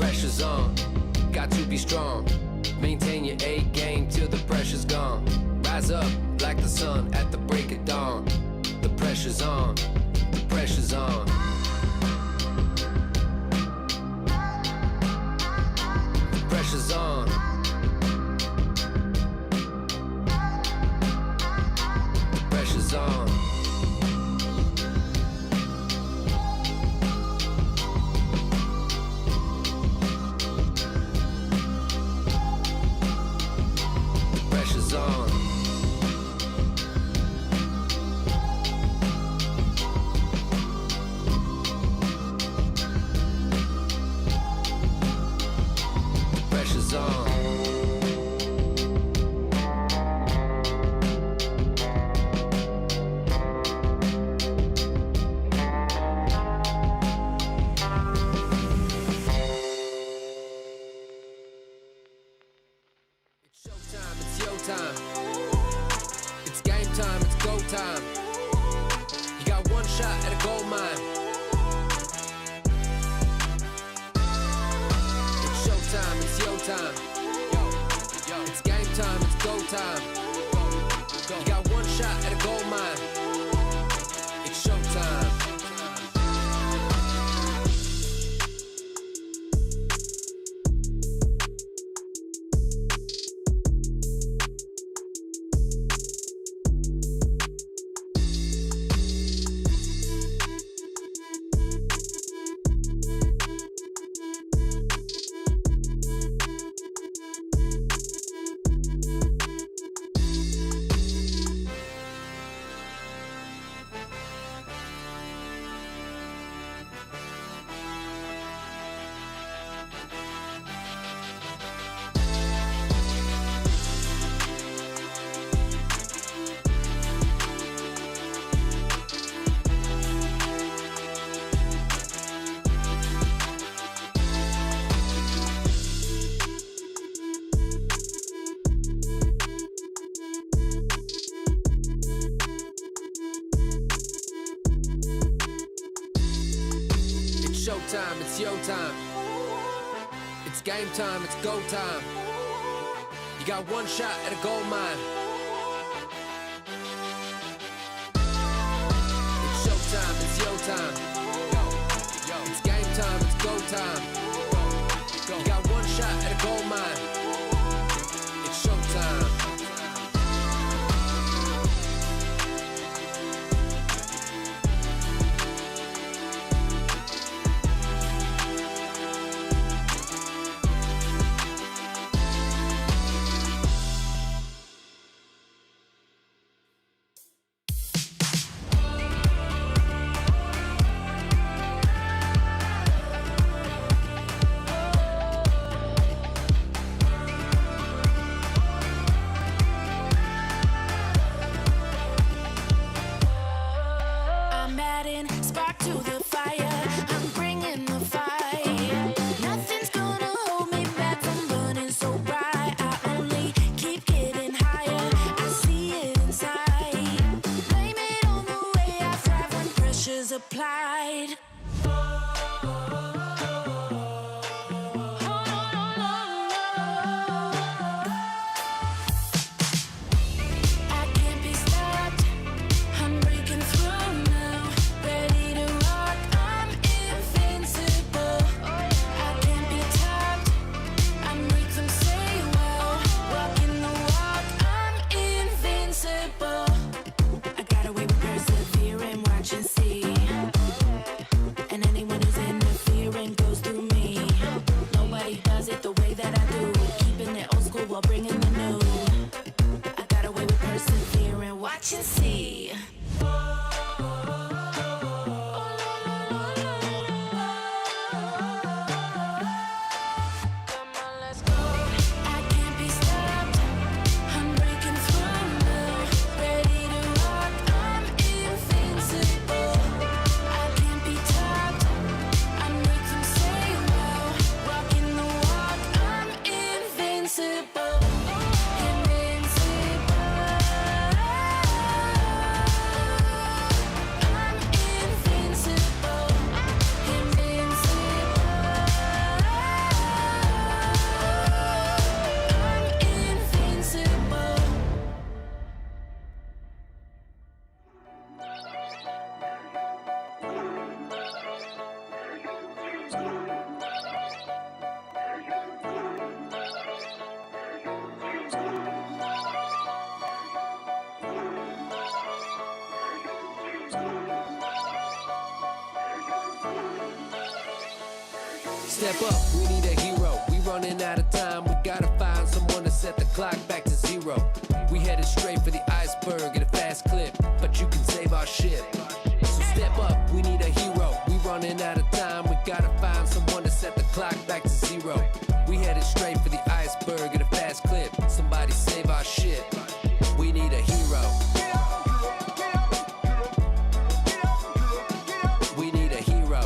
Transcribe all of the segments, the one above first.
pressure's on, got to be strong. Maintain your A game till the pressure's gone. Rise up like the sun at the break of dawn. The pressure's on, the pressure's on. The pressure's on. The pressure's on. Pressure's on. Pressure's on. It's showtime, it's your time. It's game time, it's go time. You got one shot at a gold mine. It's showtime, it's your time. It's game time, it's go time. You got one shot at a gold mine. It's showtime. Showtime, it's your time. It's game time, it's go time. You got one shot at a gold mine. It's showtime, it's your time. It's game time, it's go time. You got one shot at a gold mine. It's showtime. step up, we need a hero. We running out of time, we gotta find someone to set the clock back to zero. We headed straight for the iceberg at a fast clip, but you can save our ship. So step up, we need a hero. We running out of time, we gotta find someone to set the clock back to zero. We headed straight for the iceberg at a fast clip. Somebody save our ship. We need a hero. We need a hero.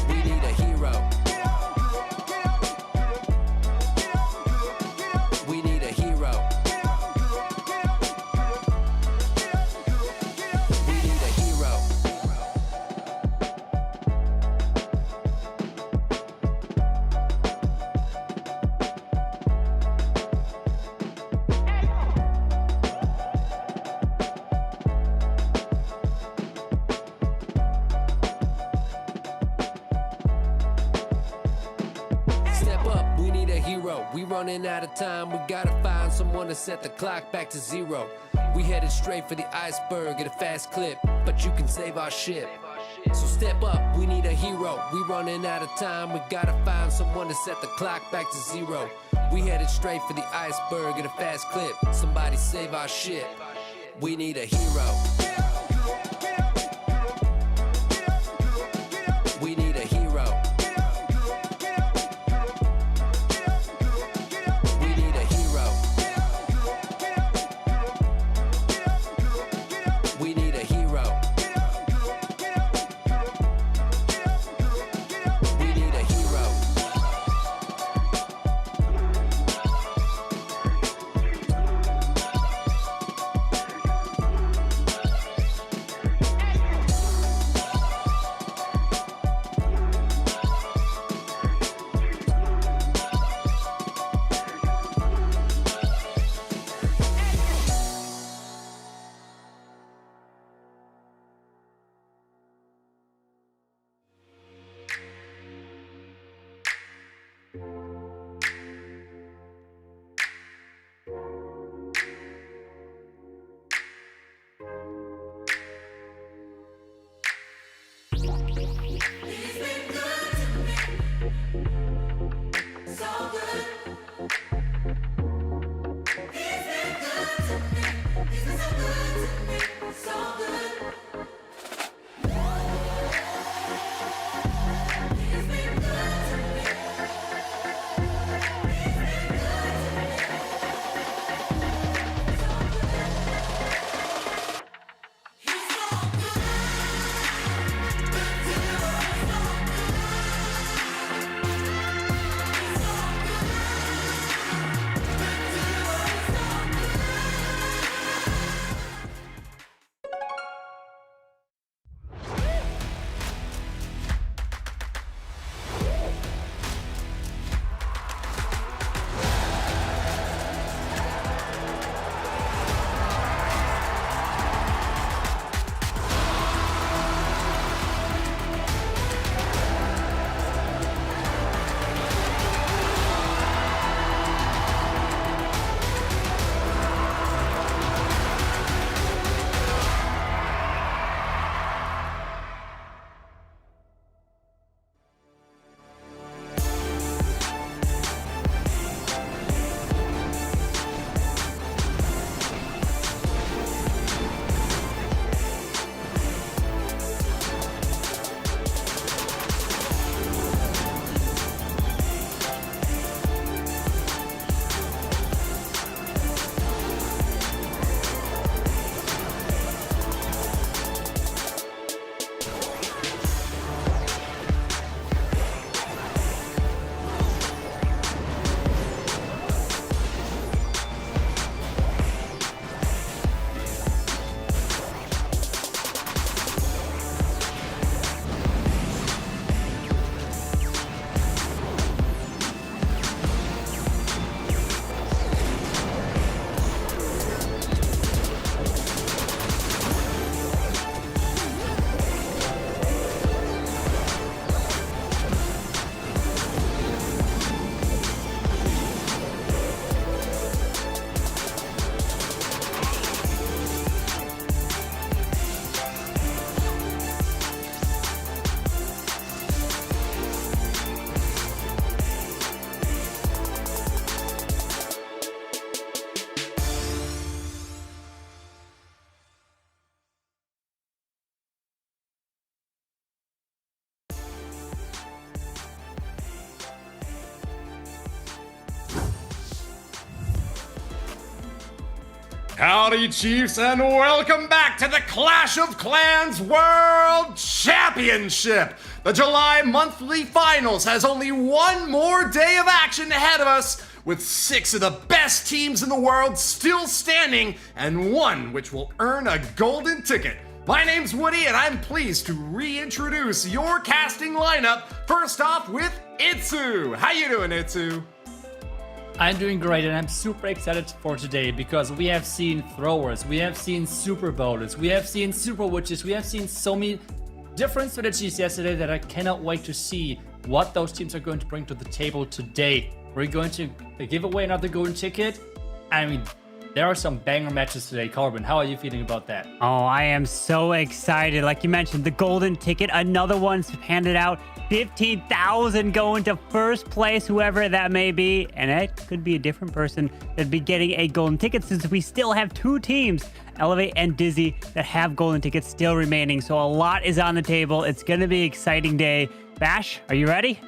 We need a hero. We need a hero. We need a hero. Step up, we need a hero. We running out of time, we gotta find someone to set the clock back to zero. We headed straight for the iceberg at a fast clip, but you can save our ship. So step up, we need a hero. We running out of time, we gotta find someone to set the clock back to zero. We headed straight for the iceberg at a fast clip. Somebody save our ship. We need a hero. We need a hero. We need a hero. We need a hero. We need a hero. Howdy, Chiefs, and welcome back to the Clash of Clans World Championship. The July monthly finals has only one more day of action ahead of us, with 6 of the best teams in the world still standing, and one which will earn a golden ticket. My name's Woody, and I'm pleased to reintroduce your casting lineup. First off with Itsu. How you doing, Itsu? I'm doing great, and I'm super excited for today because we have seen throwers, we have seen super bowlers, we have seen super witches, we have seen so many different strategies yesterday that I cannot wait to see what those teams are going to bring to the table today. We're going to give away another golden ticket. I mean, there are some banger matches today. Corbin, how are you feeling about that? Oh, I am so excited. Like you mentioned, the golden ticket, another one's handed out. 15,000 going to first place, whoever that may be. And it could be a different person that'd be getting a golden ticket, since we still have 2 teams, Elevate and Dizzy, that have golden tickets still remaining. So a lot is on the table. It's going to be an exciting day. Bash, are you ready?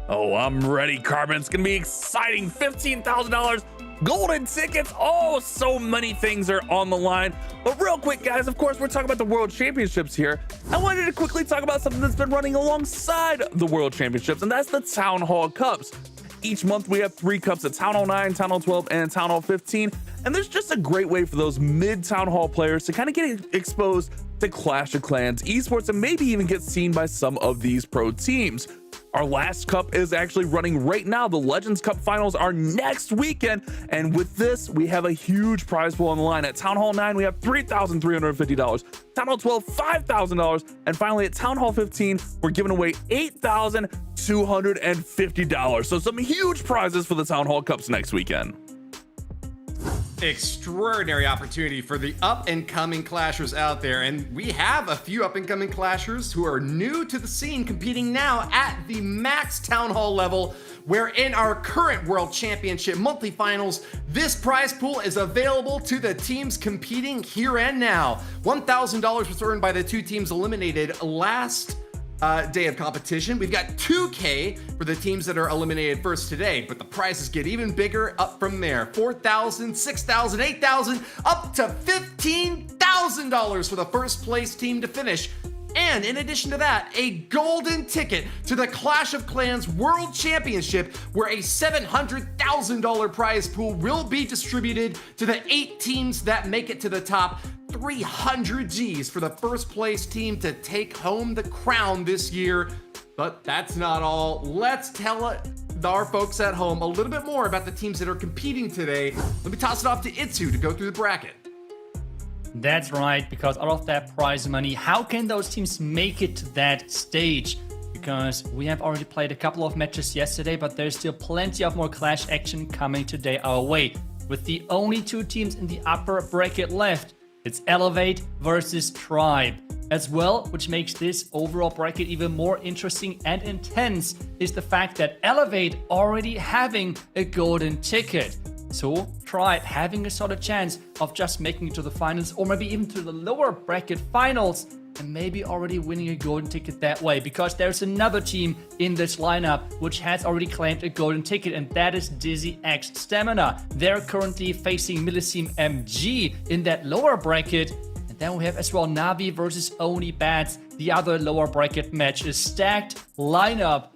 Oh, I'm ready, Carbon. It's going to be exciting. $15,000. Golden tickets. Oh, so many things are on the line. But real quick, guys, of course, we're talking about the World Championships here. I wanted to quickly talk about something that's been running alongside the World Championships, and that's the Town Hall Cups. Each month, we have 3 cups at Town Hall 9, Town Hall 12, and Town Hall 15. And there's just a great way for those mid-Town Hall players to kind of get exposed to Clash of Clans esports and maybe even get seen by some of these pro teams. Our last cup is actually running right now. The Legends Cup finals are next weekend. And with this, we have a huge prize pool on the line. At Town Hall 9, we have $3,350. Town Hall 12, $5,000. And finally, at Town Hall 15, we're giving away $8,250. So some huge prizes for the Town Hall Cups next weekend. Extraordinary opportunity for the up-and-coming clashers out there, and we have a few up-and-coming clashers who are new to the scene competing now at the max Town Hall level, where in our current World Championship monthly finals, this prize pool is available to the teams competing here and now. $1,000 was earned by the 2 teams eliminated last day of competition. We've got $2K for the teams that are eliminated first today, but the prizes get even bigger up from there. $4,000, $6,000, $8,000, up to $15,000 for the first place team to finish. And in addition to that, a golden ticket to the Clash of Clans World Championship, where a $700,000 prize pool will be distributed to the 8 teams that make it to the top. 300 G's for the first place team to take home the crown this year. But that's not all. Let's tell our folks at home a little bit more about the teams that are competing today. Let me toss it off to Itsu to go through the bracket. That's right, because out of that prize money, how can those teams make it to that stage? Because we have already played a couple of matches yesterday, but there's still plenty of more Clash action coming today our way. With the only 2 teams in the upper bracket left, it's Elevate versus Tribe. As well, which makes this overall bracket even more interesting and intense, is the fact that Elevate already having a golden ticket. So Tribe having a solid chance of just making it to the finals, or maybe even to the lower bracket finals, and maybe already winning a golden ticket that way, because there's another team in this lineup which has already claimed a golden ticket, and that is Dizzy X Stamina. They're currently facing Millesime MG in that lower bracket. And then we have as well Navi versus only BadZ. The other lower bracket match is stacked lineup.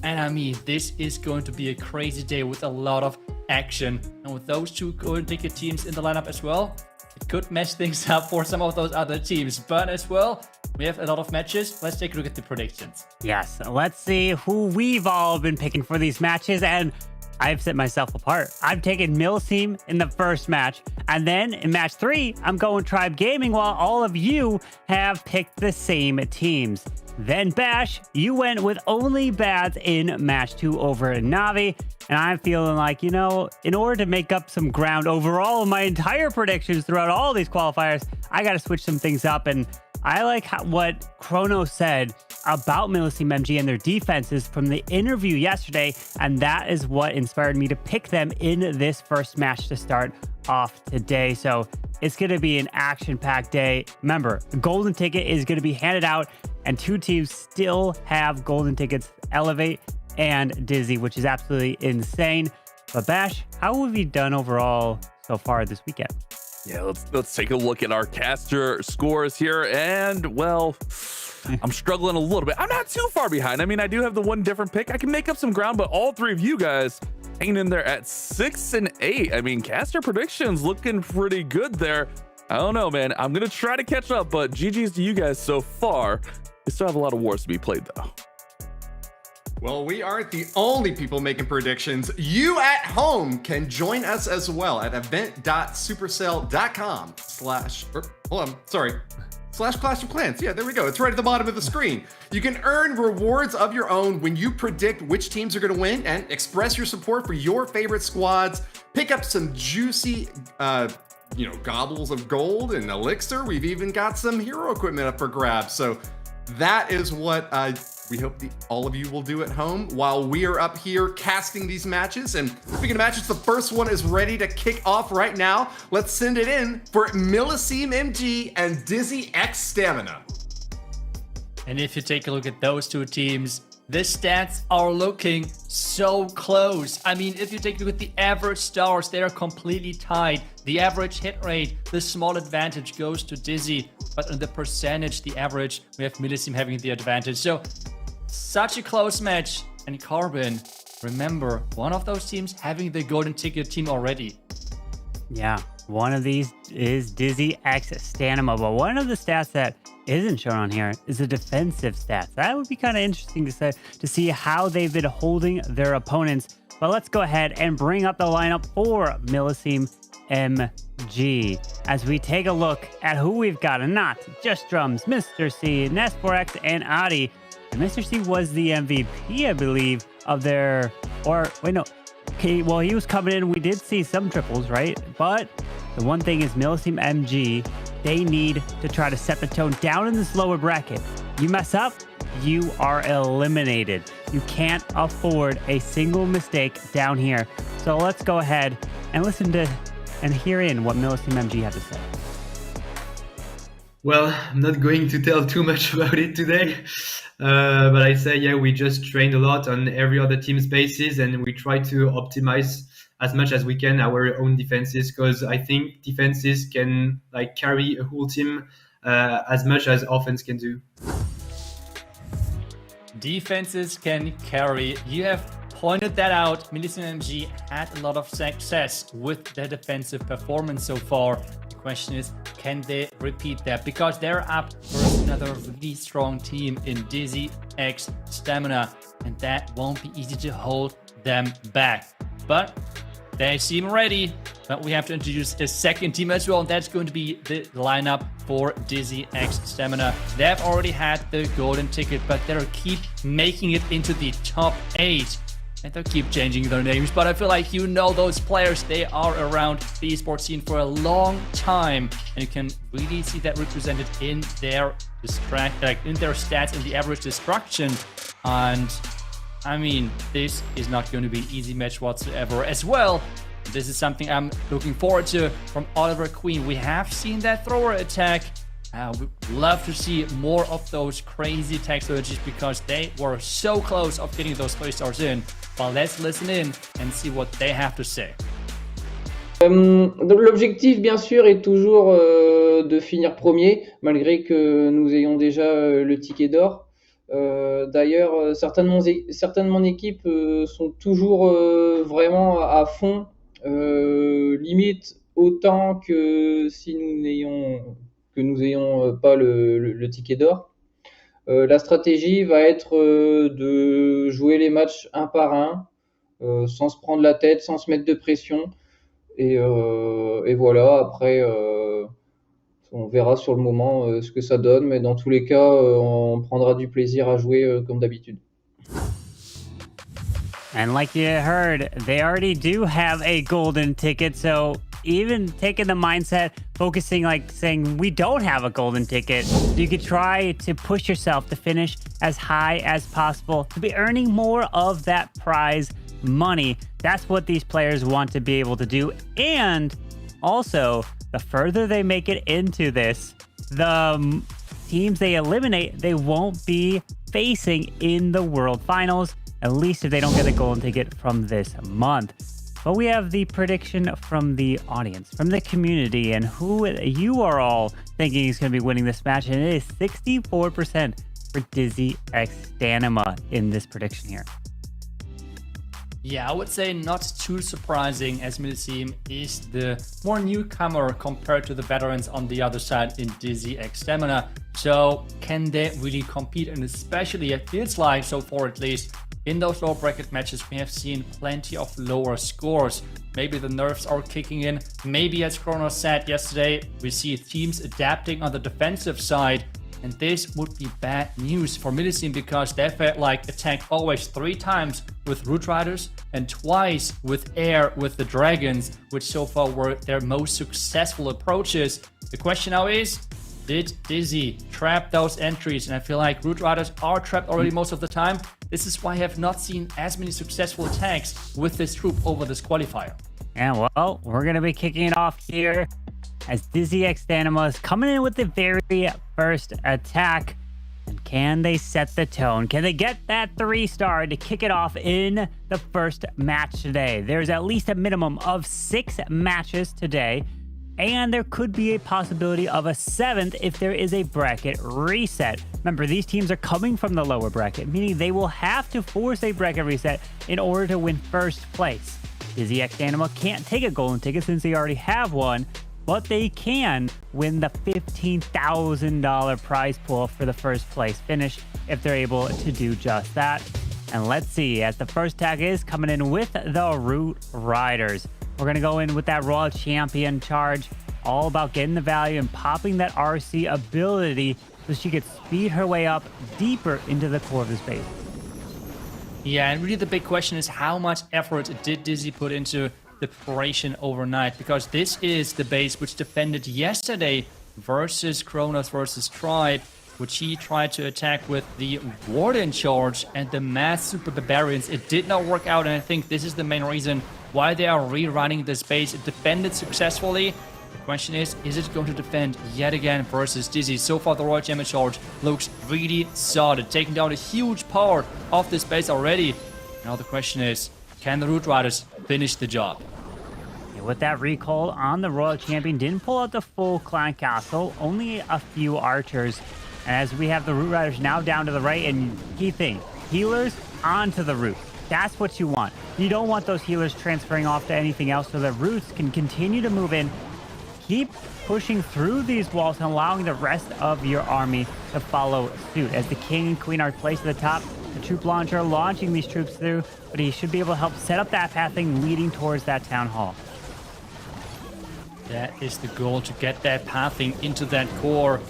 And I mean, this is going to be a crazy day with a lot of action. And with those 2 golden ticket teams in the lineup as well, it could mess things up for some of those other teams. But as well, we have a lot of matches. Let's take a look at the predictions. Yes, let's see who we've all been picking for these matches. And I've set myself apart. I've taken Millesime in the first match. And then in match 3, I'm going Tribe Gaming, while all of you have picked the same teams. Then Bash, you went with only BadZ in match 2 over Navi. And I'm feeling like, in order to make up some ground overall in my entire predictions throughout all these qualifiers, I got to switch some things up. And I like what Chrono said about Millesime MG and their defenses from the interview yesterday, and that is what inspired me to pick them in this first match to start off today. So it's going to be an action-packed day. Remember, the golden ticket is going to be handed out, and 2 teams still have golden tickets, Elevate and Dizzy, which is absolutely insane. But Bash, how have you done overall so far this weekend? Yeah, let's take a look at our caster scores here, and well, I'm struggling a little bit. I'm not too far behind. I mean, I do have the one different pick. I can make up some ground, but all three of you guys hanging in there at 6 and 8. I mean, caster predictions looking pretty good there. I don't know, man. I'm gonna try to catch up, but GG's to you guys so far. We still have a lot of wars to be played, though. Well, we aren't the only people making predictions. You at home can join us as well at event.supercell.com /slash Clash of Clans. Yeah, there we go. It's right at the bottom of the screen. You can earn rewards of your own when you predict which teams are going to win and express your support for your favorite squads. Pick up some juicy, gobbles of gold and elixir. We've even got some hero equipment up for grabs. So that is what we hope all of you will do at home while we are up here casting these matches. And speaking of matches, the first one is ready to kick off right now. Let's send it in for Millesime MG and Dizzy X Stamina. And if you take a look at those two teams, the stats are looking so close. I mean, if you take a look at the average stars, they are completely tied. The average hit rate, the small advantage goes to Dizzy, but on the percentage, the average, we have Millesime having the advantage. So, such a close match. And Carbon, remember, one of those teams having the golden ticket team already. Yeah, one of these is Dizzy X Stamina, but one of the stats that isn't shown on here is the defensive stats. That would be kind of interesting to see how they've been holding their opponents. But let's go ahead and bring up the lineup for Millesime MG as we take a look at who we've got. And not just Drums, Mr. C, Nes4X, and Adi. And Mr. C was the MVP, I believe, of their, or wait, no. Okay, well, he was coming in. We did see some triples, right? But the one thing is Millesime MG, they need to try to set the tone down in this lower bracket. You mess up, you are eliminated. You can't afford a single mistake down here. So let's go ahead and listen to and hear in what Millesime MG had to say. Well, I'm not going to tell too much about it today, but I say, yeah, we just trained a lot on every other team's bases, and we try to optimize as much as we can our own defenses, because I think defenses can carry a whole team as much as offense can do. Defenses can carry. You have pointed that out. Millesime MG had a lot of success with their defensive performance so far. The question is, can they repeat that? Because they're up for another really strong team in Dizzy X Stamina, and that won't be easy to hold them back. But they seem ready. But we have to introduce a second team as well, and that's going to be the lineup for Dizzy X Stamina. They've already had the golden ticket, but they'll keep making it into the top 8. And they'll keep changing their names, but I feel like those players, they are around the esports scene for a long time, and you can really see that represented in their stats and the average destruction. And I mean, this is not going to be an easy match whatsoever as well. This is something I'm looking forward to from Oliver Queen. We have seen that thrower attack. We'd love to see more of those crazy attack strategies because they were so close of getting those 3 stars in. But let's listen in and see what they have to say. Donc l'objectif, bien sûr, est toujours de finir premier, malgré que nous ayons déjà le ticket d'or. D'ailleurs, certaines de mon équipe sont toujours vraiment à fond, limite autant que si nous n'ayons pas le ticket d'or. La stratégie va être de jouer les matchs un par un, sans se prendre la tête, sans se mettre de pression. Et voilà, après, on verra sur le moment ce que ça donne. Mais dans tous les cas, on prendra du plaisir à jouer comme d'habitude. And like you heard, they already do have a golden ticket, so even taking the mindset, focusing saying we don't have a golden ticket, you could try to push yourself to finish as high as possible, to be earning more of that prize money. That's what these players want to be able to do. And also, the further they make it into this, the teams they eliminate, they won't be facing in the World Finals, at least if they don't get a golden ticket from this month. But we have the prediction from the audience, from the community, and who you are all thinking is going to be winning this match. And it is 64% for Dizzy X Stanima in this prediction here. Yeah, I would say not too surprising, as Millesime is the more newcomer compared to the veterans on the other side in Dizzy X Stamina. So can they really compete? And especially it feels like, so far at least, in those lower bracket matches, we have seen plenty of lower scores. Maybe the nerfs are kicking in. Maybe, as Kronos said yesterday, we see teams adapting on the defensive side. And this would be bad news for Millesime because they've had like attack always 3 times with Root Riders and twice with air with the Dragons, which so far were their most successful approaches. The question now is, did Dizzy trap those entries? And I feel like Root Riders are trapped already most of the time. This is why I have not seen as many successful attacks with this troop over this qualifier. And well, we're going to be kicking it off here as Dizzy X Stanima is coming in with the very first attack. And can they set the tone? Can they get that 3-star to kick it off in the first match today? There's at least a minimum of 6 matches today. And there could be a possibility of a 7th if there is a bracket reset. Remember, these teams are coming from the lower bracket, meaning they will have to force a bracket reset in order to win first place. Dizzy X Stanima can't take a golden ticket since they already have one, but they can win the $15,000 prize pool for the first place finish if they're able to do just that. And let's see, as the first tag is coming in with the Root Riders. We're going to go in with that Royal Champion charge, all about getting the value and popping that RC ability so she could speed her way up deeper into the core of the space. Yeah, and really the big question is how much effort did Dizzy put into the preparation overnight? Because this is the base which defended yesterday versus Kronos versus Tribe, which he tried to attack with the Warden charge and the Mass Super Barbarians. It did not work out, and I think this is the main reason why they are rerunning this base. It defended successfully. The question is it going to defend yet again versus Dizzy? So far, the Royal Champion charge looks really solid, taking down a huge part of this base already. Now the question is, can the Root Riders finish the job? Yeah, with that recall on the Royal Champion, didn't pull out the full clan castle, only a few archers. And as we have the Root Riders now down to the right, and key thing, healers onto the roof. That's what you want. You don't want those healers transferring off to anything else so the roots can continue to move in, keep pushing through these walls and allowing the rest of your army to follow suit. As the king and queen are placed at the top, the troop launcher launching these troops through, but he should be able to help set up that pathing leading towards that town hall. That is the goal, to get that pathing into that core.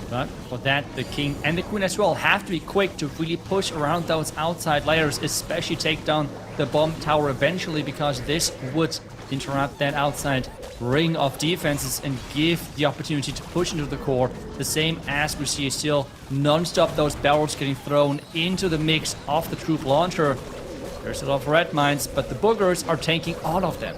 But for that, the king and the queen as well have to be quick to really push around those outside layers, especially take down the bomb tower eventually, because this would interrupt that outside ring of defenses and give the opportunity to push into the core. The same as we see still non-stop those barrels getting thrown into the mix of the troop launcher. There's a lot of red mines, but the boogers are taking all of them.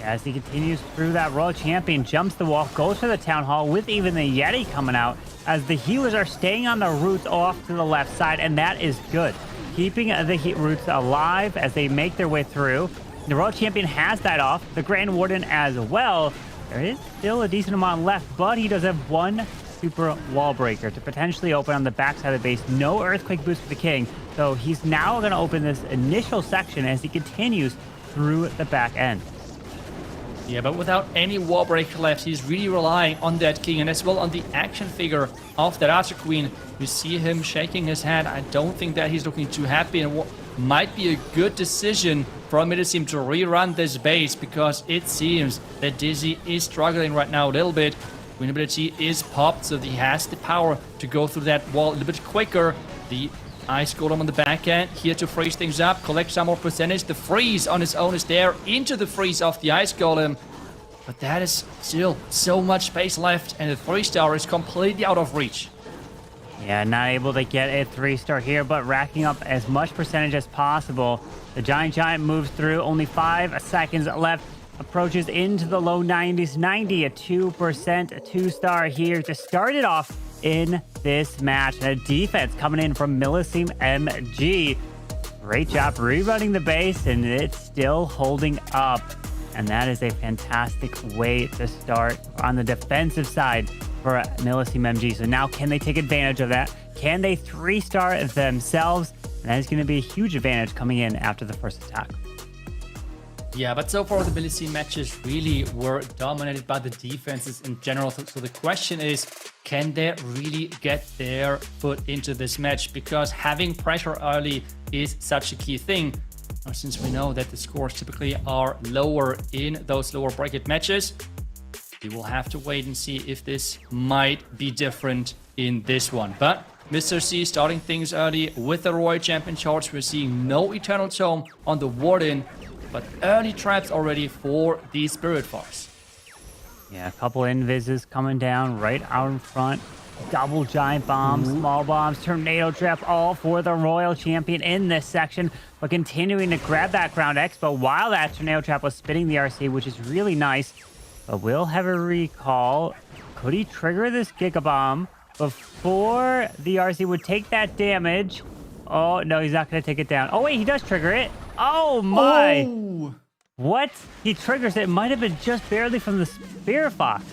As he continues through that, Royal Champion jumps the wall, goes for the Town Hall with even the Yeti coming out, as the healers are staying on the roots off to the left side, and that is good. Keeping the roots alive as they make their way through. The Royal Champion has that off, the Grand Warden as well. There is still a decent amount left, but he does have one super wall breaker to potentially open on the backside of the base. No earthquake boost for the king, so he's now going to open this initial section as he continues through the back end. Yeah, but without any wall breaker left, he's really relying on that king and as well on the action figure of that Archer Queen. You see him shaking his head. I don't think that he's looking too happy, and what might be a good decision for Millesime to rerun this base, because it seems that Dizzy is struggling right now a little bit. Queen ability is popped, so he has the power to go through that wall a little bit quicker. The Ice Golem on the back end here to freeze things up, collect some more percentage. The freeze on its own is there into the freeze of the Ice Golem. But that is still so much space left, and the 3-star is completely out of reach. Yeah, not able to get a 3-star here, but racking up as much percentage as possible. The Giant moves through, only 5 seconds left. Approaches into the low 90s, 90, a 2%, a 2-star here to start it off in this match. And a defense coming in from Millesime MG. Great job rerunning the base, and it's still holding up. And that is a fantastic way to start on the defensive side for Millesime MG. So now can they take advantage of that? Can they 3-star themselves? And that is going to be a huge advantage coming in after the first attack. Yeah, but so far the Millesime matches really were dominated by the defenses in general. So the question is, can they really get their foot into this match? Because having pressure early is such a key thing. Since we know that the scores typically are lower in those lower bracket matches, we will have to wait and see if this might be different in this one. But Mr. C starting things early with the Royal Champion charge. We're seeing no Eternal Tome on the Warden, but early traps already for the Spirit Fox. Yeah, a couple invises coming down right out in front. Double giant bombs, small bombs, tornado trap, all for the Royal Champion in this section. But continuing to grab that ground expo while that tornado trap was spitting the RC, which is really nice. But will have a recall. Could he trigger this Giga Bomb before the RC would take that damage? Oh, no, he's not going to take it down. Oh, wait, he does trigger it. Oh, my. Oh. What? He triggers it. It might have been just barely from the Spirit Fox.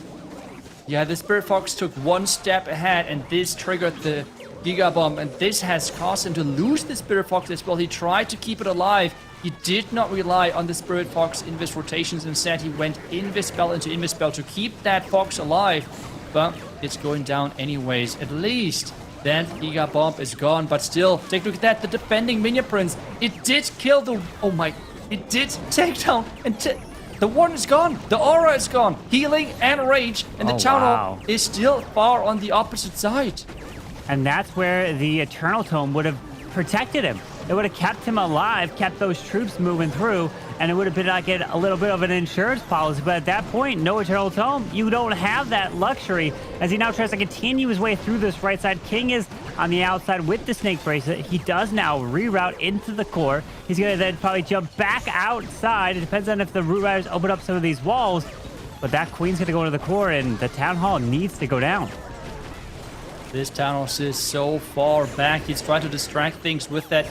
Yeah, the Spirit Fox took one step ahead, and this triggered the Giga Bomb, and this has caused him to lose the Spirit Fox as well. He tried to keep it alive. He did not rely on the Spirit Fox Invis rotations. Instead, he went Invis Spell into Invis Spell to keep that Fox alive. But it's going down anyways. At least that Giga Bomb is gone. But still, take a look at that. The defending Minion Prince. It did kill the... Oh my... It did take down... and the Warden is gone. The Aura is gone. Healing and Rage. And the Town Hall is still far on the opposite side. And that's where the Eternal Tome would have protected him. It would have kept him alive, kept those troops moving through, and it would have been like a little bit of an insurance policy. But at that point, no Eternal Tome. You don't have that luxury as he now tries to continue his way through this right side. King is on the outside with the Snake Bracelet. He does now reroute into the core. He's going to then probably jump back outside. It depends on if the Root Riders open up some of these walls. But that Queen's going to go to the core, and the Town Hall needs to go down. This Town Hall is so far back. He's trying to distract things with that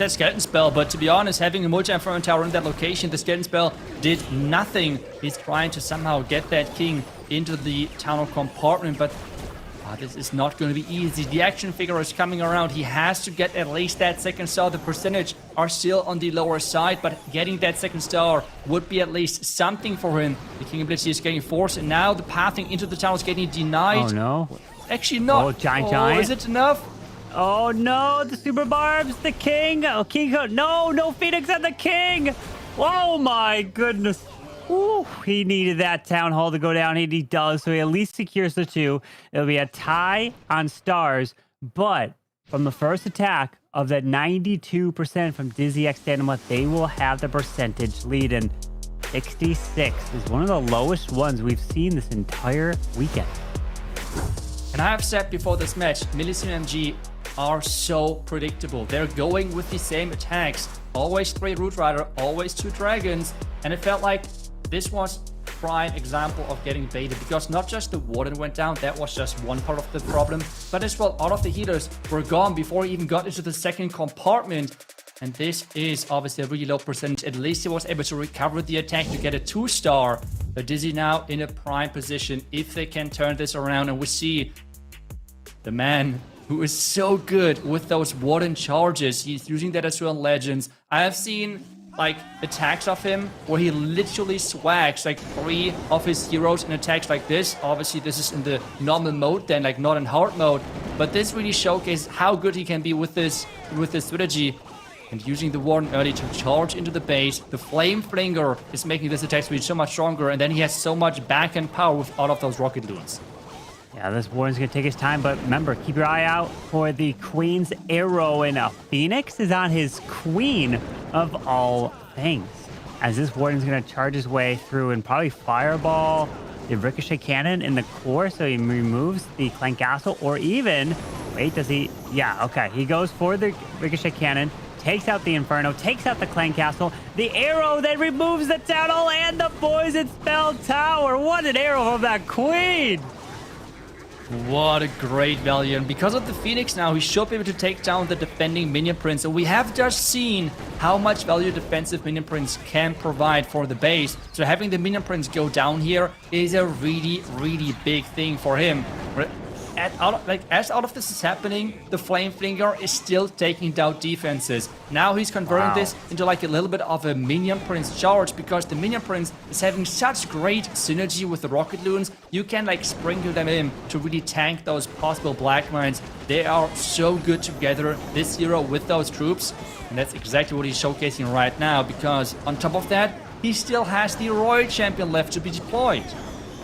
skeleton spell, but to be honest, having a multi-inferno tower in that location, the skeleton spell did nothing. He's trying to somehow get that king into the Town Hall compartment, but this is not going to be easy. The action figure is coming around. He has to get at least that second star. The percentage are still on the lower side, but getting that second star would be at least something for him. The King of Blitz is getting forced, and now the pathing into the town is getting denied. Oh no. Actually not. Oh, giant. Is it enough? Oh no, the Super Barbs, the King. Oh, King. No Phoenix and the King. Oh my goodness. Ooh, he needed that Town Hall to go down, and he does, so he at least secures the 2. It'll be a tie on stars, but from the first attack of that 92% from Dizzy X Danima, they will have the percentage lead, and 66 is one of the lowest ones we've seen this entire weekend. And I have said before this match, Millesime MG are so predictable. They're going with the same attacks. Always 3 Root Rider, always 2 Dragons. And it felt like this was prime example of getting baited, because not just the Warden went down, that was just one part of the problem, but as well all of the healers were gone before he even got into the second compartment. And this is obviously a really low percentage. At least he was able to recover the attack to get a 2-star. But Dizzy now in a prime position if they can turn this around. And we see the man who is so good with those Warden charges. He's using that as well in Legends. I have seen like attacks of him where he literally swags like 3 of his heroes in attacks like this. Obviously this is in the normal mode then, like not in hard mode, but this really showcases how good he can be with this strategy. And using the Warden early to charge into the base. The Flame Flinger is making this attack speed so much stronger, and then he has so much backhand power with all of those rocket loons. Yeah, this Warden's going to take his time, but remember, keep your eye out for the Queen's Arrow, and a Phoenix is on his Queen of all things. As this Warden's going to charge his way through and probably fireball the Ricochet Cannon in the core, so he removes the Clank Castle, or even, wait, does he? Yeah, okay, he goes for the Ricochet Cannon, takes out the Inferno, takes out the Clan Castle. The arrow then removes the Town Hall and the Poison Spell Tower. What an arrow from that Queen! What a great value. And because of the Phoenix now, he should be able to take down the defending Minion Prince. And we have just seen how much value defensive Minion Prince can provide for the base. So having the Minion Prince go down here is a really, really big thing for him. As all of this is happening, the Flame Flinger is still taking down defenses. Now he's converting this into like a little bit of a Minion Prince charge, because the Minion Prince is having such great synergy with the Rocket Loons. You can like sprinkle them in to really tank those possible Black Mines. They are so good together, this hero with those troops. And that's exactly what he's showcasing right now, because on top of that, he still has the Royal Champion left to be deployed.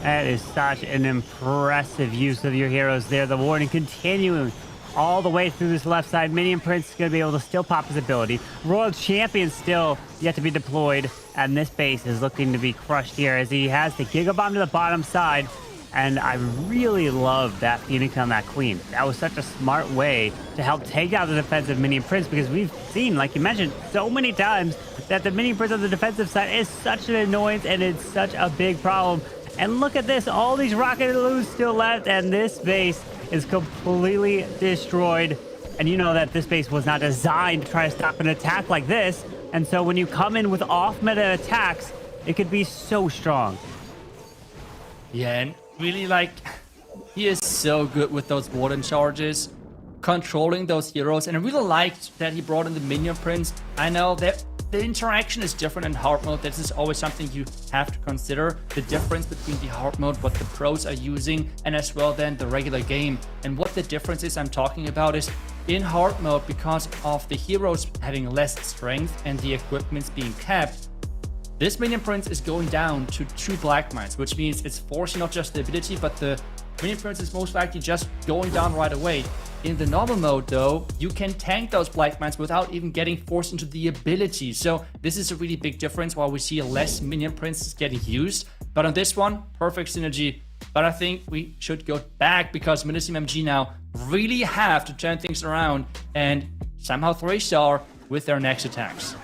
That is such an impressive use of your heroes there. The Warden continuing all the way through this left side. Minion Prince is going to be able to still pop his ability. Royal Champion still yet to be deployed. And this base is looking to be crushed here as he has the Giga Bomb to the bottom side. And I really love that Phoenix on that Queen. That was such a smart way to help take out the defensive Minion Prince, because we've seen, like you mentioned, so many times that the Minion Prince on the defensive side is such an annoyance and it's such a big problem. And look at this, all these Rocket Loons still left, and this base is completely destroyed. And you know that this base was not designed to try to stop an attack like this. And so when you come in with off-meta attacks, it could be so strong. Yeah, and really, like, he is so good with those Warden charges, controlling those heroes. And I really liked that he brought in the Minion Prince. I know that the interaction is different in hard mode. This is always something you have to consider. The difference between the hard mode, what the pros are using, and as well then the regular game. And what the difference is I'm talking about is in hard mode, because of the heroes having less strength and the equipments being kept, this Minion Prince is going down to 2 Black Mines, which means it's forcing not just the ability, but the Minion Prince is most likely just going down right away. In the normal mode, though, you can tank those Black Mines without even getting forced into the ability. So this is a really big difference, while we see less Minion Princes getting used. But on this one, perfect synergy. But I think we should go back, because Millesime MG now really have to turn things around and somehow 3-star with their next attacks.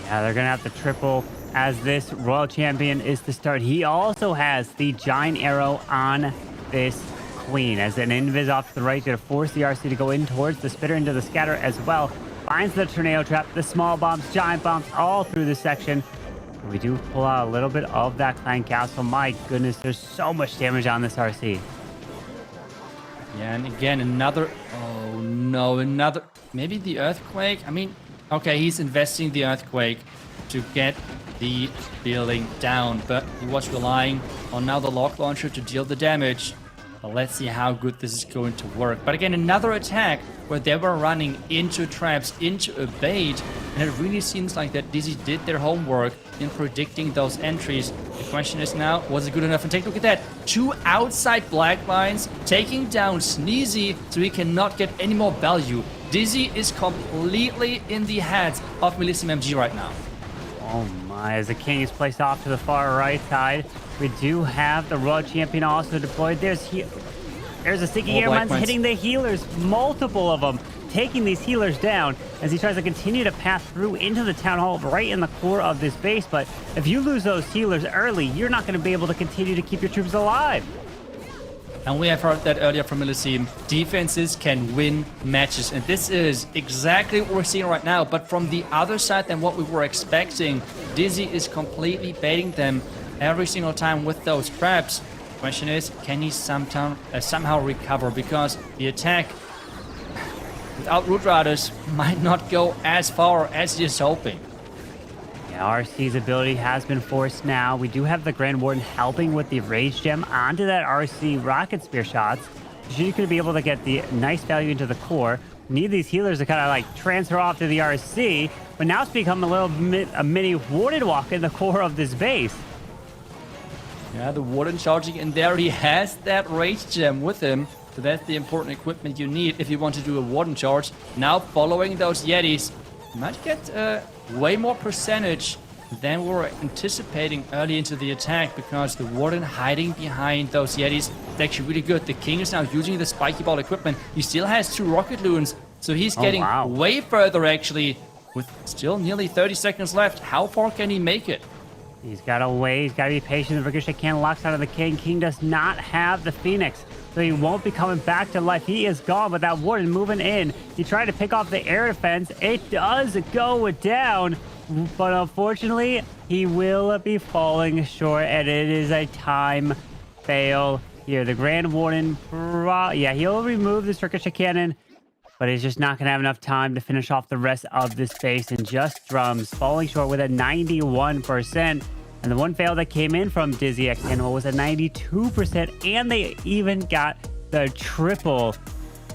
Yeah, they're going to have to triple as this Royal Champion is to start. He also has the Giant Arrow on this Queen, as an invis off to the right, going to force the RC to go in towards the Spitter into the Scatter as well. Finds the Tornado Trap, the small bombs, giant bombs all through this section. We do pull out a little bit of that Clan Castle. My goodness, there's so much damage on this RC. Yeah, and again, another... Oh, no, another... Maybe the Earthquake? I mean, okay, he's investing the Earthquake to get the building down, but he was relying on now the Lock Launcher to deal the damage. But let's see how good this is going to work. But again, another attack where they were running into traps, into a bait, and it really seems like that BadZ did their homework in predicting those entries. The question is now, was it good enough? And take a look at that. 2 outside Black Mines taking down Sneezy, so he cannot get any more value. BadZ is completely in the hands of Millesime MG right now. Oh my, as the King is placed off to the far right side, we do have the Royal Champion also deployed. There's a Sticky Air Mines hitting the healers, multiple of them, taking these healers down as he tries to continue to pass through into the Town Hall right in the core of this base. But if you lose those healers early, you're not going to be able to continue to keep your troops alive. And we have heard that earlier from Millesime. Defenses can win matches. And this is exactly what we're seeing right now. But from the other side than what we were expecting, BadZ is completely baiting them every single time with those traps. The question is, can he somehow recover? Because the attack without Root Riders might not go as far as he is hoping. RC's ability has been forced now. We do have the Grand Warden helping with the Rage Gem onto that RC Rocket Spear shots. She's going to be able to get the nice value into the core. Need these healers to kind of like transfer off to the RC, but now it's become a mini Warden Walk in the core of this base. Yeah, the Warden charging in there. He has that Rage Gem with him. So that's the important equipment you need if you want to do a Warden charge. Now following those Yetis, you might get way more percentage than we were anticipating early into the attack, because the Warden hiding behind those Yetis is actually really good. The King is now using the Spiky Ball equipment. He still has 2 Rocket Loons, so he's getting way further actually, with still nearly 30 seconds left. How far can he make it? He's got to wait. He's got to be patient. The Ricochet cannon locks out of the King. King does not have the Phoenix. so he won't be coming back to life. He is gone, but that warden moving in. He tried to pick off the air defense. It does go down, but unfortunately, he will be falling short, and it is a time fail here. The Grand Warden, yeah, he'll remove this ricochet cannon, but he's just not going to have enough time to finish off the rest of this base, and just drums falling short with a 91%. And the one fail that came in from Dizzy X Animal was a 92%, and they even got the triple.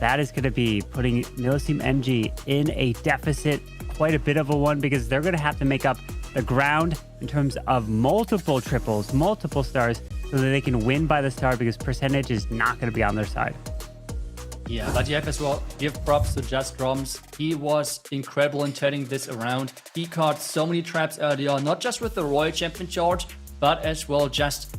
That is going to be putting Millesime MG in a deficit, quite a bit of a one, because they're going to have to make up the ground in terms of multiple triples, multiple stars, so that they can win by the star, because percentage is not going to be on their side. Yeah, but you have as well, give props to Just Drums. He was incredible in turning this around. He caught so many traps early on, not just with the Royal Champion charge, but as well just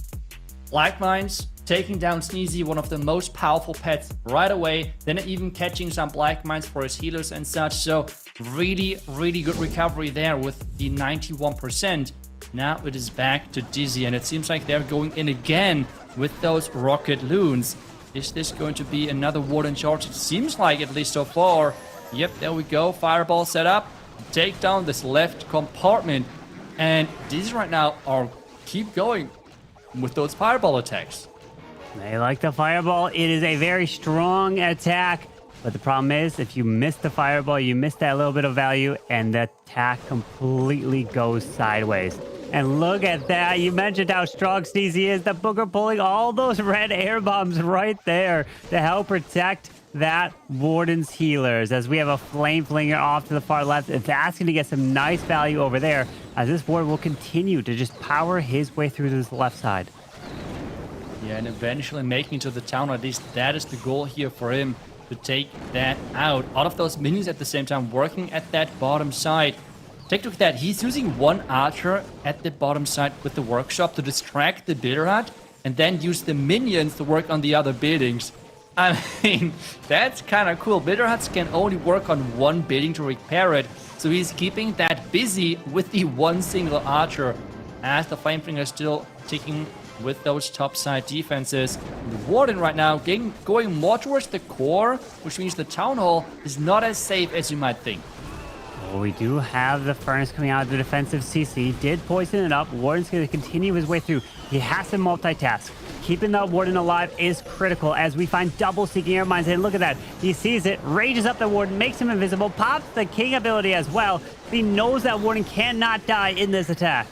Black Mines, taking down Sneezy, one of the most powerful pets, right away. Then even catching some Black Mines for his healers and such. So really, really good recovery there with the 91%. Now it is back to Dizzy, and it seems like they're going in again with those rocket loons. Is this going to be another Warden charge? It seems like, at least so far. Yep, there we go. Fireball set up. Take down this left compartment. And these right now are keep going with those fireball attacks. They like the fireball. It is a very strong attack. But the problem is, if you miss the fireball, you miss that little bit of value, and the attack completely goes sideways. And look at that. You mentioned how strong Sneezy is. The Booger pulling all those red air bombs right there to help protect that Warden's healers. As we have a Flame Flinger off to the far left. That's going to get some nice value over there, as this Warden will continue to just power his way through to this left side. Yeah, and eventually making it to the town. At least that is the goal here for him, to take that out. All of those minions at the same time working at that bottom side. Take a look at that. He's using one archer at the bottom side with the workshop to distract the builder hut, and then use the minions to work on the other buildings. I mean, that's kind of cool. Builder huts can only work on one building to repair it, so he's keeping that busy with the one single archer, as the Flamefinger is still ticking with those top side defenses. The Warden right now going more towards the core, which means the Town Hall is not as safe as you might think. Well, we do have the Furnace coming out of the defensive CC. Did poison it up. Warden's going to continue his way through. He has to multitask. Keeping that Warden alive is critical, as we find double Seeking Air Mines. And look at that. He sees it, rages up the Warden, makes him invisible, pops the King ability as well. He knows that Warden cannot die in this attack.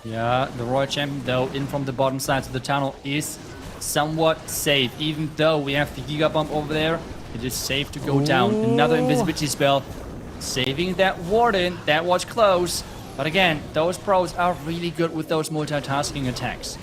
Yeah, the Royal Champion, though, in from the bottom side of the tunnel is somewhat safe. Even though we have the Giga Bomb over there, it is safe to go down. Another invisibility spell, saving that Warden. That was close. But again, those pros are really good with those multitasking attacks.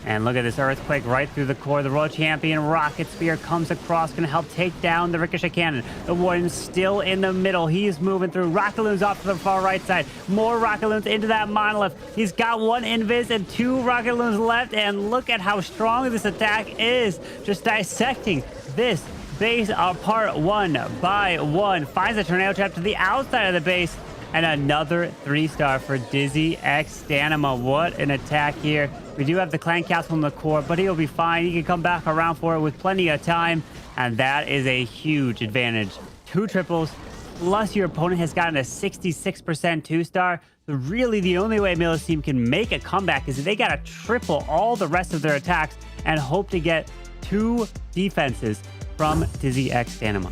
And look at this Earthquake right through the core. The Royal Champion Rocket Spear comes across, going to help take down the Ricochet Cannon. The Warden's still in the middle. He's moving through. Rocket Loons off to the far right side. More Rocket Loons into that Monolith. He's got one Invis and two Rocket Loons left. And look at how strong this attack is. Just dissecting this base apart one by one. Finds a Tornado Trap to the outside of the base. And another 3-star for Dizzy X Danima. What an attack here. We do have the Clan Castle in the core, but he'll be fine. He can come back around for it with plenty of time. And that is a huge advantage. 2 triples, plus your opponent has gotten a 66% 2-star. So really the only way Millesime can make a comeback is if they got to triple all the rest of their attacks and hope to get 2 defenses from Dizzy X Danima.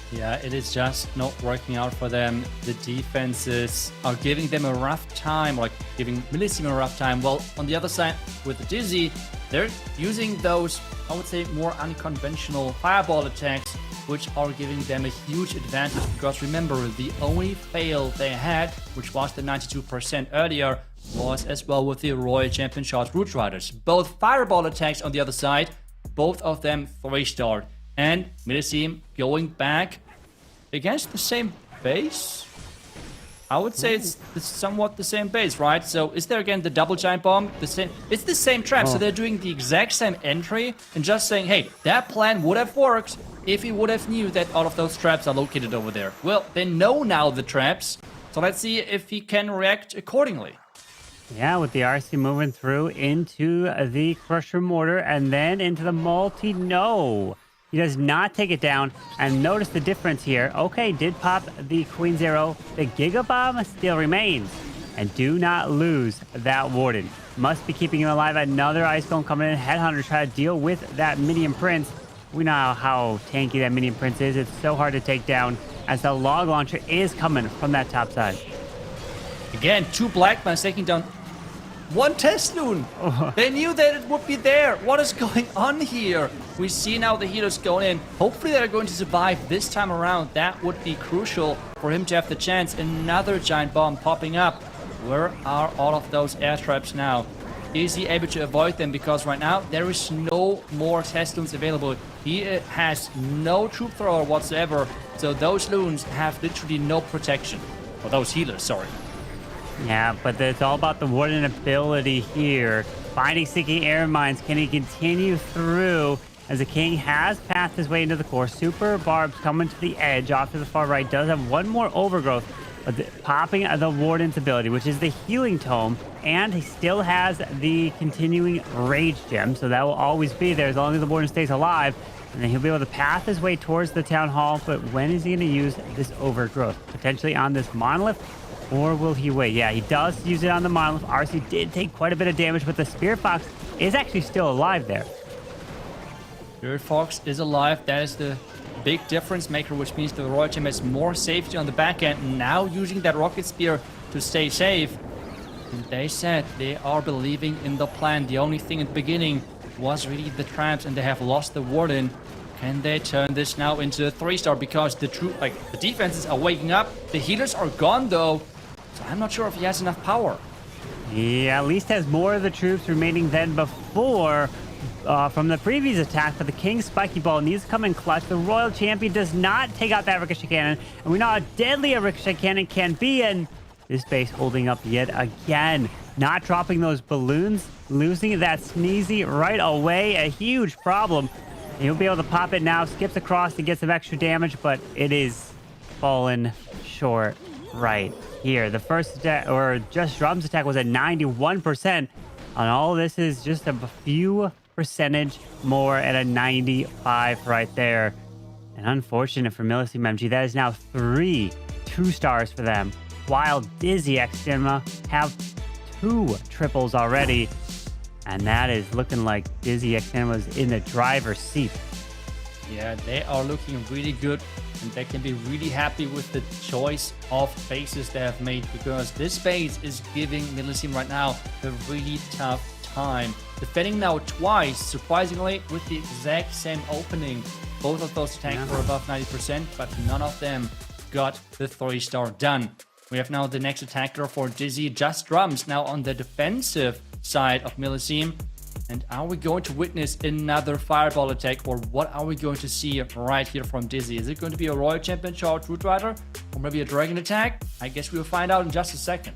Yeah, it is just not working out for them. The defenses are giving them a rough time, like giving Millesime a rough time. Well, on the other side, with the Dizzy, they're using those, I would say, more unconventional fireball attacks, which are giving them a huge advantage. Because remember, the only fail they had, which was the 92% earlier, was as well with the Royal Champion Charge Root Riders. Both fireball attacks on the other side, both of them 3-starred. And Millesime going back against the same base. I would say it's somewhat the same base, right? So is there again the double giant bomb? The same. It's the same trap. So they're doing the exact same entry and just saying, hey, that plan would have worked if he would have knew that all of those traps are located over there. Well, they know now the traps. So let's see if he can react accordingly. Yeah, with the RC moving through into the Crusher Mortar and then into the multi. No, he does not take it down. And notice the difference here. Okay, did pop the Queen Zero. The Giga Bomb still remains. And do not lose that Warden. Must be keeping him alive. Another Ice Golem coming in. Headhunter trying to deal with that Minion Prince. We know how tanky that Minion Prince is. It's so hard to take down as the Log Launcher is coming from that top side. Again, 2 Black Mans taking down 1 Teslun. They knew that it would be there. What is going on here? We see now the healers going in. Hopefully they're going to survive this time around. That would be crucial for him to have the chance. Another giant bomb popping up. Where are all of those air traps now? Is he able to avoid them? Because right now there is no more Tesluns available. He has no troop thrower whatsoever. So those loons have literally no protection. Or those healers, sorry. Yeah, but it's all about the Warden ability here. Finding Seeking Air Mines. Can he continue through as the King has passed his way into the core? Super Barbs coming to the edge off to the far right. Does have one more overgrowth. But popping the Warden's ability, which is the Healing Tome. And he still has the continuing Rage Gem. So that will always be there as long as the Warden stays alive. And then he'll be able to path his way towards the Town Hall. But when is he going to use this overgrowth? Potentially on this Monolith? Or will he wait? Yeah, he does use it on the Monolith. RC did take quite a bit of damage, but the Spirit Fox is actually still alive there. Spirit Fox is alive. That is the big difference maker, which means the Royal Team has more safety on the back end. Now using that Rocket Spear to stay safe. And they said they are believing in the plan. The only thing at the beginning was really the traps, and they have lost the Warden. Can they turn this now into a 3-star? Because the the defenses are waking up. The healers are gone though. So I'm not sure if he has enough power. He at least has more of the troops remaining than before from the previous attack, but the King's Spiky Ball needs to come in clutch. The Royal Champion does not take out that Ricochet Cannon, and we know how deadly a Ricochet Cannon can be, and this base holding up yet again. Not dropping those balloons, losing that Sneezy right away, a huge problem. He'll be able to pop it now, skips across to get some extra damage, but it is fallen short right here. The first attack, or just Drum's attack, was at 91%. And all this is just a few percentage more at a 95 right there. And unfortunate for Millesime MG, that is now 3 2-stars for them. While Dizzy X Cinema have 2 triples already. And that is looking like Dizzy X Cinema's in the driver's seat. Yeah, they are looking really good, and they can be really happy with the choice of bases they have made, because this base is giving Millesime right now a really tough time. Defending now twice, surprisingly, with the exact same opening. Both of those attacks were above 90%, but none of them got the 3-star done. We have now the next attacker for Dizzy, just Drums, now on the defensive side of Millesime. And are we going to witness another fireball attack, or what are we going to see right here from Dizzy? Is it going to be a Royal Champion Charge Root Rider, or maybe a Dragon attack? I guess we'll find out in just a second.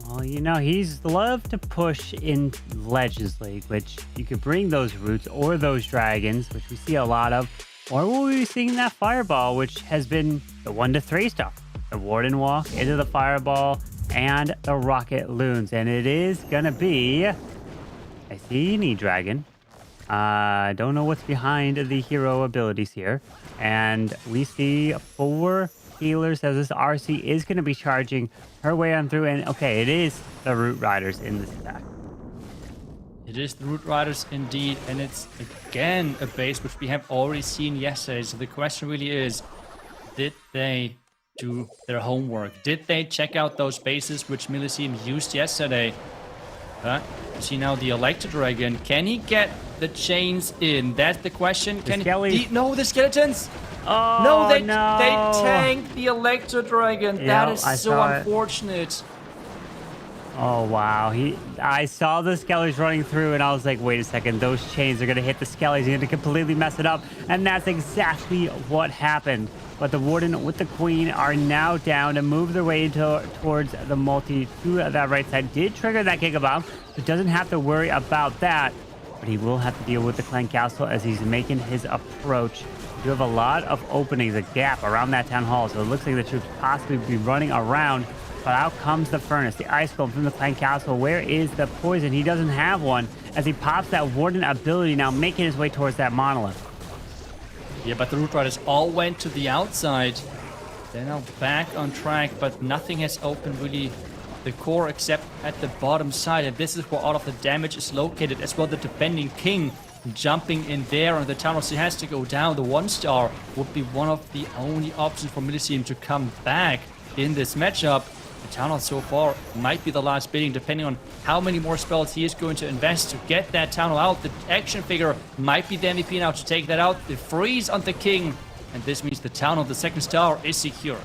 Well, you know, he's loved to push in Legends League, which you could bring those roots or those dragons, which we see a lot of, or we'll be seeing that fireball, which has been the 1 to 3-star. The Warden Walk into the fireball and the Rocket Loons, and it is gonna be, I see Knee Dragon. I don't know what's behind the hero abilities here. And we see 4 healers as this RC is going to be charging her way on through. And okay, it is the Root Riders in this attack. It is the Root Riders indeed, and it's again a base which we have already seen yesterday. So the question really is, did they do their homework? Did they check out those bases which Millesime used yesterday? You see now the Electro Dragon. Can he get the chains in? That's the question. Can he? No, the skeletons. Oh, no, they no. tanked the Electro Dragon. Yeah, that is I so saw it. unfortunate. Oh, wow. I saw the Skellies running through, and I was like, wait a second. Those chains are going to hit the Skellies. They're going to completely mess it up. And that's exactly what happened. But the Warden with the Queen are now down to move their way towards the multi to that right side. Did trigger that Giga Bomb, so doesn't have to worry about that. But he will have to deal with the Clan Castle as he's making his approach. You have a lot of openings, a gap around that Town Hall, so it looks like the troops possibly be running around. But out comes the furnace, the ice golem from the clan castle. Where is the poison? He doesn't have one as he pops that warden ability, now making his way towards that monolith. Yeah, but the Root Riders all went to the outside. They're now back on track, but nothing has opened really the core except at the bottom side. And this is where all of the damage is located, as well the defending king jumping in there on the tunnel. So he has to go down. The 1-star would be one of the only options for Millesime to come back in this matchup. The tunnel so far might be the last bidding, depending on how many more spells he is going to invest to get that tunnel out. The action figure might be the MVP now to take that out. The freeze on the king, and this means the tunnel, the 2nd star, is secure.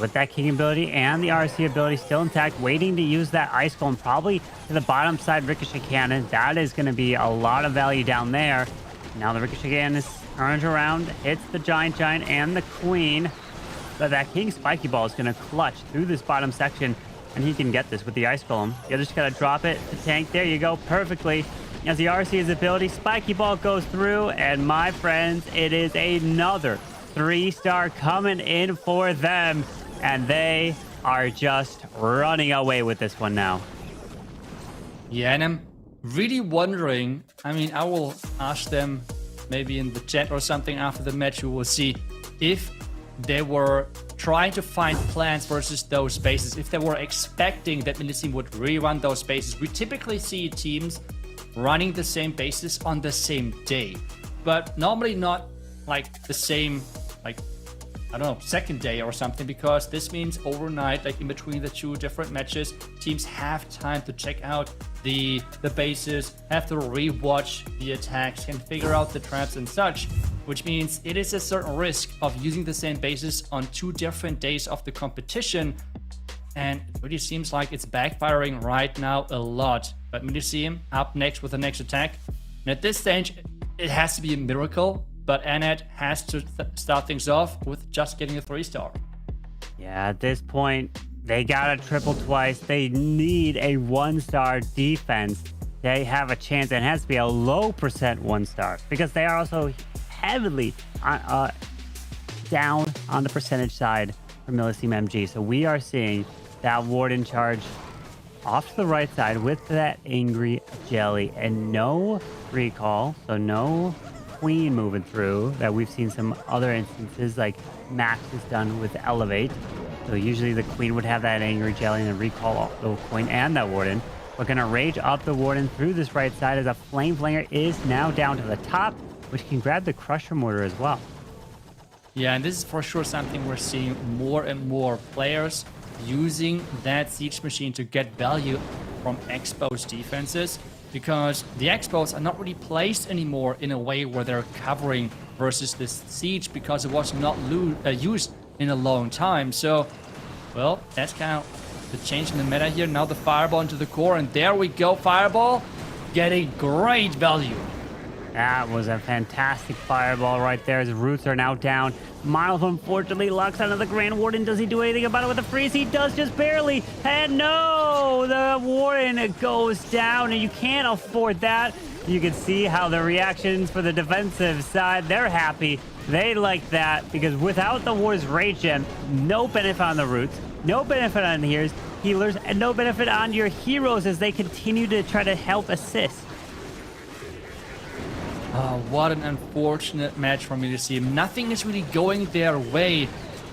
With that king ability and the RC ability still intact, waiting to use that ice golem probably to the bottom side ricochet cannon. That is going to be a lot of value down there. Now the ricochet cannon turns around, hits the giant and the queen. But that king spiky ball is going to clutch through this bottom section, and he can get this with the ice golem. You just got to drop it to tank. There you go, perfectly. As the RC's ability, spiky ball goes through, and my friends, it is another 3-star coming in for them. And they are just running away with this one now. Yeah, and I'm really wondering, I mean, I will ask them maybe in the chat or something after the match, we will see if they were trying to find plans versus those bases, if they were expecting that Millesime would rerun those bases. We typically see teams running the same bases on the same day, but normally not like the same, like, I don't know, second day or something, because this means overnight, like in between the two different matches, teams have time to check out the bases, have to rewatch the attacks, and figure out the traps and such, which means it is a certain risk of using the same bases on 2 different days of the competition, and it really seems like it's backfiring right now a lot. But Millesime up next with the next attack, and at this stage, it has to be a miracle. But Annette has to start things off with just getting a 3-star. Yeah, at this point, they got a triple twice. They need a 1-star defense. They have a chance, and it has to be a low percent 1-star, because they are also heavily down on the percentage side for Millesime MG. So we are seeing that warden charge off to the right side with that angry jelly, and no recall, so no queen moving through that we've seen some other instances like Max has done with Elevate. So usually the queen would have that angry jelly and then recall the queen and that warden. We're gonna rage up the warden through this right side as a flame flanger is now down to the top, which can grab the crusher mortar as well. Yeah, and this is for sure something we're seeing more and more players using that siege machine to get value from exposed defenses, because the expos are not really placed anymore in a way where they're covering versus this siege, because it was not used in a long time. So, well, that's kind of the change in the meta here. Now the fireball into the core, and there we go, fireball getting great value. That was a fantastic fireball right there. His roots are now down. Miles unfortunately locks onto the Grand Warden. Does he do anything about it with the freeze? He does, just barely. And no, the Warden goes down, and you can't afford that. You can see how the reactions for the defensive side, they're happy. They like that, because without the Warden's Rage Gem, no benefit on the roots, no benefit on the healers, and no benefit on your heroes as they continue to try to help assist. Oh, what an unfortunate match for Millesime. Nothing is really going their way.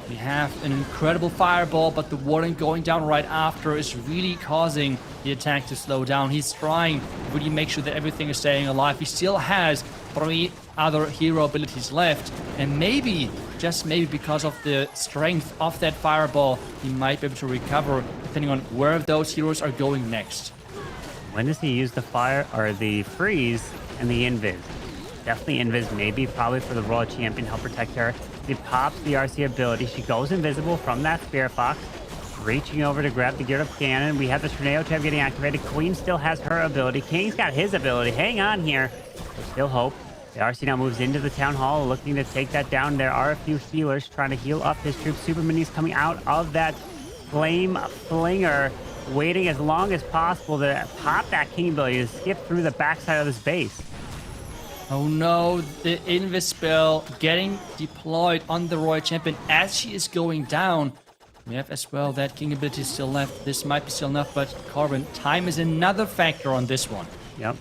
We have an incredible fireball, but the warden going down right after is really causing the attack to slow down. He's trying to really make sure that everything is staying alive. He still has 3 other hero abilities left, and maybe, just maybe because of the strength of that fireball, he might be able to recover depending on where those heroes are going next. When does he use the fire or the freeze and the invis? Definitely invis, maybe probably for the Royal Champion, help protect her. He pops the RC ability. She goes invisible from that Spirit Fox, reaching over to grab the geared up cannon. We have the Tornado Trap getting activated. Queen still has her ability. King's got his ability. Hang on here. There's still hope. The RC now moves into the Town Hall, looking to take that down. There are a few healers trying to heal up his troops. Super Minis coming out of that Flame Flinger, waiting as long as possible to pop that King ability to skip through the backside of this base. Oh no, the Invis spell getting deployed on the Royal Champion as she is going down. We have as well that king ability still left. This might be still enough, but Carbon, time is another factor on this one. Yep.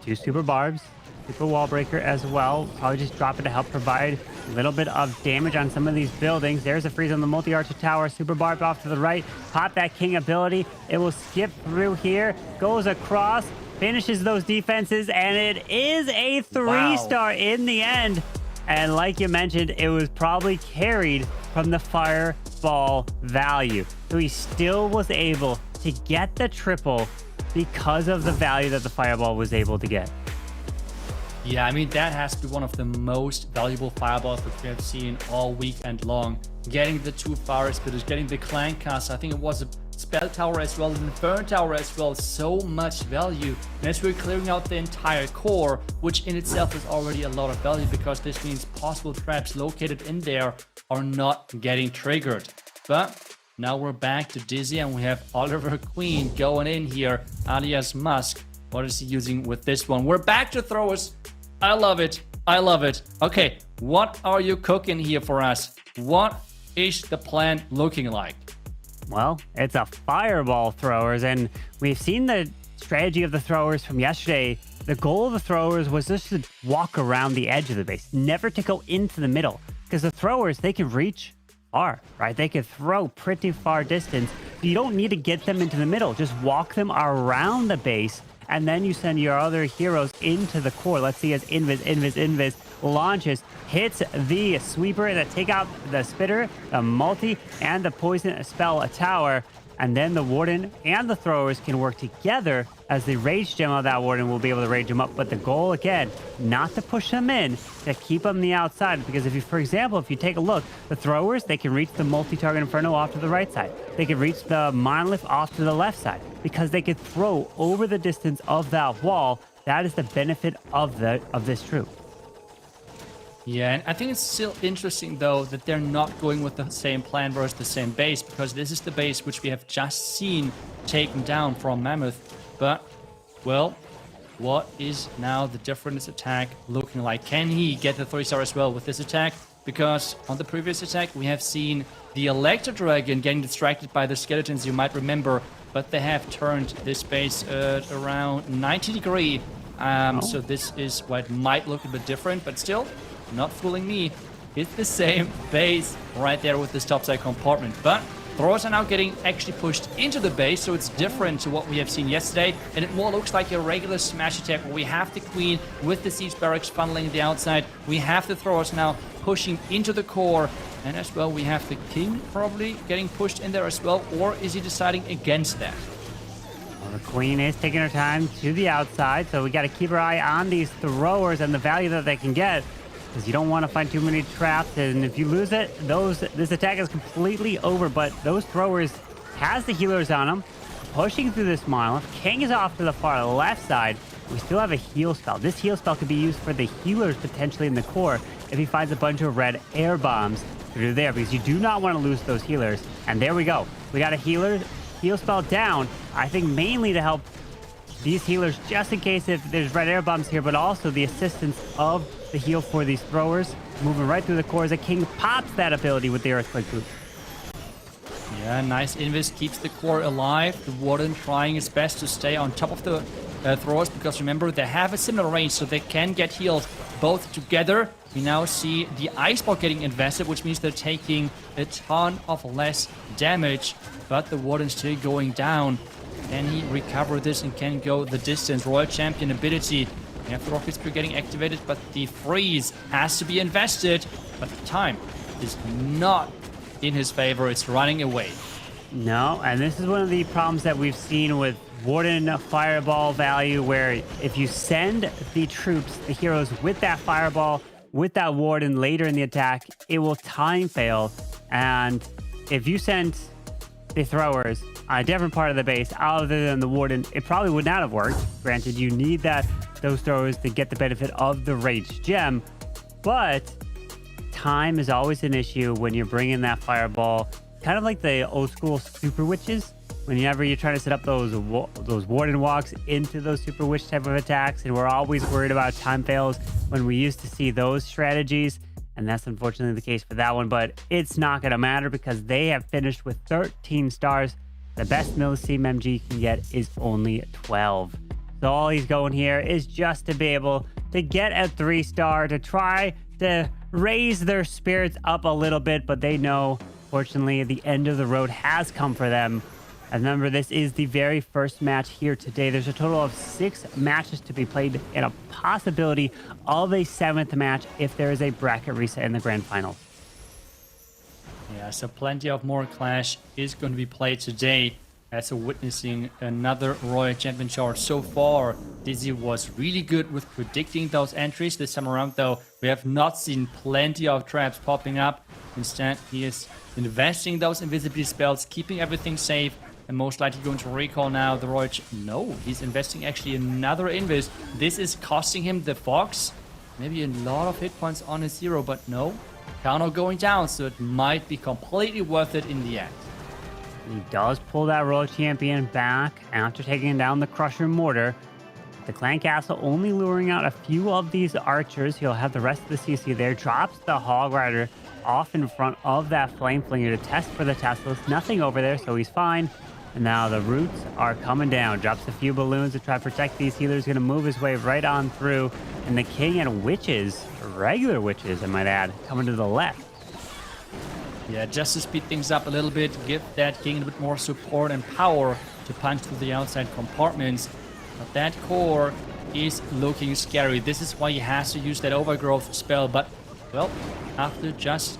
2 super barbs, super wall breaker as well. Probably just drop it to help provide a little bit of damage on some of these buildings. There's a freeze on the multi-archer tower. Super barb off to the right. Pop that king ability. It will skip through here. Goes across. Finishes those defenses. And it is a 3-star in the end. And like you mentioned, it was probably carried from the fireball value. So he still was able to get the triple because of the value that the fireball was able to get. Yeah, I mean, that has to be one of the most valuable fireballs which we have seen all weekend long. Getting the 2 fire spitters, getting the clan cast, I think it was a spell tower as well, an inferno tower as well, so much value. And as we're clearing out the entire core, which in itself is already a lot of value because this means possible traps located in there are not getting triggered. But now we're back to Dizzy and we have Oliver Queen going in here, alias Musk. What is he using with this one? We're back to throwers. I love it. I love it. Okay, what are you cooking here for us? What is the plan looking like? Well, it's a fireball throwers, and we've seen the strategy of the throwers from yesterday. The goal of the throwers was just to walk around the edge of the base, never to go into the middle, because the throwers, they can reach far, right? They can throw pretty far distance. You don't need to get them into the middle. Just walk them around the base, and then you send your other heroes into the core. Let's see as Invis launches, hits the sweeper that take out the spitter, the multi, and the poison spell a tower. And then the warden and the throwers can work together as the rage gem of that warden will be able to rage them up. But the goal, again, not to push them in, to keep them on the outside. Because if you, for example, if you take a look, the throwers, they can reach the multi-target inferno off to the right side. They can reach the monolith off to the left side because they could throw over the distance of that wall. That is the benefit of this troop. Yeah, and I think it's still interesting, though, that they're not going with the same plan versus the same base, because this is the base which we have just seen taken down from Mammoth. But, well, what is now the different attack looking like? Can he get the 3-star as well with this attack? Because on the previous attack, we have seen the Electro Dragon getting distracted by the skeletons, you might remember, but they have turned this base around 90 degrees. So this is what it might look a bit different, but still, not fooling me. It's the same base right there with this topside compartment. But throwers are now getting actually pushed into the base, so it's different to what we have seen yesterday. And it more looks like a regular smash attack where we have the queen with the siege barracks funneling the outside. We have the throwers now pushing into the core. And as well, we have the king probably getting pushed in there as well. Or is he deciding against that? Well, the queen is taking her time to the outside, so we got to keep our eye on these throwers and the value that they can get. Because you don't want to find too many traps, and if you lose it, this attack is completely over. But those throwers has the healers on them, pushing through this monolith. King is off to the far left side. We still have a heal spell. This heal spell could be used for the healers potentially in the core if he finds a bunch of red air bombs through there, because you do not want to lose those healers. And there we go. We got a heal spell down, I think mainly to help these healers just in case if there's red air bombs here, but also the assistance of the heal for these throwers. Moving right through the core as a king pops that ability with the earthquake boot. Yeah, nice invis, keeps the core alive. The warden trying his best to stay on top of the throwers, because remember, they have a similar range, so they can get healed both together. We now see the ice ball getting invested, which means they're taking a ton of less damage, but the warden's still going down. Can he recover this and can go the distance? Royal Champion ability. We have the rocket spear getting activated, but the freeze has to be invested. But the time is not in his favor. It's running away. No, and this is one of the problems that we've seen with Warden Fireball value, where if you send the troops, the heroes, with that Fireball, with that Warden later in the attack, it will time fail. And if you send the throwers on a different part of the base other than the Warden, it probably would not have worked. Granted, you need those throwers to get the benefit of the Rage Gem, but time is always an issue when you're bringing that Fireball, kind of like the old school Super Witches. Whenever you're trying to set up those Warden walks into those Super Witch type of attacks, and we're always worried about time fails when we used to see those strategies. And that's unfortunately the case for that one, but it's not going to matter because they have finished with 13 stars. The best Millesime MG can get is only 12. So all he's going here is just to be able to get a 3-star, to try to raise their spirits up a little bit, but they know, fortunately, the end of the road has come for them. And remember, this is the very first match here today. There's a total of 6 matches to be played and a possibility of a 7th match if there is a bracket reset in the grand final. Yeah, so plenty of more Clash is going to be played today. As we're witnessing another Royal Champion chart. So far, BadZ was really good with predicting those entries. This time around, though, we have not seen plenty of traps popping up. Instead, he is investing those invisibility spells, keeping everything safe, and most likely going to recall now the Royal... No, he's investing actually another invis. This is costing him the Fox. Maybe a lot of hit points on his hero, but no. Counter going down, so it might be completely worth it in the end. He does pull that Royal Champion back after taking down the Crusher Mortar. The Clan Castle only luring out a few of these archers. He'll have the rest of the CC there. Drops the Hog Rider off in front of that Flame Flinger to test for the Teslas. Nothing over there, so he's fine. And now the roots are coming down. Drops a few balloons to try to protect these healers. Going to move his way right on through. And the King and Witches, regular Witches, I might add, coming to the left. Yeah, just to speed things up a little bit, give that King a bit more support and power to punch through the outside compartments. But that core is looking scary. This is why he has to use that overgrowth spell. But, well, after just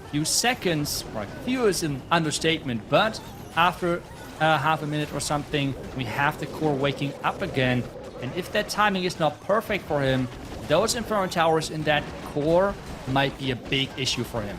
a few seconds, or a few is an understatement, but after half a minute or something, we have the core waking up again. And if that timing is not perfect for him, those Inferno Towers in that core might be a big issue for him.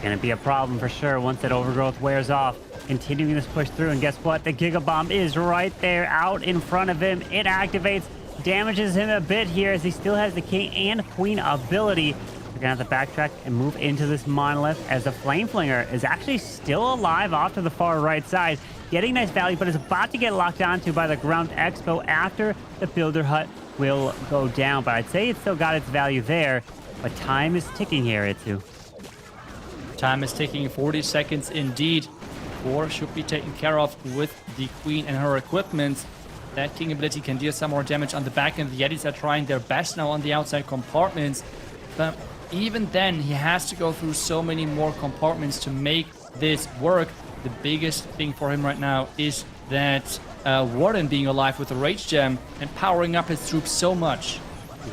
Gonna be a problem for sure once that overgrowth wears off. Continuing this push through, and guess what? The Giga Bomb is right there out in front of him. It activates, damages him a bit here as he still has the King and Queen ability. We're gonna have to backtrack and move into this monolith as the Flame Flinger is actually still alive off to the far right side. Getting nice value, but is about to get locked onto by the Ground Expo after the Builder Hut will go down. But I'd say it's still got its value there, but time is ticking here, Itsu. Time is ticking, 40 seconds indeed. Core should be taken care of with the Queen and her equipment. That King ability can deal some more damage on the back end. The Yetis are trying their best now on the outside compartments. But even then, he has to go through so many more compartments to make this work. The biggest thing for him right now is that Warden being alive with the Rage Gem and powering up his troops so much.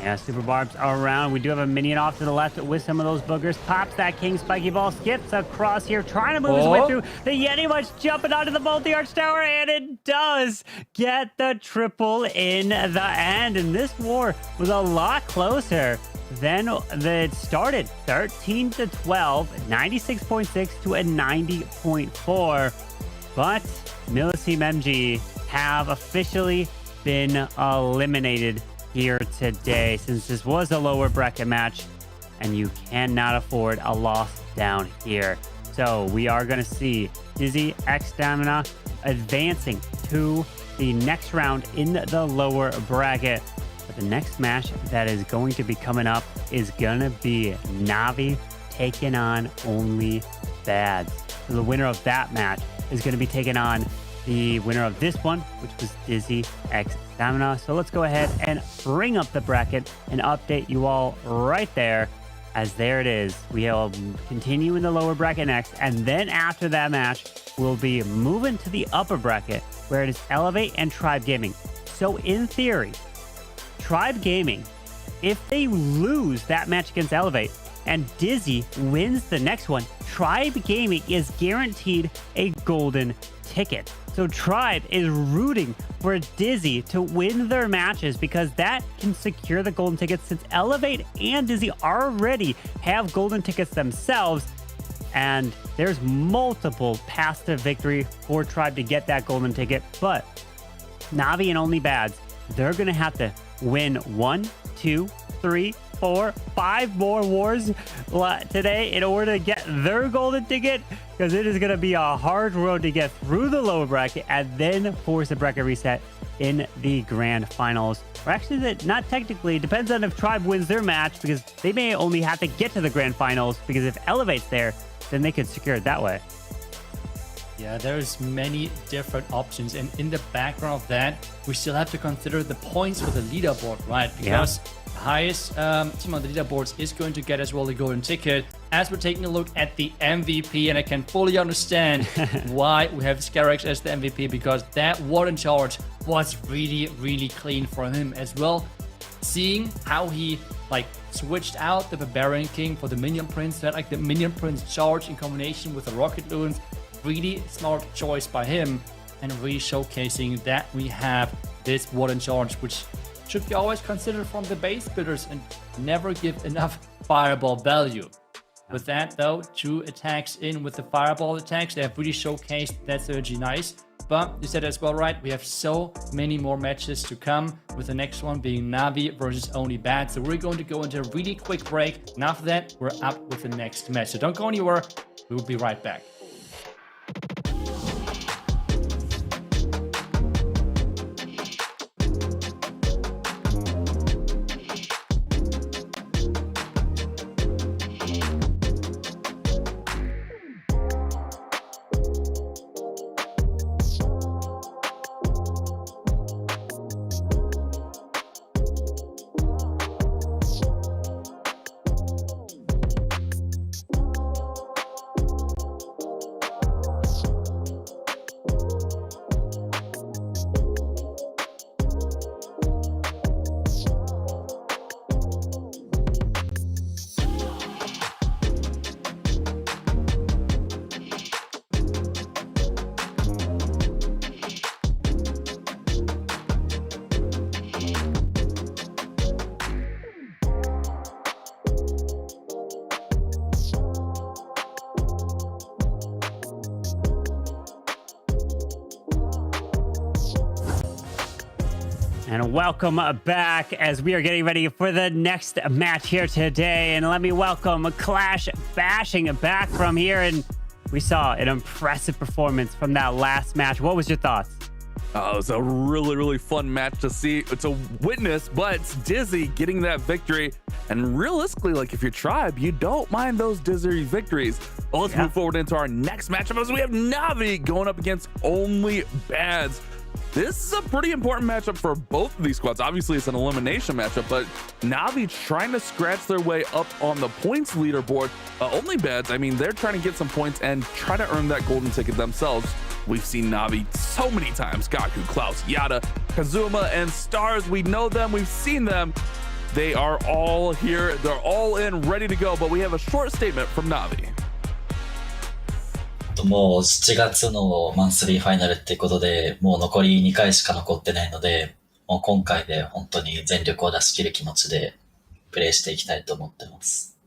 Yeah, Super Barbs are around. We do have a minion off to the left with some of those boogers. Pops that King Spiky Ball, skips across here, trying to move his way through. The Yeti Much jumping onto the multi-arch tower, and it does get the triple in the end. And this war was a lot closer than it started. 13 to 12, 96.6 to a 90.4. But Millesime MG have officially been eliminated here today, since this was a lower bracket match and you cannot afford a loss down here. So we are going to see BadZ X Stamina advancing to the next round in the lower bracket. But the next match that is going to be coming up is going to be Navi taking on only BadZ. So the winner of that match is going to be taking on the winner of this one, which was BadZ X Stamina. So let's go ahead and bring up the bracket and update you all right there, as there it is. We'll continue in the lower bracket next, and then after that match, we'll be moving to the upper bracket where it is Elevate and Tribe Gaming. So in theory, Tribe Gaming, if they lose that match against Elevate and BadZ wins the next one, Tribe Gaming is guaranteed a golden ticket. So Tribe is rooting for BadZ to win their matches because that can secure the golden tickets, since Elevate and BadZ already have golden tickets themselves. And there's multiple paths to victory for Tribe to get that golden ticket. But Navi and only BadZ, they're going to have to win 1, 2, 3, 4, 5 more wars today in order to get their golden ticket, because it is going to be a hard road to get through the lower bracket and then force a bracket reset in the grand finals. Or actually, that not technically. Depends on if Tribe wins their match, because they may only have to get to the grand finals, because if Elevate's there, then they could secure it that way. Yeah, there's many different options, and in the background of that, we still have to consider the points for the leaderboard, right? Because the highest team on the leaderboards is going to get as well the golden ticket. As we're taking a look at the MVP, and I can fully understand why we have Scarex as the MVP, because that Warden charge was really, really clean for him as well. Seeing how he like switched out the Barbarian King for the Minion Prince, that like the Minion Prince charge in combination with the Rocket Loons, really smart choice by him, and really showcasing that we have this Warden charge, which should be always considered from the base builders and never give enough fireball value. With that though, 2 attacks in with the fireball attacks, they have really showcased that synergy nice. But you said as well, right? We have so many more matches to come, with the next one being Navi versus only BadZ. So we're going to go into a really quick break, and after that, we're up with the next match. So don't go anywhere. We will be right back. And welcome back as we are getting ready for the next match here today. And let me welcome Clash Bashing back from here. And we saw an impressive performance from that last match. What was your thoughts? It was a really, really fun match to see, to witness, but it's Dizzy getting that victory. And realistically, like if you're Tribe, you don't mind those Dizzy victories. Well, let's move forward into our next matchup as we have Navi going up against only BadZ. This is a pretty important matchup for both of these squads. Obviously, it's an elimination matchup, but Navi trying to scratch their way up on the points leaderboard. Only BadZ, I mean, they're trying to get some points and try to earn that golden ticket themselves. We've seen Navi so many times. Gaku, Klaus, Yada, Kazuma, and Stars. We know them. We've seen them. They are all here. They're all in, ready to go. But we have a short statement from Navi. もう7月のマンスリーファイナルっていうことで、もう残り2回しか残ってないので、もう今回で本当に全力を出し切る気持ちでプレイしていきたいと思ってます。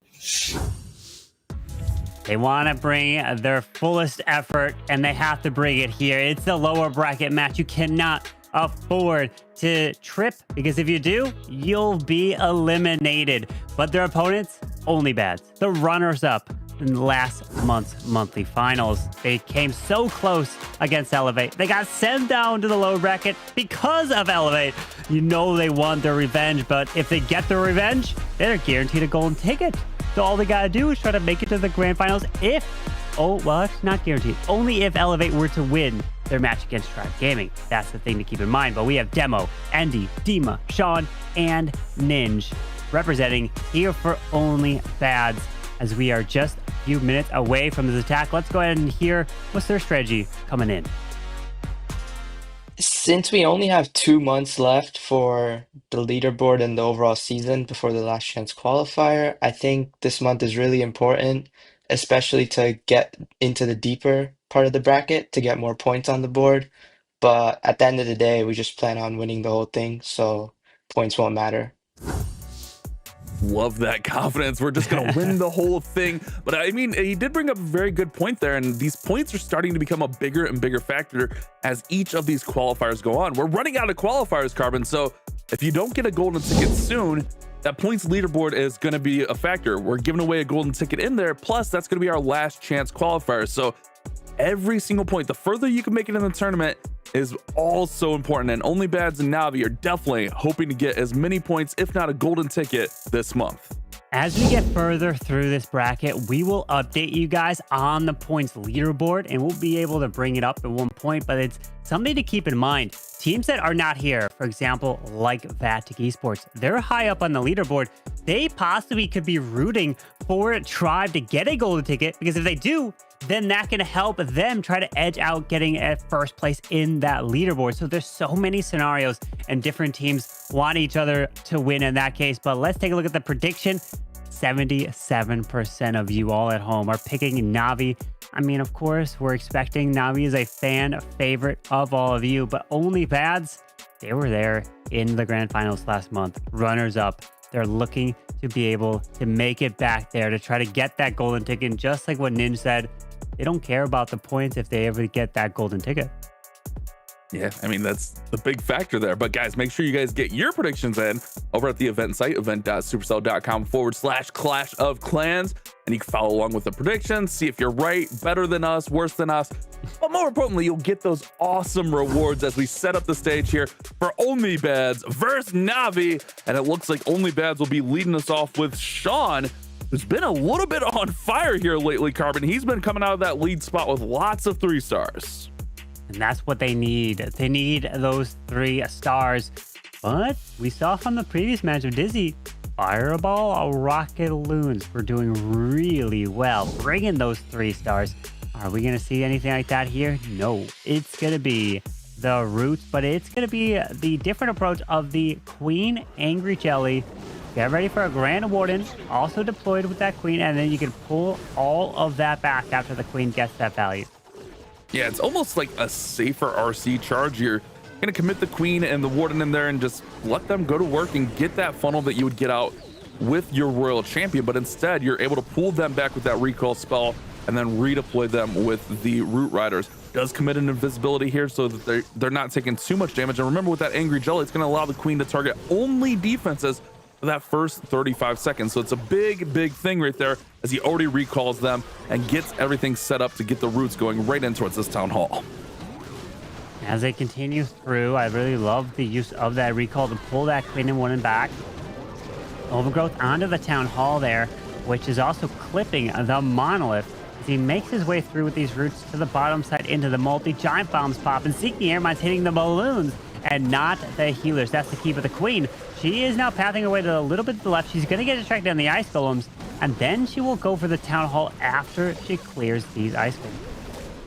They want to bring their fullest effort, and they have to bring it here. It's the lower bracket match. You cannot afford to trip, because if you do, you'll be eliminated. But their opponents, only BadZ, the runners-up in last month's monthly finals. They came so close against Elevate. They got sent down to the low bracket because of Elevate. You know they want their revenge, but if they get their revenge, they're guaranteed a golden ticket. So all they gotta do is try to make it to the grand finals if, it's not guaranteed. Only if Elevate were to win their match against Tribe Gaming. That's the thing to keep in mind. But we have Demo, Andy, Dima, Sean, and Ninja representing here for only BadZ, as we are just a few minutes away from this attack. Let's go ahead and hear what's their strategy coming in. Since we only have 2 months left for the leaderboard and the overall season before the last chance qualifier, I think this month is really important, especially to get into the deeper part of the bracket to get more points on the board. But at the end of the day, we just plan on winning the whole thing, so points won't matter. Love that confidence. We're just going to win the whole thing. But I mean, he did bring up a very good point there. And these points are starting to become a bigger and bigger factor as each of these qualifiers go on. We're running out of qualifiers, Carbon. So if you don't get a golden ticket soon, that points leaderboard is going to be a factor. We're giving away a golden ticket in there. Plus, that's going to be our last chance qualifier. So every single point, the further you can make it in the tournament, is also important, and only BadZ and Navi are definitely hoping to get as many points, if not a golden ticket, this month. As we get further through this bracket, we will update you guys on the points leaderboard, and we'll be able to bring it up at one point, but it's something to keep in mind. Teams that are not here, for example, like Vatic Esports, they're high up on the leaderboard. They possibly could be rooting for Tribe to get a golden ticket, because if they do, then that can help them try to edge out getting at first place in that leaderboard. So there's so many scenarios and different teams want each other to win in that case. But let's take a look at the prediction. 77% of you all at home are picking Navi. I mean, of course, we're expecting Navi is a fan favorite of all of you, but only BadZ, they were there in the grand finals last month, runners up. They're looking to be able to make it back there to try to get that golden ticket. And just like what Ninja said, they don't care about the points if they ever get that golden ticket. Yeah, I mean, that's the big factor there. But guys, make sure you guys get your predictions in over at the event site, event.supercell.com/Clash of Clans. And you can follow along with the predictions, see if you're right, better than us, worse than us. But more importantly, you'll get those awesome rewards as we set up the stage here for Only BadZ versus Navi. And it looks like Only BadZ will be leading us off with Sean, who's been a little bit on fire here lately, Carbon. He's been coming out of that lead spot with lots of 3 stars. And that's what they need. They need those 3 stars. But we saw from the previous match of Dizzy, Fireball, Rocket Loons were doing really well, bringing those 3 stars. Are we going to see anything like that here? No. It's going to be the Roots, but it's going to be the different approach of the Queen Angry Jelly. Get ready for a Grand Warden, also deployed with that Queen, and then you can pull all of that back after the Queen gets that value. Yeah, it's almost like a safer RC charge. You're going to commit the Queen and the Warden in there and just let them go to work and get that funnel that you would get out with your Royal Champion. But instead, you're able to pull them back with that recall spell and then redeploy them with the Root Riders. Does commit an invisibility here so that they're not taking too much damage. And remember, with that Angry Jelly, it's going to allow the Queen to target only defenses for that first 35 seconds. So it's a big thing right there as he already recalls them and gets everything set up to get the Roots going right in towards this Town Hall. As they continue through, I really love the use of that recall to pull that Queen and Warden back. Overgrowth onto the Town Hall there, which is also clipping the Monolith as he makes his way through with these Roots to the bottom side into the multi-giant bombs pop, and Seeking Air Mines hitting the balloons and not the healers. That's the key for the Queen. She is now pathing her way to a little bit to the left. She's going to get distracted on the Ice Golems, and then she will go for the Town Hall after she clears these Ice Golems.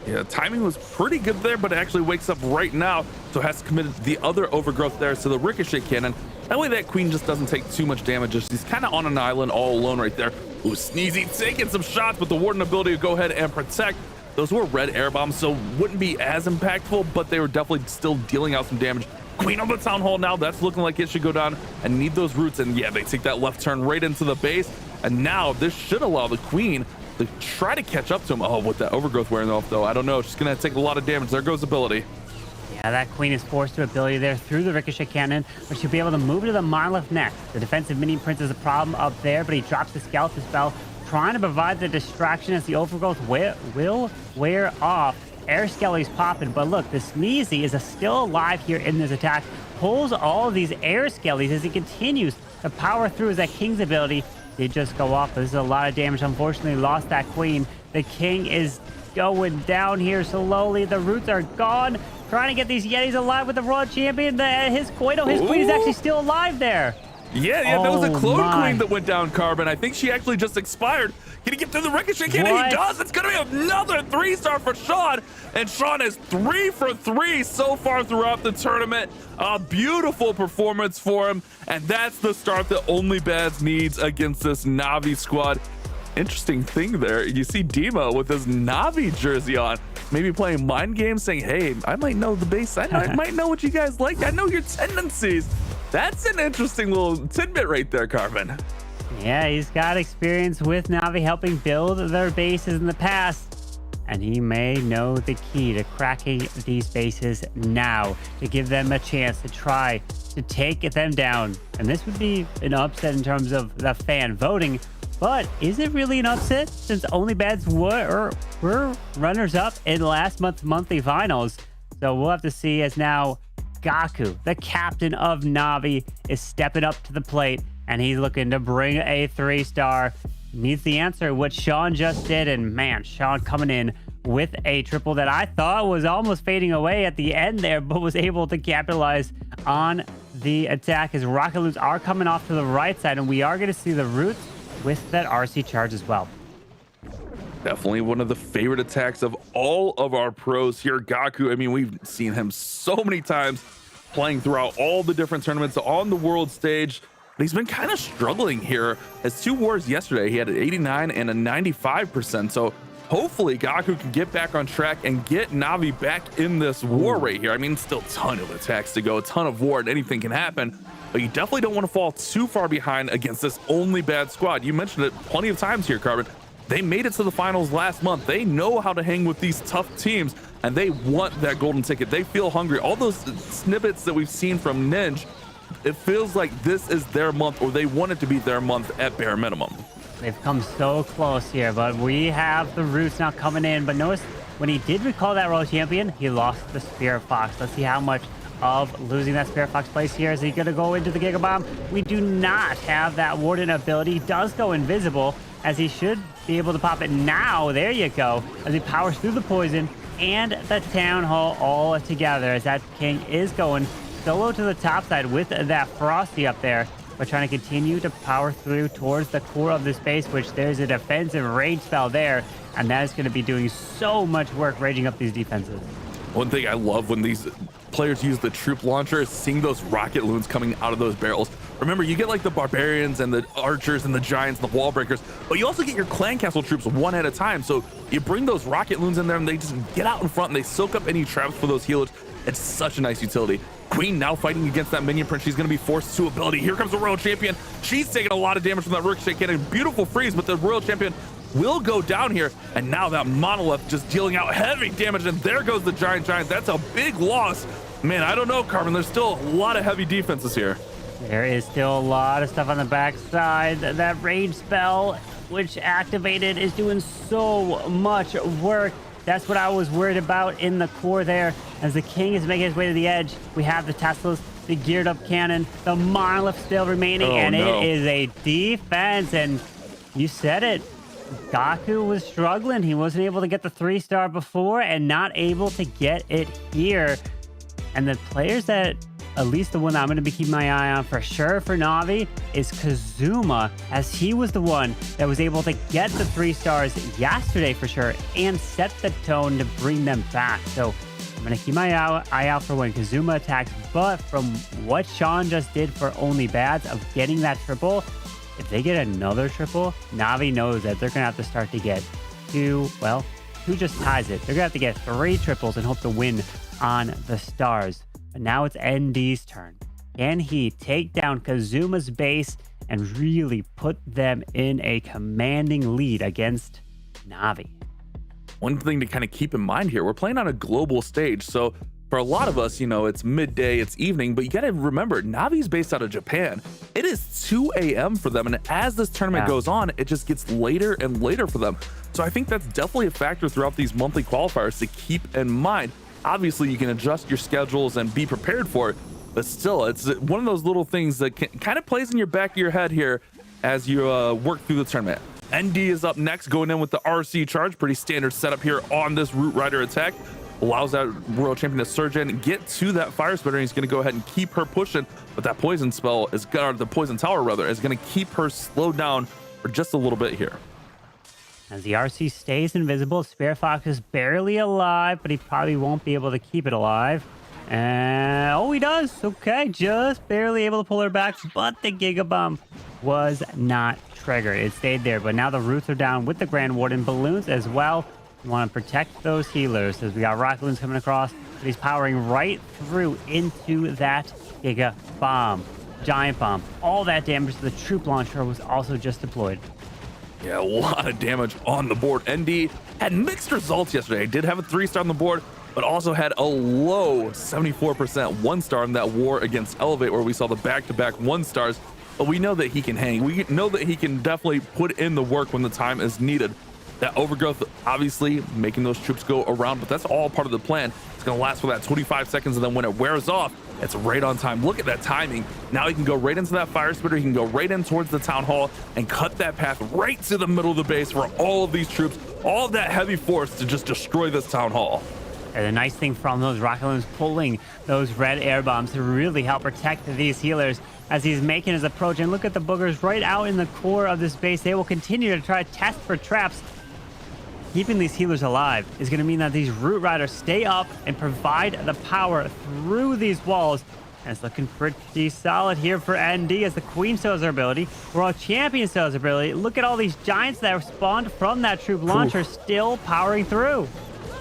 Yeah, timing was pretty good there, but it actually wakes up right now, so has committed the other Overgrowth there to the Ricochet Cannon. That way that Queen just doesn't take too much damage. She's kind of on an island all alone right there. Ooh, Sneezy taking some shots, but the Warden ability to go ahead and protect. Those were red air bombs, so wouldn't be as impactful, but they were definitely still dealing out some damage. Queen on the Town Hall now, that's looking like it should go down and need those Roots. And yeah, they take that left turn right into the base. And now this should allow the Queen to try to catch up to him. Oh, with that Overgrowth wearing off though, I don't know. She's gonna take a lot of damage. There goes ability. Yeah, that Queen is forced to ability there through the Ricochet Cannon, but she'll be able to move to the Monolith next. The defensive Minion Prince is a problem up there, but he drops the Skeleton spell, trying to provide the distraction as the Overgrowth will wear off. Air Skelly's popping, but look, the Sneezy is still alive here in this attack. Pulls all of these Air Skellies as he continues to power through as that King's ability did just go off. This is a lot of damage. Unfortunately, lost that Queen. The King is going down here slowly. The Roots are gone. Trying to get these Yetis alive with the Royal Champion. His Queen is actually still alive there. Yeah, that was a clone Queen that went down, Carbon. I think she actually just expired. Can he get through the Ricochet Cannon? He does. It's going to be another 3-star for Sean. And Sean is 3 for 3 so far throughout the tournament. A beautiful performance for him. And that's the start that only BadZ needs against this Navi squad. Interesting thing there. You see Demo with his Navi jersey on. Maybe playing mind games saying, hey, I might know the base. I might know what you guys like. I know your tendencies. That's an interesting little tidbit right there, Carmen. Yeah, he's got experience with Navi helping build their bases in the past. And he may know the key to cracking these bases now to give them a chance to try to take them down. And this would be an upset in terms of the fan voting. But is it really an upset since only BadZ were runners-up in last month's monthly finals? So we'll have to see as now Gaku, the captain of Na'Vi, is stepping up to the plate, and he's looking to bring a 3-star. Needs the answer, what Sean just did, and man, Sean coming in with a triple that I thought was almost fading away at the end there, but was able to capitalize on the attack as Rocket Loons are coming off to the right side, and we are going to see the Roots with that RC charge as well. Definitely one of the favorite attacks of all of our pros here. Gaku, I mean, we've seen him so many times playing throughout all the different tournaments on the world stage. But he's been kind of struggling here. His 2 wars yesterday, he had an 89 and a 95%. So hopefully Gaku can get back on track and get Na'Vi back in this war right here. I mean, still a ton of attacks to go, a ton of war, and anything can happen. But you definitely don't want to fall too far behind against this only bad squad. You mentioned it plenty of times here, Carbon. They made it to the finals last month. They know how to hang with these tough teams, and they want that golden ticket. They feel hungry. All those snippets that we've seen from Ninja, it feels like this is their month, or they want it to be their month at bare minimum. They've come so close here, but we have the Roots now coming in. But notice when he did recall that World Champion, he lost the Spirit Fox. Let's see how much of losing that Spirit Fox place here. Is he going to go into the Giga Bomb? We do not have that Warden ability. He does go invisible, as he should be able to pop it now. There you go. As he powers through the poison and the Town Hall all together, as that King is going solo to the top side with that Frosty up there, but trying to continue to power through towards the core of this base, which there's a defensive rage spell there, and that is going to be doing so much work raging up these defenses. One thing I love when these players use the troop launcher is seeing those rocket loons coming out of those barrels. Remember, you get like the barbarians and the archers and the giants and the wall breakers, but you also get your clan castle troops one at a time. So you bring those rocket loons in there and they just get out in front and they soak up any traps for those healers. It's such a nice utility. Queen now fighting against that minion prince. She's going to be forced to ability. Here comes the royal champion. She's taking a lot of damage from that ricochet cannon. Beautiful freeze, but the royal champion will go down here. And now that monolith just dealing out heavy damage. And there goes the giant. That's a big loss. Man, I don't know, Carmen. There's still a lot of heavy defenses here. There is still a lot of stuff on the backside. That rage spell, which activated, is doing so much work. That's what I was worried about in the core there. As the King is making his way to the edge, we have the Teslas, the geared up cannon, the monolith still remaining, and no. it is a defense. And you said it. Gaku was struggling. He wasn't able to get the 3-star before and not able to get it here. And the players that, at least the one that I'm going to be keeping my eye on for sure for Na'Vi, is Kazuma, as he was the one that was able to get the 3 stars yesterday for sure and set the tone to bring them back. So I'm going to keep my eye out for when Kazuma attacks. But from what Sean just did for only BadZ of getting that triple, if they get another triple, Na'Vi knows that they're going to have to start to get 2, well, 2 just ties it. They're going to have to get 3 triples and hope to win on the stars. But now it's ND's turn. Can he take down Kazuma's base and really put them in a commanding lead against Na'Vi? One thing to kind of keep in mind here, we're playing on a global stage. So for a lot of us, you know, it's midday, it's evening, but you got to remember, Na'Vi's based out of Japan. It is 2 a.m. for them. And as this tournament goes on, it just gets later and later for them. So I think that's definitely a factor throughout these monthly qualifiers to keep in mind. Obviously, you can adjust your schedules and be prepared for it, but still, it's one of those little things that kind of plays in your back of your head here as you work through the tournament. ND is up next, going in with the RC charge. Pretty standard setup here on this Root Rider attack. Allows that Royal Champion to surge in, get to that fire spitter, and he's going to go ahead and keep her pushing. But that poison spell is gonna, the poison tower rather, is going to keep her slowed down for just a little bit here. As the RC stays invisible, Spirit Fox is barely alive, but he probably won't be able to keep it alive. And oh, he does. Okay, just barely able to pull her back, but the Giga Bomb was not triggered. It stayed there, but now the Roots are down with the Grand Warden balloons as well. We want to protect those healers as we got Rocket Loons coming across, but he's powering right through into that Giga Bomb. Giant Bomb. All that damage to the troop launcher was also just deployed. Yeah, a lot of damage on the board. ND had mixed results yesterday. Did have a 3-star on the board, but also had a low 74% 1-star in that war against Elevate, where we saw the back-to-back 1-stars. But we know that he can hang. We know that he can definitely put in the work when the time is needed. That overgrowth, obviously, making those troops go around, but that's all part of the plan. It's going to last for that 25 seconds, and then when it wears off, it's right on time. Look at that timing. Now he can go right into that fire spitter. He can go right in towards the town hall and cut that path right to the middle of the base for all of these troops, all of that heavy force to just destroy this town hall. And the nice thing from those rocket loons pulling those red air bombs to really help protect these healers as he's making his approach. And look at the boogers right out in the core of this base. They will continue to try to test for traps. Keeping these healers alive is going to mean that these Root Riders stay up and provide the power through these walls. And it's looking pretty solid here for ND as the Queen still has her ability. World Champion still has her ability. Look at all these giants that spawned from that troop launcher still powering through.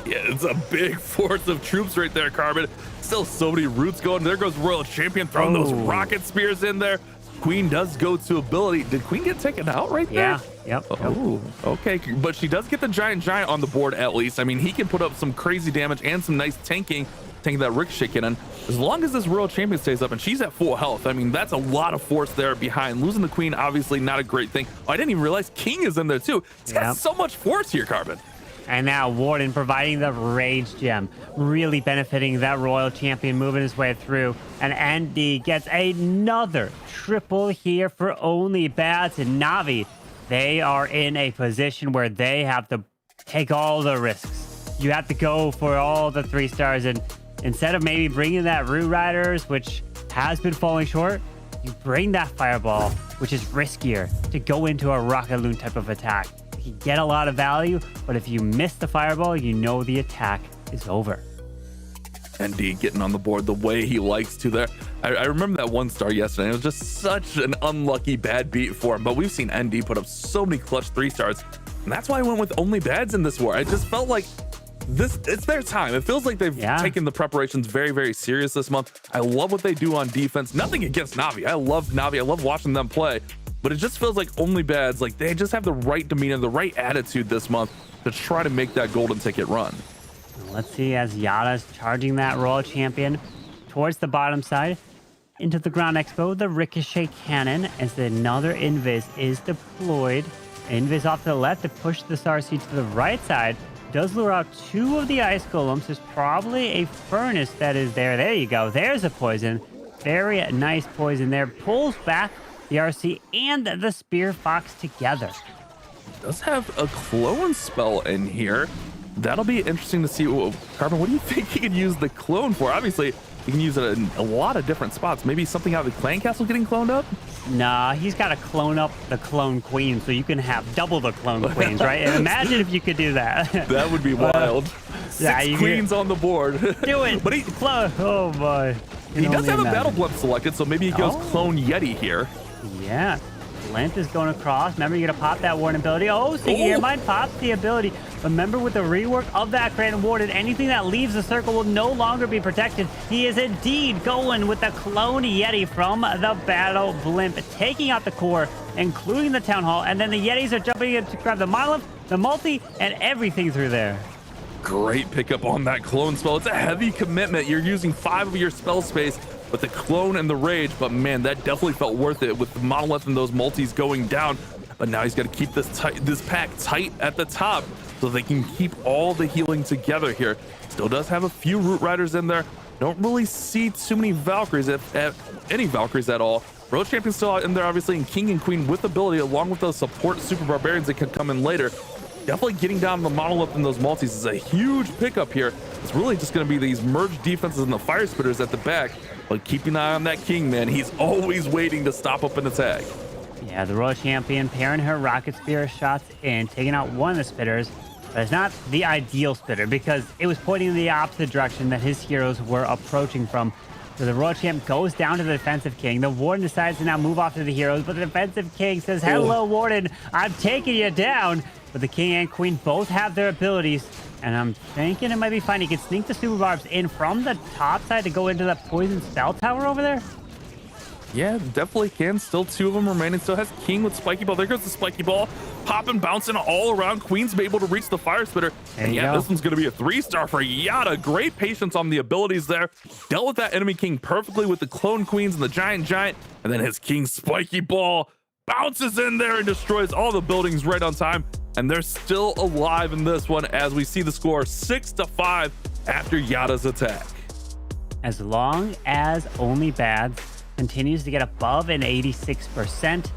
Yeah, it's a big force of troops right there, Carbon. Still so many roots going. There goes Royal Champion throwing those rocket spears in there. Queen does go to ability. Did Queen get taken out right there? Yeah. Yep. Oh, okay. But she does get the giant on the board at least. I mean, he can put up some crazy damage and some nice tanking that ricochet cannon. As long as this Royal Champion stays up and she's at full health, I mean, that's a lot of force there behind. Losing the Queen, obviously not a great thing. Oh, I didn't even realize King is in there too. He's got so much force here, Carbon. And now Warden providing the Rage Gem, really benefiting that Royal Champion moving his way through. And ND gets another triple here for only BadZ and Navi. They are in a position where they have to take all the risks. You have to go for all the 3 stars, and instead of maybe bringing that Root Riders, which has been falling short, you bring that Fireball, which is riskier to go into a Rocket Loon type of attack. You get a lot of value, but if you miss the Fireball, you know the attack is over. ND getting on the board the way he likes to there. I remember that 1 star yesterday. It was just such an unlucky bad beat for him, but we've seen ND put up so many clutch 3 stars, and that's why I went with only BadZ in this war. I just felt like it's their time. It feels like they've taken the preparations very, very serious this month. I love what they do on defense. Nothing against Navi. I love Navi. I love watching them play. But it just feels like only BadZ, like they just have the right demeanor, the right attitude this month to try to make that golden ticket run. Let's see as Yada's charging that Royal Champion towards the bottom side. Into the ground expo, the Ricochet Cannon as another Invis is deployed. Invis off to the left to push the Starseed to the right side. Does lure out 2 of the Ice Golems. There's probably a Furnace that is there. There you go. There's a poison. Very nice poison there. Pulls back the RC and the Spear Fox together. Does have a clone spell in here. That'll be interesting to see. Carbon, what do you think he could use the clone for? Obviously, you can use it in a lot of different spots. Maybe something out of the clan castle getting cloned up? Nah, he's got to clone up the clone queen so you can have double the clone queens, right? And imagine if you could do that. That would be wild. 6 queens on the board. Do it. But clone. Oh my. He does have a battle blimp selected, so maybe he goes clone Yeti here. Yeah. Lent is going across. Remember, you're going to pop that Warden ability. Oh, Sticky Airmine pops the ability. Remember, with the rework of that Grand Warden, anything that leaves the circle will no longer be protected. He is indeed going with the Clone Yeti from the Battle Blimp, taking out the core, including the Town Hall, and then the Yetis are jumping in to grab the Monolith, the Multi, and everything through there. Great pickup on that clone spell. It's a heavy commitment. You're using 5 of your spell space with the clone and the rage, but man, that definitely felt worth it with the Monolith and those multis going down. But now he's got to keep this pack tight at the top so they can keep all the healing together here. Still does have a few Root Riders in there. Don't really see too many Valkyries, if any Valkyries at all. Royal Champion's still out in there, obviously, and King and Queen with ability, along with those support Super Barbarians that could come in later. Definitely getting down the Monolith and those multis is a huge pickup here. It's really just going to be these merged defenses and the Fire Spitters at the back. But keep an eye on that King, man. He's always waiting to stop up an attack. Yeah, the Royal Champion pairing her Rocket Spear shots in, taking out one of the Spitters. But it's not the ideal Spitter because it was pointing in the opposite direction that his heroes were approaching from. So the Royal Champ goes down to the Defensive King. The Warden decides to now move off to the heroes, but the Defensive King says, "Hello, Warden, I'm taking you down." But the King and Queen both have their abilities, and I'm thinking it might be fine. He can sneak the Super Barbs in from the top side to go into that Poison Spell Tower over there. Yeah, definitely can. Still 2 of them remaining. Still has King with Spiky Ball. There goes the Spiky Ball. Popping, bouncing all around. Queen's able to reach the Fire Spitter. And yeah, this one's going to be a 3-star for Yada. Great patience on the abilities there. Dealt with that enemy King perfectly with the Clone Queens and the Giant. And then his King Spiky Ball bounces in there and destroys all the buildings right on time. and they're still alive in this one as we see the score 6-5 after Yada's attack. As long as only BadZ continues to get above an 86%,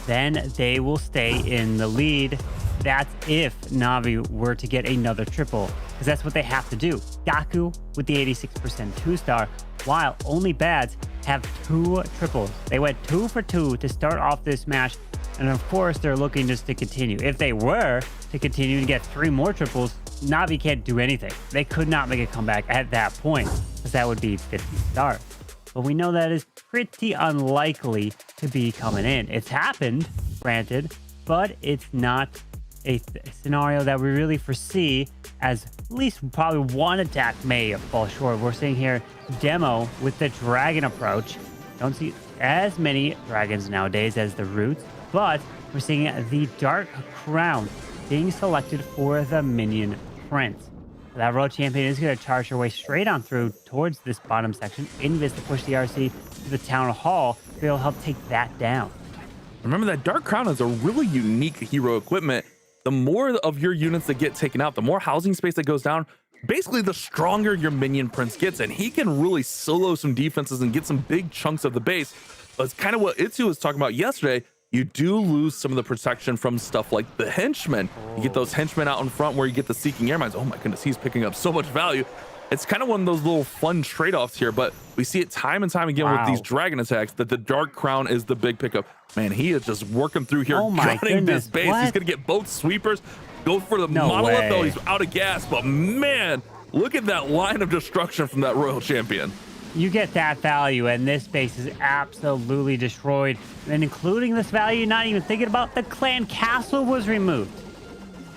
then they will stay in the lead. That's if Na'Vi were to get another triple, because that's what they have to do. Gaku with the 86% 2-star, while only BadZ have 2 triples. They went 2 for 2 to start off this match, and of course they're looking just to continue. If they were to continue to get 3 more triples, Na'Vi can't do anything. They could not make a comeback at that point, because that would be 50 stars. But we know that is pretty unlikely to be coming in. It's happened, granted, but it's not a scenario that we really foresee, as at least probably one attack may fall short. We're seeing here Demo with the dragon approach. Don't see as many dragons nowadays as the roots, but we're seeing the Dark Crown being selected for the minion prince. That Royal Champion is going to charge her way straight on through towards this bottom section. Invis to push the RC to the Town Hall to be able to help take that down. Remember that Dark Crown is a really unique hero equipment. The more of your units that get taken out, the more housing space that goes down, basically the stronger your minion prince gets, and he can really solo some defenses and get some big chunks of the base. But it's kind of what Itsu was talking about yesterday. You do lose some of the protection from stuff like the henchmen. You get those henchmen out in front where you get the seeking airmines. Oh my goodness, he's picking up so much value. It's kind of one of those little fun trade-offs here, but we see it time and time again with these dragon attacks that the Dark Crown is the big pickup. Man, he is just working through here, gunning this base. What? He's going to get both sweepers, go for the monolith, though he's out of gas, but man, look at that line of destruction from that Royal Champion. You get that value, and this base is absolutely destroyed. And including this value, not even thinking about the clan castle was removed.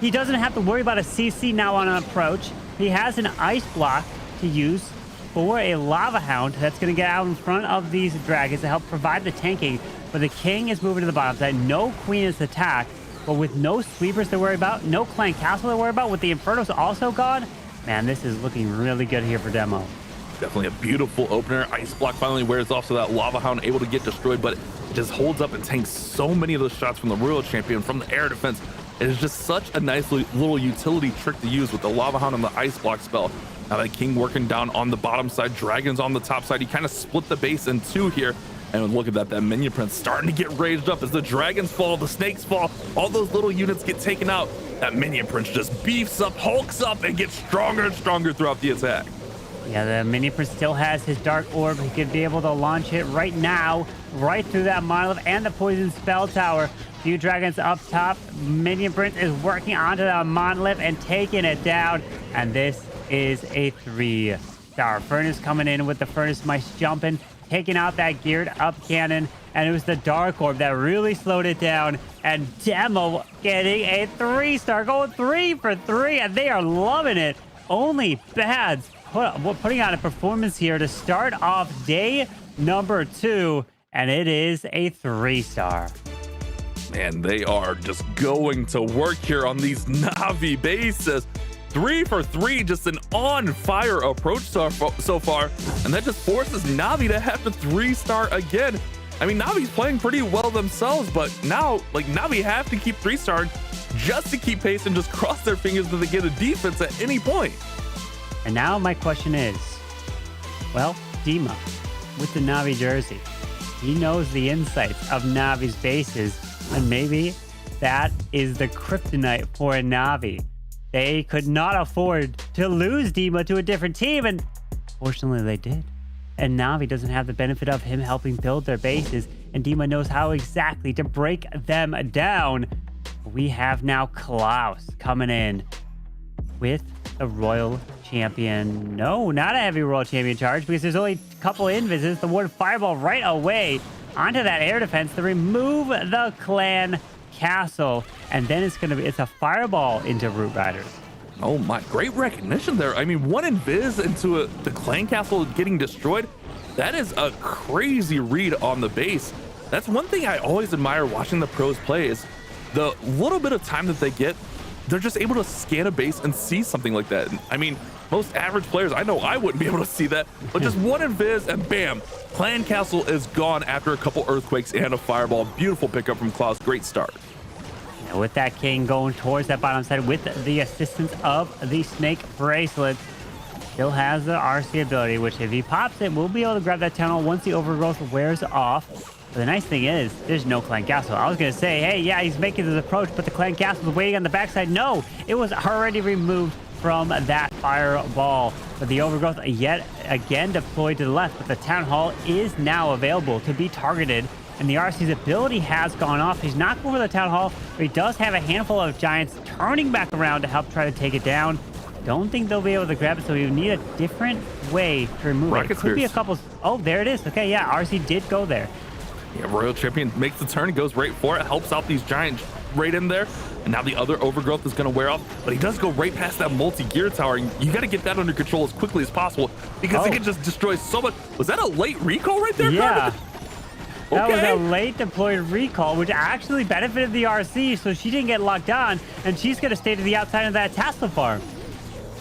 He doesn't have to worry about a CC now on an approach. He has an ice block to use for a lava hound that's going to get out in front of these dragons to help provide the tanking. But the king is moving to the bottom side. No queen is attacked, but with no sweepers to worry about, no clan castle to worry about, with the infernos also gone, man, this is looking really good here for Demo. Definitely a beautiful opener. Ice block finally wears off, so that lava hound able to get destroyed, but it just holds up and tanks so many of those shots from the Royal Champion, from the air defense. It is just such a nice little utility trick to use with the lava hound and the ice block spell. Now that king working down on the bottom side, dragons on the top side. He kind of split the base in two here. And look at that minion prince starting to get raised up as the dragons fall, the snakes fall, all those little units get taken out. That minion prince just beefs up, hulks up, and gets stronger and stronger throughout the attack. Yeah, the minion prince still has his dark orb. He could be able to launch it right now, right through that monolith and the poison spell tower. Few dragons up top. Minion prince is working onto the monolith and taking it down. And this is a 3-star. Furnace coming in with the furnace mice jumping, taking out that geared up cannon. And it was the dark orb that really slowed it down. And Demo getting a 3-star, going 3 for 3. And they are loving it. Only BadZ putting on a performance here to start off day number 2, and it is a 3-star. Man, they are just going to work here on these Na'Vi bases. 3 for 3, just an on-fire approach so far, and that just forces Na'Vi to have to 3-star again. I mean, Navi's playing pretty well themselves, but now, like, Na'Vi have to keep 3-starring just to keep pace and just cross their fingers that they get a defense at any point. And now my question is, well, Dima with the Na'Vi jersey, he knows the insights of Navi's bases, and maybe that is the kryptonite for Na'Vi. They could not afford to lose Dima to a different team, and fortunately they did. And Na'Vi doesn't have the benefit of him helping build their bases, and Dima knows how exactly to break them down. We have now Klaus coming in with the Royal Champion. No, not a heavy Royal Champion charge, because there's only a couple invises. The one fireball right away onto that air defense to remove the clan castle, and then it's a fireball into Root Riders. Oh my, great recognition there. I mean, one invis into the clan castle getting destroyed. That is a crazy read on the base. That's one thing I always admire watching the pros play, is the little bit of time that they get. They're just able to scan a base and see something like that. I mean, most average players, I know I wouldn't be able to see that, but just one invis and bam, clan castle is gone after a couple earthquakes and a fireball. Beautiful pickup from Klaus. Great start. Yeah, And with that king going towards that bottom side with the assistance of the snake bracelet, still has the RC ability, which if he pops it, we'll be able to grab that tunnel once the overgrowth wears off. But the nice thing is, there's no clan castle. I was going to say, hey, yeah, he's making this approach, but the clan castle is waiting on the backside. No, it was already removed from that fireball. But the overgrowth yet again deployed to the left, but the town hall is now available to be targeted. And the RC's ability has gone off. He's not going for the town hall, but he does have a handful of giants turning back around to help try to take it down. Don't think they'll be able to grab it, so we need a different way to remove it. It could be a couple. Oh, there it is. Okay, yeah, RC did go there. Yeah, Royal Champion makes the turn, goes right for it, helps out these giants right in there. And now the other overgrowth is going to wear off, but he does go right past that multi-gear tower. You got to get that under control as quickly as possible because it can just destroy so much. Was that a late recall right there, Yeah. Carmen? That was Okay. a late deployed recall, which actually benefited the RC, so she didn't get locked on, and she's going to stay to the outside of that tassel farm.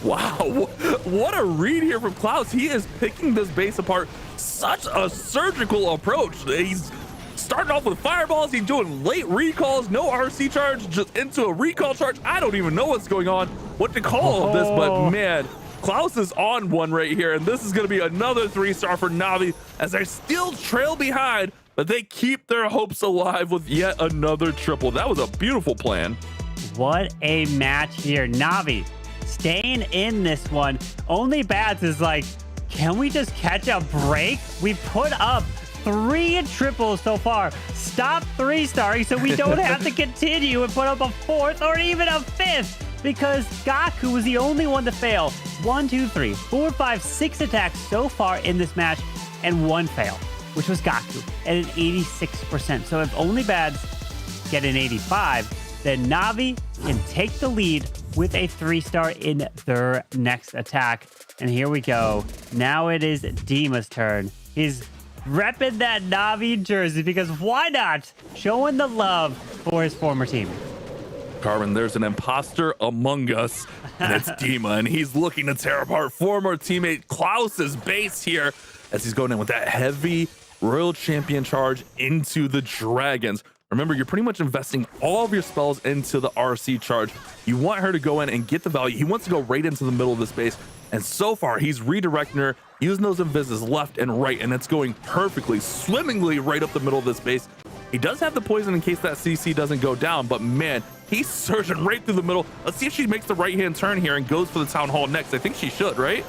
Wow, what a read here from Klaus. He is picking this base apart. Such a surgical approach. He's starting off with fireballs. He's doing late recalls, no RC charge, just into a recall charge. I don't even know what's going on, what to call this, but man, Klaus is on one right here, and this is going to be another 3-star for Navi as they still trail behind, but they keep their hopes alive with yet another triple. That was a beautiful plan. What a match here. Navi staying in this one. Only BadZ is like, can we just catch a break? We put up 3 triples so far. Stop 3-starring so we don't have to continue and put up a 4th or even a 5th, because Gaku was the only one to fail. 1, 2, 3, 4, 5, 6 attacks so far in this match, and 1 fail, which was Gaku at an 86%. So if only BadZ get an 85, then Navi can take the lead with a 3-star in their next attack. And here we go. Now it is Dima's turn. He's repping that Navi jersey because why not? Showing the love for his former team. Carmen, there's an imposter among us, and it's Dima, and he's looking to tear apart former teammate Klaus's base here as he's going in with that heavy Royal Champion charge into the Dragons. Remember, you're pretty much investing all of your spells into the RC charge. You want her to go in and get the value. He wants to go right into the middle of the space. And so far, he's redirecting her, using those invises left and right, and it's going perfectly, swimmingly right up the middle of the space. He does have the poison in case that CC doesn't go down, but man, he's surging right through the middle. Let's see if she makes the right-hand turn here and goes for the town hall next. I think she should, right?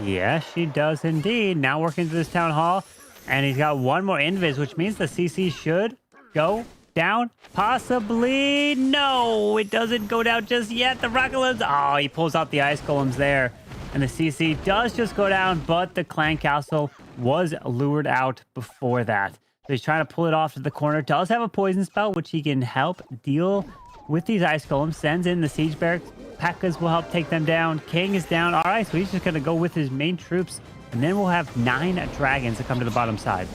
Yes, she does indeed. Now working through this town hall, and he's got 1 more invis, which means the CC should go down. Possibly. No, it doesn't go down just yet. The rocket limbs. Oh, he pulls out the ice golems there. And the CC does just go down, but the clan castle was lured out before that. So he's trying to pull it off to the corner. Does have a poison spell, which he can help deal with these ice golems. Sends in the siege barracks. P.E.K.K.A.s will help take them down. King is down. All right, so he's just going to go with his main troops. And then we'll have 9 dragons to come to the bottom side.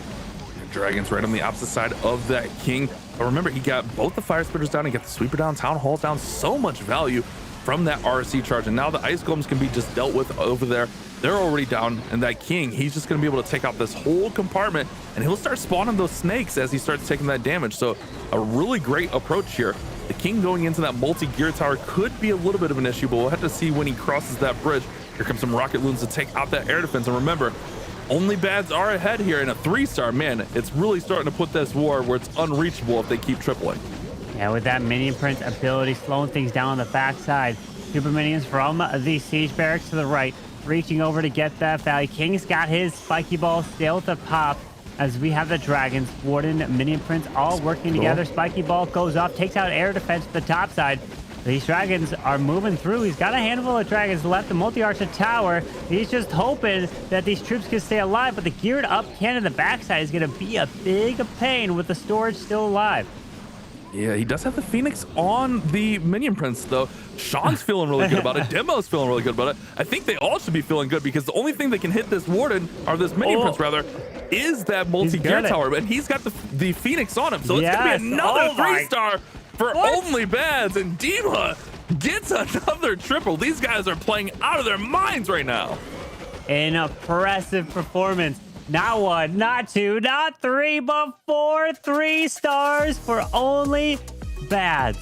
Dragons right on the opposite side of that king. But remember, he got both the fire spitters down, he got the sweeper down, town hall down. So much value from that RC charge, and now the ice golems can be just dealt with over there. They're already down, and that king, he's just going to be able to take out this whole compartment, and he'll start spawning those snakes as he starts taking that damage. So a really great approach here. The king going into that multi-gear tower could be a little bit of an issue, but we'll have to see when he crosses that bridge. Here comes some rocket loons to take out that air defense, and remember, only BadZ are ahead here in a 3-star. Man, it's really starting to put this war where it's unreachable if they keep tripling. Yeah, with that minion prince ability slowing things down on the backside. Super minions from the siege barracks to the right, reaching over to get that value. King's got his spiky ball still to pop as we have the dragons, warden, minion prince all working together. Spiky ball goes off, takes out air defense to the top side. These dragons are moving through. He's got a handful of dragons left, the multi-archer tower. He's just hoping that these troops can stay alive, but the geared up cannon in the backside is going to be a big pain with the storage still alive. Yeah, he does have the Phoenix on the Minion Prince, though. Sean's feeling really good about it. Demo's feeling really good about it. I think they all should be feeling good because the only thing that can hit this Warden, or this Minion Prince, rather, is that multi-gear tower. And he's got the Phoenix on him. So it's going to be another 3-star for only BadZ. And Dima gets another triple. These guys are playing out of their minds right now. An impressive performance. Not 1, not 2, not 3, but 4 3-stars for only BadZ.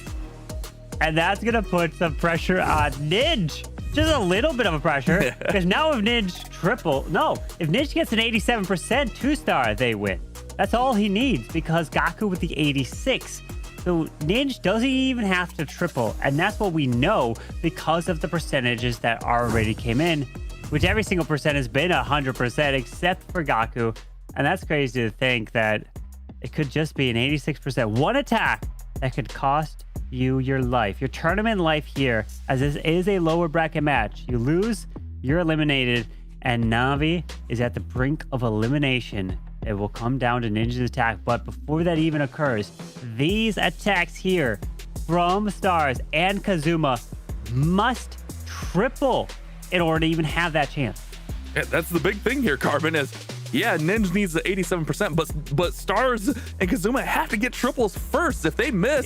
And that's going to put some pressure on Ninja. Just a little bit of a pressure. Because now if if Ninja gets an 87% 2-star, they win. That's all he needs because Gaku with the 86. So Ninja doesn't even have to triple. And that's what we know because of the percentages that already came in, which every single percent has been 100% except for Gaku. And that's crazy to think that it could just be an 86%. One attack that could cost you your life, your tournament life here, as this is a lower bracket match. You lose, you're eliminated, and Navi is at the brink of elimination. It will come down to Ninja's attack, but before that even occurs, these attacks here from Stars and Kazuma must triple in order to even have that chance. Yeah, that's the big thing here, Carbon, is Ninja needs the 87%, but Stars and Kazuma have to get triples first. If they miss,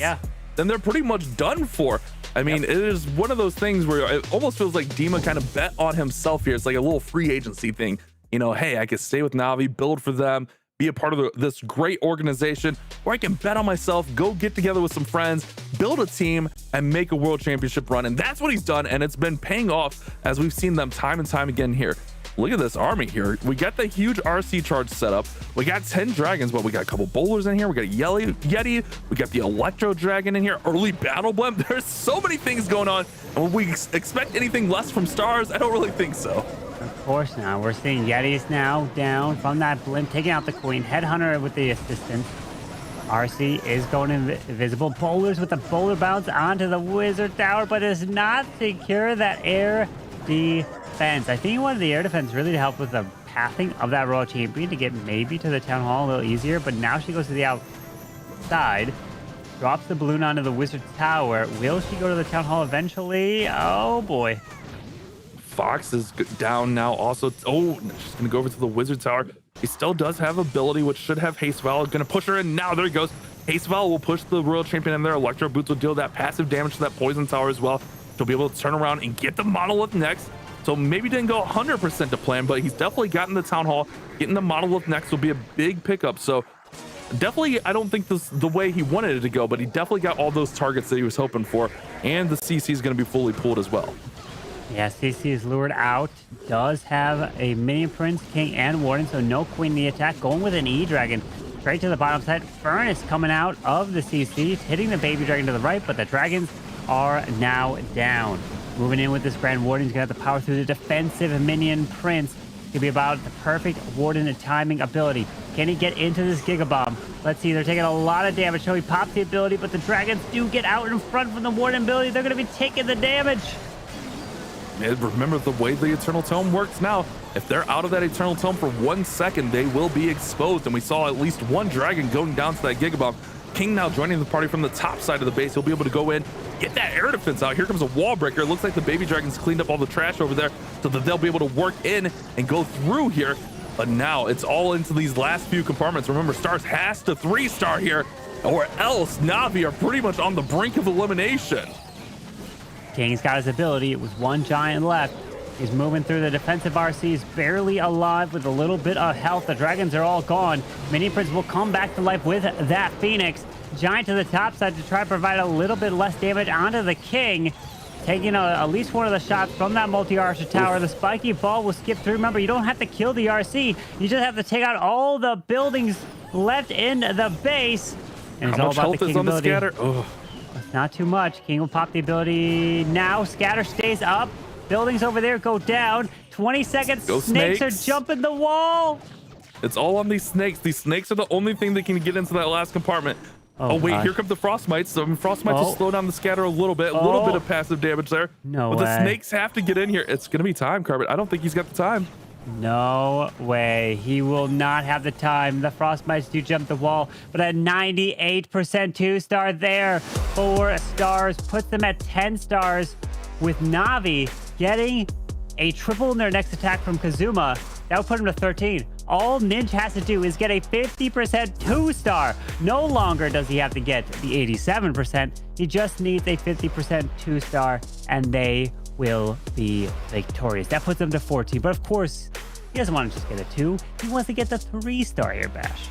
then they're pretty much done for. I mean, it is one of those things where it almost feels like Dima kind of bet on himself here. It's like a little free agency thing. You know, hey, I can stay with Navi, build for them, be a part of this great organization, or I can bet on myself, go get together with some friends, build a team, and make a world championship run. And that's what he's done, and it's been paying off as we've seen them time and time again here. Look at this army here. We got the huge RC charge set up. We got 10 dragons, but we got a couple bowlers in here. We got a Yeti. We got the Electro Dragon in here. Early battle blimp. There's so many things going on. And when we expect anything less from Stars, I don't really think so. Of course not. We're seeing Yetis now down from that blimp, taking out the Queen. Headhunter with the assistant. RC is going invisible. Bowlers with the bowler bounce onto the Wizard Tower, but does not secure that air defense. I think he wanted the air defense really to help with the pathing of that Royal Champion to get maybe to the Town Hall a little easier, but now she goes to the outside, drops the balloon onto the Wizard Tower. Will she go to the Town Hall eventually? Oh boy. Fox is down now also. Oh, she's gonna go over to the Wizard Tower. He still does have ability, which should have Haste Val. Gonna push her in now. There he goes. Haste Val will push the Royal Champion in there. Electro Boots will deal that passive damage to that Poison Tower as well. She'll be able to turn around and get the Monolith next. So maybe didn't go 100% to plan, but he's definitely gotten the Town Hall. Getting the Monolith next will be a big pickup. So definitely, I don't think this the way he wanted it to go, but he definitely got all those targets that he was hoping for. And the CC is going to be fully pulled as well. Yeah, CC is lured out. Does have a Minion Prince, King, and Warden, so no Queen in the attack. Going with an E-Dragon straight to the bottom side. Furnace coming out of the CC, hitting the Baby Dragon to the right, but the Dragons are now down. Moving in with this Grand Warden, he's going to have to power through the defensive Minion Prince. Could be about the perfect Warden and timing ability. Can he get into this Giga Bomb? Let's see, they're taking a lot of damage, so he pops the ability, but the Dragons do get out in front from the Warden ability. They're going to be taking the damage. And remember the way the Eternal Tome works now. If they're out of that Eternal Tome for 1 second, they will be exposed. And we saw at least one Dragon going down to that Giga Bomb. King now joining the party from the top side of the base. He'll be able to go in, get that air defense out. Here comes a wall breaker. It looks like the Baby Dragon's cleaned up all the trash over there so that they'll be able to work in and go through here. But now it's all into these last few compartments. Remember, Stars has to 3-star here, or else Navi are pretty much on the brink of elimination. King's got his ability. It was one giant left. He's moving through the defensive RCs, barely alive with a little bit of health. The Dragons are all gone. Mini Prince will come back to life with that Phoenix. Giant to the top side to try to provide a little bit less damage onto the King. Taking at least one of the shots from that multi-archer tower. The spiky ball will skip through. Remember, you don't have to kill the RC. You just have to take out all the buildings left in the base. And it's How all much about health the King is on the ability. scatter? Oh. Not too much. King will pop the ability now. Scatter stays up. Buildings over there go down. 20 seconds. Go snakes are snakes. jumping the wall. It's all on these snakes. These snakes are the only thing that can get into that last compartment. Oh wait, gosh. here come the Frostmites. So Frostmites will slow down the scatter a little bit. A little bit of passive damage there. No but way. the snakes have to get in here. It's going to be time, Carbon. I don't think he's got the time. No way. He will not have the time. The Frostmites do jump the wall, but a 98% 2-star there. 4 stars puts them at 10 stars with Navi getting a triple in their next attack from Kazuma. That would put him to 13. All Ninja has to do is get a 50% 2-star. No longer does he have to get the 87%. He just needs a 50% 2-star, and they will be victorious. That puts them to 14. But of course, he doesn't want to just get a 2. He wants to get the 3-star here, Bash.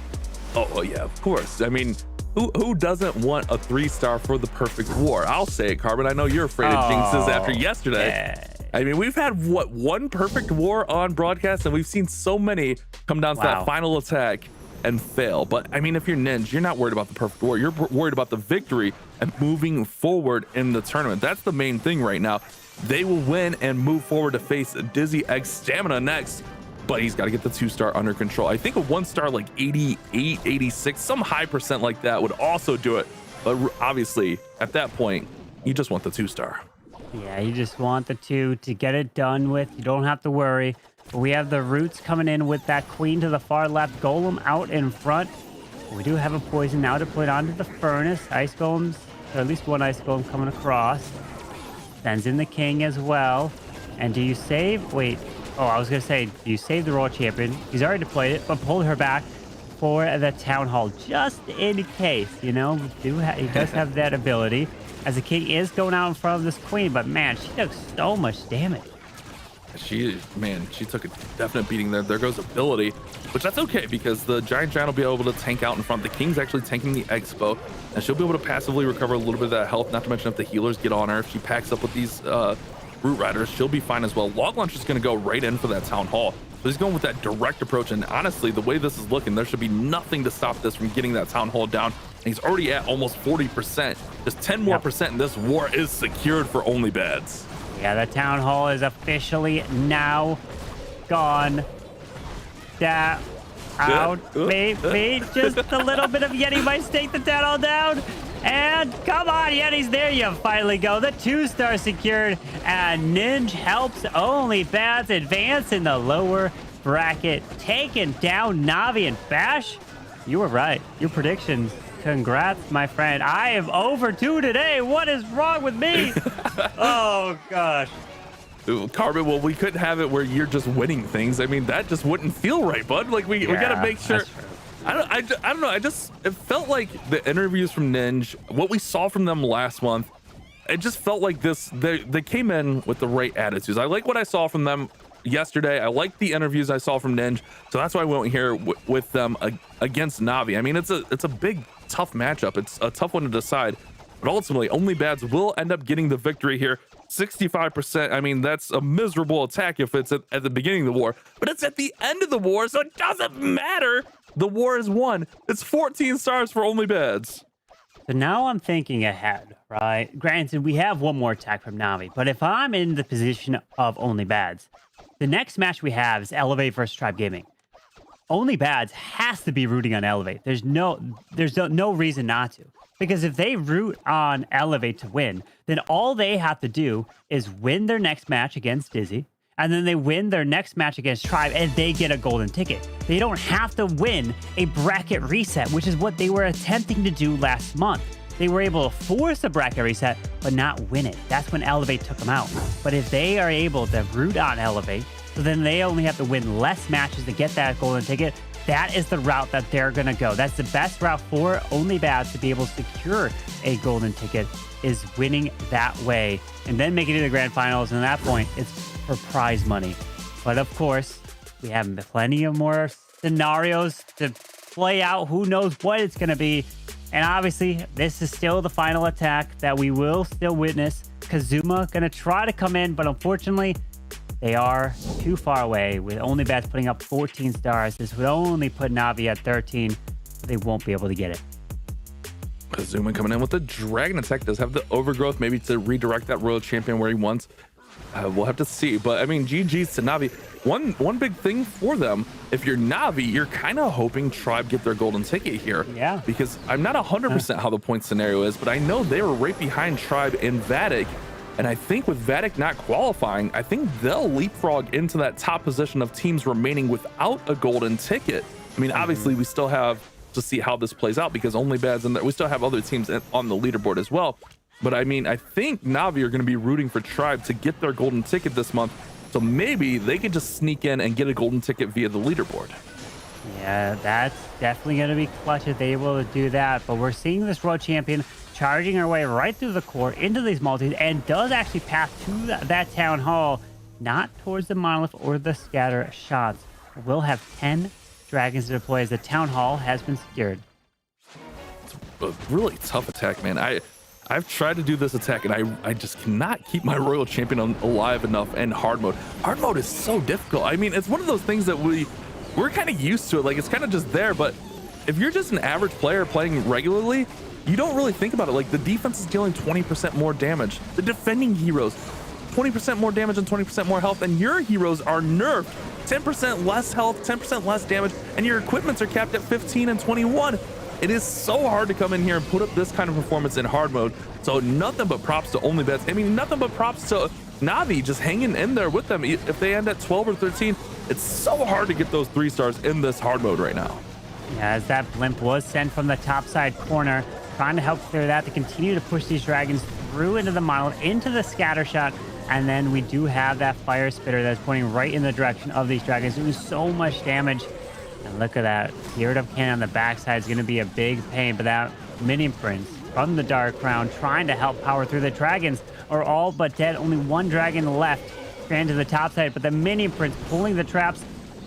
Oh, yeah, of course. I mean, Who doesn't want a 3-star for the perfect war? I'll say it, Carbon. I know you're afraid of jinxes after yesterday. Yeah. I mean, we've had what, one perfect war on broadcast, and we've seen so many come down to that final attack and fail. But I mean, if you're Ninja, you're not worried about the perfect war. You're worried about the victory and moving forward in the tournament. That's the main thing right now. They will win and move forward to face Dizzy X Stamina next, but he's got to get the 2-star under control. I think a 1-star like 88, 86, some high percent like that would also do it. But obviously, at that point, you just want the 2-star. Yeah, you just want the 2 to get it done with. You don't have to worry. We have the Roots coming in with that Queen to the far left, Golem out in front. We do have a Poison now to put onto the Furnace. Ice Golems, or at least one Ice Golem coming across. Sends in the King as well. And do you save? Wait. Oh, I was going to say, do you save the Royal Champion? He's already deployed it, but pulled her back for the Town Hall, just in case, you know. He does have that ability, as the King is going out in front of this Queen, but man, she took so much damage. She took a definite beating there. There goes ability, which that's okay because the Giant will be able to tank out in front. The King's actually tanking the Expo, and she'll be able to passively recover a little bit of that health, not to mention if the healers get on her. If she packs up with these Root Riders, she'll be fine as well. Log Launcher's going to go right in for that Town Hall. So he's going with that direct approach, and honestly, the way this is looking, there should be nothing to stop this from getting that Town Hall down. And he's already at almost 40%. Just 10 more percent, and this war is secured for only BadZ. Yeah, the Town Hall is officially now gone. Out. Wait, just a little bit of Yeti might take the Town Hall down. And come on, Yetis, there you finally go. The 2-star secured, and Ninja helps only BadZ advance in the lower bracket, taking down Navi and Bash. You were right. Your predictions. Congrats, my friend. I am over 2 today. What is wrong with me? Oh, gosh. Carbon, well, we couldn't have it where you're just winning things. I mean, that just wouldn't feel right, bud. Like, we got to make sure. I don't know. It felt like the interviews from Ninja, what we saw from them last month, it just felt like this. They came in with the right attitudes. I like what I saw from them yesterday. I like the interviews I saw from Ninja, so that's why I went here with them against Navi. I mean, it's a big, tough matchup. It's a tough one to decide, but ultimately, only BadZ will end up getting the victory here. 65%. I mean, that's a miserable attack if it's at the beginning of the war, but it's at the end of the war, so it doesn't matter. The war is won. It's 14 stars for only BadZ. So now I'm thinking ahead, right? Granted, we have one more attack from Navi, but if I'm in the position of only BadZ, the next match we have is Elevate versus Tribe Gaming. Only BadZ has to be rooting on Elevate. There's no reason not to. Because if they root on Elevate to win, then all they have to do is win their next match against Dizzy, and then they win their next match against Tribe, and they get a golden ticket. They don't have to win a bracket reset, which is what they were attempting to do last month. They were able to force a bracket reset, but not win it. That's when Elevate took them out. But if they are able to root on Elevate, so then they only have to win less matches to get that golden ticket. That is the route that they're going to go. That's the best route for only BadZ to be able to secure a golden ticket, is winning that way and then making it to the grand finals. And at that point, it's for prize money. But of course, we have plenty of more scenarios to play out. Who knows what it's going to be. And obviously, this is still the final attack that we will still witness. Kazuma going to try to come in, but unfortunately, they are too far away, with only BadZ putting up 14 stars. This would only put Navi at 13. They won't be able to get it. Kazuma coming in with the Dragon Attack. Does have the Overgrowth, maybe to redirect that Royal Champion where he wants. We'll have to see. But I mean, GG's to Navi. One big thing for them, if you're Navi, you're kind of hoping Tribe get their golden ticket here. Yeah. Because I'm not 100% how the point scenario is, but I know they were right behind Tribe in Vatic. And I think with Vatic not qualifying, I think they'll leapfrog into that top position of teams remaining without a golden ticket. I mean, obviously, we still have to see how this plays out because only BadZ in there. We still have other teams on the leaderboard as well. But I mean, I think Navi are going to be rooting for Tribe to get their golden ticket this month. So maybe they could just sneak in and get a golden ticket via the leaderboard. Yeah, that's definitely going to be clutch if they're able to do that. But we're seeing this World Champion charging her way right through the core into these multis, and does actually pass to that Town Hall, not towards the Monolith or the scatter shots. We'll have 10 dragons to deploy as the Town Hall has been secured. a really tough attack, man. I've tried to do this attack and I just cannot keep my royal champion alive enough in hard mode. Hard mode is so difficult. I mean, it's one of those things that we're kind of used to it. Like, it's kind of just there, but if you're just an average player playing regularly, you don't really think about it. Like, the defense is dealing 20% more damage. The defending heroes, 20% more damage and 20% more health, and your heroes are nerfed. 10% less health, 10% less damage, and your equipments are capped at 15 and 21. It is so hard to come in here and put up this kind of performance in hard mode. So nothing but props to OnlyBadZ. I mean, nothing but props to Navi just hanging in there with them. If they end at 12 or 13, it's so hard to get those 3 stars in this hard mode right now. Yeah, as that blimp was sent from the top side corner, trying to help clear that to continue to push these dragons through into the model, into the scatter shot. And then we do have that fire spitter that's pointing right in the direction of these dragons, doing so much damage. And look at that. Geared up cannon on the backside is going to be a big pain, but that minion prince from the dark crown trying to help power through. The dragons are all but dead. Only one dragon left. Strand to the top side, but the minion prince pulling the traps,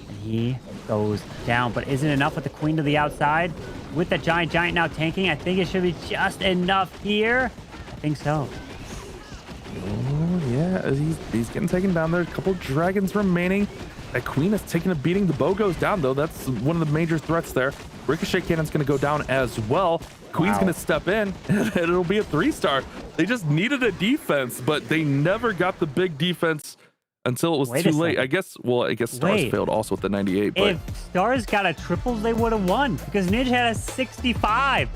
and he goes down. But isn't enough with the queen to the outside? With the giant now tanking, I think it should be just enough here. I think so. Oh, yeah, he's getting taken down there. A couple dragons remaining. That queen is taking a beating. The bow goes down, though. That's one of the major threats there. Ricochet cannon's going to go down as well. Queen's going to step in, and it'll be a 3-star. They just needed a defense, but they never got the big defense until it was too late. I guess Stars failed also with the 98. But if Stars got a triple, they would have won because Ninja had a 65.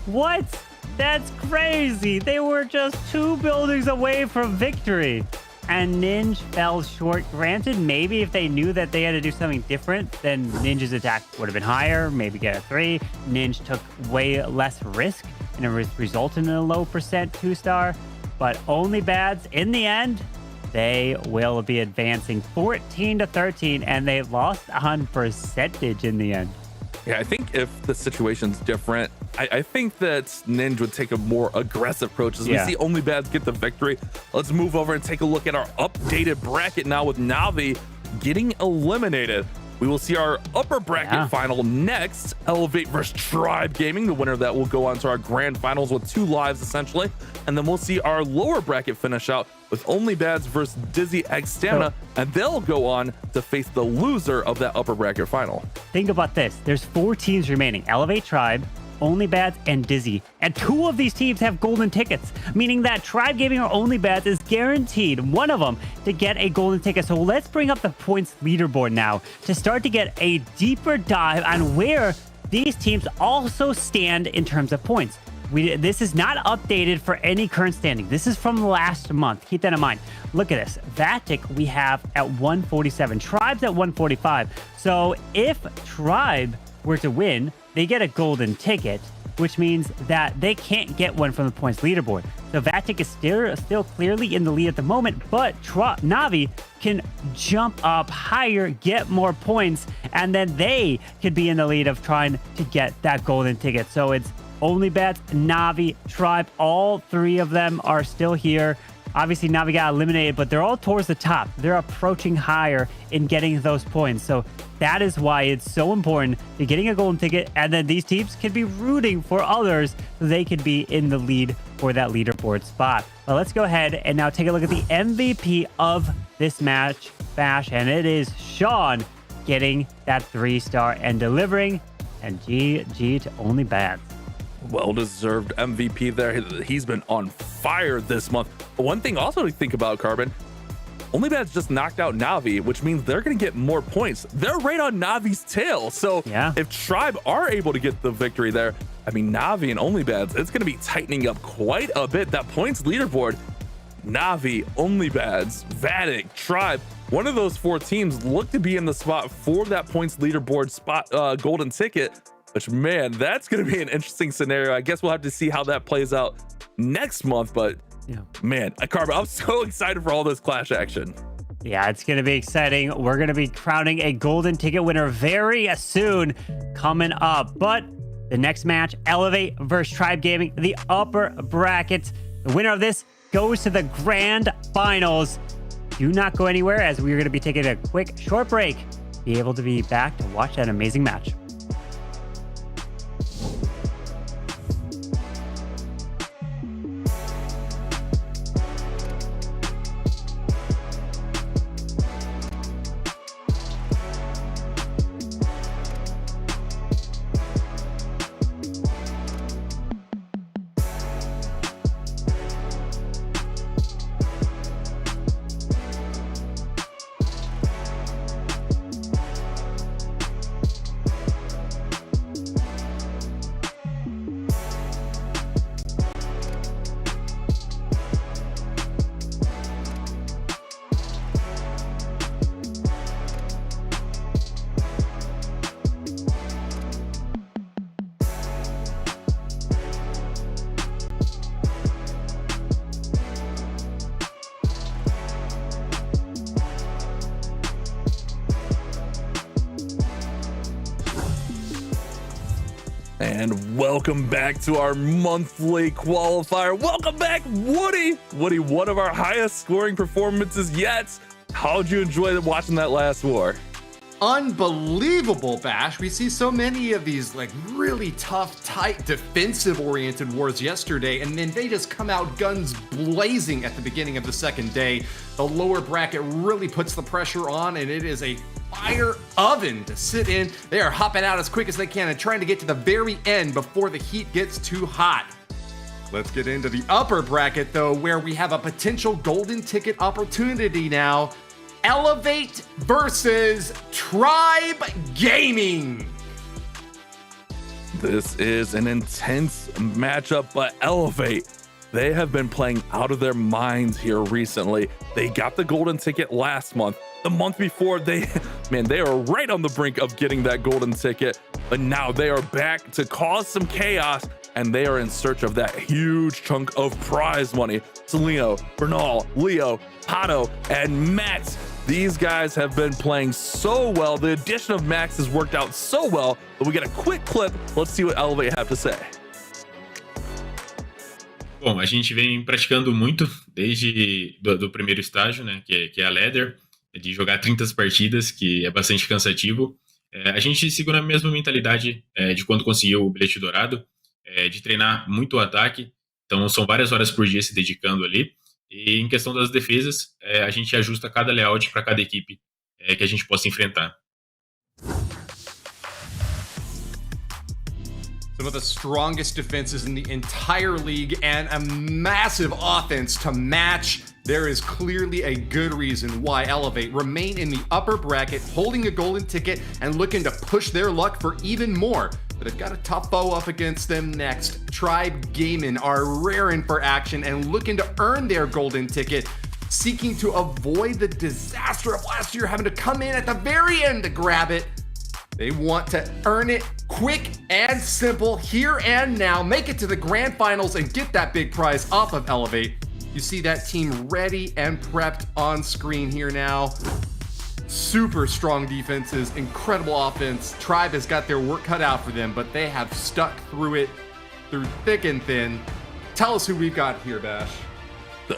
What? That's crazy. They were just 2 buildings away from victory. And Ninja fell short. Granted, maybe if they knew that they had to do something different, then Ninja's attack would have been higher, maybe get a 3. Ninja took way less risk, and it resulted in a low percent 2-star. But OnlyBadZ, in the end, they will be advancing 14-13, and they lost on percentage in the end. yeah, I think if the situation's different, I think that Ninja would take a more aggressive approach. As we see OnlyBadZ get the victory, let's move over and take a look at our updated bracket now with Navi getting eliminated. We will see our upper bracket final next. Elevate versus Tribe Gaming. The winner of that will go on to our grand finals with 2 lives, essentially. And then we'll see our lower bracket finish out with OnlyBadZ versus Dizzy X Stamina. And they'll go on to face the loser of that upper bracket final. Think about this. There's 4 teams remaining. Elevate Tribe, OnlyBadZ, and Dizzy. And 2 of these teams have golden tickets, meaning that Tribe Gaming or OnlyBadZ is guaranteed, one of them, to get a golden ticket. So let's bring up the points leaderboard now to start to get a deeper dive on where these teams also stand in terms of points. This is not updated for any current standing. This is from last month. Keep that in mind. Look at this. Vatic we have at 147. Tribe's at 145. So if Tribe were to win, they get a golden ticket, which means that they can't get one from the points leaderboard. So Vatic is still clearly in the lead at the moment, but Navi can jump up higher, get more points, and then they could be in the lead of trying to get that golden ticket. So it's OnlyBadZ, Navi, Tribe, all 3 of them are still here. Obviously, Navi got eliminated, but they're all towards the top. They're approaching higher in getting those points. So that is why it's so important to getting a golden ticket, and then these teams can be rooting for others so they could be in the lead for that leaderboard spot. But let's go ahead and now take a look at the MVP of this match, Bash, and it is Sean getting that 3-star and delivering, and GG to OnlyBadZ. Well-deserved MVP there. He's been on fire this month. But one thing also to think about, Carbon, OnlyBadZ just knocked out Navi, which means they're going to get more points. They're right on Navi's tail. So if Tribe are able to get the victory there, I mean, Navi and OnlyBadZ, it's going to be tightening up quite a bit. That points leaderboard, Navi, OnlyBadZ, Vatic, Tribe, one of those 4 teams look to be in the spot for that points leaderboard spot, golden ticket. Which, man, that's going to be an interesting scenario. I guess we'll have to see how that plays out next month. But, man, Carbon, I'm so excited for all this Clash action. Yeah, it's going to be exciting. We're going to be crowning a golden ticket winner very soon coming up. But the next match, Elevate versus Tribe Gaming, the upper brackets. The winner of this goes to the grand finals. Do not go anywhere, as we're going to be taking a quick, short break. Be able to be back to watch that amazing match. And welcome back to our monthly qualifier. Welcome back, Woody. Woody, one of our highest scoring performances yet. How'd you enjoy watching that last war? Unbelievable, Bash. We see so many of these like really tough, tight, defensive-oriented wars yesterday, and then they just come out guns blazing at the beginning of the second day. The lower bracket really puts the pressure on, and it is a fire oven to sit in. They are hopping out as quick as they can and trying to get to the very end before the heat gets too hot. Let's get into the upper bracket, though, where we have a potential golden ticket opportunity now. Elevate versus Tribe Gaming. This is an intense matchup, but Elevate, they have been playing out of their minds here recently. They got the golden ticket last month. The month before, they are right on the brink of getting that golden ticket, but now they are back to cause some chaos, and they are in search of that huge chunk of prize money. Celino, Bernal, Leo, Pato, and Max. These guys have been playing so well. The addition of Max has worked out so well that we get a quick clip. Let's see what Elevate have to say. Bom, a gente vem praticando muito desde do primeiro estágio, né, que é a Ladder, de jogar 30 partidas, que é bastante cansativo. A gente segura a mesma mentalidade de quando conseguiu o bilhete dourado, de treinar muito o ataque. Então, são várias horas por dia se dedicando ali. E em questão das defesas, a gente ajusta cada layout para cada equipe que a gente possa enfrentar. Some of the strongest defenses in the entire league and a massive offense to match. There is clearly a good reason why Elevate remain in the upper bracket, holding a golden ticket and looking to push their luck for even more. But they've got a tough foe up against them next. Tribe Gaming are raring for action and looking to earn their golden ticket, seeking to avoid the disaster of last year, having to come in at the very end to grab it. They want to earn it quick and simple here and now, make it to the grand finals and get that big prize off of Elevate. You see that team ready and prepped on screen here now. Super strong defenses, incredible offense. Tribe has got their work cut out for them, but they have stuck through it, through thick and thin. Tell us who we've got here, Bash.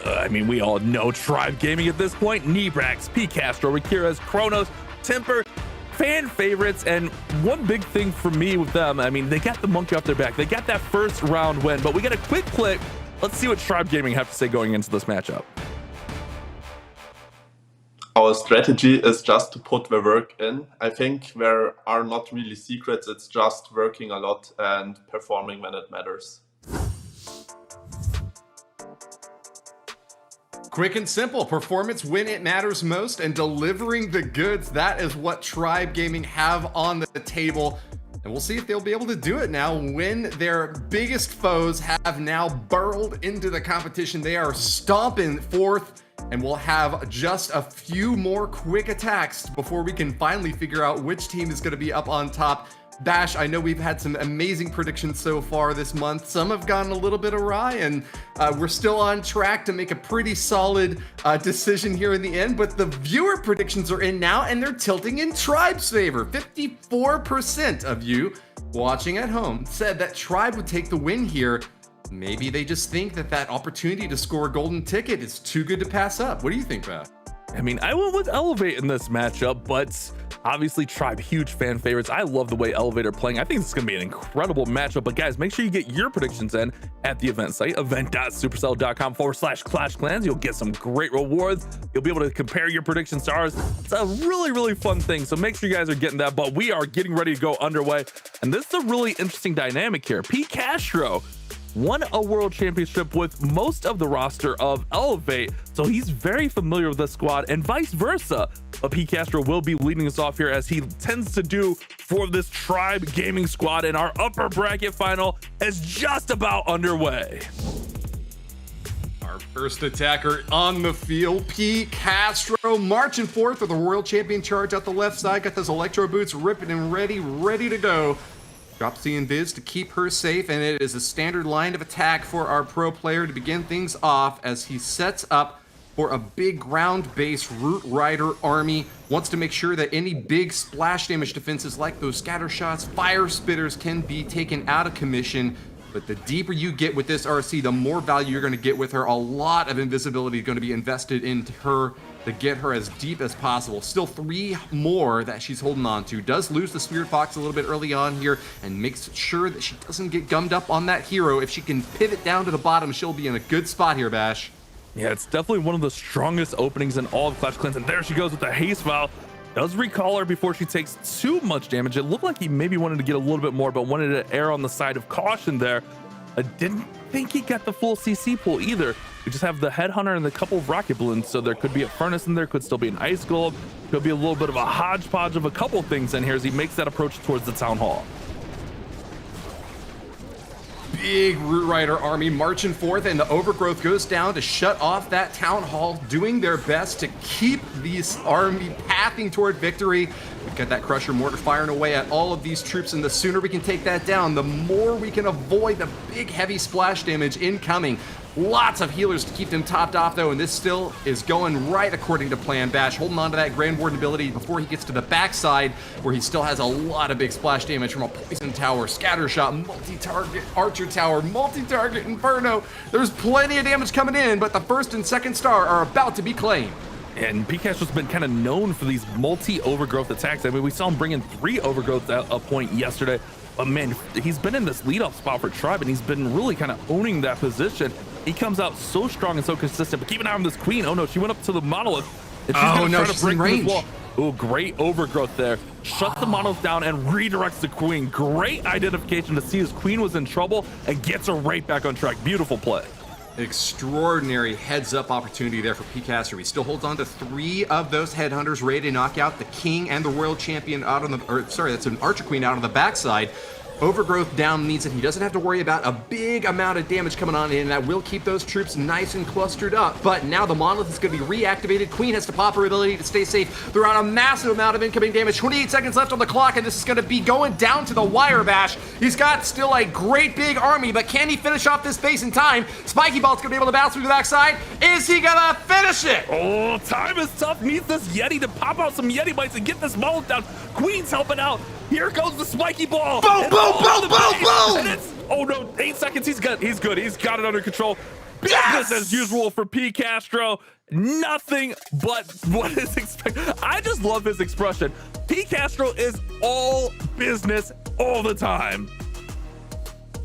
I mean, we all know Tribe Gaming at this point. Nebrax, P. Castro, Rakiras, Kronos, Temper, fan favorites, and one big thing for me with them, I mean, they got the monkey off their back. They got that first round win, but we got a quick clip. Let's see what Tribe Gaming have to say going into this matchup. Our strategy is just to put the work in. I think there are not really secrets. It's just working a lot and performing when it matters. Quick and simple, performance when it matters most and delivering the goods. That is what Tribe Gaming have on the table. And we'll see if they'll be able to do it now when their biggest foes have now burrowed into the competition. They are stomping forth, and we'll have just a few more quick attacks before we can finally figure out which team is going to be up on top. Bash, I know we've had some amazing predictions so far this month. Some have gone a little bit awry, and we're still on track to make a pretty solid decision here in the end, but the viewer predictions are in now, and they're tilting in Tribe's favor. 54% of you watching at home said that Tribe would take the win here. Maybe they just think that that opportunity to score a golden ticket is too good to pass up. What do you think, Bash? I mean, I went with Elevate in this matchup, but obviously Tribe, huge fan favorites. I love the way Elevate are playing. I think this is going to be an incredible matchup, but guys, make sure you get your predictions in at the event site, event.supercell.com/ClashClans. You'll get some great rewards. You'll be able to compare your predictions to ours. It's a really, really fun thing, so make sure you guys are getting that, but we are getting ready to go underway, and this is a really interesting dynamic here. P. Castro won a world championship with most of the roster of Elevate, so he's very familiar with the squad, and vice versa. But P. Castro will be leading us off here, as he tends to do for this Tribe Gaming squad, and our upper bracket final is just about underway. Our first attacker on the field, P. Castro, marching forth with a world champion charge out the left side, got those electro boots ripping and ready to go. Drops the invis to keep her safe, and it is a standard line of attack for our pro player to begin things off as he sets up for a big ground-based Root Rider army. wants to make sure that any big splash damage defenses like those scatter shots, fire spitters can be taken out of commission. But the deeper you get with this RC, the more value you're going to get with her. A lot of invisibility is going to be invested into her to get her as deep as possible. Still 3 more that she's holding on to. Does lose the Spirit Fox a little bit early on here and makes sure that she doesn't get gummed up on that hero. If she can pivot down to the bottom, she'll be in a good spot here, Bash. Yeah, it's definitely one of the strongest openings in all of Clash Clans, and there she goes with the haste vial. Does recall her before she takes too much damage. It looked like he maybe wanted to get a little bit more, but wanted to err on the side of caution there. I didn't think he got the full CC pull either. We just have the Headhunter and a couple of Rocket Balloons, so there could be a Furnace in there, could still be an Ice Golem, could be a little bit of a hodgepodge of a couple things in here as he makes that approach towards the Town Hall. Big Root Rider army marching forth, and the Overgrowth goes down to shut off that Town Hall, doing their best to keep these army pathing toward victory. We've got that Crusher Mortar firing away at all of these troops, and the sooner we can take that down, the more we can avoid the big heavy splash damage incoming. Lots of healers to keep them topped off though, and this still is going right according to plan. Bash holding on to that Grand Warden ability before he gets to the backside, where he still has a lot of big splash damage from a Poison Tower, Scatter Shot, multi-target Archer Tower, multi-target Inferno. There's plenty of damage coming in, but the first and second star are about to be claimed. And Picastro's been kind of known for these multi-overgrowth attacks. I mean, we saw him bring in 3 overgrowths at a point yesterday. But man, he's been in this leadoff spot for Tribe, and he's been really kind of owning that position. He comes out so strong and so consistent. But keep an eye on this Queen. Oh no, she went up to the Monolith. And she's gonna try to break through as well. Oh, great overgrowth there. Shuts the Monolith down and redirects the Queen. Great identification to see his Queen was in trouble and gets her right back on track. Beautiful play. Extraordinary heads-up opportunity there for Picastro. He still holds on to 3 of those Headhunters, ready to knock out the King and the Royal Champion out on the, that's an Archer Queen out on the backside. Overgrowth down means that he doesn't have to worry about a big amount of damage coming on in. That will keep those troops nice and clustered up. But now the Monolith is going to be reactivated. Queen has to pop her ability to stay safe throughout a massive amount of incoming damage. 28 seconds left on the clock, and this is going to be going down to the wire, Bash. He's got still a great big army, but can he finish off this base in time? Spiky Bolt's going to be able to bounce through the backside. Is he going to finish it? Oh, time is tough. Needs this Yeti to pop out some Yeti bites and get this Monolith down. Queen's helping out. Here goes the spiky ball. Boom, boom, boom, boom, boom. And it's, oh no, 8 seconds. He's good. He's good. He's got it under control. Business as usual for Picastro. Nothing but what is expected. I just love his expression. Picastro is all business all the time.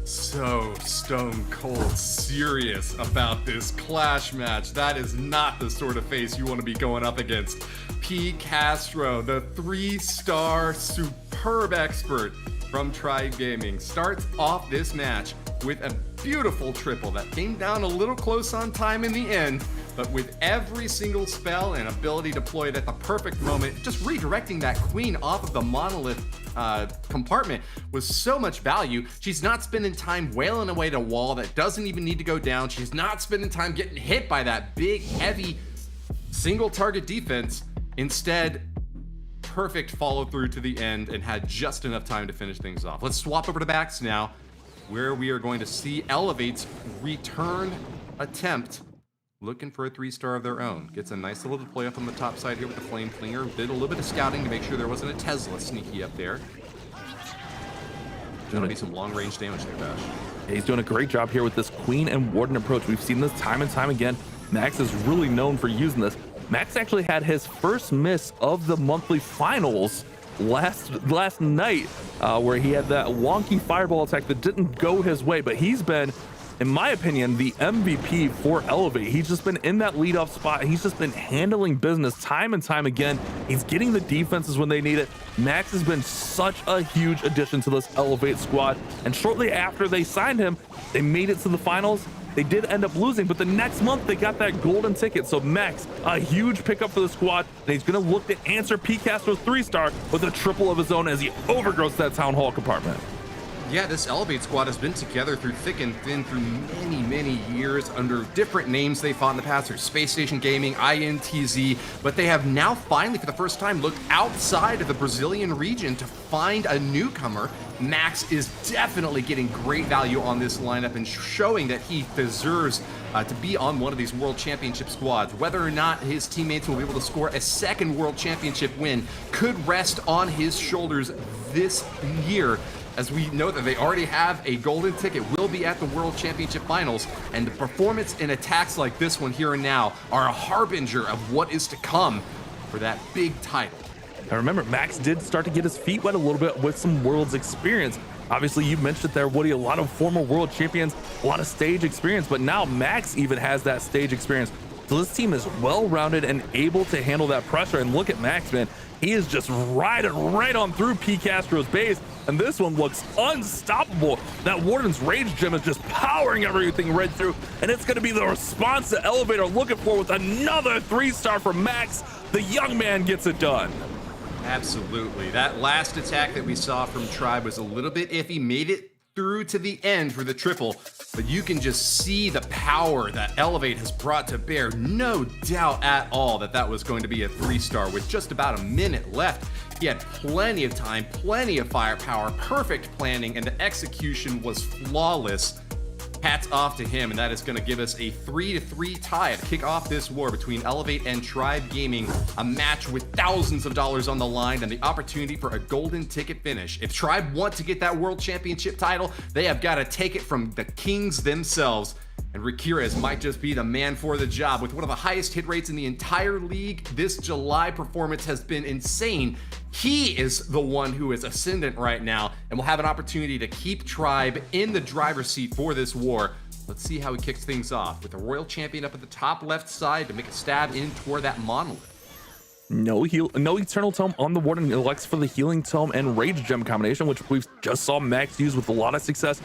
So stone cold serious about this Clash match. That is not the sort of face you want to be going up against. Picastro, the 3-star superb expert from Tribe Gaming, starts off this match with a beautiful triple that came down a little close on time in the end, but with every single spell and ability deployed at the perfect moment, just redirecting that Queen off of the Monolith compartment was so much value. She's not spending time wailing away at a wall that doesn't even need to go down. She's not spending time getting hit by that big, heavy, single target defense. Instead, perfect follow through to the end and had just enough time to finish things off. Let's swap over to backs now, where we are going to see Elevate's return attempt, looking for a 3-star of their own. Gets a nice little deploy up on the top side here with the Flame Flinger. Did a little bit of scouting to make sure there wasn't a Tesla sneaky up there. There's gonna be some long-range damage there, Bash. He's doing a great job here with this Queen and Warden approach. We've seen this time and time again. Max is really known for using this. Max actually had his first miss of the monthly finals last night, where he had that wonky fireball attack that didn't go his way, but he's been, in my opinion, the MVP for Elevate. He's just been in that leadoff spot. He's just been handling business time and time again. He's getting the defenses when they need it. Max has been such a huge addition to this Elevate squad, and shortly after they signed him, they made it to the finals. They did end up losing, but the next month they got that golden ticket. So Max, a huge pickup for the squad, and he's going to look to answer Picastro's 3-star with a triple of his own as he overgrows that Town Hall compartment. Yeah, this Elevate squad has been together through thick and thin through many, many years under different names they fought in the past. Through Space Station Gaming, INTZ, but they have now finally, for the first time, looked outside of the Brazilian region to find a newcomer. Max is definitely getting great value on this lineup and showing that he deserves to be on one of these World Championship squads. Whether or not his teammates will be able to score a second World Championship win could rest on his shoulders this year, as we know that they already have a golden ticket, will be at the World Championship Finals, and the performance in attacks like this one here and now are a harbinger of what is to come for that big title. And remember, Max did start to get his feet wet a little bit with some Worlds experience. Obviously, you mentioned there, Woody, a lot of former world champions, a lot of stage experience, but now Max even has that stage experience. So this team is well-rounded and able to handle that pressure. And look at Max, man. He is just riding right on through P. Castro's base, and this one looks unstoppable. That Warden's Rage Gem is just powering everything right through, and it's going to be the response the Elevator are looking for with another 3-star from Max. The young man gets it done. Absolutely. That last attack that we saw from Tribe was a little bit iffy, made it through to the end for the triple, but you can just see the power that Elevate has brought to bear. No doubt at all that that was going to be a 3-star with just about a minute left. He had plenty of time, plenty of firepower, perfect planning, and the execution was flawless. Hats off to him, and that is going to give us a 3-3 tie to kick off this war between Elevate and Tribe Gaming, a match with thousands of dollars on the line and the opportunity for a golden ticket finish. If Tribe want to get that World Championship title, they have got to take it from the Kings themselves. And Riquirez might just be the man for the job. With one of the highest hit rates in the entire league, this July performance has been insane. He is the one who is ascendant right now and will have an opportunity to keep Tribe in the driver's seat for this war. Let's see how he kicks things off with the Royal Champion up at the top left side to make a stab in toward that monolith. No Eternal Tome on the Warden. Elects for the Healing Tome and Rage Gem combination, which we just saw Max use with a lot of success.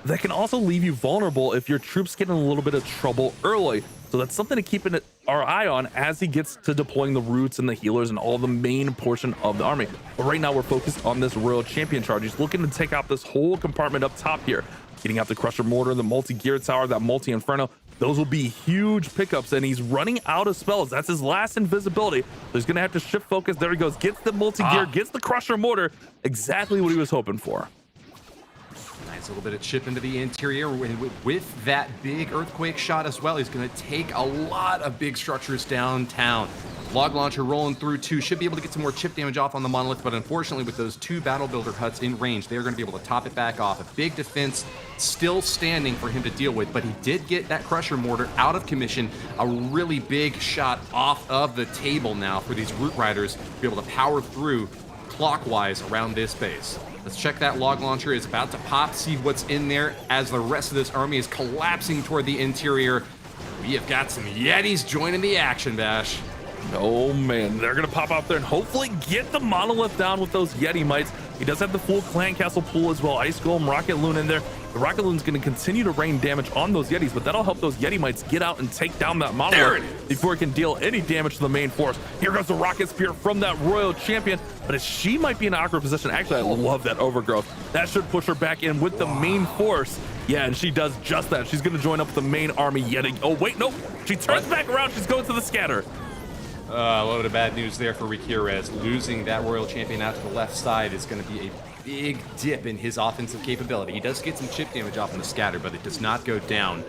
That can also leave you vulnerable if your troops get in a little bit of trouble early. So that's something to keep our eye on as he gets to deploying the roots and the healers and all the main portion of the army. But right now we're focused on this Royal Champion charge. He's looking to take out this whole compartment up top here, getting out the Crusher Mortar, the multi-gear tower, that multi-inferno. Those will be huge pickups, and he's running out of spells. That's his last invisibility. So he's gonna have to shift focus. There he goes, gets the multi-gear, gets the Crusher Mortar. Exactly what he was hoping for. Nice little bit of chip into the interior with that big earthquake shot as well. He's going to take a lot of big structures downtown. Log launcher rolling through too. Should be able to get some more chip damage off on the monolith, but unfortunately with those 2 battle builder huts in range, they're going to be able to top it back off. A big defense still standing for him to deal with, but he did get that Crusher Mortar out of commission. A really big shot off of the table now for these Root Riders to be able to power through clockwise around this base. Let's check that log launcher. It's about to pop, see what's in there as the rest of this army is collapsing toward the interior. We have got some Yetis joining the action, Bash. Oh man, they're gonna pop out there and hopefully get the monolith down with those Yeti mites. He does have the full clan castle pool as well. Ice Golem, Rocket Loon in there. The Rocket Loon's gonna continue to rain damage on those Yetis, but that'll help those Yeti mites get out and take down that monolith before it can deal any damage to the main force. Here goes the Rocket Spear from that Royal Champion, but she might be in an awkward position. Actually, I love that overgrowth. That should push her back in with the main force. Yeah, and she does just that. She's gonna join up with the main army yet again. Oh wait, nope. She turns back around. She's going to the scatter. A load of bad news there for Riquirez. Losing that Royal Champion out to the left side is going to be a big dip in his offensive capability. He does get some chip damage off in the scatter, but it does not go down.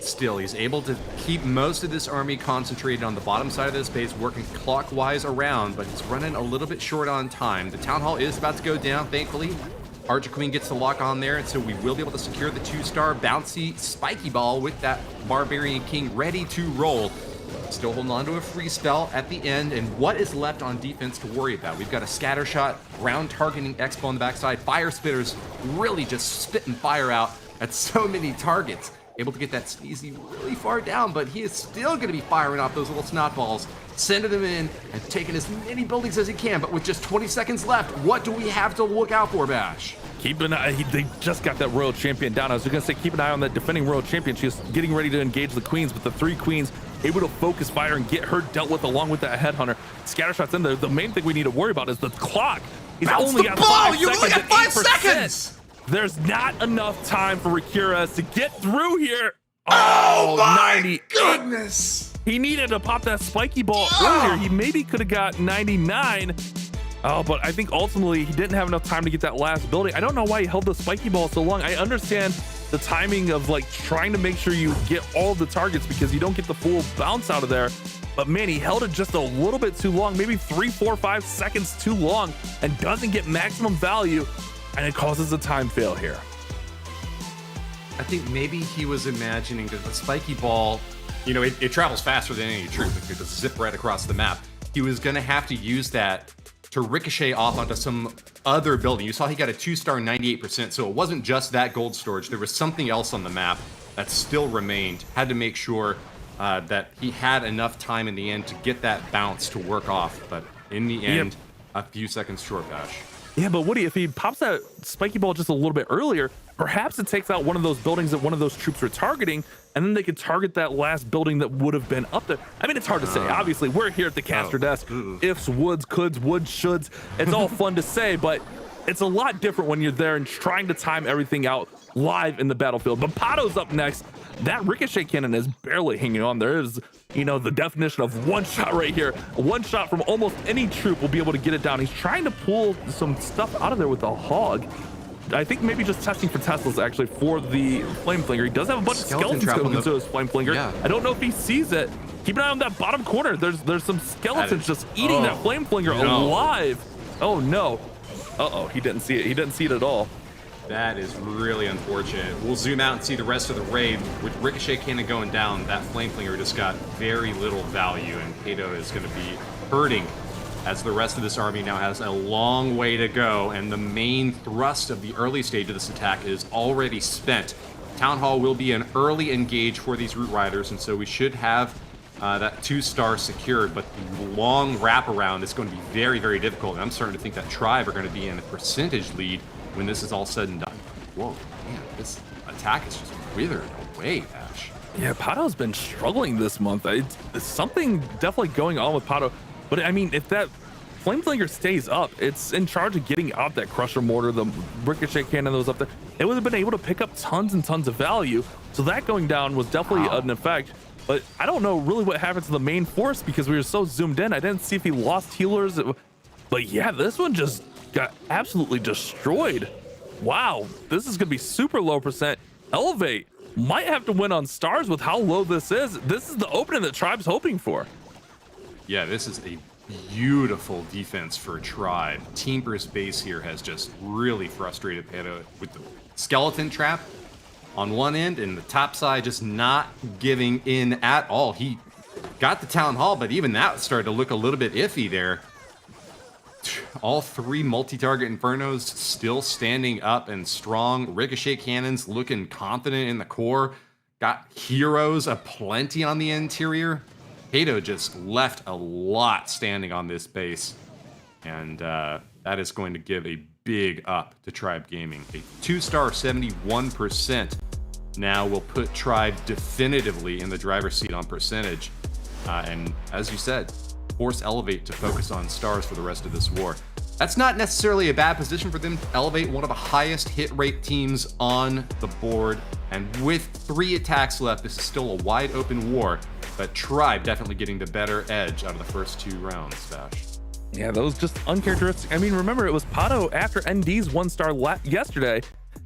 Still, he's able to keep most of this army concentrated on the bottom side of this base, working clockwise around, but he's running a little bit short on time. The Town Hall is about to go down, thankfully. Archer Queen gets the lock on there, and so we will be able to secure the 2-star bouncy spiky ball with that Barbarian King ready to roll. Still holding on to a free spell at the end, and what is left on defense to worry about? We've got a scatter shot, ground targeting Expo on the backside, fire spitters really just spitting fire out at so many targets. Able to get that Sneezy really far down, but he is still going to be firing off those little snot balls, sending them in and taking as many buildings as he can. But with just 20 seconds left, what do we have to look out for, Bash? Keep an eye. They just got that Royal Champion down. I was going to say keep an eye on that defending Royal Champion. She's getting ready to engage the Queens, but the 3 Queens able to focus fire and get her dealt with along with that Headhunter. Scattershots in there. The main thing we need to worry about is the clock. He's only got 5 You seconds. only got 5 seconds! There's not enough time for Riquirez to get through here. Oh, my 98. goodness! He needed to pop that spiky ball earlier. He maybe could have got 99. Oh, but I think ultimately he didn't have enough time to get that last ability. I don't know why he held the spiky ball so long. I understand the timing of like trying to make sure you get all the targets because you don't get the full bounce out of there. But man, he held it just a little bit too long, maybe 3, 4, 5 seconds too long, and doesn't get maximum value, and it causes a time fail here. I think maybe he was imagining that the spiky ball, you know, it travels faster than any troop. It could just zip right across the map. He was going to have to use that to ricochet off onto some other building. You saw he got a 2-star 98%, so it wasn't just that gold storage. There was something else on the map that still remained. Had to make sure that he had enough time in the end to get that bounce to work off. But in the end, a few seconds short, Bash. Yeah, but Woody, if he pops that spiky ball just a little bit earlier, perhaps it takes out one of those buildings that one of those troops were targeting, and then they could target that last building that would have been up there. I mean, it's hard to say. Obviously, we're here at the caster desk. Ifs, woulds, coulds, would, shoulds. It's all fun to say, but it's a lot different when you're there and trying to time everything out live in the battlefield. But Pato's up next. That ricochet cannon is barely hanging on. There is, you know, the definition of one shot right here. One shot from almost any troop will be able to get it down. He's trying to pull some stuff out of there with the hog. I think maybe just testing for Teslas actually for the flame flinger. He does have a bunch of skeletons going into his flame flinger. Yeah. I don't know if he sees it. Keep an eye on that bottom corner. There's some skeletons just eating that flame flinger alive. Oh no. Uh-oh, he didn't see it. He didn't see it at all. That is really unfortunate. We'll zoom out and see the rest of the raid. With Ricochet Cannon going down, that Flameflinger just got very little value, and Kato is going to be hurting as the rest of this army now has a long way to go, and the main thrust of the early stage of this attack is already spent. Town Hall will be an early engage for these Root Riders, and so we should have that 2-star secured, but the long wraparound is going to be very, very difficult, and I'm starting to think that Tribe are going to be in a percentage lead when this is all said and done. Whoa, man, this attack is just withered away, Ash. Yeah, Pato's been struggling this month. It's something definitely going on with Pato. But I mean, if that Flameflinger stays up, it's in charge of getting out that Crusher Mortar, the Ricochet Cannon that was up there. It would have been able to pick up tons and tons of value. So that going down was definitely an effect. But I don't know really what happened to the main force because we were so zoomed in. I didn't see if he lost healers. But yeah, this one just got absolutely destroyed. Wow, this is gonna be super low percent. Elevate might have to win on stars with how low this is. This is the opening that Tribe's hoping for. Yeah, this is a beautiful defense for Tribe. Teamper's base here has just really frustrated Pato with the skeleton trap on one end and the top side just not giving in at all. He got the Town Hall, but even that started to look a little bit iffy there. All 3 multi-target Infernos still standing up and strong. Ricochet Cannons looking confident in the core. Got heroes aplenty on the interior. Kato just left a lot standing on this base. And that is going to give a big up to Tribe Gaming. A 2-star 71% now will put Tribe definitively in the driver's seat on percentage. And as you said, force Elevate to focus on stars for the rest of this war. That's not necessarily a bad position for them to elevate one of the highest hit rate teams on the board. And with 3 attacks left, this is still a wide open war, but Tribe definitely getting the better edge out of the first 2 rounds, Vash. Yeah, that was just uncharacteristic. I mean, remember, it was Pato after ND's 1-star yesterday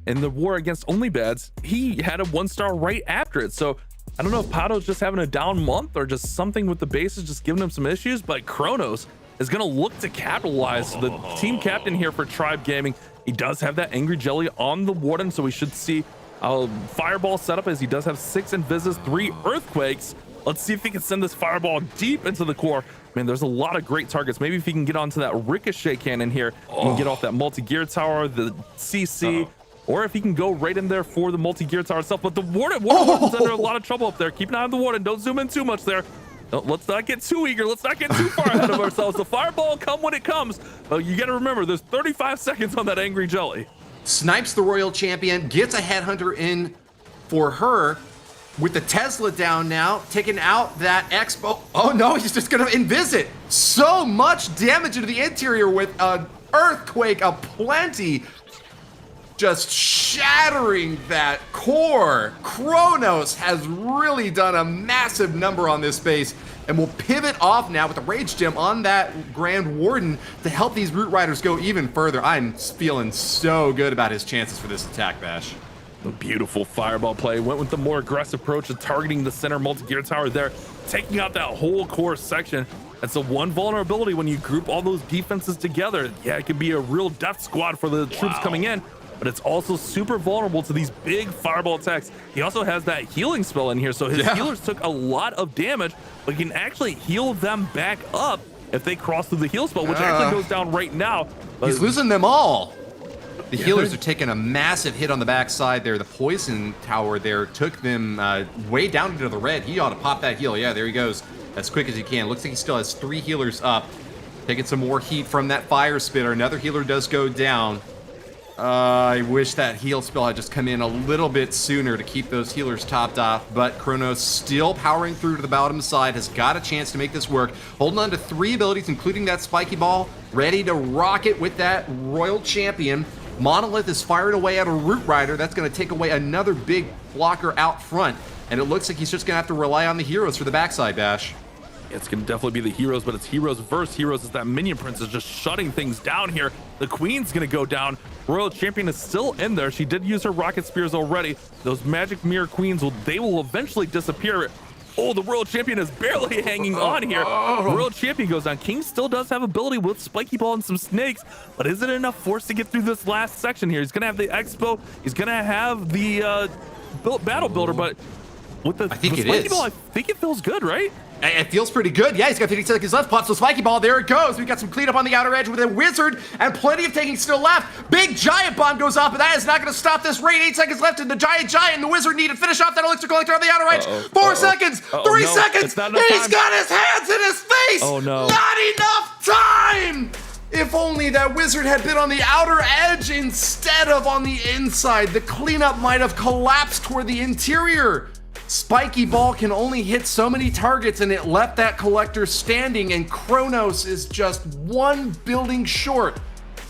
in the war against Only BadZ. He had a 1-star right after it. So I don't know if Pato's just having a down month or just something with the bases just giving him some issues, but Kronos is going to look to capitalize. The team captain here for Tribe Gaming, he does have that Angry Jelly on the Warden, so we should see a Fireball setup as he does have 6 Invises, 3 Earthquakes. Let's see if he can send this Fireball deep into the core. Man, there's a lot of great targets. Maybe if he can get onto that Ricochet Cannon here, he can get off that multi-gear tower, the CC, or if he can go right in there for the multi-gear tower itself. But the Warden's under a lot of trouble up there. Keep an eye on the Warden. Don't zoom in too much there. No, let's not get too eager. Let's not get too far ahead of ourselves. The Fireball will come when it comes. You got to remember, there's 35 seconds on that Angry Jelly. Snipes the Royal Champion, gets a Headhunter in for her. With the Tesla down now, taking out that Expo. Oh no, he's just gonna invis it. So much damage into the interior with an Earthquake aplenty. Just shattering that core. Kronos has really done a massive number on this base and will pivot off now with the Rage Gem on that Grand Warden to help these Root Riders go even further. I'm feeling so good about his chances for this attack, Bash. A beautiful fireball play. Went with the more aggressive approach of targeting the center multi-gear tower there, taking out that whole core section. That's the one vulnerability when you group all those defenses together. Yeah, it can be a real death squad for the troops coming in, but it's also super vulnerable to these big fireball attacks. He also has that healing spell in here, so his healers took a lot of damage, but he can actually heal them back up if they cross through the heal spell, which actually goes down right now. He's losing them all. The healers are taking a massive hit on the backside there. The poison tower there took them way down into the red. He ought to pop that heal. Yeah, there he goes. As quick as he can. Looks like he still has 3 healers up. Taking some more heat from that fire spitter. Another healer does go down. I wish that heal spell had just come in a little bit sooner to keep those healers topped off, but Kronos still powering through to the bottom side, has got a chance to make this work. Holding on to 3 abilities, including that spiky ball, ready to rock it with that Royal Champion. Monolith is firing away at a Root Rider. That's going to take away another big blocker out front, and it looks like he's just going to have to rely on the heroes for the backside, Bash. It's going to definitely be the heroes, but it's heroes versus heroes as that minion prince is just shutting things down here. The queen's going to go down. Royal Champion is still in there. She did use her rocket spears already. Those magic mirror queens, they will eventually disappear. Oh, the Royal Champion is barely hanging on here. Royal Champion goes down. King still does have ability with Spiky Ball and some snakes, but is it enough force to get through this last section here? He's going to have the Expo. He's going to have the Battle Builder, but with the Spiky Ball, I think it feels good, right? It feels pretty good. Yeah, he's got 50 seconds left. Pops the spiky ball. There it goes. We got some cleanup on the outer edge with a wizard and plenty of taking still left. Big giant bomb goes off, but that is not going to stop this raid. 8 seconds left, and the giant and the wizard need to finish off that elixir collector on the outer edge. 4 seconds. 3 seconds. He's got his hands in his face. Oh no! Not enough time. If only that wizard had been on the outer edge instead of on the inside, the cleanup might have collapsed toward the interior. Spiky Ball can only hit so many targets, and it left that collector standing, and Kronos is just 1 building short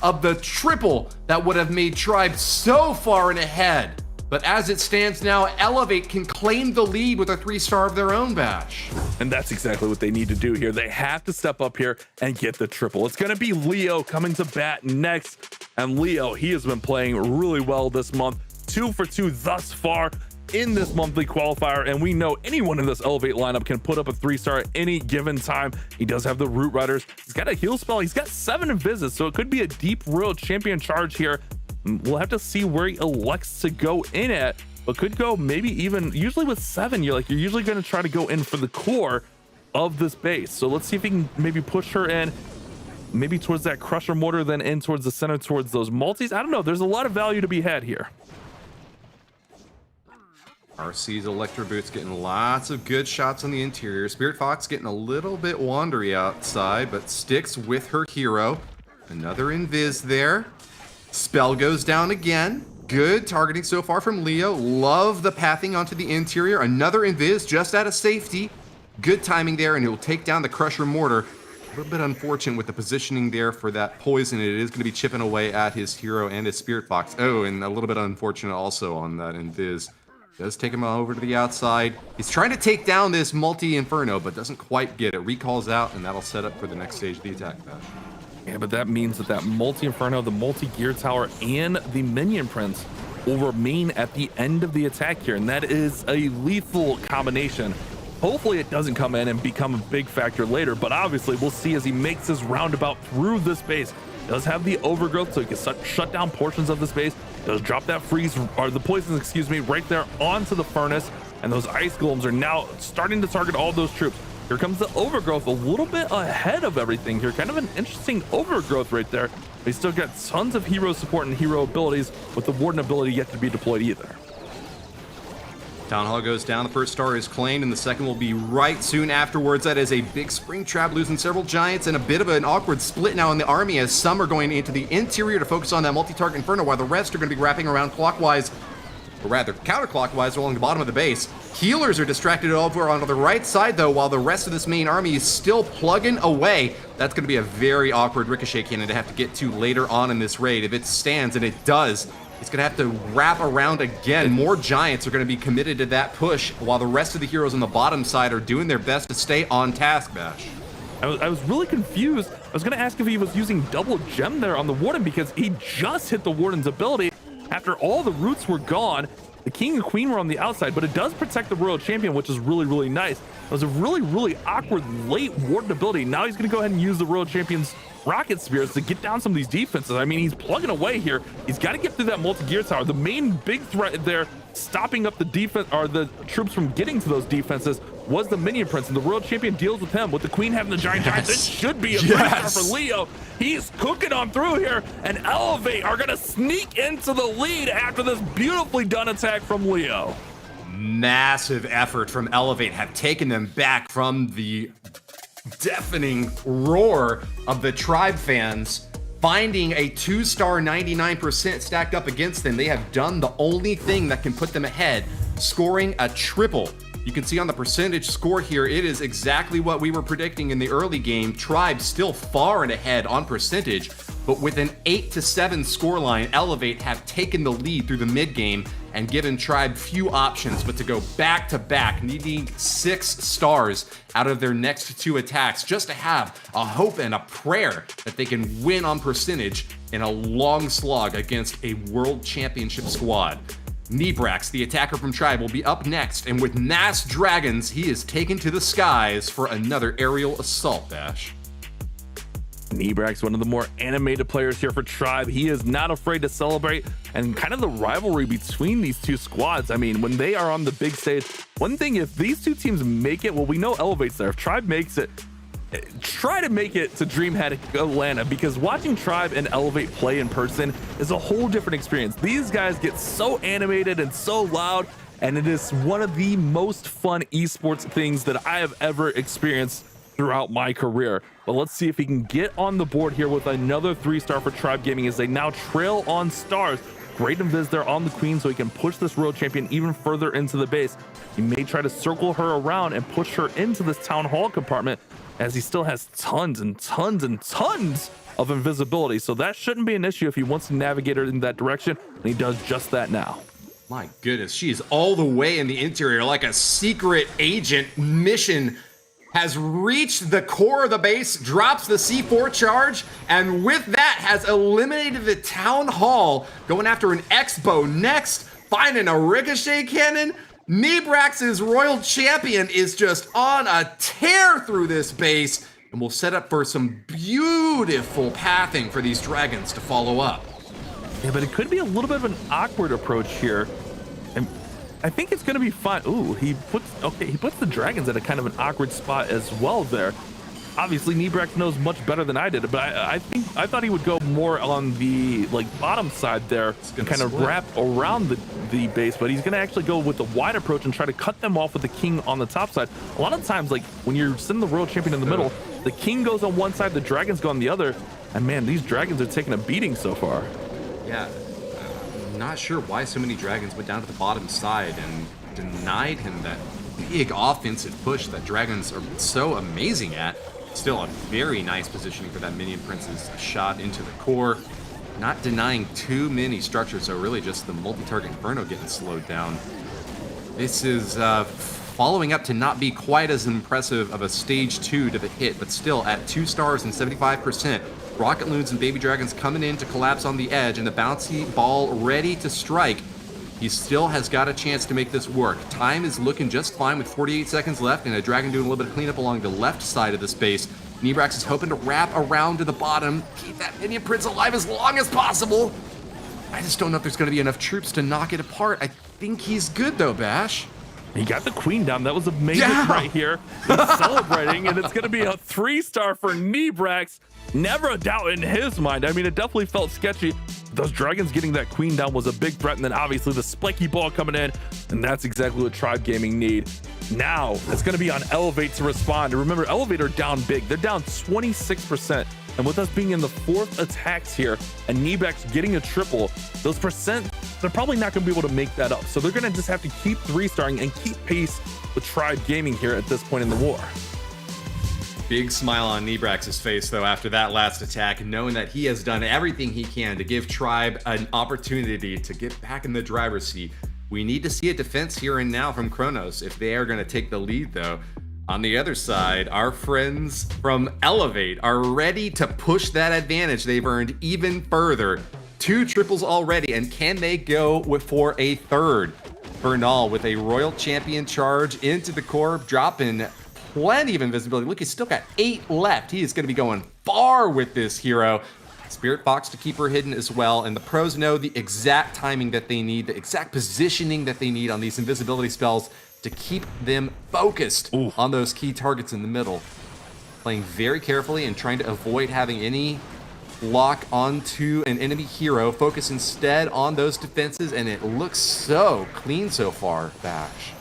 of the triple that would have made Tribe so far and ahead. But as it stands now, Elevate can claim the lead with a 3-star of their own, Bash. And that's exactly what they need to do here. They have to step up here and get the triple. It's going to be Leo coming to bat next. And Leo, he has been playing really well this month. 2 for 2 thus far in this monthly qualifier, and we know anyone in this Elevate lineup can put up a 3-star at any given time. He does have the Root Riders. He's got a heal spell. He's got 7 visits, so it could be a deep Royal Champion charge here. We'll have to see where he elects to go in at, but could go maybe even, usually with 7, you're usually going to try to go in for the core of this base. So let's see if he can maybe push her in, maybe towards that Crusher Mortar, then in towards the center, towards those multis. I don't know. There's a lot of value to be had here. RC's Electro Boots getting lots of good shots on the interior. Spirit Fox getting a little bit wandery outside, but sticks with her hero. Another invis there. Spell goes down again. Good targeting so far from Leo. Love the pathing onto the interior. Another invis just out of safety. Good timing there, and it will take down the Crusher Mortar. A little bit unfortunate with the positioning there for that poison. It is going to be chipping away at his hero and his Spirit Fox. Oh, and a little bit unfortunate also on that invis. Does take him over to the outside. He's trying to take down this multi-inferno, but doesn't quite get it. Recalls out, and that'll set up for the next stage of the attack. Yeah, but that means that that multi-inferno, the multi-gear tower, and the minion prince will remain at the end of the attack here, and that is a lethal combination. Hopefully it doesn't come in and become a big factor later, but obviously we'll see as he makes his roundabout through this base. Does have the overgrowth, so he can shut down portions of the space. Does drop that freeze, or the poisons, excuse me, right there onto the furnace, and those ice golems are now starting to target all those troops. Here comes the overgrowth a little bit ahead of everything here. Kind of an interesting overgrowth right there. They still got tons of hero support and hero abilities, with the Warden ability yet to be deployed either. Town Hall goes down, the 1st star is claimed, and the 2nd will be right soon afterwards. That is a big spring trap, losing several giants, and a bit of an awkward split now in the army as some are going into the interior to focus on that multi-target inferno, while the rest are going to be wrapping around clockwise, or rather counterclockwise along the bottom of the base. Healers are distracted over on the right side, though, while the rest of this main army is still plugging away. That's going to be a very awkward ricochet cannon to have to get to later on in this raid. If it stands, and it does, it's going to have to wrap around again. More giants are going to be committed to that push, while the rest of the heroes on the bottom side are doing their best to stay on task, Bash. I was really confused. I was going to ask if he was using double gem there on the Warden, because he just hit the Warden's ability. after all the roots were gone, the king and queen were on the outside, but it does protect the royal champion, which is really, really nice. It was a really, really awkward late warded ability. Now he's going to go ahead and use the royal champion's rocket spears to get down some of these defenses. I mean, he's plugging away here. He's got to get through that multi-gear tower. The main big threat there, stopping up the defense or the troops from getting to those defenses, was the minion prince, and the royal champion deals with him. With the queen having the giant giant, this should be a 3-star for Leo. He's cooking on through here, and Elevate are gonna sneak into the lead after this beautifully done attack from Leo. Massive effort from Elevate have taken them back from the deafening roar of the Tribe fans. Finding a 2-star 99% stacked up against them, they have done the only thing that can put them ahead, scoring a triple. You can see on the percentage score here, it is exactly what we were predicting in the early game. Tribe still far and ahead on percentage, but with an 8-7 scoreline, Elevate have taken the lead through the mid game and given Tribe few options but to go back to back, needing 6 stars out of their next 2 attacks just to have a hope and a prayer that they can win on percentage in a long slog against a world championship squad. Nebrax, the attacker from Tribe, will be up next, and with mass dragons, he is taken to the skies for another aerial assault dash. Nebrax, one of the more animated players here for Tribe. He is not afraid to celebrate, and kind of the rivalry between these two squads. I mean, when they are on the big stage, one thing, if these two teams make it, well, we know Elevate's there. If Tribe makes it, try to make it to DreamHack Atlanta, because watching Tribe and Elevate play in person is a whole different experience. These guys get so animated and so loud, and it is one of the most fun esports things that I have ever experienced throughout my career. But let's see if he can get on the board here with another 3-star for Tribe Gaming as they now trail on stars. Great invis there on the queen so he can push this royal champion even further into the base. He may try to circle her around and push her into this town hall compartment, as he still has tons and tons and tons of invisibility. So that shouldn't be an issue if he wants to navigate her in that direction, and he does just that now. My goodness, she is all the way in the interior like a secret agent mission. Has reached the core of the base, drops the C4 charge, and with that has eliminated the town hall, going after an X-bow next, finding a ricochet cannon. Nebrax's royal champion is just on a tear through this base, and will set up for some beautiful pathing for these dragons to follow up. Yeah, but it could be a little bit of an awkward approach here. And I think it's going to be fine. Ooh, he puts the dragons at a kind of an awkward spot as well there. Obviously, Nebrax knows much better than I did, but I thought he would go more on the bottom side there and kind of wrap around the base, but he's going to actually go with the wide approach and try to cut them off with the king on the top side. A lot of times, like when you're sending the royal champion in the middle, the king goes on one side, the dragons go on the other, and man, these dragons are taking a beating so far. Yeah. Not sure why so many dragons went down to the bottom side and denied him that big offensive push that dragons are so amazing at. Still a very nice positioning for that minion prince's shot into the core. Not denying too many structures, so really just the multi-target inferno getting slowed down. This is following up to not be quite as impressive of a stage 2 to the hit, but still at 2 stars and 75%. Rocket Loons and Baby Dragons coming in to collapse on the edge, and the bouncy ball ready to strike. He still has got a chance to make this work. Time is looking just fine with 48 seconds left, and a dragon doing a little bit of cleanup along the left side of the space. Nebrax is hoping to wrap around to the bottom, keep that minion prince alive as long as possible. I just don't know if there's going to be enough troops to knock it apart. I think he's good though, Bash. He got the queen down. That was amazing right here. He's celebrating, and it's going to be a 3-star for Nebrax. Never a doubt in his mind. I mean, it definitely felt sketchy. Those dragons getting that queen down was a big threat, and then obviously the spiky ball coming in, and that's exactly what Tribe Gaming need. Now, it's going to be on Elevate to respond. And remember, Elevate are down big. They're down 26%. And with us being in the 4th attacks here and Nebrax getting a triple, those percent, they're probably not going to be able to make that up. So they're going to just have to keep 3-starring and keep pace with Tribe Gaming here at this point in the war. Big smile on Nebrax's face, though, after that last attack, knowing that he has done everything he can to give Tribe an opportunity to get back in the driver's seat. We need to see a defense here and now from Kronos if they are going to take the lead, though. On the other side, our friends from Elevate are ready to push that advantage they've earned even further. 2 triples already, and can they go for a third? Bernal with a Royal Champion charge into the core, dropping plenty of invisibility. Look, he's still got 8 left. He is going to be going far with this hero. Spirit Box to keep her hidden as well, and the pros know the exact timing that they need, the exact positioning that they need on these invisibility spells to keep them focused on those key targets in the middle. Playing very carefully and trying to avoid having any lock onto an enemy hero. Focus instead on those defenses, and it looks so clean so far, Bash.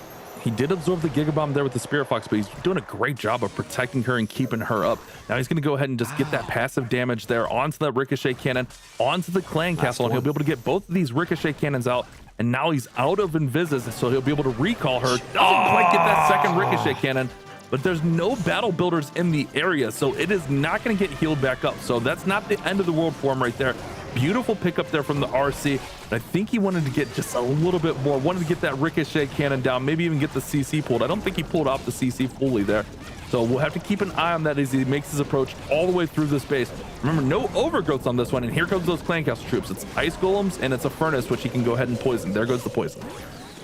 He did absorb the Giga Bomb there with the Spirit Fox, but he's doing a great job of protecting her and keeping her up. Now he's going to go ahead and just get that passive damage there onto that Ricochet Cannon, onto the Clan Castle, and he'll be able to get both of these Ricochet Cannons out. And now he's out of Invises, so he'll be able to recall her. Doesn't quite get that second Ricochet Cannon, but there's no battle builders in the area, so it is not going to get healed back up. So that's not the end of the world for him right there. Beautiful pickup there from the RC. But I think he wanted to get just a little bit more, wanted to get that Ricochet Cannon down, maybe even get the CC pulled. I don't think he pulled off the CC fully there. So we'll have to keep an eye on that as he makes his approach all the way through this base. Remember, no overgrowths on this one, and here comes those Clan Castle troops. It's Ice Golems, and it's a Furnace, which he can go ahead and poison. There goes the poison.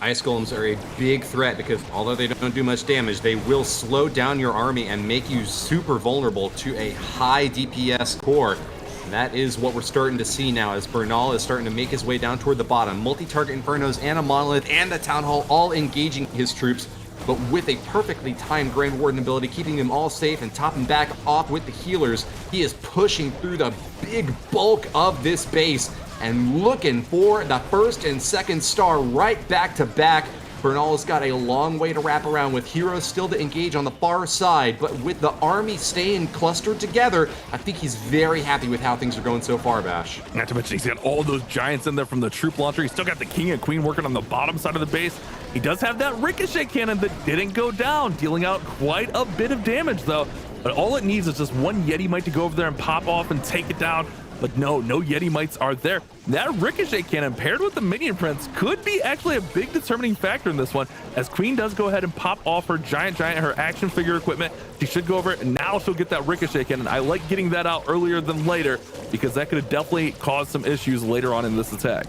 Ice Golems are a big threat because although they don't do much damage, they will slow down your army and make you super vulnerable to a high DPS core. And that is what we're starting to see now as Bernal is starting to make his way down toward the bottom. Multi-target Infernos and a Monolith and the Town Hall all engaging his troops, but with a perfectly timed Grand Warden ability, keeping them all safe and topping back off with the healers. He is pushing through the big bulk of this base and looking for the first and second star right back to back. Bernal has got a long way to wrap around with heroes still to engage on the far side, but with the army staying clustered together, I think he's very happy with how things are going so far, Bash. Not to mention he's got all those giants in there from the troop launcher. He's still got the King and Queen working on the bottom side of the base. He does have that Ricochet Cannon that didn't go down, dealing out quite a bit of damage though. But all it needs is just one Yeti Mite to go over there and pop off and take it down. But no Yeti Mites are there. That Ricochet Cannon paired with the Minion Prince could be actually a big determining factor in this one, as Queen does go ahead and pop off her giant, her action figure equipment. She should go over it, and now she'll get that Ricochet Cannon. I like getting that out earlier than later, because that could have definitely caused some issues later on in this attack.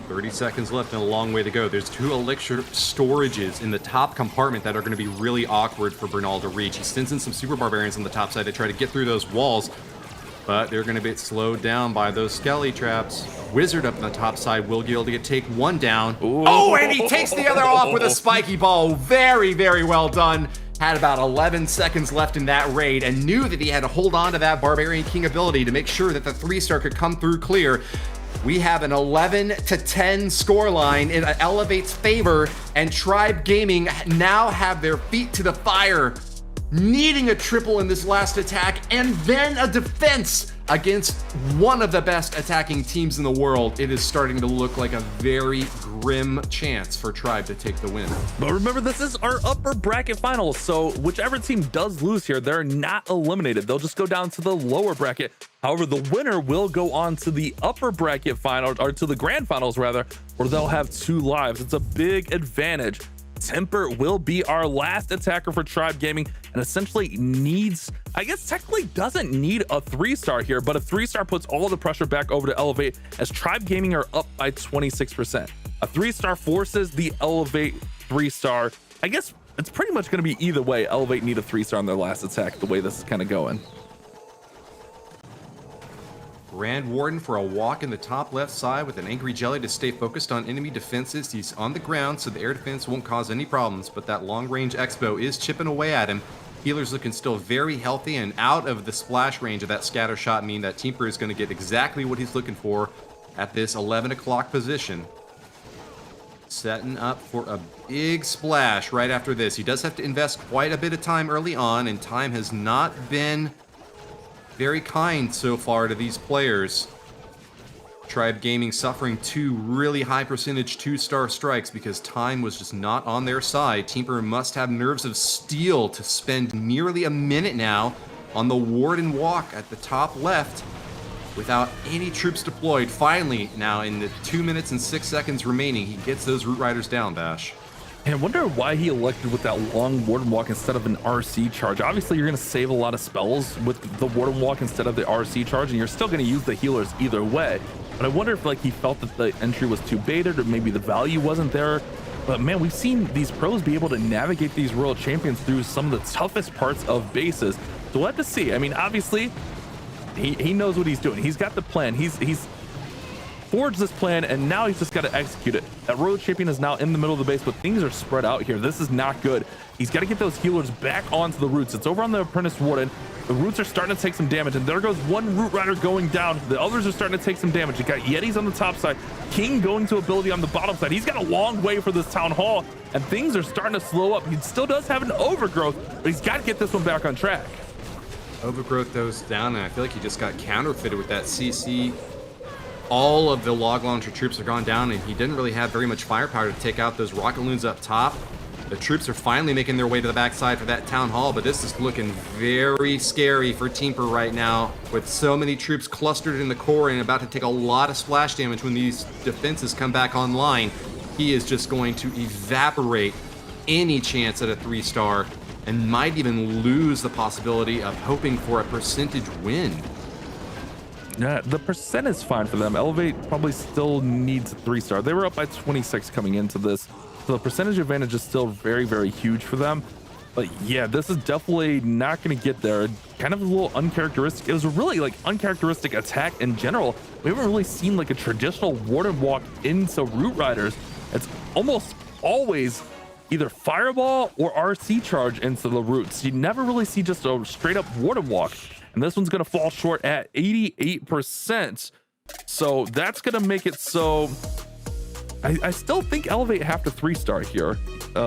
30 seconds left and a long way to go. There's 2 elixir storages in the top compartment that are going to be really awkward for Bernal to reach. He sends in some Super Barbarians on the top side to try to get through those walls, but they're going to be slowed down by those Skelly traps. Wizard up on the top side will be able to take one down. Ooh. Oh, and he takes the other off with a spiky ball. Very, very well done. Had about 11 seconds left in that raid and knew that he had to hold on to that Barbarian King ability to make sure that the 3-star could come through clear. We have an 11-10 scoreline in Elevate's favor, and Tribe Gaming now have their feet to the fire, needing a triple in this last attack and then a defense against one of the best attacking teams in the world. It is starting to look like a very grim chance for Tribe to take the win. But remember, this is our upper bracket finals, so whichever team does lose here, they're not eliminated. They'll just go down to the lower bracket. However, the winner will go on to the upper bracket final, or to the grand finals rather, where they'll have 2 lives. It's a big advantage. Temper will be our last attacker for Tribe Gaming, and essentially needs, I guess technically doesn't need a 3-star here, but a 3-star puts all the pressure back over to Elevate, as Tribe Gaming are up by 26%. A 3-star forces the Elevate 3-star. I guess it's pretty much going to be either way. Elevate need a 3-star on their last attack, the way this is kind of going. Grand Warden for a walk in the top left side with an Angry Jelly to stay focused on enemy defenses. He's on the ground, so the air defense won't cause any problems, but that long-range Expo is chipping away at him. Healer's looking still very healthy and out of the splash range of that scatter shot, meaning that Teamper is going to get exactly what he's looking for at this 11 o'clock position. Setting up for a big splash right after this. He does have to invest quite a bit of time early on, and time has not been very kind so far to these players. Tribe Gaming suffering 2 really high percentage 2-star strikes because time was just not on their side. Teamper must have nerves of steel to spend nearly a minute now on the Warden walk at the top left without any troops deployed. Finally, now in the 2 minutes and 6 seconds remaining, he gets those Root Riders down, Bash. And I wonder why he elected with that long Warden Walk instead of an RC charge. Obviously, you're going to save a lot of spells with the Warden Walk instead of the RC charge, and you're still going to use the healers either way. but I wonder if like he felt that the entry was too baited or maybe the value wasn't there. But man, we've seen these pros be able to navigate these world champions through some of the toughest parts of bases. So we'll have to see. I mean, obviously he knows what he's doing. He's got the plan. He's forged this plan, and now he's just got to execute it. That road champion is now in the middle of the base, but things are spread out here. This is not good. He's got to get those healers back onto the roots. It's over on the apprentice warden. The roots are starting to take some damage, and there goes one root rider going down. The others are starting to take some damage. You got Yetis on the top side, King going to ability on the bottom side. He's got a long way for this town hall, and things are starting to slow up. He still does have an overgrowth, but he's got to get this one back on track. Overgrowth goes down, and I feel like he just got counterfeited with that CC. All of the log launcher troops are gone down, and he didn't really have very much firepower to take out those rocket loons up top. The troops are finally making their way to the backside for that town hall, but this is looking very scary for Teamper right now, with so many troops clustered in the core and about to take a lot of splash damage when these defenses come back online. He is just going to evaporate any chance at a 3-star and might even lose the possibility of hoping for a percentage win. Yeah, the percent is fine for them. Elevate probably still needs a 3-star. They were up by 26 coming into this, so the percentage advantage is still very, very huge for them. But yeah, this is definitely not going to get there. Kind of a little uncharacteristic. It was a really like uncharacteristic attack in general. We haven't really seen like a traditional warden walk into root riders. It's almost always either fireball or RC charge into the roots. You never really see just a straight up warden walk. And this one's going to fall short at 88%. So that's going to make it so I still think Elevate have to 3-star here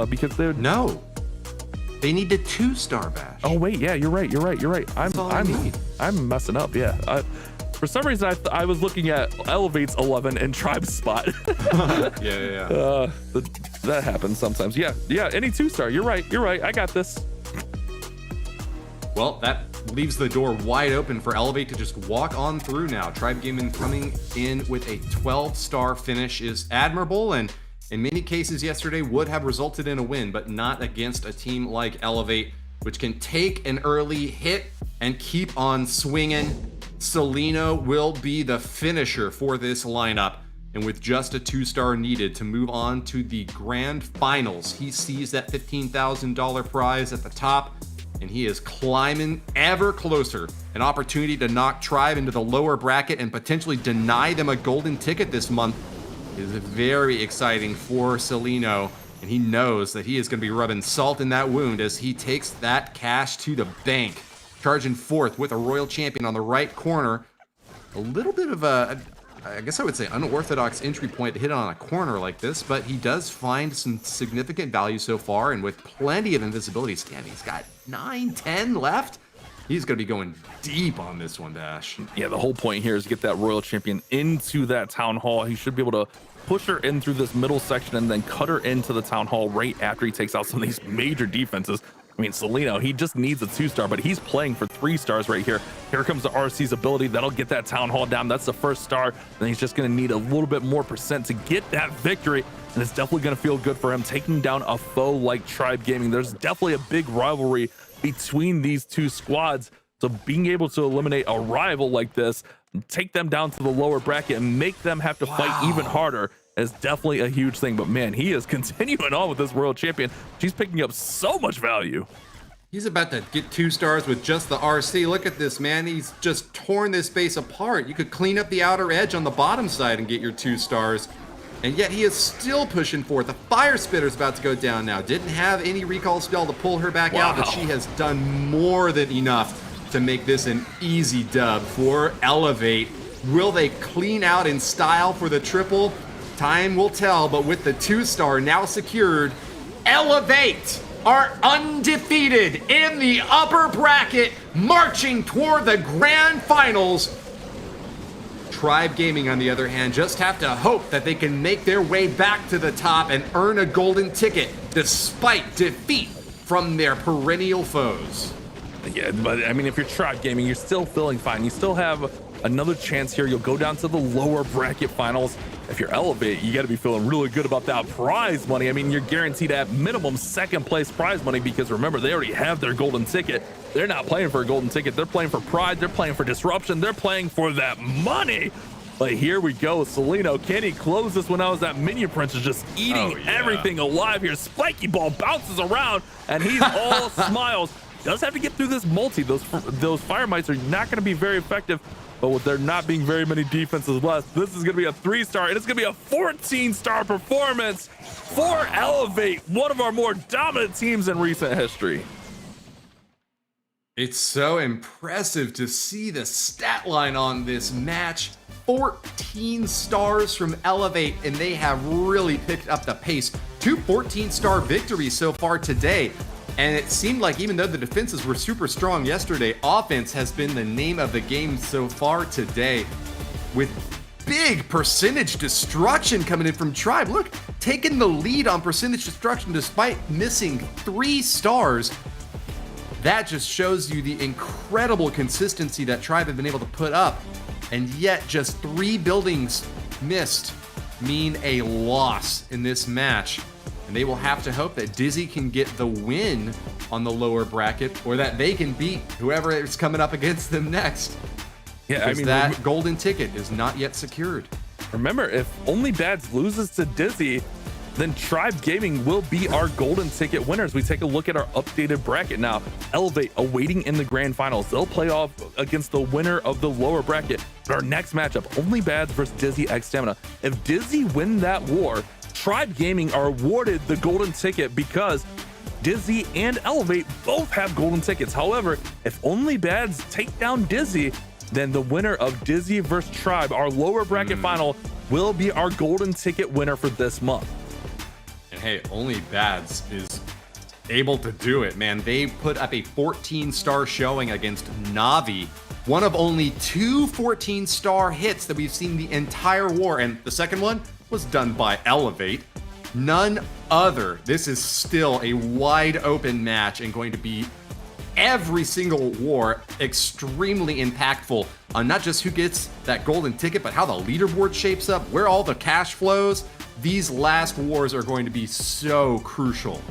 because they're No, they need the 2-star bash. Oh wait, yeah, you're right. I'm messing up. Yeah, for some reason I was looking at Elevate's 11 and Tribe's spot. Yeah. That happens sometimes. Yeah, any 2-star. You're right. I got this. Well, that leaves the door wide open for Elevate to just walk on through now. Tribe Gaming coming in with a 12-star finish is admirable, and in many cases yesterday would have resulted in a win, but not against a team like Elevate, which can take an early hit and keep on swinging. Celino will be the finisher for this lineup, and with just a 2-star needed to move on to the grand finals, he sees that $15,000 prize at the top, and he is climbing ever closer. An opportunity to knock Tribe into the lower bracket and potentially deny them a golden ticket this month is very exciting for Celino, and he knows that he is going to be rubbing salt in that wound as he takes that cash to the bank. Charging forth with a Royal Champion on the right corner. A little bit of a, I guess I would say, unorthodox entry point to hit on a corner like this, but he does find some significant value so far, and with plenty of invisibility standing, he's got 9-10 left. He's going to be going deep on this one, Dash. Yeah, the whole point here is to get that Royal Champion into that Town Hall. He should be able to push her in through this middle section and then cut her into the Town Hall right after he takes out some of these major defenses. I mean, Celino, he just needs a 2-star, but he's playing for 3 stars right here. Here comes the RC's ability. That'll get that Town Hall down. That's the first star. And he's just going to need a little bit more percent to get that victory. And it's definitely going to feel good for him taking down a foe like Tribe Gaming. There's definitely a big rivalry between these two squads. So being able to eliminate a rival like this, take them down to the lower bracket and make them have to fight even harder is definitely a huge thing. But man, he is continuing on with this world champion. She's picking up so much value. He's about to get 2 stars with just the RC. Look at this, man. He's just torn this base apart. You could clean up the outer edge on the bottom side and get your 2 stars. And yet he is still pushing forth. The Fire Spitter's about to go down now. Didn't have any recall spell to pull her back out, but she has done more than enough to make this an easy dub for Elevate. Will they clean out in style for the triple? Time will tell, but with the 2-star now secured, Elevate are undefeated in the upper bracket, marching toward the grand finals. Tribe Gaming, on the other hand, just have to hope that they can make their way back to the top and earn a golden ticket despite defeat from their perennial foes. Yeah, but I mean, if you're Tribe Gaming, you're still feeling fine. You still have another chance here. You'll go down to the lower bracket finals. If you're Elevate, you got to be feeling really good about that prize money. I mean, you're guaranteed at minimum 2nd place prize money because remember, they already have their golden ticket. They're not playing for a golden ticket. They're playing for pride. They're playing for disruption. They're playing for that money. But here we go. Seleno, can he close this one out as that Minion Prince is just eating everything alive here? Spiky Ball bounces around, and he's all smiles. Does have to get through this multi. Those Fire Mites are not going to be very effective, but with there not being very many defenses left, this is going to be a 3-star, and it's going to be a 14-star performance for Elevate, one of our more dominant teams in recent history. It's so impressive to see the stat line on this match. 14 stars from Elevate, and they have really picked up the pace. 2 14-star victories so far today. And it seemed like even though the defenses were super strong yesterday, offense has been the name of the game so far today. With big percentage destruction coming in from Tribe. Look, taking the lead on percentage destruction despite missing 3 stars. That just shows you the incredible consistency that Tribe have been able to put up. And yet just 3 buildings missed mean a loss in this match. And they will have to hope that Dizzy can get the win on the lower bracket, or that they can beat whoever is coming up against them next. Yeah, because that golden ticket is not yet secured. Remember, if only BadZ loses to Dizzy, then Tribe Gaming will be our golden ticket winners. We take a look at our updated bracket now. Elevate awaiting in the grand finals. They'll play off against the winner of the lower bracket. But our next matchup, only BadZ versus Dizzy X Stamina. If Dizzy win that war, Tribe Gaming are awarded the golden ticket because Dizzy and Elevate both have golden tickets. However, if only BadZ take down Dizzy, then the winner of Dizzy versus Tribe, our lower bracket final, will be our golden ticket winner for this month. And hey, only BadZ is able to do it, man. They put up a 14-star showing against Navi. One of only 2 14-star hits that we've seen the entire war, and the second one was done by Elevate. None other. This is still a wide open match and going to be every single war extremely impactful on not just who gets that golden ticket, but how the leaderboard shapes up, where all the cash flows. These last wars are going to be so crucial.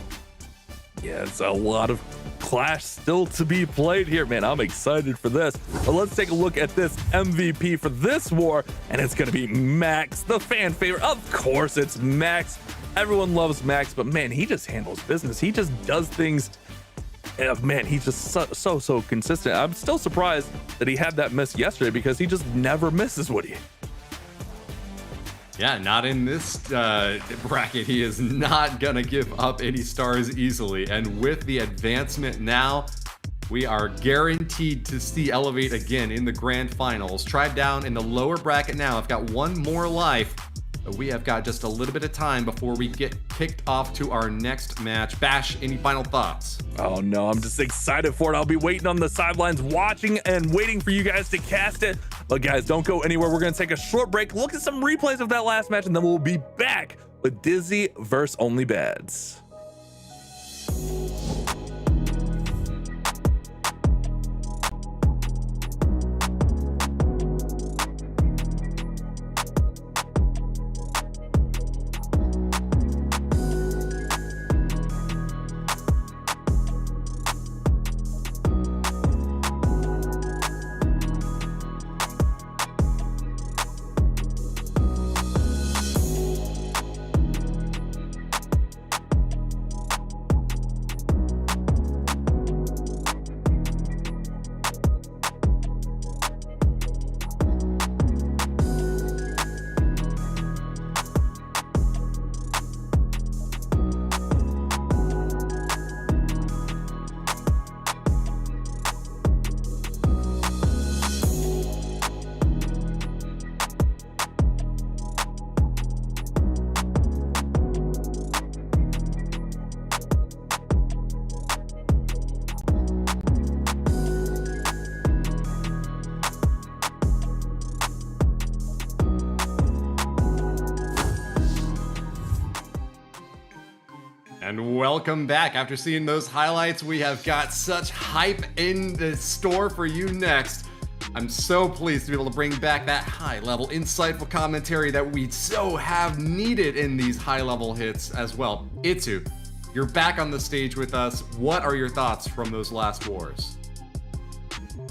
Yeah, it's a lot of Clash still to be played here, man. I'm excited for this. But let's take a look at this MVP for this war, and it's gonna be Max, the fan favorite. Of course, it's Max. Everyone loves Max, but man, he just handles business. He just does things. Man, he's just so consistent. I'm still surprised that he had that miss yesterday because he just never misses, Woody. Yeah, not in this bracket. He is not gonna give up any stars easily. And with the advancement now, we are guaranteed to see Elevate again in the grand finals. Tribe down in the lower bracket now. I've got 1 more life, but we have got just a little bit of time before we get kicked off to our next match. Bash, any final thoughts? Oh no, I'm just excited for it. I'll be waiting on the sidelines, watching and waiting for you guys to cast it. But guys, don't go anywhere. We're gonna take a short break, look at some replays of that last match, and then we'll be back with Dizzy versus only BadZ. And welcome back. After seeing those highlights, we have got such hype in the store for you next. I'm so pleased to be able to bring back that high-level, insightful commentary that we so have needed in these high-level hits as well. Itsu, you're back on the stage with us. What are your thoughts from those last wars?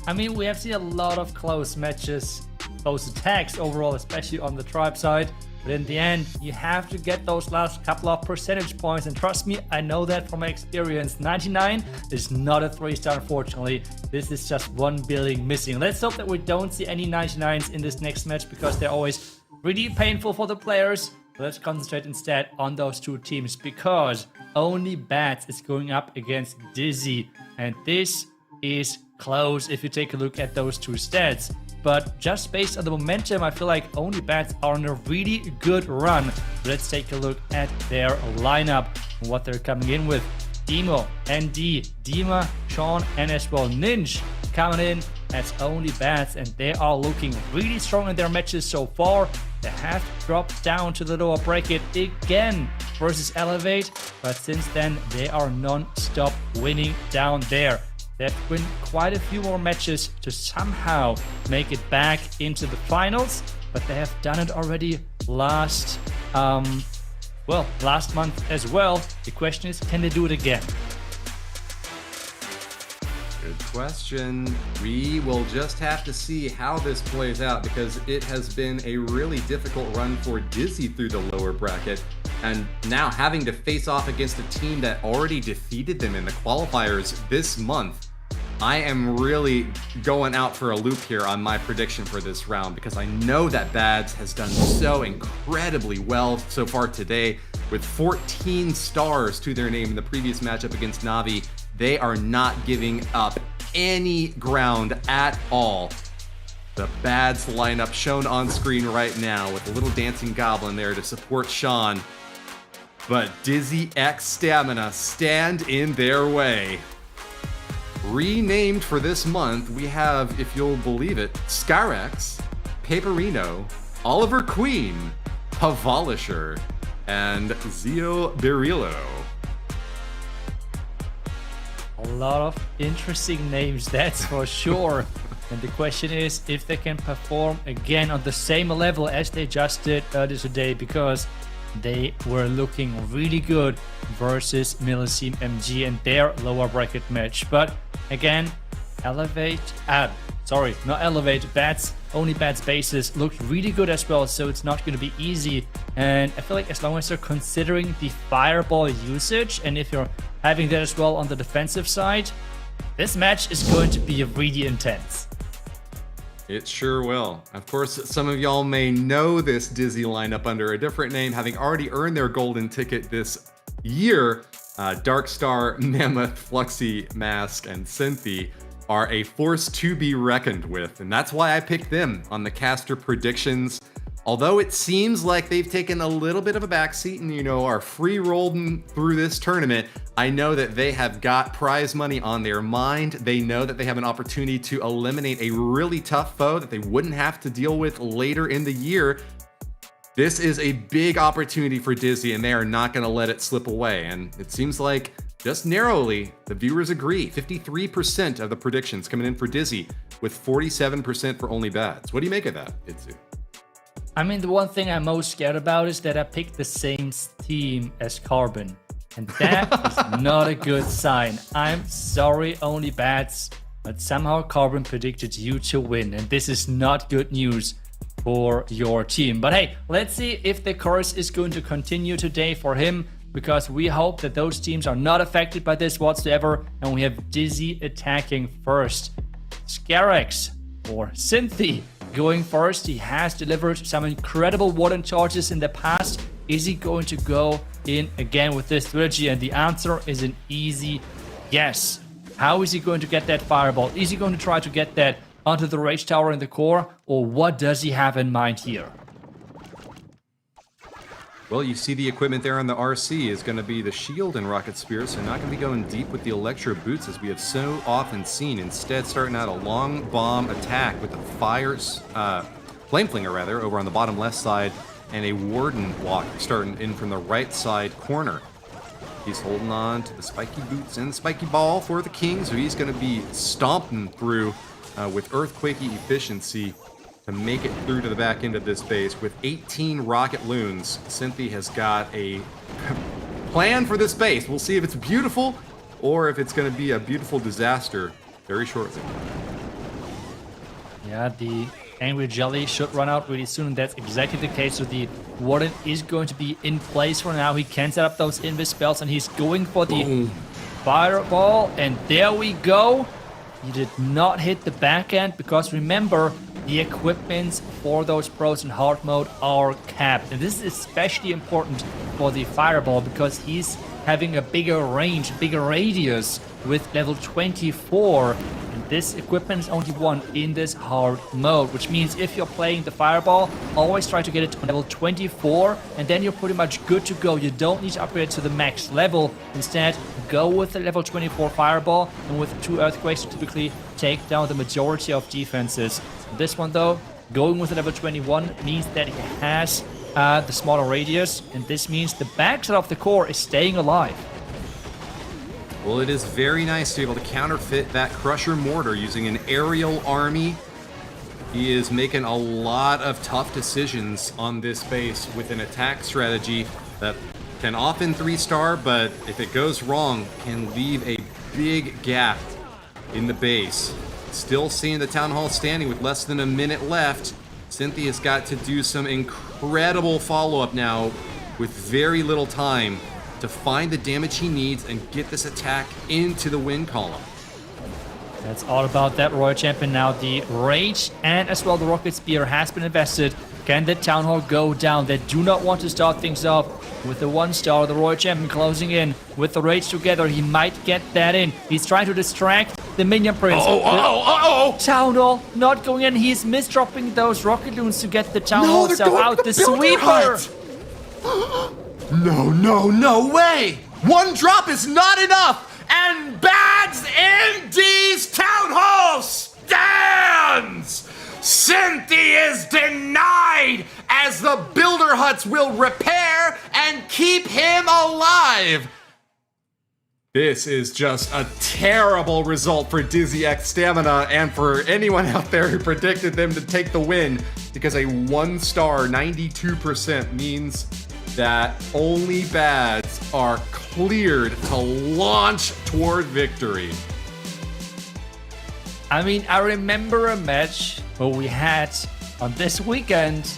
I mean, we have seen a lot of close matches, those attacks overall, especially on the tribe side. But in the end, you have to get those last couple of percentage points. And trust me, I know that from my experience. 99 is not a 3-star, unfortunately. This is just 1 billing missing. Let's hope that we don't see any 99s in this next match, because they're always really painful for the players. Let's concentrate instead on those two teams, because only BadZ is going up against Dizzy. And this is close if you take a look at those two stats. But just based on the momentum, I feel like only BadZ are on a really good run. Let's take a look at their lineup and what they're coming in with. Demo, ND, Dima, Sean, and as well Ninja coming in as only BadZ, and they are looking really strong in their matches so far. They have dropped down to the lower bracket again versus Elevate, but since then they are non-stop winning down there. They have to win quite a few more matches to somehow make it back into the finals, but they have done it already last month as well. The question is, can they do it again? Good question. We will just have to see how this plays out, because it has been a really difficult run for Dizzy through the lower bracket. And now having to face off against a team that already defeated them in the qualifiers this month, I am really going out for a loop here on my prediction for this round, because I know that BadZ has done so incredibly well so far today with 14 stars to their name in the previous matchup against Navi. They are not giving up any ground at all. The BadZ lineup shown on screen right now with a little dancing goblin there to support Sean. But Dizzy X Stamina stand in their way. Renamed for this month, we have, if you'll believe it, Skyrex, Paperino, Oliver Queen, Pavolisher, and Zio Berillo. A lot of interesting names, that's for sure. And the question is if they can perform again on the same level as they just did earlier today, because they were looking really good versus Millesime MG in their lower bracket match. But again, BadZ, only BadZ bases looked really good as well, so it's not going to be easy. And I feel like as long as they're considering the fireball usage, and if you're having that as well on the defensive side, this match is going to be really intense. It sure will. Of course, some of y'all may know this Dizzy lineup under a different name, having already earned their golden ticket this year. Darkstar, Mammoth, Fluxy, Mask, and Cynthia are a force to be reckoned with, and that's why I picked them on the caster predictions. Although it seems like they've taken a little bit of a backseat and, are free rolling through this tournament, I know that they have got prize money on their mind. They know that they have an opportunity to eliminate a really tough foe that they wouldn't have to deal with later in the year. This is a big opportunity for Dizzy, and they are not going to let it slip away. And it seems like, just narrowly, the viewers agree. 53% of the predictions coming in for Dizzy, with 47% for only BadZ. What do you make of that, Itzu? I mean, the one thing I'm most scared about is that I picked the same team as Carbon. And that is not a good sign. I'm sorry, only BadZ, but somehow Carbon predicted you to win. And this is not good news for your team. But hey, let's see if the course is going to continue today for him, because we hope that those teams are not affected by this whatsoever. And we have Dizzy attacking first. Scarex or Cynthia going first. He has delivered some incredible warden charges in the past. Is he going to go in again with this strategy? And the answer is an easy yes. How is he going to get that fireball? Is he going to try to get that onto the rage tower in the core? Or what does he have in mind here? Well, you see the equipment there on the RC is going to be the shield and rocket spear, so not going to be going deep with the electro boots as we have so often seen. Instead, starting out a long bomb attack with the flame flinger rather, over on the bottom left side, and a warden walk starting in from the right side corner. He's holding on to the spiky boots and the spiky ball for the king, so he's going to be stomping through with earthquakey efficiency to make it through to the back end of this base. With 18 rocket loons, Cynthia has got a plan for this base. We'll see if it's beautiful or if it's going to be a beautiful disaster very shortly. Yeah, the Angry Jelly should run out really soon. That's exactly the case. So the Warden is going to be in place for now. He can set up those invis spells, and he's going for the fireball. And there we go. He did not hit the back end because remember, the equipments for those pros in hard mode are capped. And this is especially important for the fireball because he's having a bigger range, bigger radius with level 24. And this equipment is only one in this hard mode, which means if you're playing the fireball, always try to get it to level 24 and then you're pretty much good to go. You don't need to upgrade to the max level. Instead, go with the level 24 fireball, and with 2 earthquakes you typically take down the majority of defenses. This one though, going with the level 21 means that he has the smaller radius, and this means the backside of the core is staying alive. Well, it is very nice to be able to counterfeit that Crusher Mortar using an aerial army. He is making a lot of tough decisions on this base with an attack strategy that can often 3-star, but if it goes wrong, can leave a big gap in the base. Still seeing the Town Hall standing with less than a minute left. Cynthia's got to do some incredible follow-up now with very little time to find the damage he needs and get this attack into the win column. That's all about that Royal Champion now. The Rage and as well the Rocket Spear has been invested. Can the Town Hall go down? They do not want to start things off with the 1-star. The Royal Champion closing in with the Rage together. He might get that in. He's trying to distract the Minion Prince. Town Hall not going in. He's misdropping those Rocket Loons to get the Town Hall cell out. The Sweeper! No way! One drop is not enough! And BadZ MG's Town Hall stands! Cynthia is denied as the Builder Huts will repair and keep him alive! This is just a terrible result for Dizzy X Stamina and for anyone out there who predicted them to take the win, because a 1-star 92% means that only BadZ are cleared to launch toward victory. I mean, I remember a match where we had on this weekend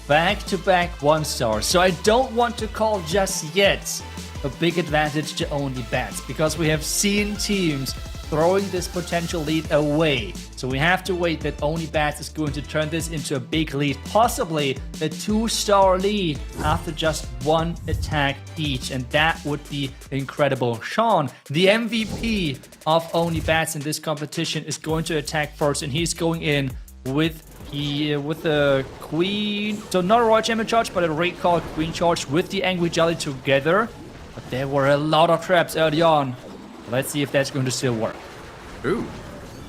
back-to-back 1-stars. So I don't want to call just yet a big advantage to only BadZ, because we have seen teams throwing this potential lead away. So we have to wait that only BadZ is going to turn this into a big lead, possibly a 2-star lead after just 1 attack each, and that would be incredible. Sean, the MVP of only BadZ in this competition, is going to attack first, and he's going in with the Queen, so not a Royal Champion charge, but a recall Queen charge with the Angry Jelly together. But there were a lot of traps early on. Let's see if that's going to still work. Ooh.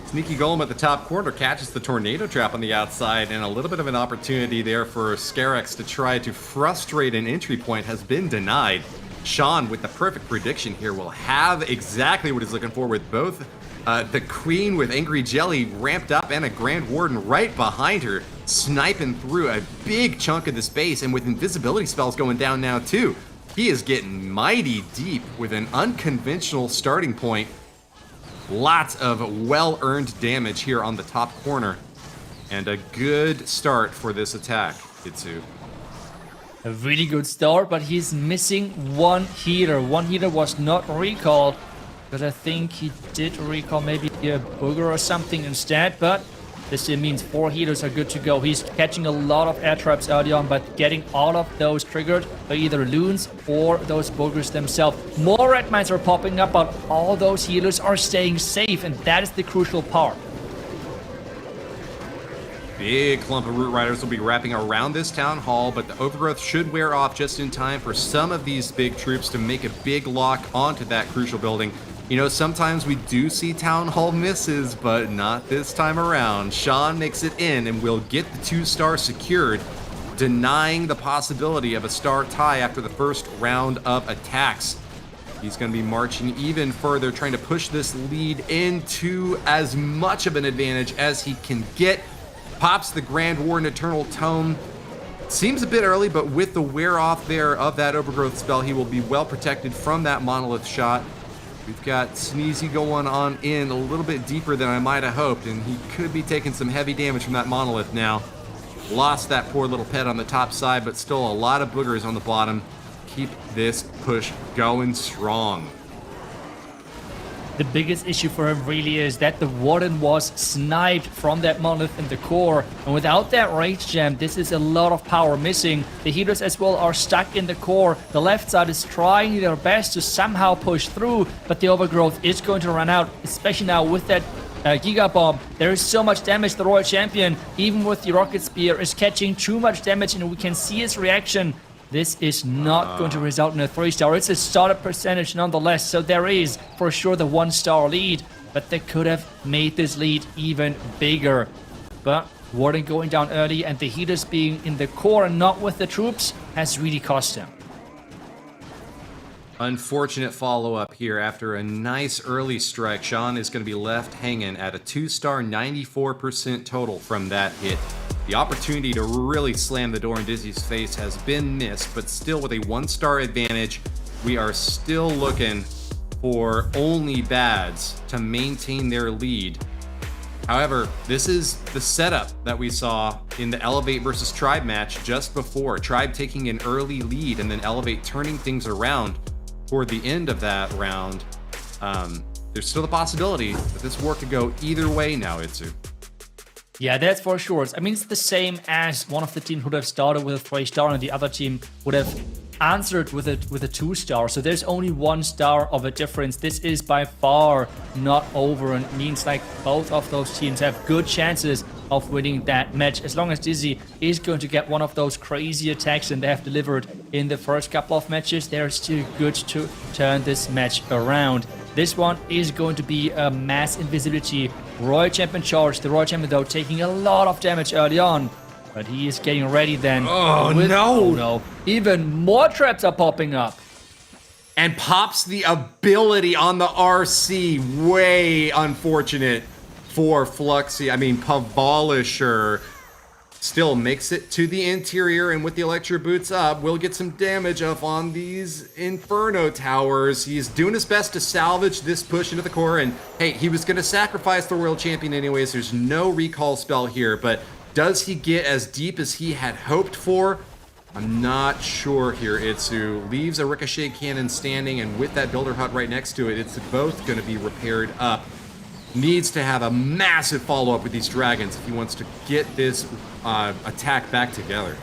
Sneaky Golem at the top corner catches the Tornado Trap on the outside, and a little bit of an opportunity there for Scarex to try to frustrate an entry point has been denied. Sean, with the perfect prediction here, will have exactly what he's looking for with both the Queen with Angry Jelly ramped up and a Grand Warden right behind her, sniping through a big chunk of the space, and with invisibility spells going down now too. He is getting mighty deep with an unconventional starting point. Lots of well-earned damage here on the top corner. And a good start for this attack, Itsu. A really good start, but he's missing 1 healer. 1 healer was not recalled, because I think he did recall maybe a booger or something instead, but this still means 4 healers are good to go. He's catching a lot of air traps early on, but getting all of those triggered by either loons or those boogers themselves. More red mines are popping up, but all those healers are staying safe, and that is the crucial part. Big clump of Root Riders will be wrapping around this Town Hall, but the Overgrowth should wear off just in time for some of these big troops to make a big lock onto that crucial building. You know, sometimes we do see Town Hall misses, but not this time around. Sean makes it in and will get the 2-star secured, denying the possibility of a star tie after the first round of attacks. He's going to be marching even further, trying to push this lead into as much of an advantage as he can get. Pops the Grand Warden Eternal Tome. Seems a bit early, but with the wear off there of that Overgrowth spell, he will be well protected from that Monolith shot. We've got Sneezy going on in a little bit deeper than I might have hoped, and he could be taking some heavy damage from that monolith now. Lost that poor little pet on the top side, but still a lot of boogers on the bottom. Keep this push going strong. The biggest issue for him really is that the Warden was sniped from that monolith in the core, and without that rage gem, this is a lot of power missing. The healers as well are stuck in the core. The left side is trying their best to somehow push through, but the overgrowth is going to run out, especially now with that Giga Bomb. There is so much damage. The Royal Champion, even with the Rocket Spear, is catching too much damage, and we can see his reaction. This is not going to result in a 3-star. It's a startup percentage nonetheless, so there is for sure the 1-star lead, but they could have made this lead even bigger. But Warden going down early and the healers being in the core and not with the troops has really cost him. Unfortunate follow-up here after a nice early strike. Sean is going to be left hanging at a 2-star, 94% total from that hit. The opportunity to really slam the door in Dizzy's face has been missed, but still with a 1-star advantage, we are still looking for only BadZ to maintain their lead. However, this is the setup that we saw in the Elevate versus Tribe match just before. Tribe taking an early lead and then Elevate turning things around toward the end of that round. There's still the possibility that this war could go either way now, Itsu. Yeah, that's for sure. I mean, it's the same as one of the teams would have started with a 3-star and the other team would have answered with a 2-star. So there's only 1 star of a difference. This is by far not over, and means like both of those teams have good chances of winning that match. As long as Dizzy is going to get one of those crazy attacks and they have delivered in the first couple of matches, they're still good to turn this match around. This one is going to be a mass invisibility Royal Champion charge. The Royal Champion, though, taking a lot of damage early on. But he is getting ready then. Oh, no! Oh, no. Even more traps are popping up. And pops the ability on the RC. Way unfortunate for Fluxy. I mean, Pavolisher still makes it to the interior, and with the Electro Boots up, will get some damage up on these Inferno Towers. He's doing his best to salvage this push into the core, and hey, he was going to sacrifice the Royal Champion anyways. There's no recall spell here, but does he get as deep as he had hoped for? I'm not sure here. Itsu leaves a Ricochet Cannon standing, and with that Builder Hut right next to it, it's both going to be repaired up. Needs to have a massive follow-up with these dragons if he wants to get this attack back together.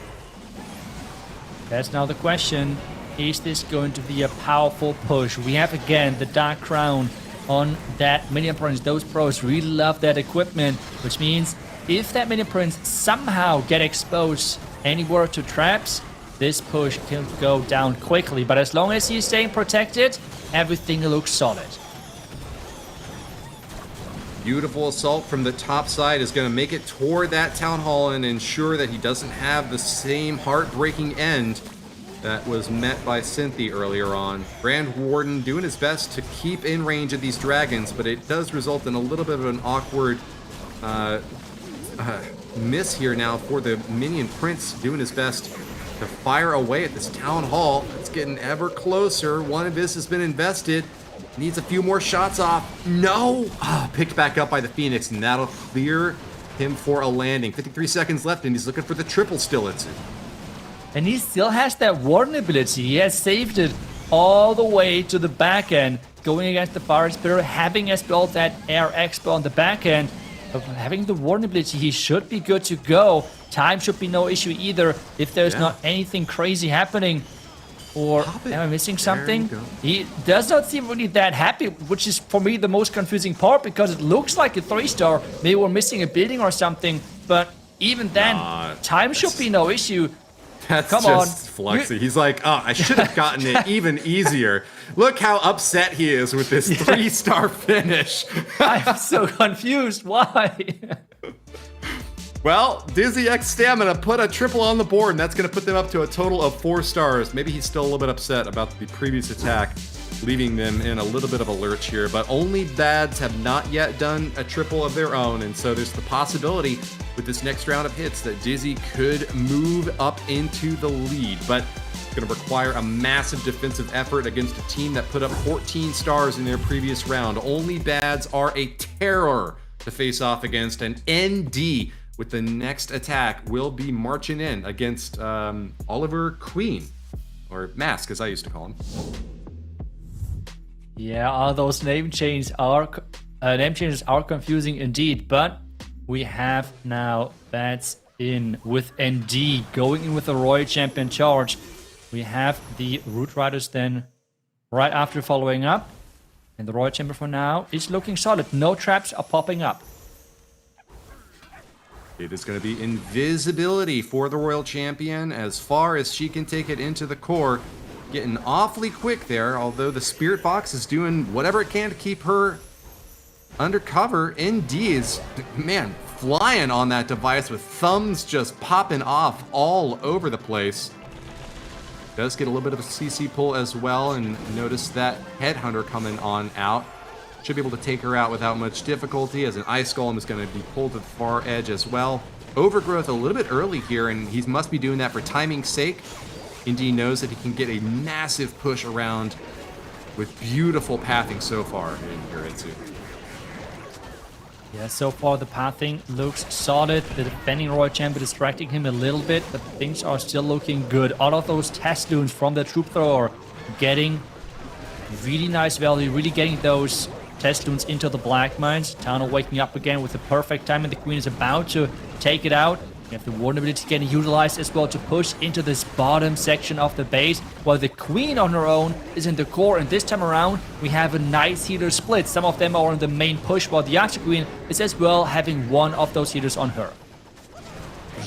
That's now the question. Is this going to be a powerful push? We have again the Dark Crown on that Minion Prince. Those pros really love that equipment, which means if that Minion Prince somehow get exposed anywhere to traps, this push can go down quickly. But as long as he's staying protected, everything looks solid. Beautiful assault from the top side is going to make it toward that Town Hall and ensure that he doesn't have the same heartbreaking end that was met by Cynthia earlier on. Grand Warden doing his best to keep in range of these dragons, but it does result in a little bit of an awkward miss here now for the Minion Prince, doing his best to fire away at this Town Hall. It's getting ever closer. One of his has been invested. Needs a few more shots off. No! Picked back up by the Phoenix, and that'll clear him for a landing. 53 seconds left, and he's looking for the triple still, Itsu. And he still has that Warden ability. He has saved it all the way to the back end, going against the Fire Spirit, having as well that Air Expo on the back end. But having the Warden ability, he should be good to go. Time should be no issue either if there's not anything crazy happening. Or am I missing something? He does not seem really that happy, which is for me the most confusing part, because it looks like a 3-star. Maybe we're missing a building or something, but even then, time should be no issue. That's Come just on. Fluxy. He's like, oh, I should have gotten it even easier. Look how upset he is with this 3-star finish. I'm so confused. Why? Well, Dizzy X Stamina put a triple on the board, and that's going to put them up to a total of 4 stars. Maybe he's still a little bit upset about the previous attack, leaving them in a little bit of a lurch here. But only BadZ have not yet done a triple of their own, and so there's the possibility with this next round of hits that Dizzy could move up into the lead. But It's going to require a massive defensive effort against a team that put up 14 stars in their previous round. Only BadZ are a terror to face off against, and ND with the next attack will be marching in against Oliver Queen, or Mask as I used to call him. Yeah, those name changes are confusing indeed, but we have now BadZ in with ND going in with the Royal Champion charge. We have the Root Riders then right after following up, and the Royal Champion for now is looking solid. No traps are popping up. It is going to be invisibility for the Royal Champion as far as she can take it into the core. Getting awfully quick there, although the Spirit Box is doing whatever it can to keep her undercover. ND is, man, flying on that device with thumbs just popping off all over the place. Does get a little bit of a CC pull as well, and notice that Headhunter coming on out. Should be able to take her out without much difficulty, as an Ice Golem is going to be pulled to the far edge as well. Overgrowth a little bit early here, and he must be doing that for timing's sake. Indy knows that he can get a massive push around with beautiful pathing so far in Uritsu. Yeah, so far the pathing looks solid. The defending Royal Champion distracting him a little bit, but things are still looking good. All of those test loons from the Troop Thrower getting really nice value, really getting those test loons into the Black Mines. Tano waking up again with the perfect time, and the Queen is about to take it out. We have the vulnerability getting utilized as well to push into this bottom section of the base, while the Queen on her own is in the core, and this time around we have a nice healer split. Some of them are on the main push, while the Archer Queen is as well having one of those healers on her.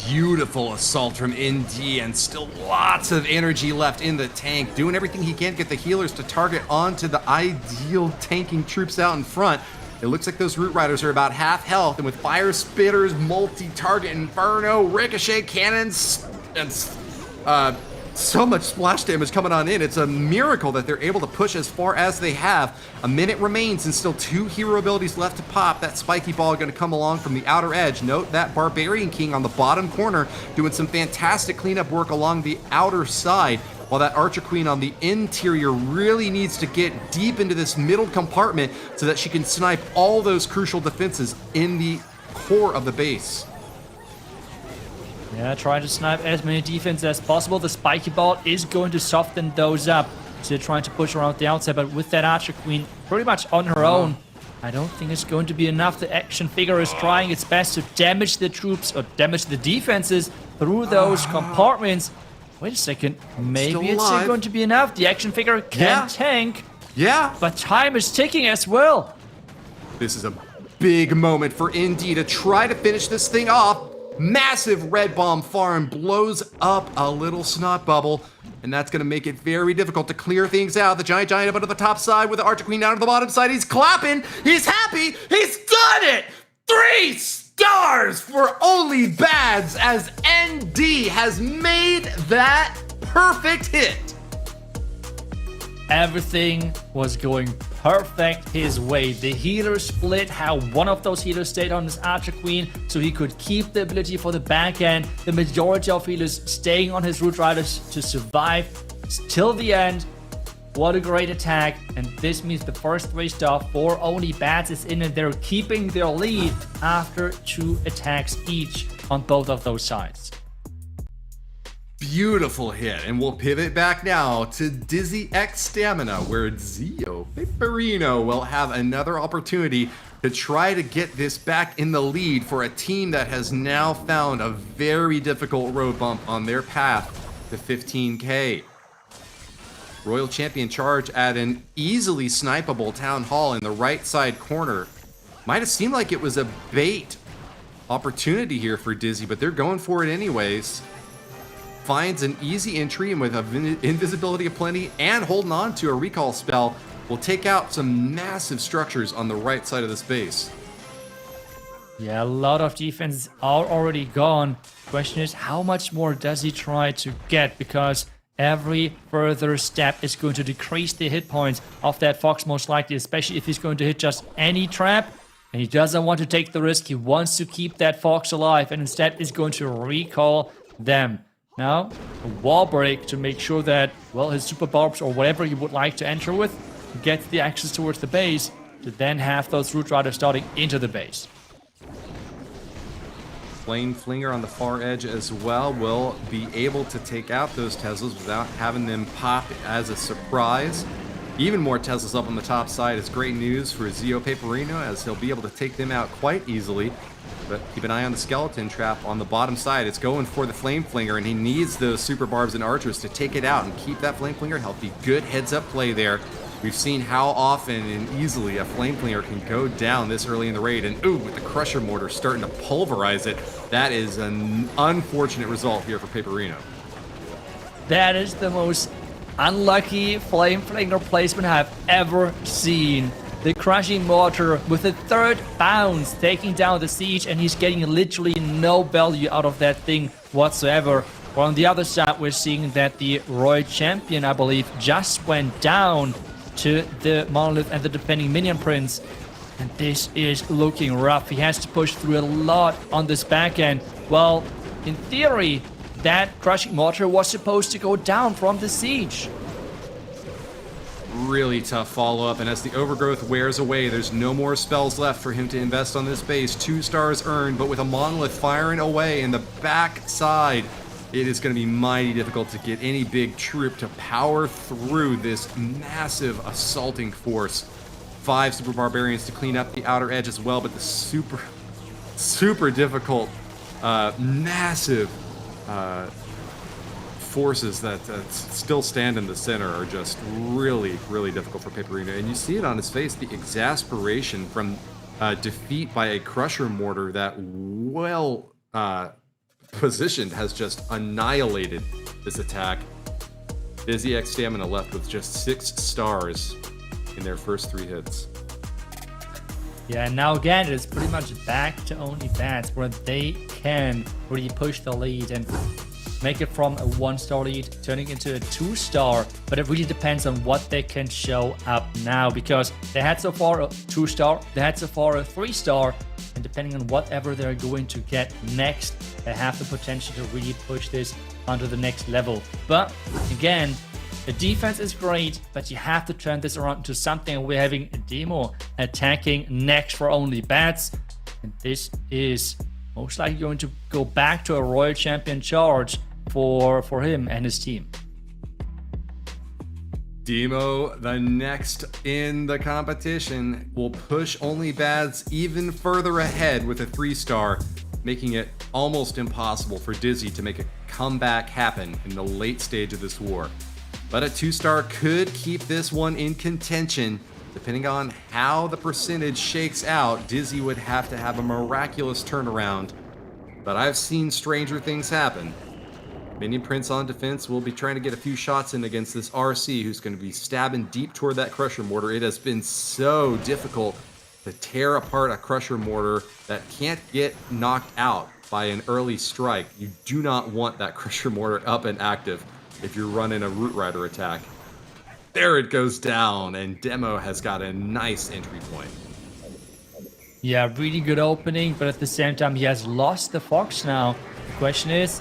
Beautiful assault from ND, and still lots of energy left in the tank, doing everything he can to get the healers to target onto the ideal tanking troops out in front. It looks like those Root Riders are about half health, and with Fire Spitters, multi-target Inferno, Ricochet Cannons, and so much splash damage coming on in, it's a miracle that they're able to push as far as they have. A minute remains and still 2 hero abilities left to pop. That spiky ball going to come along from the outer edge. Note that Barbarian King on the bottom corner doing some fantastic cleanup work along the outer side, while that Archer Queen on the interior really needs to get deep into this middle compartment so that she can snipe all those crucial defenses in the core of the base. Yeah, trying to snipe as many defenses as possible. The spiky ball is going to soften those up. So they're trying to push around the outside, but with that Archer Queen pretty much on her own, I don't think it's going to be enough. The action figure is trying its best to damage the troops, or damage the defenses through those compartments. Wait a second, maybe it's not going to be enough. The action figure can tank. Yeah. But time is ticking as well. This is a big moment for ND to try to finish this thing off. Massive red bomb farm blows up a little snot bubble, and that's going to make it very difficult to clear things out. The giant up onto the top side with the Archer Queen down to the bottom side. He's clapping. He's happy. He's done it. 3 stars for only BadZ, as ND has made that perfect hit. Everything was going perfect his way. The healer split, how one of those healers stayed on his Archer Queen so he could keep the ability for the back end. The majority of healers staying on his Root Riders to survive till the end. What a great attack, and this means the first 3-star for only BadZ is in, and they're keeping their lead after 2 attacks each on both of those sides. Beautiful hit, and we'll pivot back now to Dizzy X Stamina, where Zio Piperino will have another opportunity to try to get this back in the lead for a team that has now found a very difficult road bump on their path to 15K. Royal Champion charge at an easily snipeable Town Hall in the right side corner. Might have seemed like it was a bait opportunity here for Dizzy, but they're going for it anyways. Finds an easy entry, and with invisibility aplenty and holding on to a recall spell, will take out some massive structures on the right side of this base. Yeah, a lot of defenses are already gone. Question is, how much more does he try to get? Because every further step is going to decrease the hit points of that Fox, most likely, especially if he's going to hit just any trap. And he doesn't want to take the risk. He wants to keep that Fox alive, and instead is going to recall them. Now, a wall break to make sure that, well, his super barbs or whatever he would like to enter with gets the access towards the base to then have those Root Riders starting into the base. Flame Flinger on the far edge as well will be able to take out those Teslas without having them pop as a surprise. Even more Teslas up on the top side is great news for Zio Paperino, as he'll be able to take them out quite easily. But keep an eye on the Skeleton Trap on the bottom side. It's going for the Flame Flinger, and he needs those Super Barbs and Archers to take it out and keep that Flame Flinger healthy. Good heads-up play there. We've seen how often and easily a Flame Flinger can go down this early in the raid, and ooh, with the Crusher Mortar starting to pulverize it, that is an unfortunate result here for Paperino. That is the most unlucky Flame Flinger placement I've ever seen. The Crushing Mortar with the third bounce taking down the siege, and he's getting literally no value out of that thing whatsoever. But on the other side, we're seeing that the Royal Champion, I believe, just went down to the Monolith and the defending Minion Prince. And this is looking rough. He has to push through a lot on this back end. Well, in theory, that Crushing Mortar was supposed to go down from the siege. Really tough follow-up, and as the Overgrowth wears away, there's no more spells left for him to invest on this base. 2 stars earned, but with a Monolith firing away in the back side, it is going to be mighty difficult to get any big troop to power through this massive assaulting force. 5 Super Barbarians to clean up the outer edge as well, but the super difficult, massive forces that still stand in the center are just really, really difficult for Paperino. And you see it on his face, the exasperation from defeat by a Crusher Mortar that well positioned has just annihilated this attack. BadZ X Stamina left with just 6 stars in their first 3 hits. Yeah, now again, it's pretty much back to only BadZ, where they can really push the lead and make it from a 1-star lead turning into a 2-star, but it really depends on what they can show up now, because they had so far a 2-star, they had so far a 3-star, and depending on whatever they're going to get next, they have the potential to really push this onto the next level. But again, the defense is great, but you have to turn this around into something. We're having a Demo attacking next for only BadZ, and this is most likely going to go back to a Royal Champion charge for him and his team. Demo, the next in the competition, will push only BadZ even further ahead with a 3-star, making it almost impossible for Dizzy to make a comeback happen in the late stage of this war. But a 2-star could keep this one in contention. Depending on how the percentage shakes out, Dizzy would have to have a miraculous turnaround. But I've seen stranger things happen. Minion Prince on defense will be trying to get a few shots in against this RC, who's going to be stabbing deep toward that Crusher Mortar. It has been so difficult to tear apart a Crusher Mortar that can't get knocked out by an early strike. You do not want that Crusher Mortar up and active if you're running a Root Rider attack. There it goes down, and Demo has got a nice entry point. Yeah, really good opening, but at the same time, he has lost the Fox now. The question is,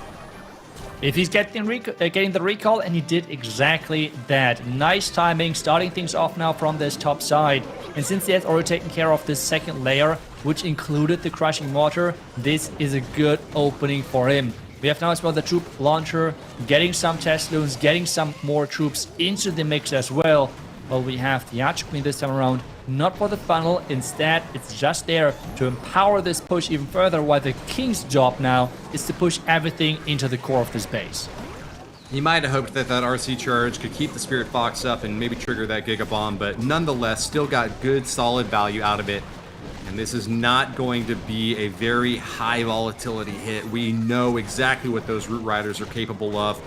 if he's getting the recall, and he did exactly that. Nice timing, starting things off now from this top side. And since he has already taken care of this second layer, which included the Crushing Mortar, this is a good opening for him. We have now as well the troop launcher, getting some Tesloons, getting some more troops into the mix as well. Well, we have the Archer Queen this time around, not for the funnel, instead it's just there to empower this push even further, while the King's job now is to push everything into the core of this base. He might have hoped that that RC charge could keep the Spirit Fox up and maybe trigger that Giga Bomb, but nonetheless still got good solid value out of it. And this is not going to be a very high volatility hit. We know exactly what those Root Riders are capable of.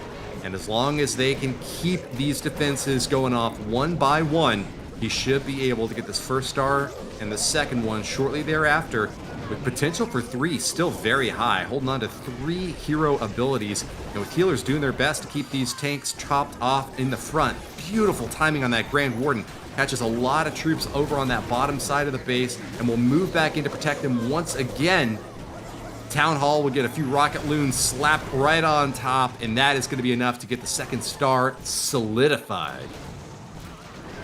And as long as they can keep these defenses going off one by one, he should be able to get this first star and the second one shortly thereafter, with potential for 3 still very high, holding on to 3 hero abilities, and with healers doing their best to keep these tanks chopped off in the front. Beautiful timing on that Grand Warden. Catches a lot of troops over on that bottom side of the base and will move back in to protect them once again. Town Hall will get a few rocket loons slapped right on top, and that is going to be enough to get the second star solidified.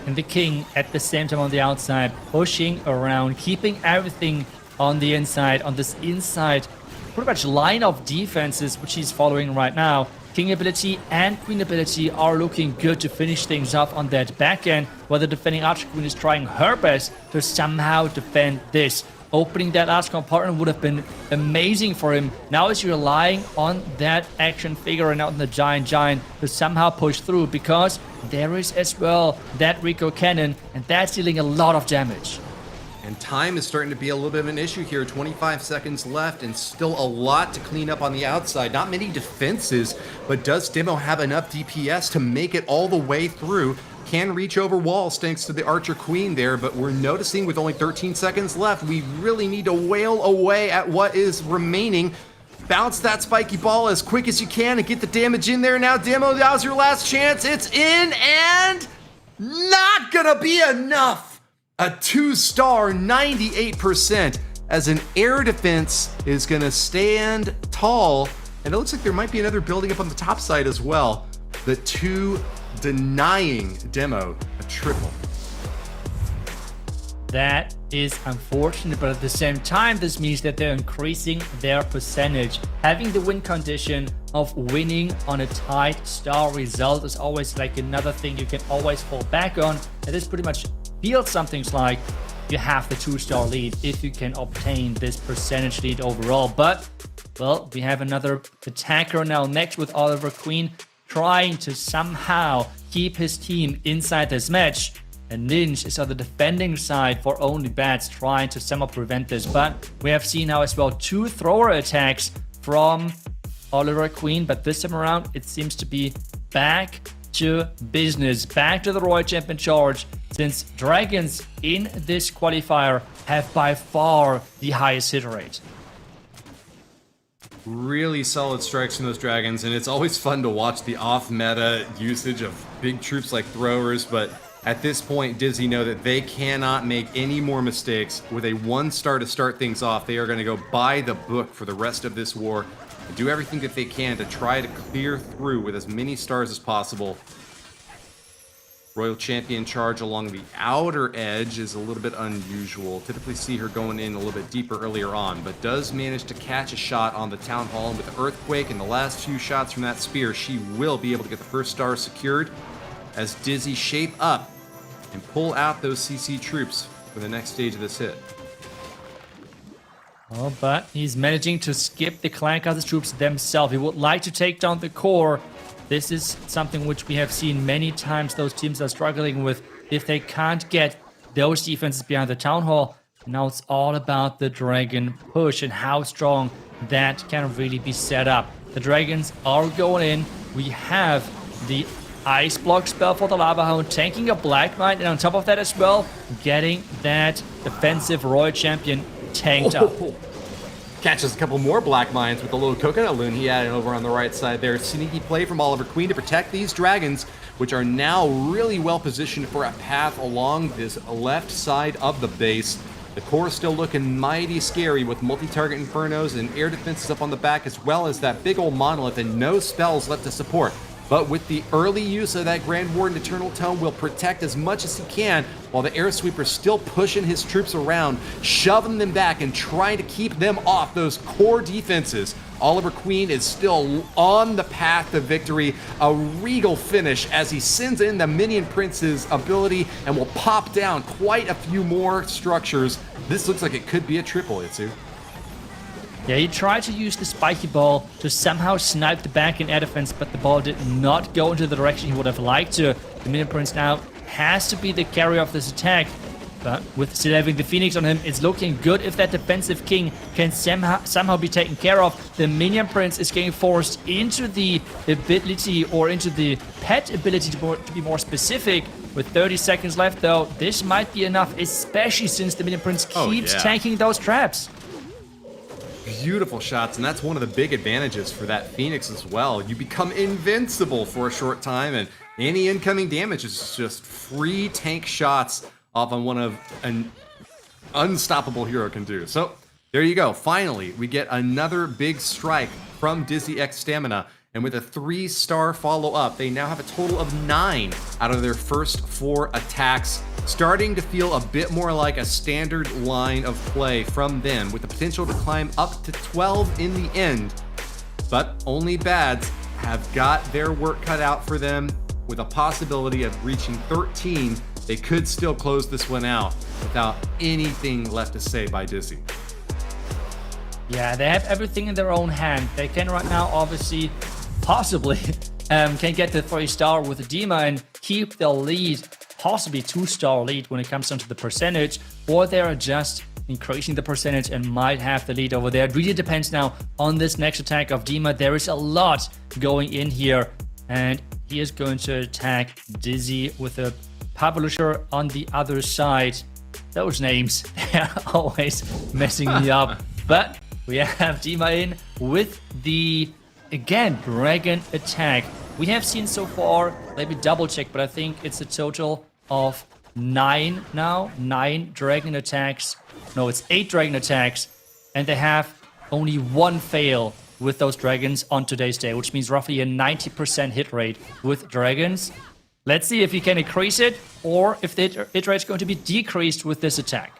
And the king at the same time on the outside, pushing around, keeping everything on the inside, on this inside pretty much line of defenses which he's following right now. King ability and queen ability are looking good to finish things off on that back end, while the defending archer queen is trying her best to somehow defend this. Opening that last compartment would have been amazing for him. Now he's relying on that action figure and on the giant to somehow push through, because there is as well that Rico cannon, and that's dealing a lot of damage. And time is starting to be a little bit of an issue here. 25 seconds left and still a lot to clean up on the outside. Not many defenses, but does Demo have enough DPS to make it all the way through? Can reach over walls thanks to the Archer Queen there, but we're noticing with only 13 seconds left, we really need to wail away at what is remaining. Bounce that spiky ball as quick as you can and get the damage in there. Now, Demo, that was your last chance. It's in and not gonna be enough. A 2-star, 98%, as an air defense is gonna stand tall. And it looks like there might be another building up on the top side as well. The 2 denying Demo a triple. That is unfortunate, but at the same time, this means that they're increasing their percentage. Having the win condition of winning on a tight star result is always like another thing you can always fall back on. And this pretty much feels something like you have the 2-star lead if you can obtain this percentage lead overall. But, well, we have another attacker now next with Oliver Queen, trying to somehow keep his team inside this match. And Ninja is on the defending side for only BadZ, trying to somehow prevent this. But we have seen now as well 2 thrower attacks from Oliver Queen. But this time around, it seems to be back to business, back to the Royal Champion charge, since Dragons in this qualifier have by far the highest hit rate. Really solid strikes from those Dragons, and it's always fun to watch the off-meta usage of big troops like throwers, but at this point, Dizzy know that they cannot make any more mistakes. With a 1-star to start things off, they are going to go by the book for the rest of this war and do everything that they can to try to clear through with as many stars as possible. Royal Champion charge along the outer edge is a little bit unusual. Typically see her going in a little bit deeper earlier on, but does manage to catch a shot on the Town Hall. And with the Earthquake and the last few shots from that spear, she will be able to get the first star secured as Dizzy shape up and pull out those CC troops for the next stage of this hit. Oh, but he's managing to skip the Clan Castle troops themselves. He would like to take down the core. This is something which we have seen many times those teams are struggling with if they can't get those defenses behind the Town Hall. Now it's all about the Dragon push and how strong that can really be set up. The Dragons are going in. We have the Ice Block spell for the Lava Hound, tanking a Black Knight, and on top of that as well, getting that defensive Royal Champion tanked up. Catches a couple more Black Mines with the little coconut loon he added over on the right side there. Sneaky play from Oliver Queen to protect these Dragons, which are now really well positioned for a path along this left side of the base. The core still looking mighty scary with multi-target Infernos and air defenses up on the back, as well as that big old monolith and no spells left to support. But with the early use of that Grand Warden Eternal Tome, will protect as much as he can, while the Air Sweeper's still pushing his troops around, shoving them back and trying to keep them off those core defenses. Oliver Queen is still on the path to victory, a regal finish as he sends in the Minion Prince's ability and will pop down quite a few more structures. This looks like it could be a triple, Itsu. Yeah, he tried to use the spiky ball to somehow snipe the back in air defense, but the ball did not go into the direction he would have liked to. The Minion Prince now has to be the carrier of this attack, but with still having the Phoenix on him, it's looking good if that defensive king can somehow be taken care of. The Minion Prince is getting forced into the ability, or into the pet ability to be more specific. With 30 seconds left though, this might be enough, especially since the Minion Prince keeps tanking those traps. Beautiful shots, and that's one of the big advantages for that Phoenix as well. You become invincible for a short time, and any incoming damage is just free tank shots off on one of an unstoppable hero can do. So There you go. Finally, we get another big strike from Dizzy X Stamina. And with a 3-star follow-up, they now have a total of 9 out of their first 4 attacks, starting to feel a bit more like a standard line of play from them, with the potential to climb up to 12 in the end. But only BadZ have got their work cut out for them, with a possibility of reaching 13. They could still close this one out without anything left to say by Dizzy. Yeah, they have everything in their own hand. They can right now, obviously, possibly, can get the 3-star with Dima and keep the lead, possibly 2-star lead when it comes down to the percentage, or they're just increasing the percentage and might have the lead over there. It really depends now on this next attack of Dima. There is a lot going in here, and he is going to attack Dizzy with a publisher on the other side. Those names, they're always messing me up. But we have Dima in with the, again, dragon attack. We have seen so far, let me double check, but I think it's a total of 9 now. 9 dragon attacks. No, it's 8 dragon attacks. And they have only 1 fail with those dragons on today's day, which means roughly a 90% hit rate with dragons. Let's see if he can increase it, or if the hit rate is going to be decreased with this attack.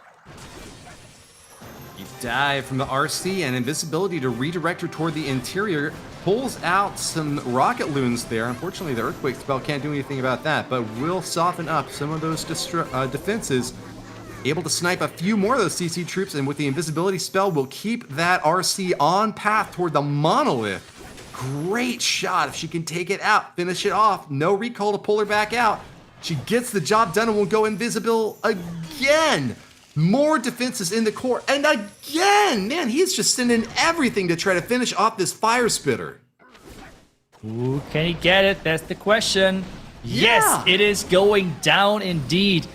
Deep dive from the RC, and invisibility to redirect her toward the interior. Pulls out some rocket loons there. Unfortunately, the earthquake spell can't do anything about that, but will soften up some of those defenses. Able to snipe a few more of those CC troops, and with the invisibility spell, will keep that RC on path toward the monolith. Great shot if she can take it out, finish it off. No recall to pull her back out. She gets the job done and will go invisible again. More defenses in the core, and again, man, he's just sending everything to try to finish off this fire spitter. Ooh, can he get it? That's the question. Yes, Yeah. it is going down indeed.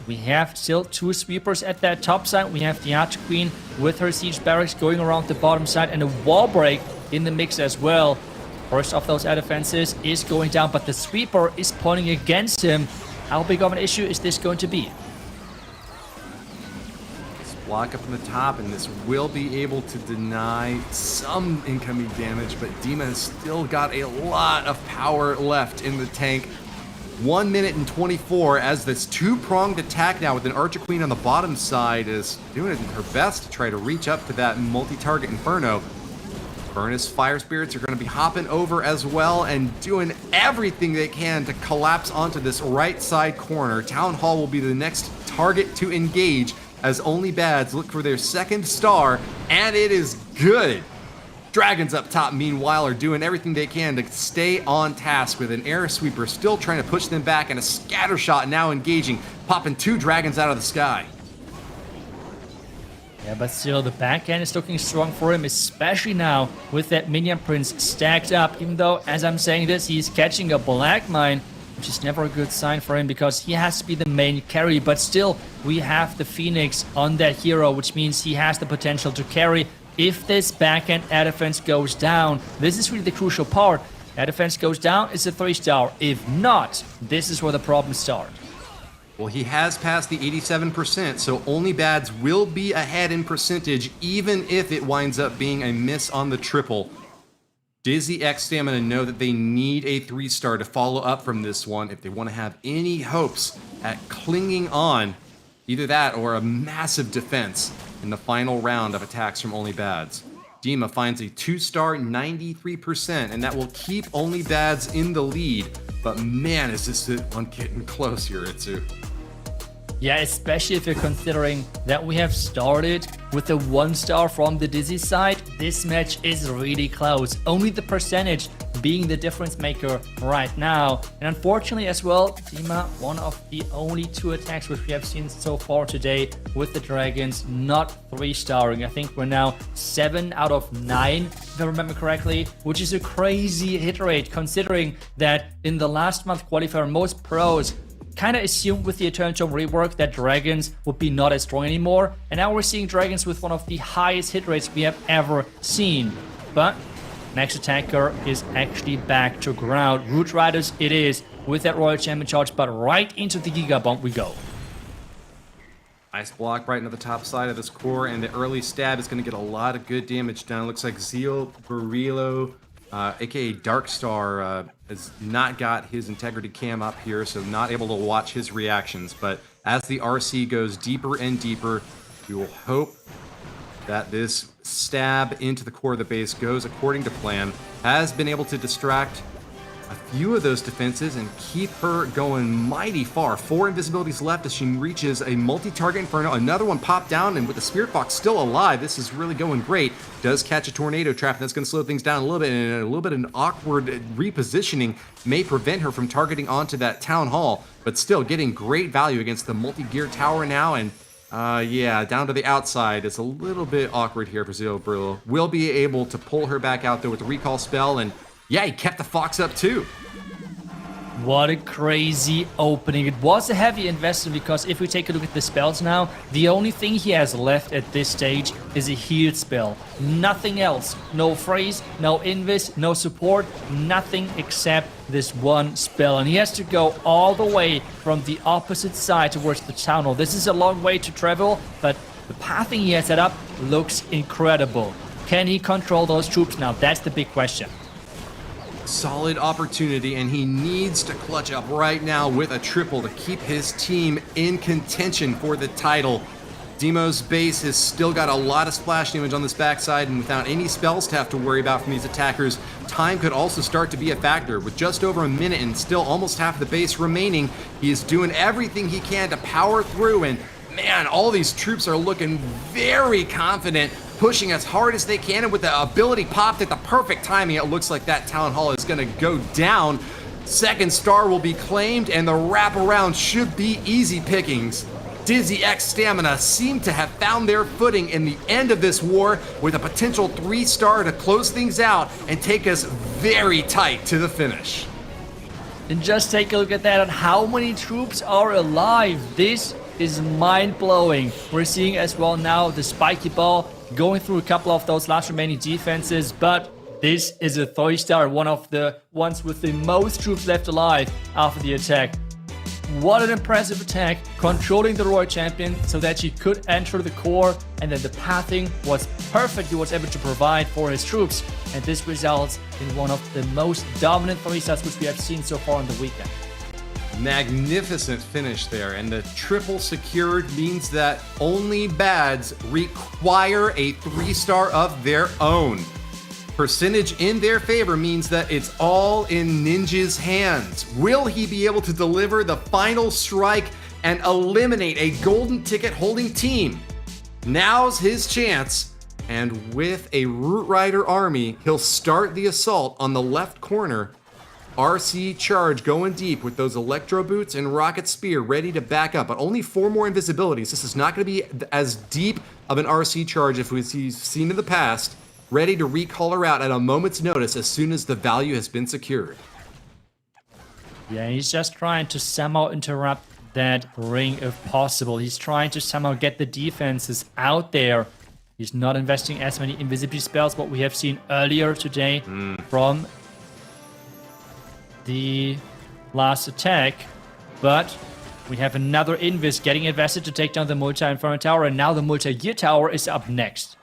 We have still 2 sweepers at that top side. We have the Archer Queen with her siege barracks going around the bottom side, and a wall break in the mix as well. First of those air defenses is going down, but the sweeper is pointing against him. How big of an issue is this going to be? Block up from the top, and this will be able to deny some incoming damage, but Dima has still got a lot of power left in the tank. 1 minute and 24 as this 2-pronged attack now with an Archer Queen on the bottom side is doing her best to try to reach up to that multi-target Inferno. Furnace Fire Spirits are going to be hopping over as well and doing everything they can to collapse onto this right side corner. Town Hall will be the next target to engage as only BadZ look for their 2nd star, and it is good. Dragons up top, meanwhile, are doing everything they can to stay on task with an air sweeper still trying to push them back, and a scatter shot now engaging, popping 2 dragons out of the sky. Yeah, but still, the backhand is looking strong for him, especially now with that Minion Prince stacked up. Even though, as I'm saying this, he's catching a Black Mine, which is never a good sign for him because he has to be the main carry. But still, we have the Phoenix on that hero, which means he has the potential to carry. If this backhand air defense goes down, this is really the crucial part. Air defense goes down, it's a 3-star. If not, this is where the problems start. Well, he has passed the 87%, so only BadZ will be ahead in percentage, even if it winds up being a miss on the triple. Dizzy X Stamina know that they need a 3-star to follow up from this one if they want to have any hopes at clinging on. Either that or a massive defense in the final round of attacks from only BadZ. Dima finds a 2-star 93%, and that will keep only BadZ in the lead. But man, is this one getting close here, Itsu. Yeah, especially if you're considering that we have started with a 1-star from the Dizzy side. This match is really close. Only the percentage being the difference maker right now. And unfortunately as well, Dima, one of the only 2 attacks which we have seen so far today with the Dragons, not 3-starring. I think we're now 7 out of 9, if I remember correctly, which is a crazy hit rate considering that in the last month qualifier, most pros kind of assumed with the Eternal Tome rework that Dragons would be not as strong anymore, and now we're seeing Dragons with one of the highest hit rates we have ever seen. But next attacker is actually back to ground. Hog Riders it is with that Royal Champion charge, but right into the Giga Bomb we go. Ice block right into the top side of this core, and the early stab is going to get a lot of good damage done. Looks like Zeal Barillo, aka Darkstar, has not got his integrity cam up here, so not able to watch his reactions. But as the RC goes deeper and deeper, we will hope that this stab into the core of the base goes according to plan. Has been able to distract a few of those defenses and keep her going mighty far. 4 invisibilities left as she reaches a multi-target inferno. Another one popped down, and with the Spirit Fox still alive, this is really going great. Does catch a tornado trap, and that's going to slow things down a little bit, and a little bit of an awkward repositioning may prevent her from targeting onto that Town Hall, but still getting great value against the multi-gear tower now. And yeah, down to the outside. It's a little bit awkward here for Zero Brillo. Will be able to pull her back out there with the recall spell, and yeah, he kept the Fox up too. What a crazy opening. It was a heavy investment because if we take a look at the spells now, the only thing he has left at this stage is a heal spell. Nothing else. No phrase, no invis, no support, nothing except this one spell. And he has to go all the way from the opposite side towards the town hall. This is a long way to travel, but the pathing he has set up looks incredible. Can he control those troops now? That's the big question. Solid opportunity, and he needs to clutch up right now with a triple to keep his team in contention for the title. Demo's base has still got a lot of splash damage on this backside, and without any spells to have to worry about from these attackers, time could also start to be a factor. With just over a minute and still almost half the base remaining, he is doing everything he can to power through, and man, all these troops are looking very confident, pushing as hard as they can, and with the ability popped at the perfect timing, it looks like that Town Hall is gonna go down. Second star will be claimed, and the wraparound should be easy pickings. Dizzy X Stamina seem to have found their footing in the end of this war, with a potential 3-star to close things out and take us very tight to the finish. And just take a look at that, and how many troops are alive. This is mind-blowing. We're seeing as well now the spiky ball going through a couple of those last remaining defenses, but this is a 3-star, one of the ones with the most troops left alive after the attack. What an impressive attack, controlling the Royal Champion so that she could enter the core, and then the pathing was perfect. He was able to provide for his troops, and this results in one of the most dominant 3-stars which we have seen so far on the weekend. Magnificent finish there, and the triple secured means that only BadZ require a 3-star of their own. Percentage in their favor means that it's all in Ninja's hands. Will he be able to deliver the final strike and eliminate a golden ticket holding team? Now's his chance, and with a Root Rider army, he'll start the assault on the left corner. RC charge going deep with those Electro Boots and Rocket Spear ready to back up, but only 4 more invisibilities. This is not going to be as deep of an RC charge if we've seen in the past. Ready to recall her out at a moment's notice as soon as the value has been secured. Yeah, he's just trying to somehow interrupt that ring if possible. He's trying to somehow get the defenses out there. He's not investing as many invisibility spells, what we have seen earlier today from the last attack, but we have another Invis getting invested to take down the multi-inferno tower, and now the multi-gear tower is up next.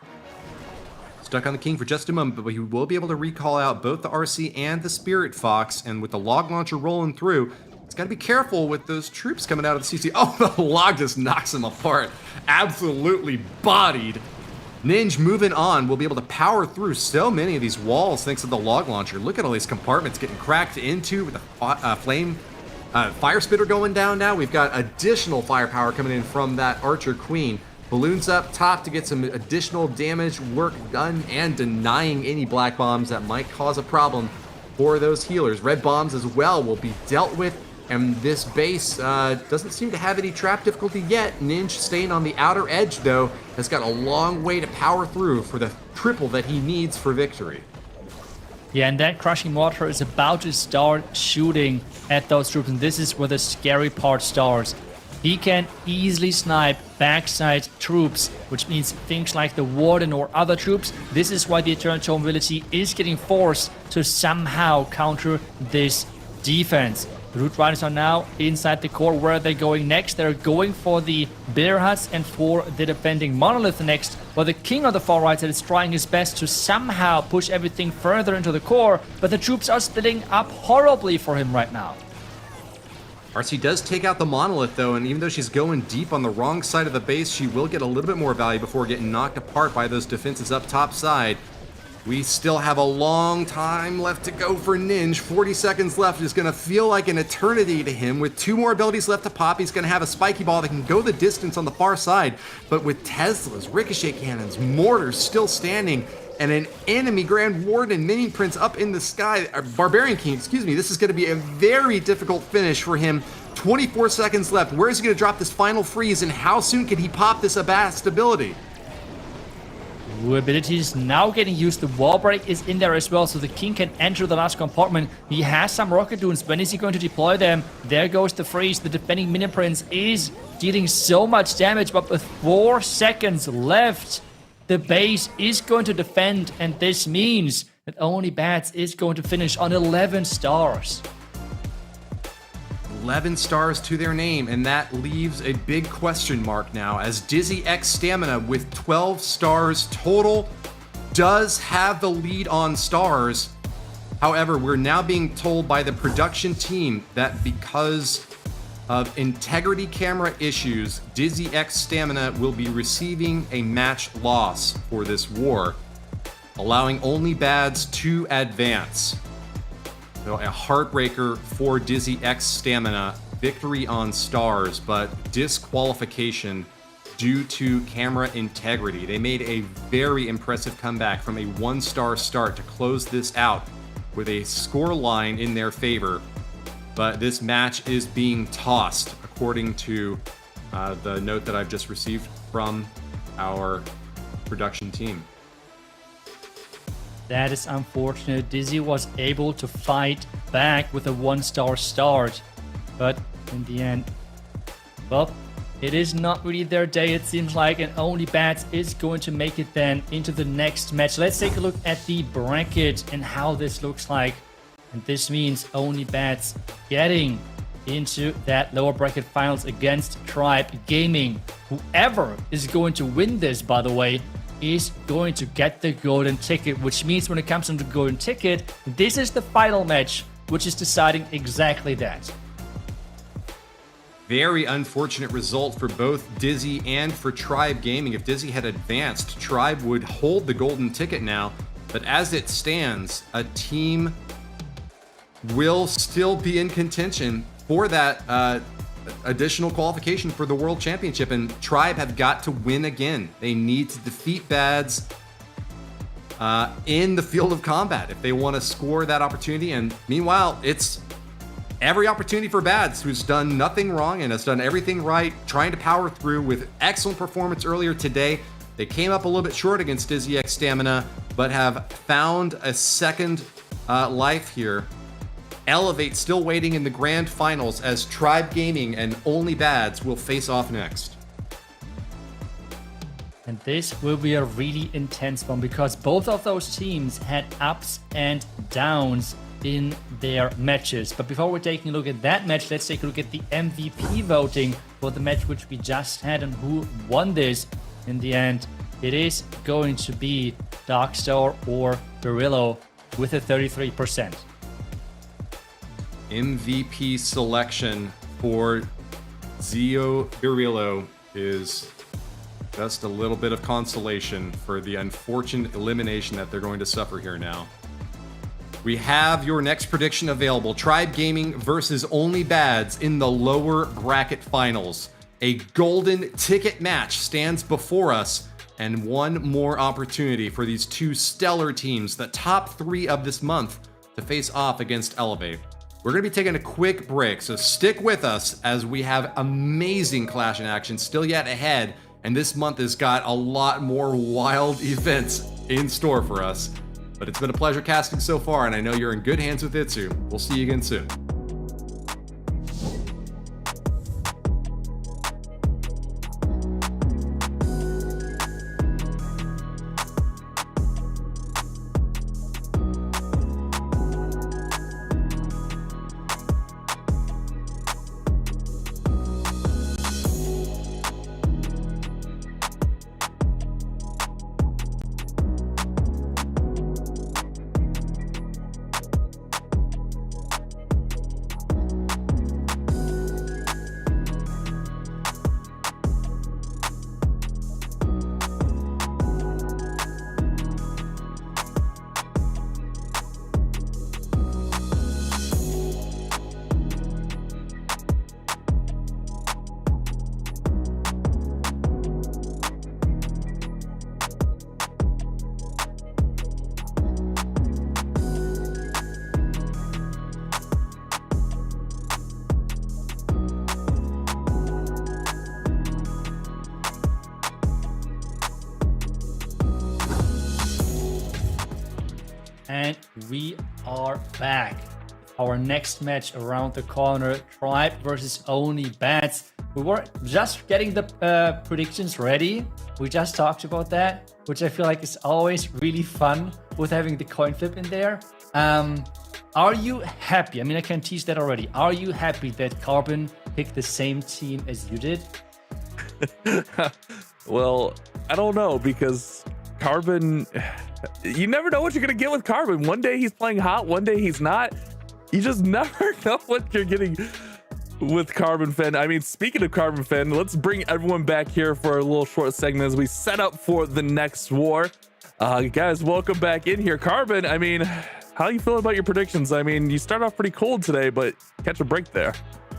Stuck on the king for just a moment, but he will be able to recall out both the RC and the Spirit Fox, and with the log launcher rolling through, it's got to be careful with those troops coming out of the CC. Oh, the log just knocks him apart. Absolutely bodied. Ninja moving on will be able to power through so many of these walls thanks to the log launcher. Look at all these compartments getting cracked into with the fire spitter going down now. We've got additional firepower coming in from that Archer Queen. Balloons up top to get some additional damage work done and denying any black bombs that might cause a problem for those healers. Red bombs as well will be dealt with. And this base doesn't seem to have any trap difficulty yet. Ninja staying on the outer edge, though, has got a long way to power through for the triple that he needs for victory. Yeah, and that Crushing Mortar is about to start shooting at those troops, and this is where the scary part starts. He can easily snipe backside troops, which means things like the Warden or other troops. This is why the Eternal Tome ability is getting forced to somehow counter this defense. The Root Riders are now inside the core. Where are they going next? They're going for the Bear Huts and for the defending Monolith next. While the King of the Far Right side is trying his best to somehow push everything further into the core, but the troops are splitting up horribly for him right now. RC does take out the Monolith, though, and even though she's going deep on the wrong side of the base, she will get a little bit more value before getting knocked apart by those defenses up top side. We still have a long time left to go for Ninja. 40 seconds left is going to feel like an eternity to him. With 2 more abilities left to pop, he's going to have a spiky ball that can go the distance on the far side. But with Teslas, ricochet cannons, mortars still standing, and an enemy Grand Warden Mini Prince up in the sky, Barbarian King, excuse me, this is going to be a very difficult finish for him. 24 seconds left. Where is he going to drop this final freeze, and how soon can he pop this Abast ability? Ability is now getting used. The wall break is in there as well, so the King can enter the last compartment. He has some rocket dunes. When is he going to deploy them? There goes the freeze. The defending Mini Prince is dealing so much damage, but with 4 seconds left, the base is going to defend, and this means that only BadZ is going to finish on 11 stars. 11 stars to their name, and that leaves a big question mark now, as Dizzy X Stamina with 12 stars total does have the lead on stars. However, we're now being told by the production team that because of integrity camera issues, Dizzy X Stamina will be receiving a match loss for this war, allowing only BadZ to advance. So a heartbreaker for Dizzy X Stamina, victory on stars, but disqualification due to camera integrity. They made a very impressive comeback from a 1-star start to close this out with a score line in their favor. But this match is being tossed, according to the note that I've just received from our production team. That is unfortunate. Dizzy was able to fight back with a 1-star start, but in the end, well, it is not really their day, it seems like, and only BadZ is going to make it then into the next match. Let's take a look at the bracket and how this looks like. And this means only BadZ getting into that lower bracket finals against Tribe Gaming. Whoever is going to win this, by the way, is going to get the golden ticket, which means when it comes to the golden ticket, this is the final match, which is deciding exactly that. Very unfortunate result for both Dizzy and for Tribe Gaming. If Dizzy had advanced, Tribe would hold the golden ticket now, but as it stands, a team will still be in contention for that additional qualification for the World Championship, and Tribe have got to win again. They need to defeat BadZ in the field of combat if they want to score that opportunity. And meanwhile, it's every opportunity for BadZ, who's done nothing wrong and has done everything right, trying to power through with excellent performance earlier today. They came up a little bit short against Dizzy X Stamina, but have found a second life here. Elevate still waiting in the grand finals as Tribe Gaming and only BadZ will face off next. And this will be a really intense one because both of those teams had ups and downs in their matches. But before we're taking a look at that match, let's take a look at the MVP voting for the match which we just had and who won this. In the end, it is going to be Darkstar or Berillo with a 33%. MVP selection for Zio Berillo is just a little bit of consolation for the unfortunate elimination that they're going to suffer here now. We have your next prediction available. Tribe Gaming versus only BadZ in the lower bracket finals. A golden ticket match stands before us, and one more opportunity for these two stellar teams, the top 3 of this month, to face off against Elevate. We're going to be taking a quick break, so stick with us as we have amazing Clash in action still yet ahead, and this month has got a lot more wild events in store for us. But it's been a pleasure casting so far, and I know you're in good hands with Itsu. We'll see you again soon. we are back. Our next match around the corner, Tribe versus only BadZ. We were just getting the predictions ready. We just talked about that, which I feel like is always really fun with having the coin flip in there. Are you happy? I mean, I can tease that already. Are you happy that Carbon picked the same team as you did? Well, I don't know, because Carbon, you never know what you're going to get with Carbon. One day he's playing hot, one day he's not. You just never know what you're getting with Carbon Fend. I mean, speaking of Carbon Fend, let's bring everyone back here for a little short segment as we set up for the next war. Guys, welcome back in here. Carbon, I mean, how you feeling about your predictions? I mean, you start off pretty cold today, but catch a break there.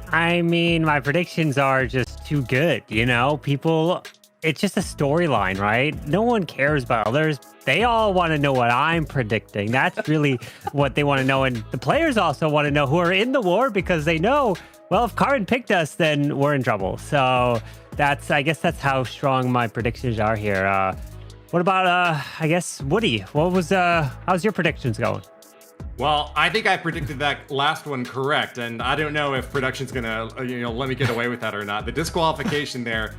I mean, my predictions are just too good, you know? People, it's just a storyline, right? No one cares about others. They all want to know what I'm predicting. That's really what they want to know. And the players also want to know who are in the war, because they know, well, if Carbon picked us, then we're in trouble. So I guess that's how strong my predictions are here. What about, I guess, Woody? How's your predictions going? Well, I think I predicted that last one correct, and I don't know if production's gonna, let me get away with that or not. The disqualification there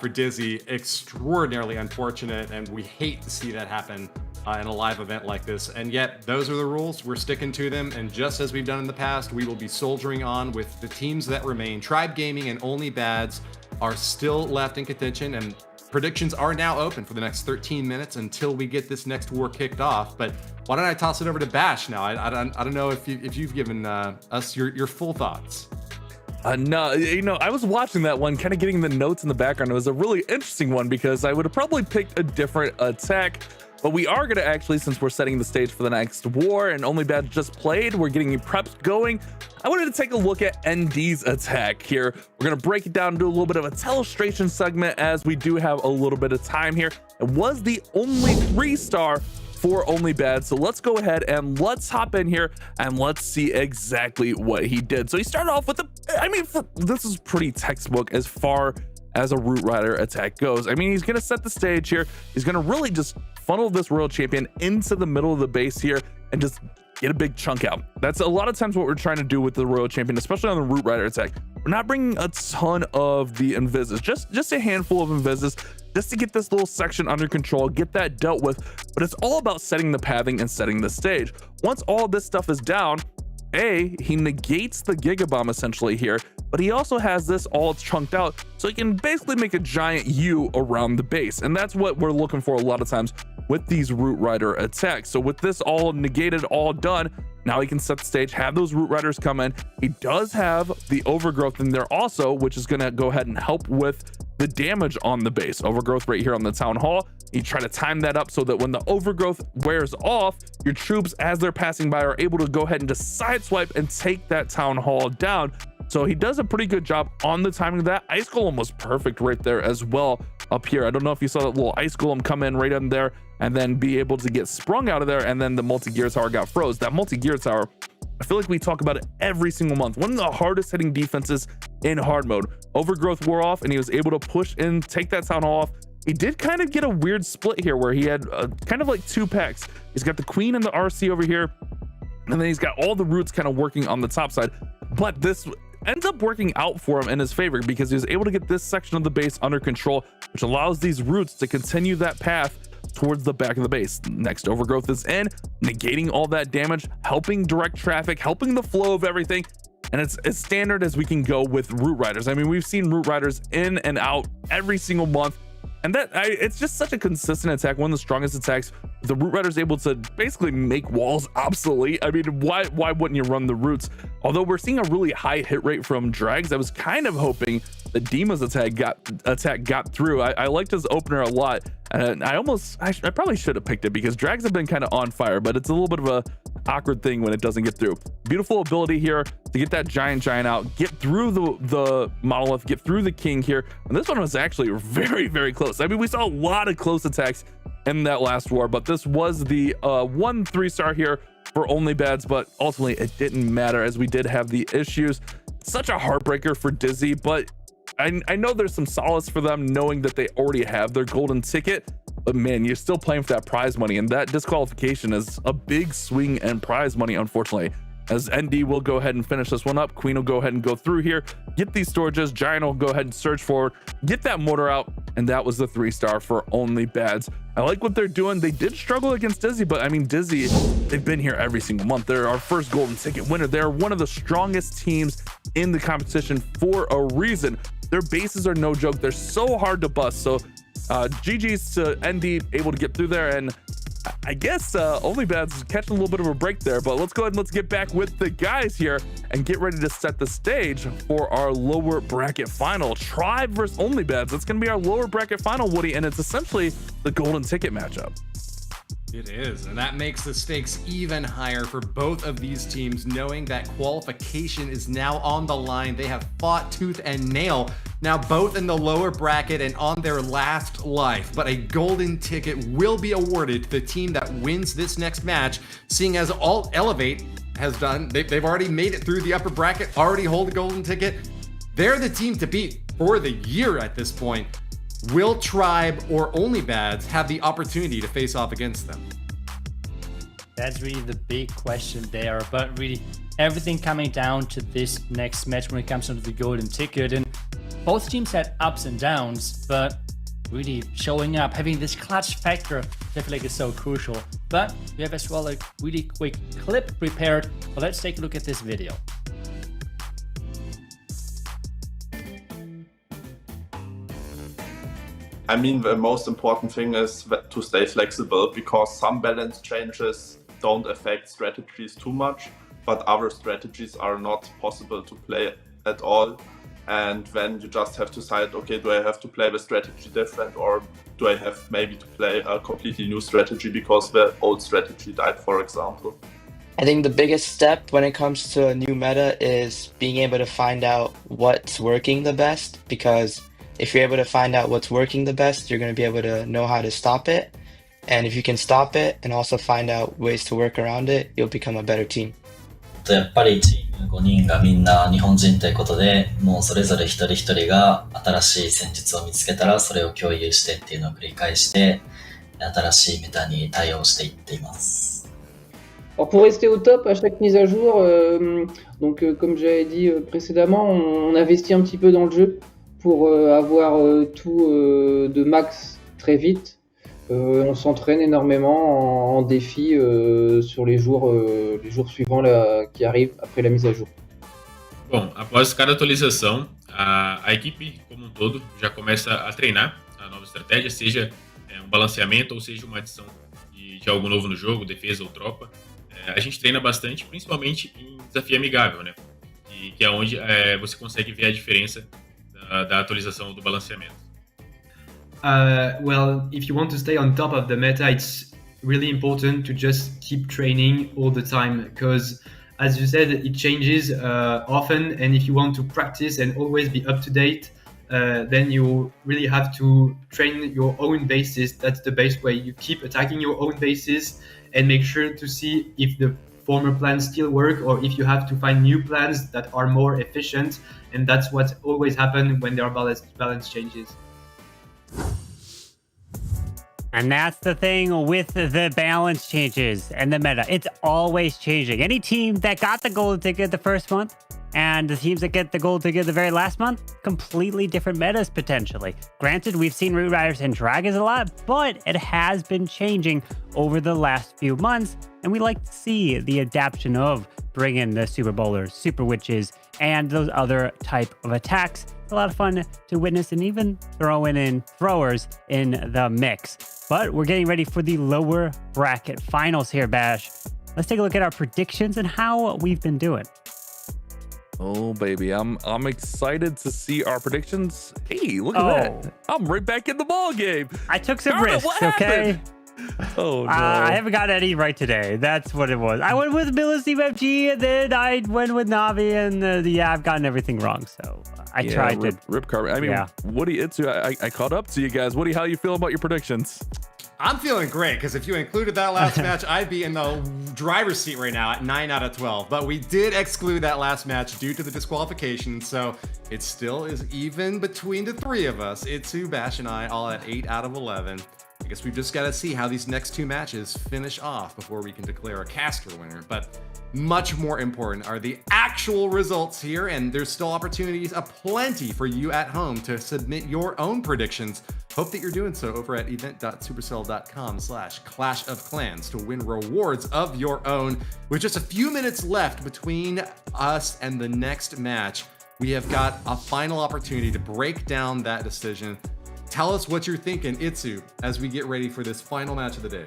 for Dizzy, extraordinarily unfortunate, and we hate to see that happen in a live event like this. And yet, those are the rules. We're sticking to them, and just as we've done in the past, we will be soldiering on with the teams that remain. Tribe Gaming and only BadZ are still left in contention, and predictions are now open for the next 13 minutes until we get this next war kicked off. But why don't I toss it over to Bash now? I don't know if you've given us your full thoughts. No, I was watching that one, kind of getting the notes in the background. It was a really interesting one because I would have probably picked a different attack. But we are going to actually, since we're setting the stage for the next war and only BadZ just played, we're getting preps going. I wanted to take a look at ND's attack here. We're going to break it down and do a little bit of a telestration segment as we do have a little bit of time here. It was the only 3-star for only BadZ. So let's go ahead and let's hop in here and let's see exactly what he did. So he started off with this is pretty textbook as far as a Root Rider attack goes. I mean, he's going to set the stage here. He's going to really just funnel this Royal Champion into the middle of the base here and just get a big chunk out. That's a lot of times what we're trying to do with the Royal Champion, especially on the Root Rider attack. We're not bringing a ton of the Invises, just a handful of Invises, just to get this little section under control, get that dealt with. But it's all about setting the pathing and setting the stage. Once all this stuff is down, he negates the Giga Bomb essentially here, but he also has this all chunked out, so he can basically make a giant U around the base. And that's what we're looking for a lot of times with these Root Rider attacks. So with this all negated, all done, now he can set the stage, have those Root Riders come in. He does have the Overgrowth in there also, which is going to go ahead and help with the damage on the base. Overgrowth right here on the Town Hall. You try to time that up so that when the Overgrowth wears off, your troops, as they're passing by, are able to go ahead and just sideswipe and take that Town Hall down. So he does a pretty good job on the timing of that. Ice Golem was perfect right there as well up here. I don't know if you saw that little Ice Golem come in right in there and then be able to get sprung out of there, and then the multi-gear tower got froze. That multi-gear tower, I feel like we talk about it every single month. One of the hardest hitting defenses in hard mode. Overgrowth wore off and he was able to push in, take that Town Hall off. He did kind of get a weird split here where he had kind of like 2 packs. He's got the Queen and the RC over here, and then he's got all the roots kind of working on the top side. But this ends up working out for him in his favor because he was able to get this section of the base under control, which allows these roots to continue that path towards the back of the base. Next Overgrowth is in, negating all that damage, helping direct traffic, helping the flow of everything. And it's as standard as we can go with Root Riders. I mean, we've seen Root Riders in and out every single month. And it's just such a consistent attack, one of the strongest attacks. The Root Rider is able to basically make walls obsolete. I mean, why wouldn't you run the roots? Although we're seeing a really high hit rate from Drags, I was kind of hoping that Dima's attack got through. I liked his opener a lot, and I probably should have picked it because Drags have been kind of on fire, but it's a little bit of a awkward thing when it doesn't get through. Beautiful ability here to get that giant out, get through the monolith, get through the king here. And this one was actually very, very close. I mean, we saw a lot of close attacks in that last war, but this was the 1 3-star here for only BadZ, but ultimately it didn't matter as we did have the issues. Such a heartbreaker for Dizzy, but I know there's some solace for them knowing that they already have their golden ticket. but man, you're still playing for that prize money, and that disqualification is a big swing and prize money, unfortunately. As ND will go ahead and finish this one up, Queen will go ahead and go through here, get these storages, Giant will go ahead and surge forward, get that mortar out, and that was the 3-star for only BadZ. I like what they're doing. They did struggle against Dizzy, but I mean, Dizzy, they've been here every single month. They're our first golden ticket winner. They're one of the strongest teams in the competition for a reason. Their bases are no joke. They're so hard to bust. So GG's to ND, able to get through there, and I guess only BadZ is catching a little bit of a break there, but let's go ahead and let's get back with the guys here and get ready to set the stage for our lower bracket final. Tribe versus only BadZ. That's going to be our lower bracket final, Woody, and it's essentially the golden ticket matchup. It is, and that makes the stakes even higher for both of these teams, knowing that qualification is now on the line. They have fought tooth and nail, now both in the lower bracket and on their last life, but a golden ticket will be awarded to the team that wins this next match, seeing as all Elevate has done. They've already made it through the upper bracket, already hold a golden ticket. They're the team to beat for the year at this point. Will Tribe or only BadZ have the opportunity to face off against them? That's really the big question there, but really everything coming down to this next match when it comes to the golden ticket. And both teams had ups and downs, but really showing up, having this clutch factor, I feel like is so crucial. But we have as well a really quick clip prepared, but let's take a look at this video. I mean, the most important thing is to stay flexible, because some balance changes don't affect strategies too much, but other strategies are not possible to play at all. And then you just have to decide, okay, do I have to play the strategy different, or do I have maybe to play a completely new strategy because the old strategy died, for example? I think the biggest step when it comes to a new meta is being able to find out what's working the best, because if you're able to find out what's working the best, you're going to be able to know how to stop it. And if you can stop it and also find out ways to work around it, you'll become a better team. やっぱりチーム5人がみんな日本人ということで、もうそれぞれ一人一人が新しい戦術を見つけたらそれを共有してっていうのを繰り返して、新しいメタに対応していっています。Alors pour rester au top à chaque mise à jour, comme j'avais dit précédemment, on investit un petit peu dans le jeu pour avoir tout de max très vite. On s'entraîne énormément en défi sur les jours suivants là, qui arrivent après la mise à jour. Bom, após cada atualização, a equipe como um todo já começa a treinar a nova estratégia, seja um balanceamento ou seja uma adição de algo novo no jogo, defesa ou tropa. A gente treina bastante, principalmente em desafio amigável, né? Que é onde você consegue ver a diferença da atualização do balanceamento. Well, if you want to stay on top of the meta, it's really important to just keep training all the time, because as you said, it changes often, and if you want to practice and always be up to date, then you really have to train your own bases. That's the best way. You keep attacking your own bases and make sure to see if the former plans still work, or if you have to find new plans that are more efficient. And that's what always happens when there are balance changes. And that's the thing with the balance changes and the meta. It's always changing. Any team that got the golden ticket the first month and the teams that get the gold ticket the very last month, completely different metas potentially. Granted, we've seen Hog Riders and Dragons a lot, but it has been changing over the last few months, and we like to see the adaptation of bringing the Super Bowlers, Super Witches, and those other type of attacks. It's a lot of fun to witness, and even throwing in throwers in the mix. But we're getting ready for the lower bracket finals here, Bash. Let's take a look at our predictions and how we've been doing. Oh baby, I'm excited to see our predictions. Hey, look at that! I'm right back in the ball game. I took some risks, okay? Oh no! I haven't got any right today. That's what it was. I went with Millesime MG, and then I went with Navi, and yeah, I've gotten everything wrong. So I tried to rip carbon. I mean, yeah. Woody, I caught up to you guys. Woody, how you feeling about your predictions? I'm feeling great, because if you included that last match, I'd be in the driver's seat right now at 9 out of 12. But we did exclude that last match due to the disqualification, so it still is even between the three of us. Itsu, Bash, and I all at 8 out of 11. I guess we've just got to see how these next two matches finish off before we can declare a caster winner. But much more important are the actual results here, and there's still opportunities aplenty for you at home to submit your own predictions. Hope that you're doing so over at event.supercell.com/Clash of Clans to win rewards of your own. With just a few minutes left between us and the next match, we have got a final opportunity to break down that decision. Tell us what you're thinking, Itsu, as we get ready for this final match of the day.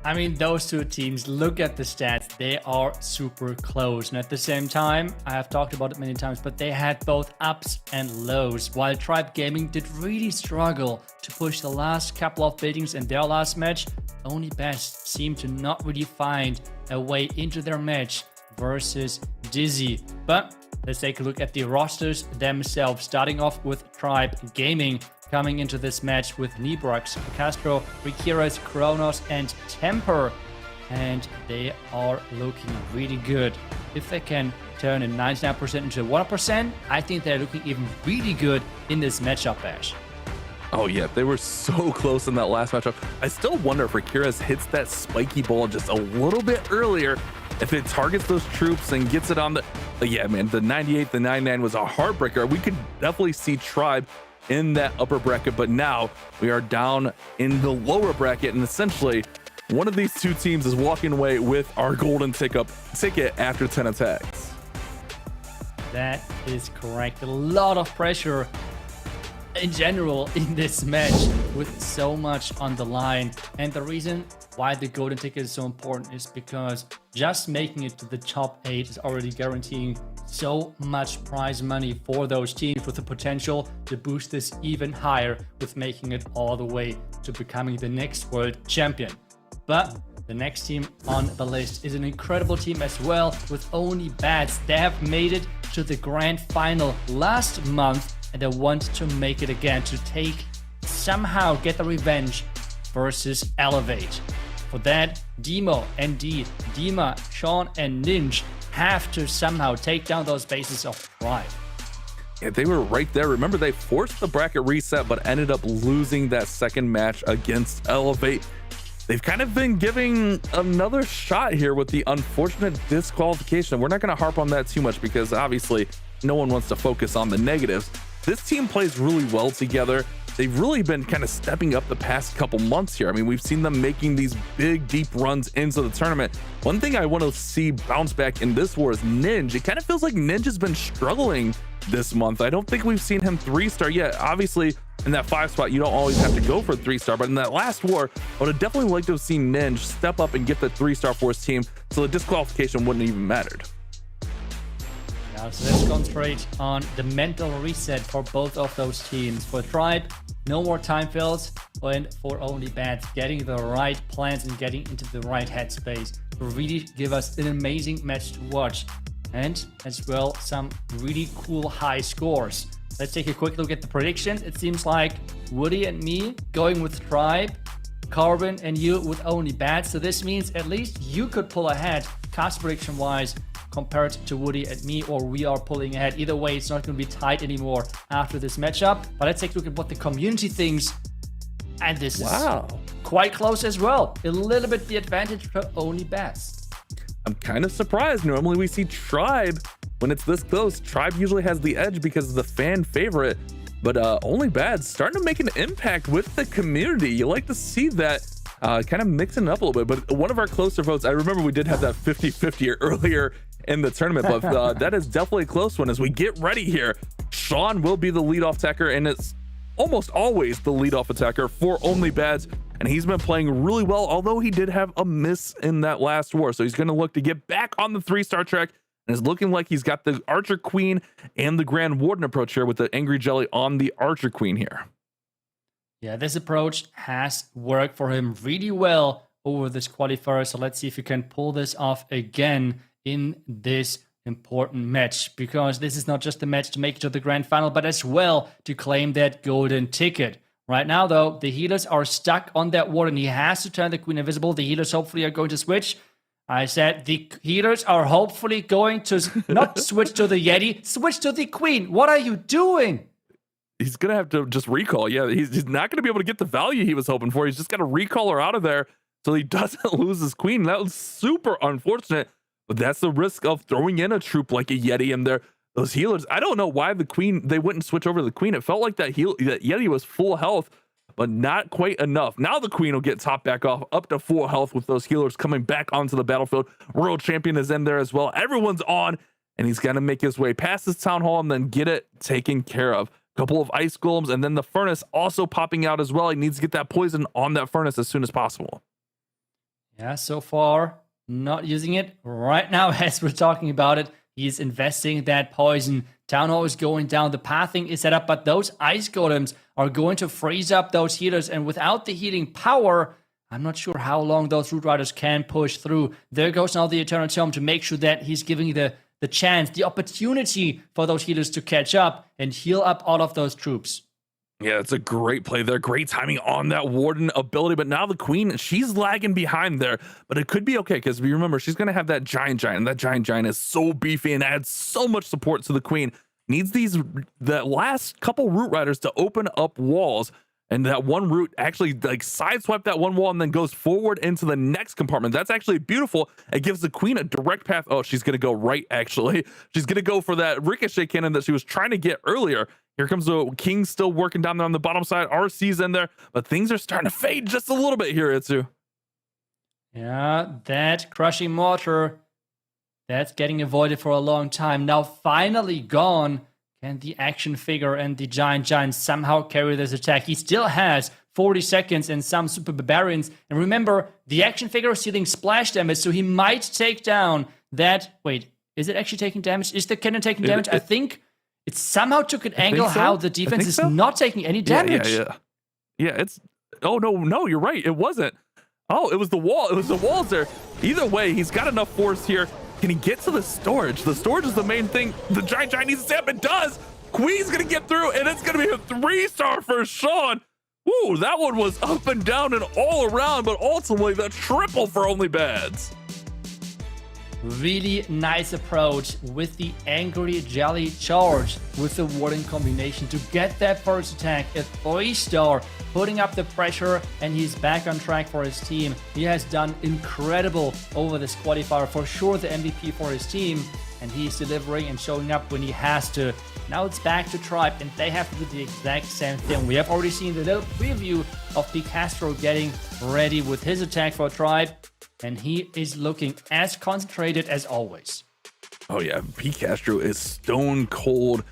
I mean, those two teams, look at the stats. They are super close. And at the same time, I have talked about it many times, but they had both ups and lows. While Tribe Gaming did really struggle to push the last couple of buildings in their last match, only BadZ seemed to not really find a way into their match versus Dizzy. But let's take a look at the rosters themselves, starting off with Tribe Gaming. Coming into this match with Nibrax, Castro, Rikiras, Kronos, and Temper. And they are looking really good. If they can turn a 99% into 1%, I think they're looking even really good in this matchup, Ash. Oh yeah, they were so close in that last matchup. I still wonder if Rikiras hits that spiky ball just a little bit earlier, if it targets those troops and gets it on the... Yeah, man, the 98, the 99 was a heartbreaker. We could definitely see Tribe in that upper bracket, but now we are down in the lower bracket, and essentially one of these two teams is walking away with our golden ticket after 10 attacks. That is correct. A lot of pressure in general in this match with so much on the line, and the reason why the golden ticket is so important is because just making it to the top 8 is already guaranteeing so much prize money for those teams, with the potential to boost this even higher with making it all the way to becoming the next world champion. But the next team on the list is an incredible team as well, with only BadZ. They have made it to the grand final last month, and they want to make it again to somehow get the revenge versus Elevate. For that, Demo, ND, Dima, Sean, and Ninja have to somehow take down those bases of Tribe. Yeah, they were right there. Remember, they forced the bracket reset, but ended up losing that second match against Elevate. They've kind of been giving another shot here with the unfortunate disqualification. We're not going to harp on that too much because obviously no one wants to focus on the negatives. This team plays really well together. They've really been kind of stepping up the past couple months here. I mean, we've seen them making these big, deep runs into the tournament. One thing I want to see bounce back in this war is Ninja. It kind of feels like Ninja's been struggling this month. I don't think we've seen him 3-star yet. Obviously, in that 5 spot, you don't always have to go for 3-star, but in that last war, I would have definitely liked to have seen Ninja step up and get the 3-star for his team, so the disqualification wouldn't even mattered. Now, so let's concentrate on the mental reset for both of those teams. For Tribe, no more time fills, and for only BadZ, getting the right plans and getting into the right headspace to really give us an amazing match to watch, and as well some really cool high scores. Let's take a quick look at the predictions. It seems like Woody and me going with Tribe, Carbon and you with only BadZ. So this means at least you could pull ahead cast prediction wise compared to Woody and me, or we are pulling ahead. Either way, it's not going to be tight anymore after this matchup. But let's take a look at what the community thinks. And this is quite close as well. A little bit the advantage for only BadZ. I'm kind of surprised. Normally we see Tribe when it's this close. Tribe usually has the edge because of the fan favorite, but only BadZ starting to make an impact with the community. You like to see that kind of mixing it up a little bit. But one of our closer votes, I remember we did have that 50-50 earlier in the tournament, but that is definitely a close one. As we get ready here, Sean will be the leadoff attacker, and it's almost always the leadoff attacker for only BadZ, and he's been playing really well, although he did have a miss in that last war. So he's going to look to get back on the 3-star track, and it's looking like he's got the Archer Queen and the Grand Warden approach here with the Angry Jelly on the Archer Queen here. Yeah, this approach has worked for him really well over this qualifier. So let's see if he can pull this off again in this important match, because this is not just a match to make it to the grand final, but as well to claim that golden ticket. Right now, though, the healers are stuck on that ward, and he has to turn the Queen invisible. The healers hopefully are going to switch. I said the healers are hopefully going to not switch to the Yeti, switch to the Queen. What are you doing? he's gonna have to just recall. Yeah, he's not gonna be able to get the value he was hoping for. He's just got to recall her out of there so he doesn't lose his queen. That was super unfortunate, but that's the risk of throwing in a troop like a Yeti in there. Those healers, I don't know why they wouldn't switch over to the queen. It felt like that Yeti was full health, but not quite enough. Now the queen will get topped back off up to full health with those healers coming back onto the battlefield. World champion is in there as well. Everyone's on, and he's got to make his way past this town hall and then get it taken care of. Couple of ice golems, and then the furnace also popping out as well. He needs to get that poison on that furnace as soon as possible. Yeah, so far, not using it. Right now, as we're talking about it, he's investing that poison. Town hall is going down. The pathing is set up, but those ice golems are going to freeze up those healers, and without the healing power, I'm not sure how long those root riders can push through. There goes now the Eternal Tome to make sure that he's giving the chance, the opportunity for those healers to catch up and heal up all of those troops. Yeah, it's a great play there. Great timing on that Warden ability. But now the queen, she's lagging behind there. But it could be okay because we remember she's going to have that giant. And that giant is so beefy and adds so much support to the queen. Needs the last couple root riders to open up walls. And that one root actually like sideswipe that one wall and then goes forward into the next compartment. That's actually beautiful. It gives the queen a direct path. Oh, she's going to go right, actually. She's going to go for that ricochet cannon that she was trying to get earlier. Here comes the king still working down there on the bottom side. RC's in there, but things are starting to fade just a little bit here, Itsu. Yeah, that crushing mortar, that's getting avoided for a long time. Now finally gone. Can the action figure and the giant somehow carry this attack? He still has 40 seconds and some super barbarians. And remember, the action figure is dealing splash damage, so he might take down that. Wait, is it actually taking damage? Is the cannon taking damage? I think it somehow took an angle how the defense is not taking any damage. Yeah, it's. Oh, no, you're right. It wasn't. Oh, it was the wall. It was the walls there. Either way, he's got enough force here. Can he get to the storage? The storage is the main thing. The giant needs to step. It does. Queen's going to get through, and it's going to be a 3-star for Sean. Ooh, that one was up and down and all around, but ultimately the triple for only BadZ. Really nice approach with the Angry Jelly charge with the Warden combination to get that first attack, a 3-star, putting up the pressure, and he's back on track for his team. He has done incredible over this qualifier, for sure the MVP for his team, and he's delivering and showing up when he has to. Now it's back to Tribe, and they have to do the exact same thing. We have already seen the little preview of Castro getting ready with his attack for Tribe, and he is looking as concentrated as always. Oh yeah, Castro is stone cold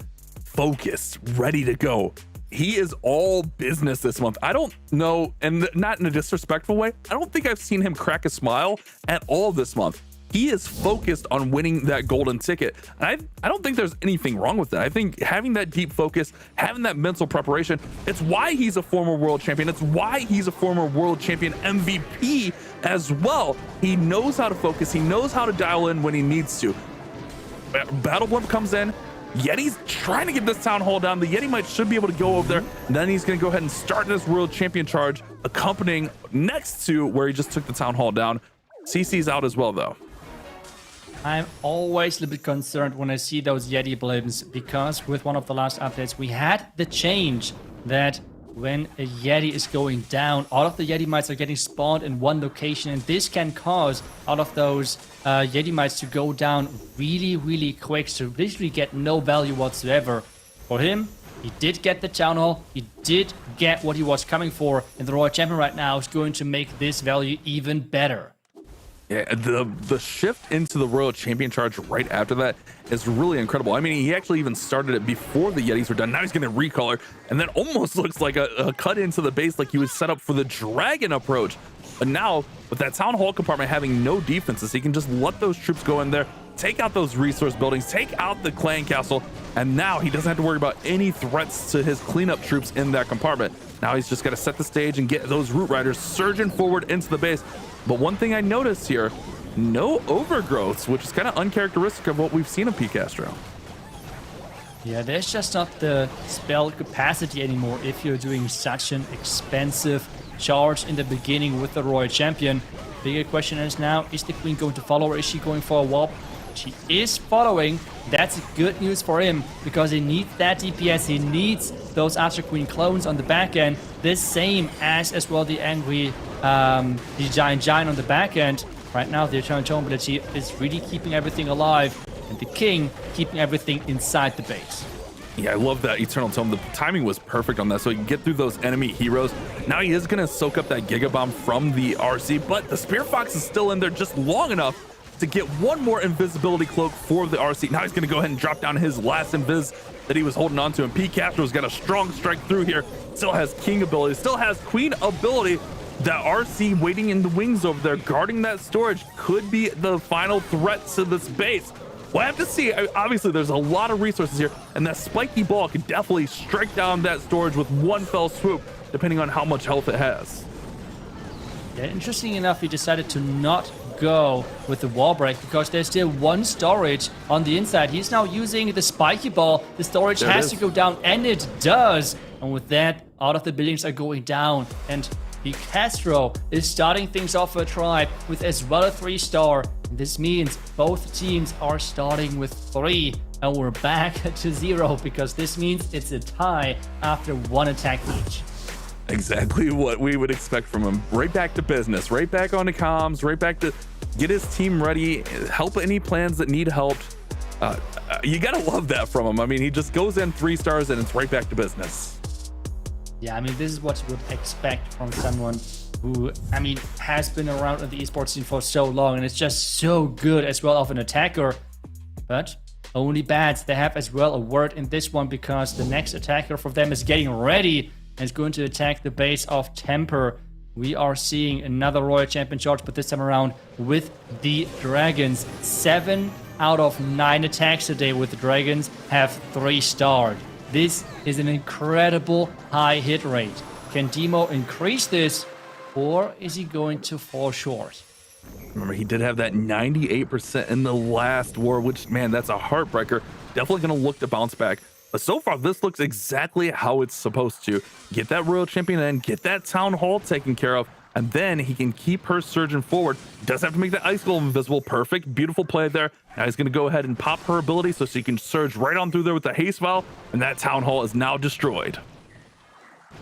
focused, ready to go. He is all business this month. I don't know, and not in a disrespectful way, I don't think I've seen him crack a smile at all this month. He is focused on winning that golden ticket. And I don't think there's anything wrong with that. I think having that deep focus, having that mental preparation, it's why he's a former world champion. It's why he's a former world champion MVP as well. He knows how to focus. He knows how to dial in when he needs to. Battle Blimp comes in. Yeti's trying to get this town hall down. The Yeti should be able to go over there. And then he's going to go ahead and start this world champion charge, accompanying next to where he just took the town hall down. CC's out as well, though. I'm always a little bit concerned when I see those Yeti blimps, because with one of the last updates, we had the change that when a Yeti is going down, all of the Yeti mites are getting spawned in one location, and this can cause all of those Yeti mites to go down really, really quick, so literally get no value whatsoever. For him, he did get the town hall, he did get what he was coming for, and the Royal Champion right now is going to make this value even better. Yeah, the shift into the Royal Champion charge right after that is really incredible. I mean, he actually even started it before the Yetis were done. Now he's going to recolor, and that almost looks like a cut into the base, like he was set up for the dragon approach. But now, with that town hall compartment having no defenses, he can just let those troops go in there, take out those resource buildings, take out the clan castle, and now he doesn't have to worry about any threats to his cleanup troops in that compartment. Now he's just got to set the stage and get those root riders surging forward into the base. But one thing I noticed here, no overgrowths, which is kind of uncharacteristic of what we've seen of Castro. Yeah, there's just not the spell capacity anymore if you're doing such an expensive charge in the beginning with the Royal Champion. Bigger question is now, is the Queen going to follow, or is she going for a wall? She is following. That's good news for him, because he needs that DPS. He needs those Archer Queen clones on the back end, the same as well the Angry, the Giant on the back end. Right now, the Eternal Tome ability is really keeping everything alive, and the King keeping everything inside the base. Yeah, I love that Eternal Tome. The timing was perfect on that, so he can get through those enemy heroes. Now he is going to soak up that Giga Bomb from the RC, but the Spear Fox is still in there just long enough to get one more invisibility cloak for the RC. Now he's going to go ahead and drop down his last invis that he was holding on to, and P. Castro's got a strong strike through here. Still has King ability, still has Queen ability. That RC waiting in the wings over there, guarding that storage, could be the final threat to this base. We'll have to see. Obviously, there's a lot of resources here, and that spiky ball can definitely strike down that storage with one fell swoop, depending on how much health it has. Yeah, interesting enough, he decided to not go with the wall break because there's still one storage on the inside. He's now using the spiky ball. The storage has to go down, and it does. And with that, all of the buildings are going down, and the Castro is starting things off for a tribe with as well a 3-star. This means both teams are starting with 3, and we're back to 0 because this means it's a tie after one attack each. Exactly what we would expect from him. Right back to business, right back on the comms, right back to get his team ready, help any plans that need help. You gotta love that from him. I mean, he just goes in 3 stars and it's right back to business. Yeah, I mean, this is what you would expect from someone who, I mean, has been around in the esports scene for so long, and it's just so good as well of an attacker. But only BadZ, they have as well a word in this one because the next attacker for them is getting ready and is going to attack the base of Temper. We are seeing another Royal Champion charge, but this time around with the Dragons. 7 out of 9 attacks today with the Dragons have 3-starred. This is an incredible high hit rate. Can Demo increase this, or is he going to fall short? Remember, he did have that 98% in the last war, which, man, that's a heartbreaker. Definitely going to look to bounce back. But so far, this looks exactly how it's supposed to. Get that Royal Champion in, get that Town Hall taken care of, and then he can keep her surging forward. Does have to make that Ice Golem invisible. Perfect, beautiful play there. Now he's going to go ahead and pop her ability so she can surge right on through there with the Haste Vial, and that Town Hall is now destroyed.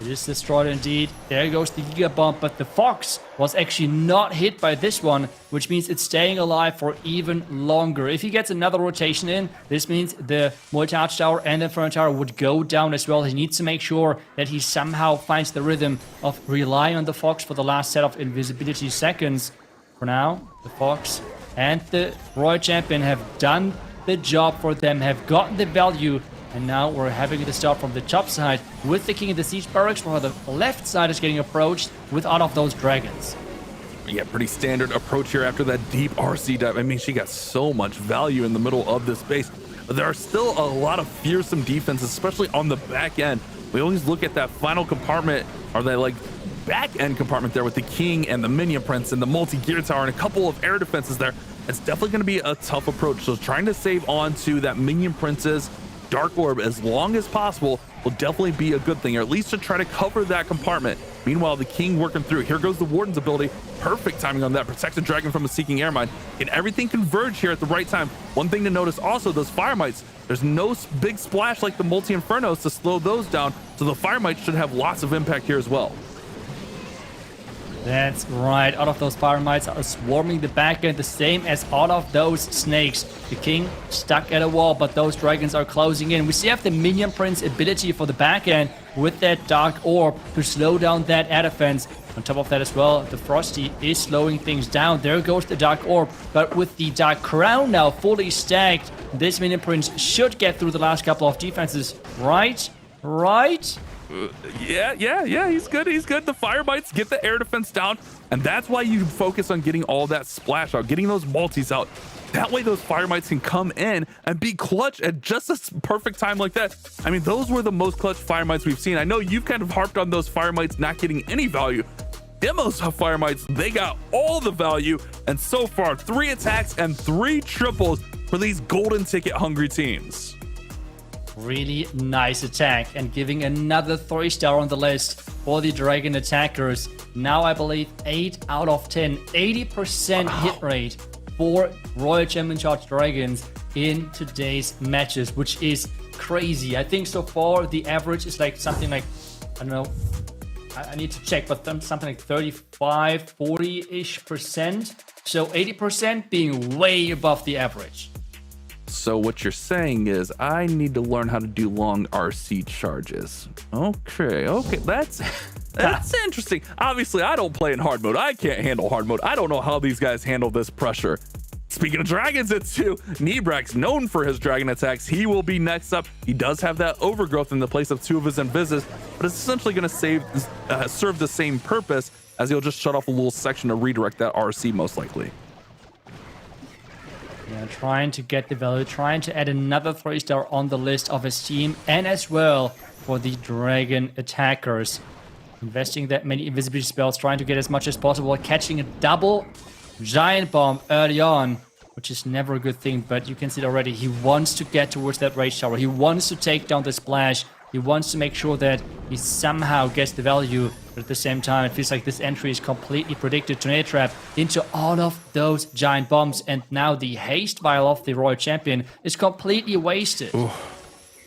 It is destroyed indeed. There goes the Giga Bomb, but the Fox was actually not hit by this one, which means it's staying alive for even longer. If he gets another rotation in, this means the multi-arch tower and the Inferno tower would go down as well. He needs to make sure that he somehow finds the rhythm of relying on the Fox for the last set of invisibility seconds. For now, the Fox and the Royal Champion have done the job for them, have gotten the value. And now we're having the start from the top side with the King of the Siege Barracks, while the left side is getting approached with all of those dragons. Yeah, pretty standard approach here after that deep RC dive. I mean, she got so much value in the middle of this base. But there are still a lot of fearsome defenses, especially on the back end. We always look at that final compartment, or that like back end compartment there with the King and the Minion Prince and the multi-gear tower and a couple of air defenses there. It's definitely going to be a tough approach. So trying to save on to that Minion Prince's Dark Orb as long as possible will definitely be a good thing, or at least to try to cover that compartment. Meanwhile, the King working through. Here goes the Warden's ability. Perfect timing on that. Protects the dragon from a Seeking Air Mine. Can everything converge here at the right time? One thing to notice also, those Fire Mites. There's no big splash like the Multi-Infernos to slow those down, so the Fire Mites should have lots of impact here as well. That's right, all of those Fire Mites are swarming the back end, the same as all of those snakes. The King stuck at a wall, but those dragons are closing in. We see have the Minion Prince ability for the back end with that Dark Orb to slow down that air defense. On top of that as well, the Frosty is slowing things down. There goes the Dark Orb, but with the Dark Crown now fully stacked, this Minion Prince should get through the last couple of defenses. Right? Yeah, he's good. The Fire Mites get the air defense down, and that's why you focus on getting all that splash out, getting those multis out. That way those Fire Mites can come in and be clutch at just a perfect time like that. I mean, those were the most clutch Fire Mites we've seen. I know you've kind of harped on those Fire Mites not getting any value. Demo's Fire Mites, they got all the value, and so far 3 attacks and 3 triples for these golden ticket hungry teams. Really nice attack, and giving another 3-star on the list for the Dragon attackers. Now I believe 8 out of 10, 80% hit rate for Royal Champion Charge Dragons in today's matches, which is crazy. I think so far the average is like something like, I don't know, I need to check, but something like 35, 40-ish percent. So 80% being way above the average. So what you're saying is I need to learn how to do long RC charges. Okay, that's interesting. Obviously, I don't play in hard mode. I can't handle hard mode. I don't know how these guys handle this pressure. Speaking of dragons, it's Nebrex, known for his dragon attacks. He will be next up. He does have that overgrowth in the place of 2 of his invises, but it's essentially going to serve the same purpose, as he'll just shut off a little section to redirect that RC most likely. Yeah, trying to get the value, trying to add another 3-star on the list of his team, and as well for the dragon attackers. Investing that many invisibility spells, trying to get as much as possible, catching a double giant bomb early on, which is never a good thing, but you can see it already. He wants to get towards that rage tower. He wants to take down the splash. He wants to make sure that he somehow gets the value, but at the same time, it feels like this entry is completely predicted. Tornado Trap into all of those giant bombs, and now the haste vial of the Royal Champion is completely wasted. Ooh.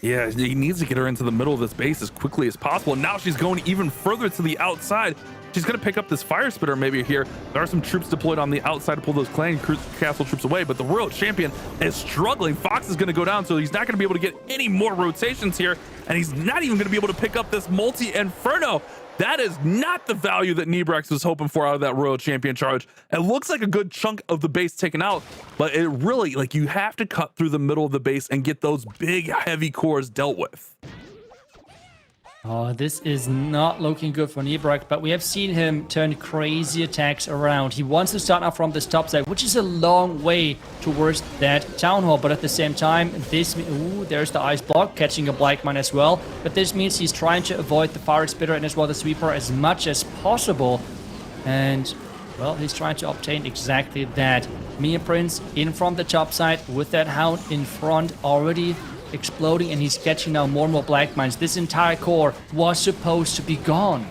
Yeah, he needs to get her into the middle of this base as quickly as possible. And now she's going even further to the outside. She's going to pick up this fire spitter maybe here. There are some troops deployed on the outside to pull those clan castle troops away, but the Royal Champion is struggling. Fox is going to go down, so he's not going to be able to get any more rotations here, and he's not even going to be able to pick up this multi-inferno. That is not the value that Nebrex was hoping for out of that Royal Champion charge. It looks like a good chunk of the base taken out, but it really, like, you have to cut through the middle of the base and get those big, heavy cores dealt with. Oh, this is not looking good for Nebrex, but we have seen him turn crazy attacks around. He wants to start off from this top side, which is a long way towards that town hall, but at the same time, this... Ooh, there's the ice block, catching a black mine as well, but this means he's trying to avoid the fire spitter and as well the sweeper as much as possible, and... well, he's trying to obtain exactly that. Mia Prince in from the top side with that hound in front already exploding, and he's catching now more and more black mines. This entire core was supposed to be gone.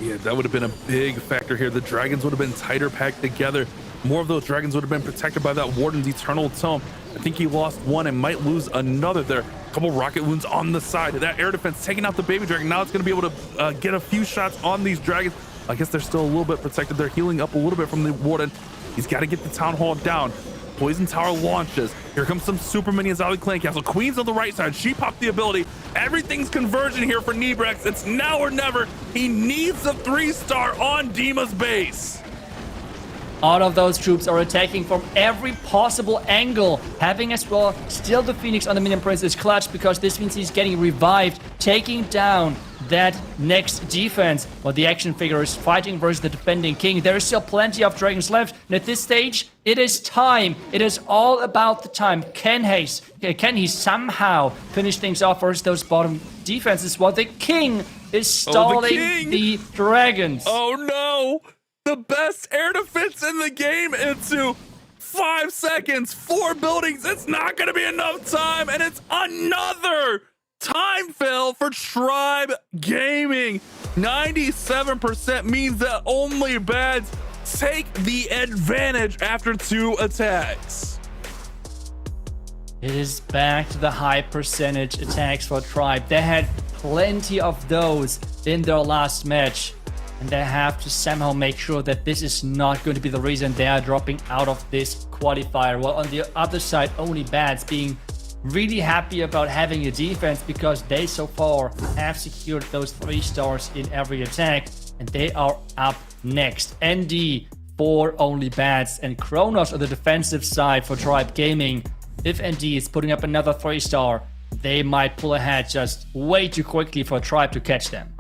Yeah, that would have been a big factor here. The dragons would have been tighter packed together. More of those dragons would have been protected by that Warden's Eternal Tome. I think he lost one and might lose another there. A couple rocket wounds on the side. That air defense taking out the baby dragon. Now it's going to be able to get a few shots on these dragons. I guess they're still a little bit protected. They're healing up a little bit from the Warden. He's got to get the town hall down. Poison Tower launches. Here comes some super minions out of the clan castle. Queen's on the right side. She popped the ability. Everything's conversion here for Nebrex. It's now or never. He needs a 3-star on Dima's base. All of those troops are attacking from every possible angle. Having as well still the Phoenix on the Minion Prince is clutch, because this means he's getting revived, taking down that next defense. While the action figure is fighting versus the defending king, there is still plenty of dragons left, and at this stage it is time. It is all about the time. Can he somehow finish things off versus those bottom defenses while the king is stalling the dragons? Oh no, the best air defense in the game into 5 seconds, 4 buildings. It's not going to be enough time, and it's another time fail for Tribe Gaming. 97% means that only BadZ take the advantage after 2 attacks. It is back to the high percentage attacks for Tribe. They had plenty of those in their last match, and they have to somehow make sure that this is not going to be the reason they are dropping out of this qualifier. While on the other side, only BadZ being really happy about having a defense, because they so far have secured those 3 stars in every attack, and they are up next. ND for only BadZ and Kronos on the defensive side for Tribe Gaming. If ND is putting up another 3-star, they might pull ahead just way too quickly for Tribe to catch them.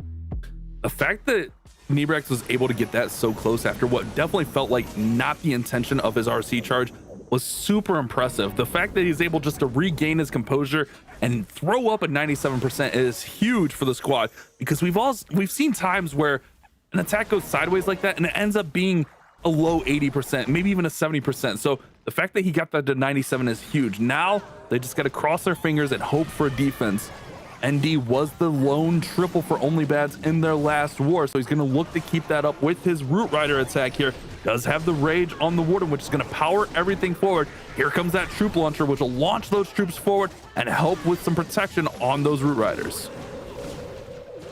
The fact that Nebrex was able to get that so close after what definitely felt like not the intention of his RC charge was super impressive. The fact that he's able just to regain his composure and throw up a 97% is huge for the squad, because we've seen times where an attack goes sideways like that and it ends up being a low 80%, maybe even a 70%. So the fact that he got that to 97 is huge. Now they just got to cross their fingers and hope for a defense. ND was the lone triple for only BadZ in their last war, so he's going to look to keep that up with his Root Rider attack here. Does have the Rage on the Warden, which is going to power everything forward. Here comes that Troop Launcher, which will launch those troops forward and help with some protection on those Root Riders.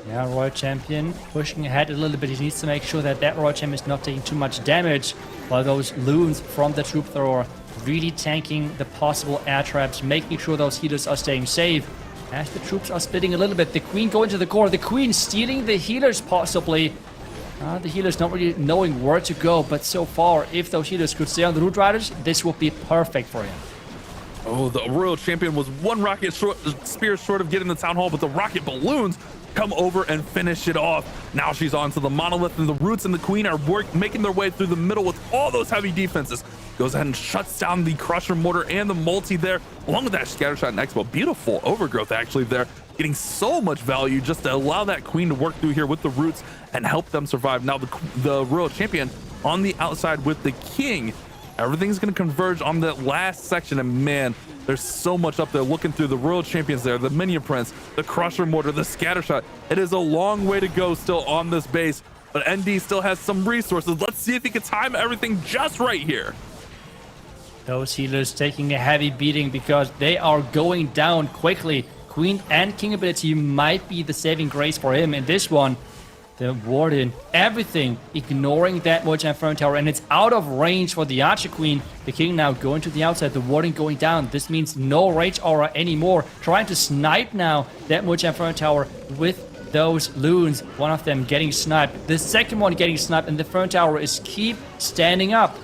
Yeah, Royal Champion pushing ahead a little bit. He needs to make sure that Royal Champion is not taking too much damage, while those loons from the Troop Thrower really tanking the possible air traps, making sure those healers are staying safe. As the troops are splitting a little bit, the Queen going to the core, the Queen stealing the healers possibly. The healers not really knowing where to go, but so far, if those healers could stay on the Root Riders, this would be perfect for him. Oh, the Royal Champion was one rocket spear short of getting the Town Hall, but the rocket balloons come over and finish it off. Now she's on to the Monolith, and the Roots and the Queen are making their way through the middle with all those heavy defenses. Goes ahead and shuts down the Crusher Mortar and the Multi there, along with that Scattershot and Expo. Beautiful overgrowth actually there, getting so much value just to allow that Queen to work through here with the Roots and help them survive. Now the Royal Champion on the outside with the King. Everything's going to converge on that last section, and man, there's so much up there. Looking through the Royal Champions there, the Minion Prince, the Crusher Mortar, the Scattershot. It is a long way to go still on this base, but ND still has some resources. Let's see if he can time everything just right here. Those healers taking a heavy beating because they are going down quickly. Queen and King ability might be the saving grace for him in this one. The Warden, everything, ignoring that Multi Inferno Tower, and it's out of range for the Archer Queen. The King now going to the outside, the Warden going down. This means no Rage Aura anymore. Trying to snipe now that Multi Inferno Tower with those loons. One of them getting sniped, the second one getting sniped, and the Inferno Tower is keep standing up.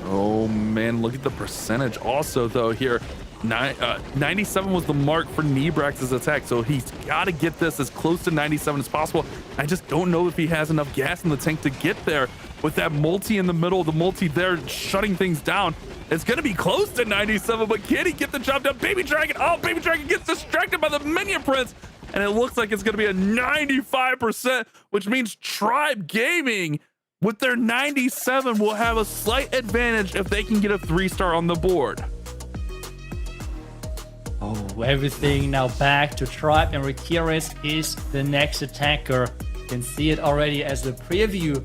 Oh man, look at the percentage also though here. 97 was the mark for Nebrax's attack, so he's got to get this as close to 97 as possible. I just don't know if he has enough gas in the tank to get there. With that Multi in the middle, the Multi there shutting things down, it's going to be close to 97, but can he get the job done? Baby Dragon, oh, Baby Dragon gets distracted by the Minion Prince, and it looks like it's going to be a 95%, which means Tribe Gaming, with their 97, will have a slight advantage if they can get a 3-star on the board. Oh, everything now back to Tribe, and Rikiris is the next attacker. You can see it already as the preview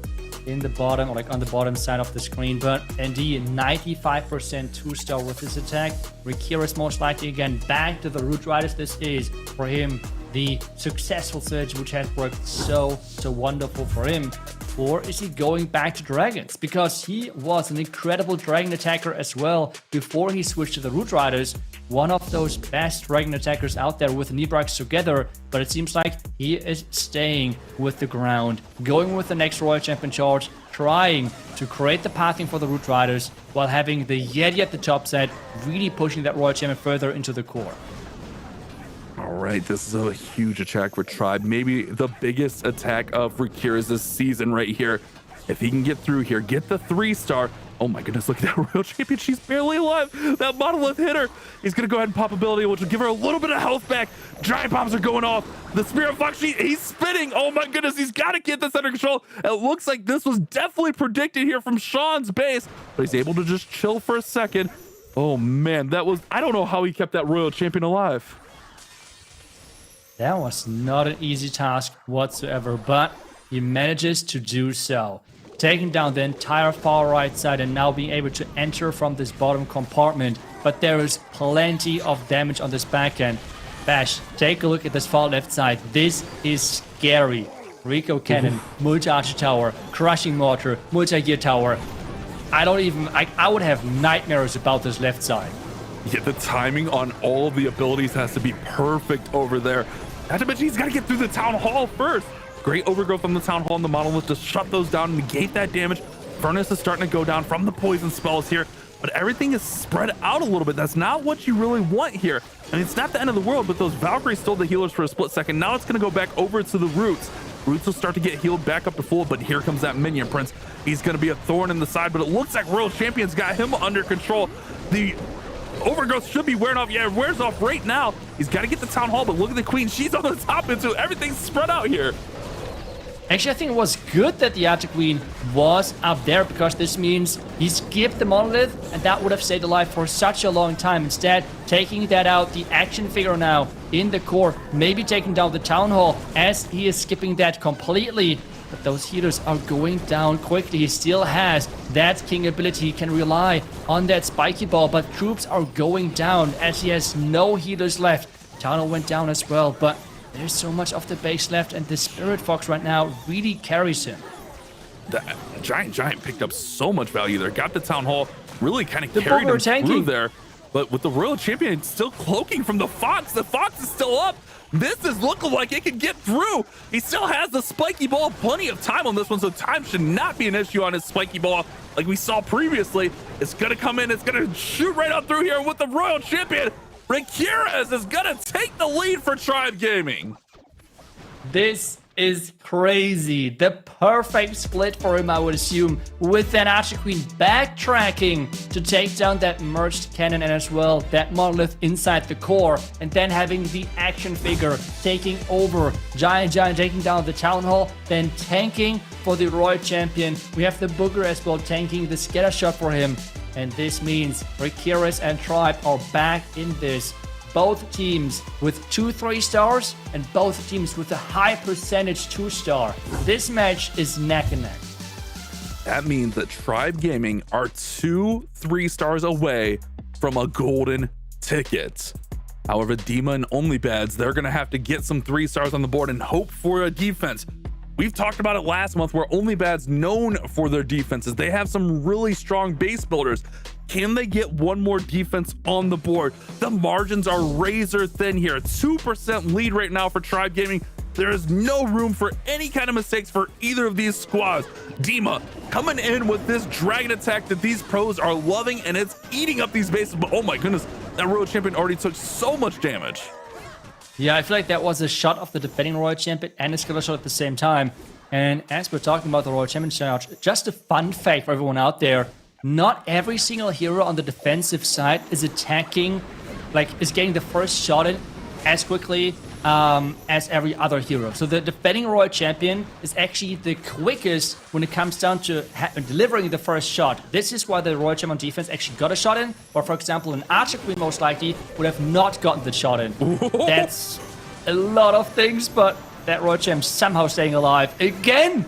in the bottom, or like on the bottom side of the screen, but ND 95% 2-star with this attack. Rikiris most likely again back to the Root Riders. This is for him the successful surge which has worked so wonderful for him. Or is he going back to Dragons? Because he was an incredible Dragon attacker as well before he switched to the Root Riders. One of those best Dragon attackers out there with the Nebrax together, but it seems like he is staying with the ground, going with the next Royal Champion charge, trying to create the pathing for the Root Riders while having the Yeti at the top set, really pushing that Royal Champion further into the core. All right, this is a huge attack for Tribe. Maybe the biggest attack of Rikiris this season right here. If he can get through here, get the 3-star. Oh my goodness, look at that Royal Champion. She's barely alive. That Monolith hit her. He's going to go ahead and pop ability, which will give her a little bit of health back. Giant bombs are going off. The Spirit Fox, he's spinning. Oh my goodness, he's got to get this under control. It looks like this was definitely predicted here from Sean's base, but he's able to just chill for a second. Oh man, that was, I don't know how he kept that Royal Champion alive. That was not an easy task whatsoever, but he manages to do so. Taking down the entire far right side and now being able to enter from this bottom compartment. But there is plenty of damage on this back end. Bash, take a look at this far left side. This is scary. Rico Cannon, multi-archer tower, crushing mortar, multi-gear tower. I would have nightmares about this left side. Yeah, the timing on all of the abilities has to be perfect over there. Not to mention, he's got to get through the Town Hall first. Great overgrowth on the Town Hall and the Monolith to shut those down and negate that damage. Furnace is starting to go down from the poison spells here, but everything is spread out a little bit. That's not what you really want here. I mean, it's not the end of the world, but those Valkyries stole the healers for a split second. Now it's going to go back over to the Roots. Roots will start to get healed back up to full, but here comes that Minion Prince. He's going to be a thorn in the side, but it looks like Royal Champion's got him under control. The overgrowth should be wearing off. Yeah, it wears off right now. He's got to get the Town Hall, but look at the Queen. She's on the top into everything's spread out here. Actually, I think it was good that the Archer Queen was up there, because this means he skipped the Monolith, and that would have stayed alive for such a long time. Instead, taking that out. The action figure now in the core, maybe taking down the Town Hall as he is skipping that completely. But those healers are going down quickly. He still has that king ability. He can rely on that spiky ball, but troops are going down as he has no healers left. Town Hall went down as well, but there's so much of the base left, and the Spirit Fox right now really carries him. The Giant picked up so much value there. Got the Town Hall, really kind of carried him through there. But with the Royal Champion still cloaking from the Fox is still up. This is looking like it can get through. He still has the spiky ball, plenty of time on this one, so time should not be an issue on his spiky ball like we saw previously. It's gonna come in, it's gonna shoot right on through here with the Royal Champion. Rakirez is gonna take the lead for Tribe Gaming. This is crazy. The perfect split for him, I would assume, with that Archer Queen backtracking to take down that merged cannon and as well that monolith inside the core, and then having the action figure taking over. Giant taking down the Town Hall, then tanking for the Royal Champion. We have the Booger as well tanking the scatter shot for him, and this means Rakirez and Tribe are back in this. Both teams with 2 3-stars and both teams with a high percentage 2-star. This match is neck and neck. That means that Tribe Gaming are 2 3-stars away from a golden ticket. However, Dima and only BadZ, they're going to have to get some 3-stars on the board and hope for a defense. We've talked about it last month where only BadZ known for their defenses. They have some really strong base builders. Can they get one more defense on the board? The margins are razor thin here. 2% lead right now for Tribe Gaming. There is no room for any kind of mistakes for either of these squads. Dima coming in with this dragon attack that these pros are loving, and it's eating up these bases. But oh my goodness, that Royal Champion already took so much damage. Yeah, I feel like that was a shot of the defending Royal Champion and a skiller shot at the same time. And as we're talking about the Royal Champion shot, just a fun fact for everyone out there. Not every single hero on the defensive side is attacking, is getting the first shot in as quickly as every other hero. So the defending Royal Champion is actually the quickest when it comes down to delivering the first shot. This is why the Royal Champion defense actually got a shot in, or for example, an Archer Queen most likely would have not gotten the shot in. That's a lot of things, but that Royal Champ somehow staying alive again.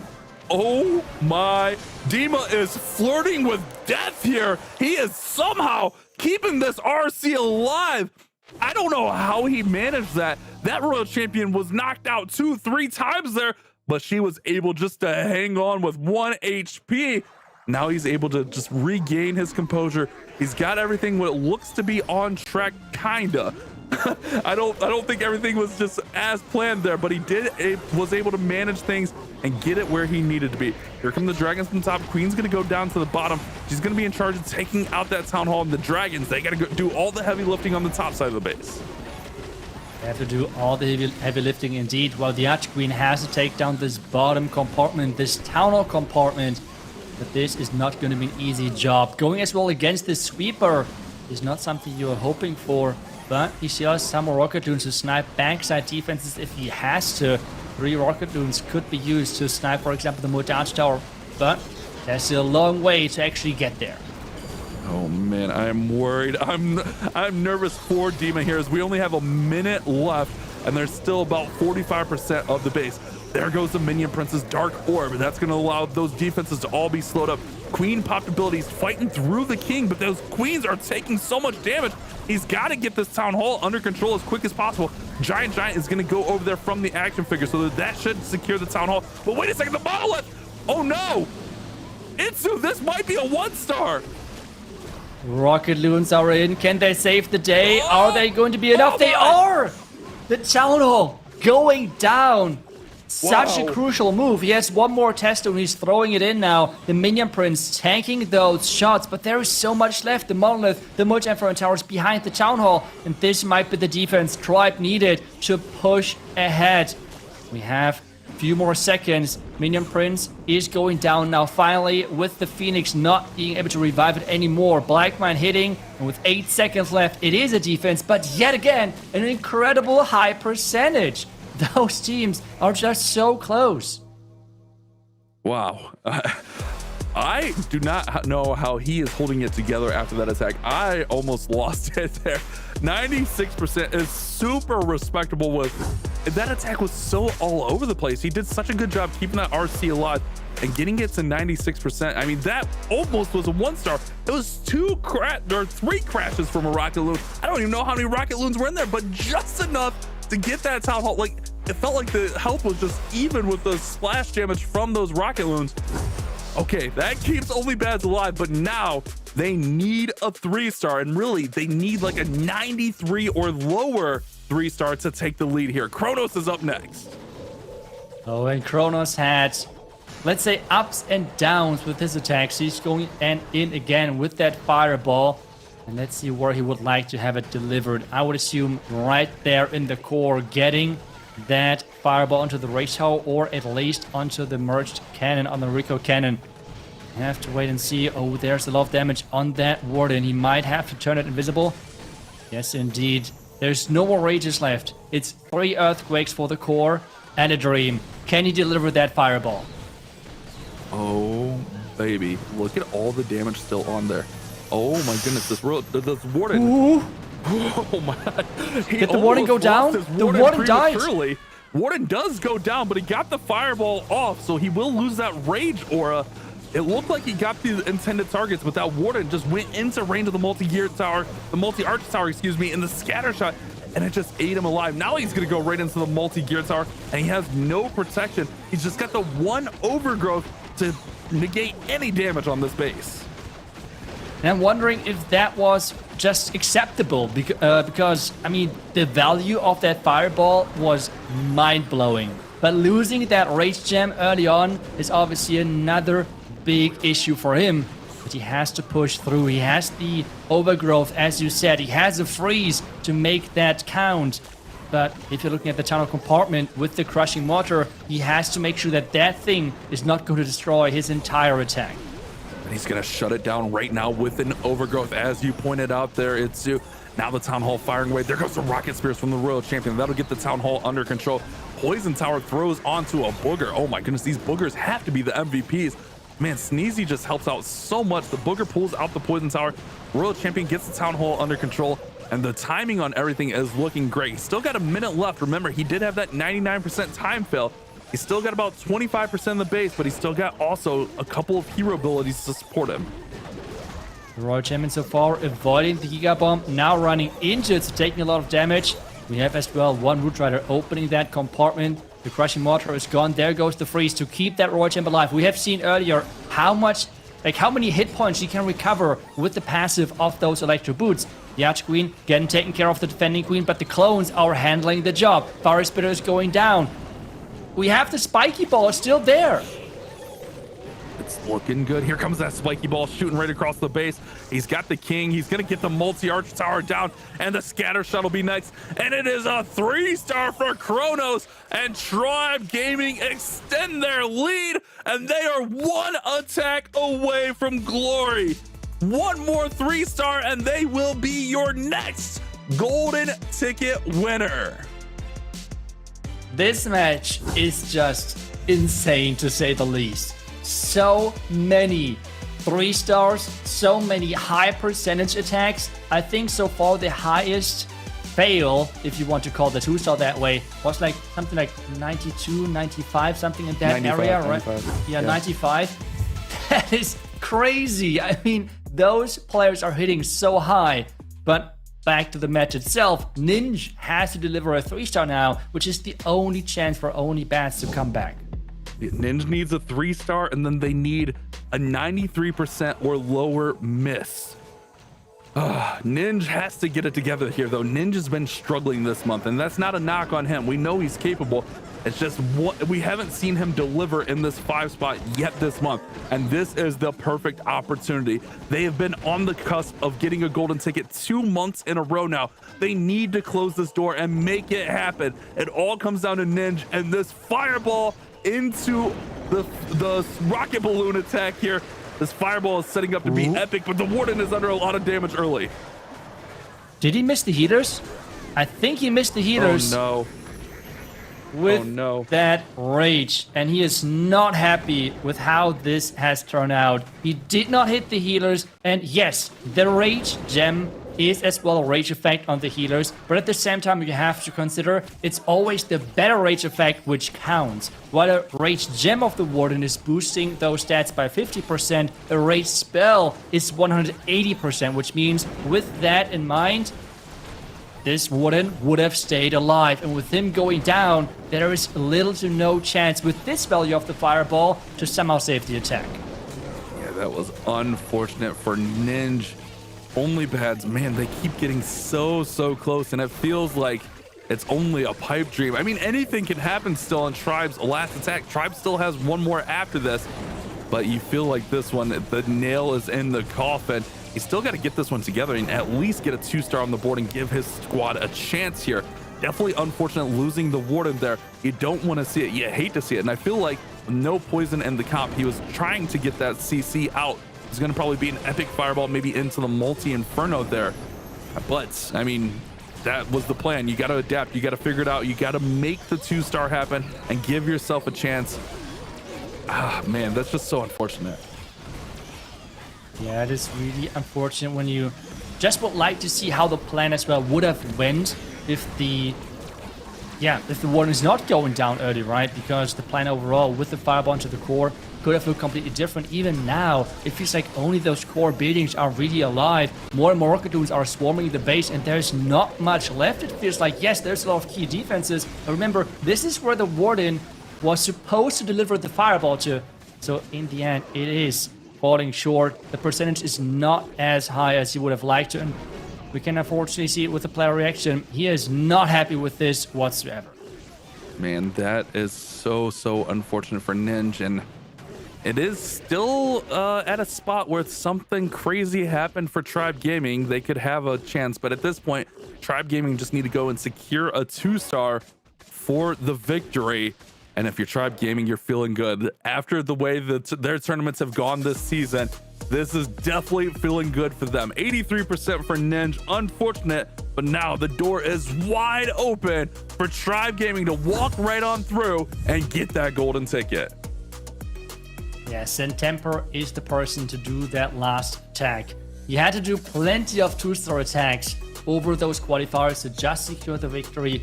Oh my, Dima is flirting with death here. He is somehow keeping this RC alive. I don't know how he managed that. That Royal Champion was knocked out 2-3 times there, but she was able just to hang on with 1 HP. Now he's able to just regain his composure. He's got everything what looks to be on track, kinda. I don't think everything was just as planned there, but he was able to manage things and get it where he needed to be. Here come the dragons from the top. Queen's gonna go down to the bottom. She's gonna be in charge of taking out that Town Hall, and the dragons, they gotta go do all the heavy lifting on the top side of the base. They have to do all the heavy lifting indeed, while the Archer Queen has to take down this bottom compartment, this Town Hall compartment. But this is not going to be an easy job. Going as well against this sweeper is not something you're hoping for. But he still has some more rocket dunes to snipe backside defenses if he has to. 3 rocket dunes could be used to snipe, for example, the Mustache tower. But there's still a long way to actually get there. Oh man, I am worried. I'm nervous for Dima here as we only have a minute left and there's still about 45% of the base. There goes the Minion Prince's Dark Orb. That's going to allow those defenses to all be slowed up. Queen popped abilities fighting through the king, but those queens are taking so much damage. He's got to get this Town Hall under control as quick as possible. Giant is going to go over there from the action figure, so that should secure the Town Hall. But wait a second, the monolith! Oh no! Itsu, this might be a 1-star! Rocket Loons are in. Can they save the day? Are they going to be enough? They are! The Town Hall going down. Such a crucial move. He has one more tester and he's throwing it in now. The Minion Prince tanking those shots, but there is so much left. The Monolith, the Merge Emperor Towers behind the Town Hall, and this might be the defense Tribe needed to push ahead. We have a few more seconds. Minion Prince is going down now finally with the Phoenix not being able to revive it anymore. Blackmine hitting, and with 8 seconds left, it is a defense, but yet again, an incredible high percentage. Those teams are just so close. Wow. I do not know how he is holding it together after that attack. I almost lost it there. 96% is super respectable with. That attack was so all over the place. He did such a good job keeping that RC alive and getting it to 96%. I mean, that almost was a 1-star. It was 3 crashes from a Rocket Loon. I don't even know how many Rocket Loons were in there, but just enough to get that Town Hall. Like, it felt like the health was just even with the splash damage from those Rocket Loons. Okay, that keeps only BadZ alive, but now they need a 3-star, and really, they need like a 93 or lower 3-star to take the lead here. Kronos is up next. Oh, and Kronos had, let's say, ups and downs with his attacks. He's going in again with that fireball. And let's see where he would like to have it delivered. I would assume right there in the core, getting that fireball onto the race tower, or at least onto the merged cannon on the Rico cannon. You have to wait and see. Oh, there's a lot of damage on that warden. He might have to turn it invisible. Yes, indeed. There's no more rages left. It's 3 earthquakes for the core and a dream. Can he deliver that fireball? Oh, baby. Look at all the damage still on there. Oh my goodness, this warden. Ooh. Oh my. Did the warden go down? The warden died. Warden does go down, but he got the fireball off, so he will lose that rage aura. It looked like he got the intended targets, but that warden just went into range of the multi-gear tower, the multi-arch tower, excuse me, in the scatter shot, and it just ate him alive. Now he's gonna go right into the multi-gear tower, and he has no protection. He's just got the 1 overgrowth to negate any damage on this base. And I'm wondering if that was just acceptable, because, I mean, the value of that fireball was mind-blowing. But losing that rage gem early on is obviously another big issue for him. But he has to push through. He has the overgrowth, as you said. He has a freeze to make that count. But if you're looking at the tunnel compartment with the crushing mortar, he has to make sure that that thing is not going to destroy his entire attack. And he's going to shut it down right now with an overgrowth, as you pointed out there, Itsu. Now the Town Hall firing away. There goes the Rocket Spears from the Royal Champion. That'll get the Town Hall under control. Poison Tower throws onto a booger. Oh my goodness, these boogers have to be the MVPs. Man, Sneezy just helps out so much. The booger pulls out the Poison Tower. Royal Champion gets the Town Hall under control. And the timing on everything is looking great. He's still got a minute left. Remember, he did have that 99% time fail. He's still got about 25% of the base, but he's still got also a couple of hero abilities to support him. The Royal Champion so far avoiding the Giga Bomb, now running into it, so taking a lot of damage. We have as well one Root Rider opening that compartment. The Crushing Mortar is gone. There goes the freeze to keep that Royal Champion alive. We have seen earlier how many hit points he can recover with the passive of those Electro Boots. The Arch Queen getting taken care of, the Defending Queen, but the clones are handling the job. Fire Spitter is going down. We have the Spiky Ball still there. It's looking good. Here comes that Spiky Ball shooting right across the base. He's got the King. He's going to get the multi-arch tower down, and the Scatter Shot will be next. And it is a 3-star for Kronos, and Tribe Gaming extend their lead, and they are 1 attack away from glory. 1 more 3-star, and they will be your next golden ticket winner. This match is just insane, to say the least. So many 3-stars, so many high percentage attacks. I think so far the highest fail, if you want to call the 2-star that way, was like something like 92, 95, something in that 95, area, right? 95. Yeah, 95. That is crazy. I mean, those players are hitting so high, but back to the match itself, Ninja has to deliver a 3-star now, which is the only chance for only BadZ to come back. Ninja needs a 3-star, and then they need a 93% or lower miss. Ninja has to get it together here, though. Ninja's been struggling this month, and that's not a knock on him. We know he's capable. It's just we haven't seen him deliver in this 5 spot yet this month, and this is the perfect opportunity. They have been on the cusp of getting a golden ticket 2 months in a row now. They need to close this door and make it happen. It all comes down to Ninja and this fireball into the rocket balloon attack here. This fireball is setting up to be epic, but the Warden is under a lot of damage early. Did he miss the healers? I think he missed the healers. Oh no. With that rage, and he is not happy with how this has turned out. He did not hit the healers, and yes, the rage gem is as well a rage effect on the healers, but at the same time you have to consider it's always the better rage effect which counts. While a rage gem of the Warden is boosting those stats by 50%, a rage spell is 180%, which means with that in mind, this Warden would have stayed alive, and with him going down, there is little to no chance with this value of the Fireball to somehow save the attack. Yeah, that was unfortunate for Ninja. Only BadZ, man, they keep getting so close, and it feels like it's only a pipe dream. I mean, anything can happen still on Tribe's last attack. Tribe still has one more after this, but you feel like this one, the nail is in the coffin. He's still got to get this one together and at least get a 2-star on the board and give his squad a chance here. Definitely unfortunate losing the Warden there. You don't want to see it. You hate to see it. And I feel like no poison in the comp, he was trying to get that CC out. It's going to probably be an epic fireball, maybe into the multi-inferno there. But, I mean, that was the plan. You got to adapt. You got to figure it out. You got to make the 2-star happen and give yourself a chance. Ah, man, that's just so unfortunate. Yeah, it is really unfortunate when you just would like to see how the plan as well would have went if the Warden is not going down early, right? Because the plan overall with the Fireball to the core could have looked completely different. Even now, it feels like only those core buildings are really alive. More and more Rockadoons are swarming the base, and there's not much left. It feels like, yes, there's a lot of key defenses. But remember, this is where the Warden was supposed to deliver the Fireball to. So in the end, it is falling short. The percentage is not as high as you would have liked to, and we can unfortunately see it with the player reaction. He is not happy with this whatsoever. Man, that is so unfortunate for Ninja, and it is still at a spot where something crazy happened for Tribe Gaming. They could have a chance, but at this point, Tribe Gaming just need to go and secure a 2-star for the victory. And if you're Tribe Gaming, you're feeling good. After the way that their tournaments have gone this season, this is definitely feeling good for them. 83% for Ninja, unfortunate, but now the door is wide open for Tribe Gaming to walk right on through and get that golden ticket. Yes, and Temper is the person to do that last attack. He had to do plenty of 2-star attacks over those qualifiers to just secure the victory.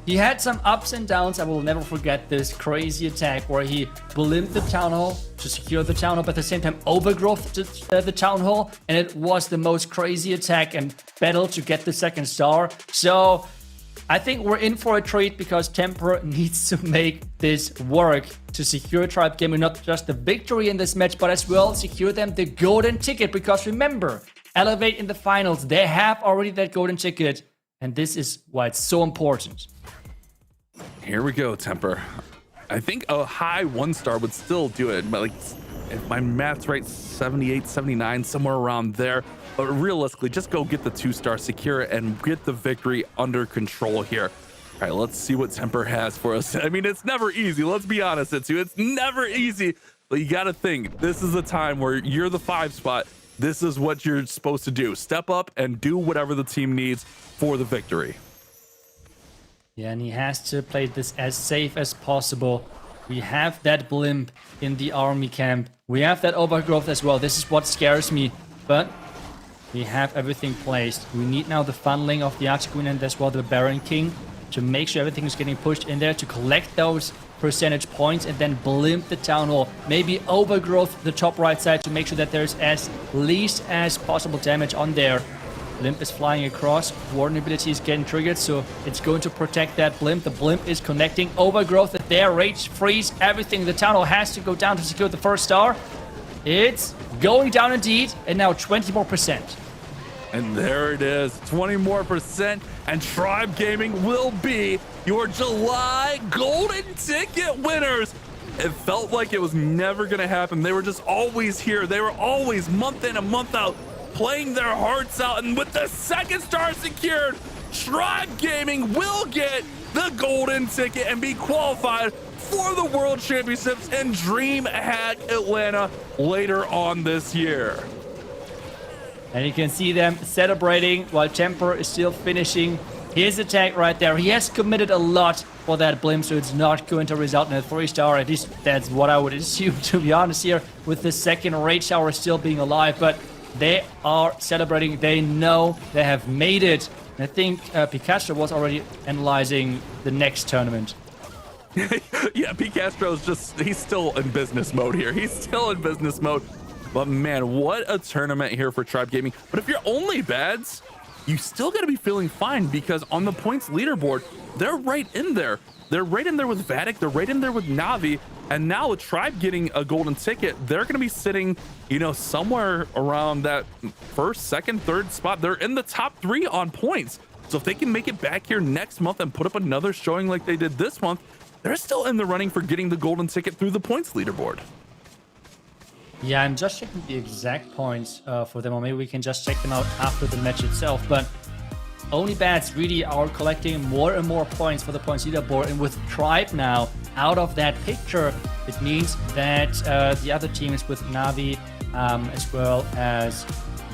He had some ups and downs. I will never forget this crazy attack where he blimped the Town Hall to secure the Town Hall, but at the same time overgrowth the Town Hall, and it was the most crazy attack and battle to get the 2nd star. So I think we're in for a treat because Temper needs to make this work to secure Tribe Gaming not just the victory in this match, but as well secure them the golden ticket. Because remember, Elevate in the finals, they have already that golden ticket, and this is why it's so important. Here we go, Temper. I think a high 1-star would still do it, but like, if my math's right, 78, 79, somewhere around there. But realistically, just go get the 2-star, secure it, and get the victory under control here. All right, let's see what Temper has for us. I mean, it's never easy. Let's be honest, it's never easy. But you got to think, this is a time where you're the 5 spot. This is what you're supposed to do. Step up and do whatever the team needs for the victory. Yeah, and he has to play this as safe as possible. We have that blimp in the army camp. We have that overgrowth as well. This is what scares me. But we have everything placed. We need now the funneling of the Archqueen and as well the Baron King to make sure everything is getting pushed in there to collect those percentage points and then blimp the Town Hall. Maybe overgrowth the top right side to make sure that there's as least as possible damage on there. Blimp is flying across. Warden ability is getting triggered, so it's going to protect that blimp. The blimp is connecting. Overgrowth is there. Rage, freeze, everything. The Town Hall has to go down to secure the 1st star. It's going down indeed, and now 20 more percent. And there it is, 20 more percent, and Tribe Gaming will be your July golden ticket winners. It felt like it was never gonna happen. They were just always here. They were always month in and month out, playing their hearts out, and with the 2nd star secured, Tribe Gaming will get the golden ticket and be qualified for the World Championships in DreamHack Atlanta later on this year. And you can see them celebrating while Temper is still finishing his attack right there. He has committed a lot for that blimp, so it's not going to result in a 3-star. At least that's what I would assume, to be honest here, with the 2nd Rage Shower still being alive. But they are celebrating. They know they have made it. And I think Picasso was already analyzing the next tournament. Yeah, P. Castro's he's still in business mode here. He's still in business mode. But man, what a tournament here for Tribe Gaming. But if you're only BadZ, you still got to be feeling fine because on the points leaderboard, they're right in there. They're right in there with Vatic. They're right in there with Navi. And now with Tribe getting a golden ticket, they're going to be sitting, somewhere around that first, second, third spot. They're in the top 3 on points. So if they can make it back here next month and put up another showing like they did this month, they're still in the running for getting the golden ticket through the points leaderboard. Yeah, I'm just checking the exact points for them, or maybe we can just check them out after the match itself. But only BadZ really are collecting more and more points for the points leaderboard, and with Tribe now out of that picture, it means that the other teams with Navi as well as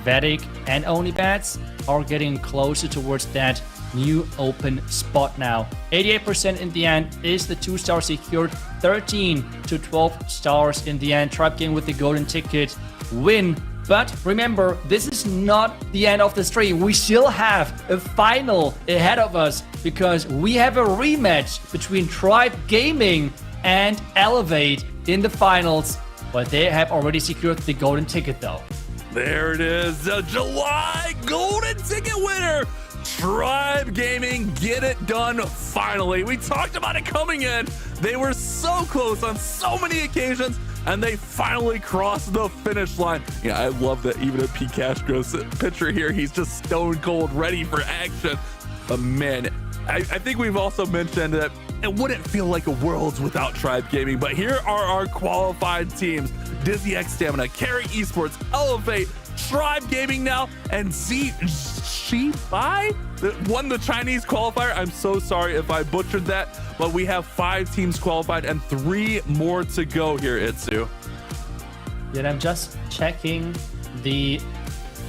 Vatic and only BadZ are getting closer towards that new open spot now. 88% in the end is the 2-star secured, 13 to 12 stars in the end. Tribe Gaming with the golden ticket win. But remember, this is not the end of the stream. We still have a final ahead of us because we have a rematch between Tribe Gaming and Elevate in the finals. But they have already secured the golden ticket though. There it is, the July golden ticket winner. Tribe Gaming get it done finally. We talked about it coming in. They were so close on so many occasions, and they finally crossed the finish line. Yeah, I love that even at P. Castro's picture here, he's just stone cold ready for action. But man, I think we've also mentioned that it wouldn't feel like a Worlds without Tribe Gaming, but here are our qualified teams. Dizzy X Stamina, Carry Esports, Elevate, Tribe Gaming now, and Shibai that won the Chinese qualifier. I'm so sorry if I butchered that, but we have 5 teams qualified and 3 more to go here, Itsu. Yeah, I'm just checking the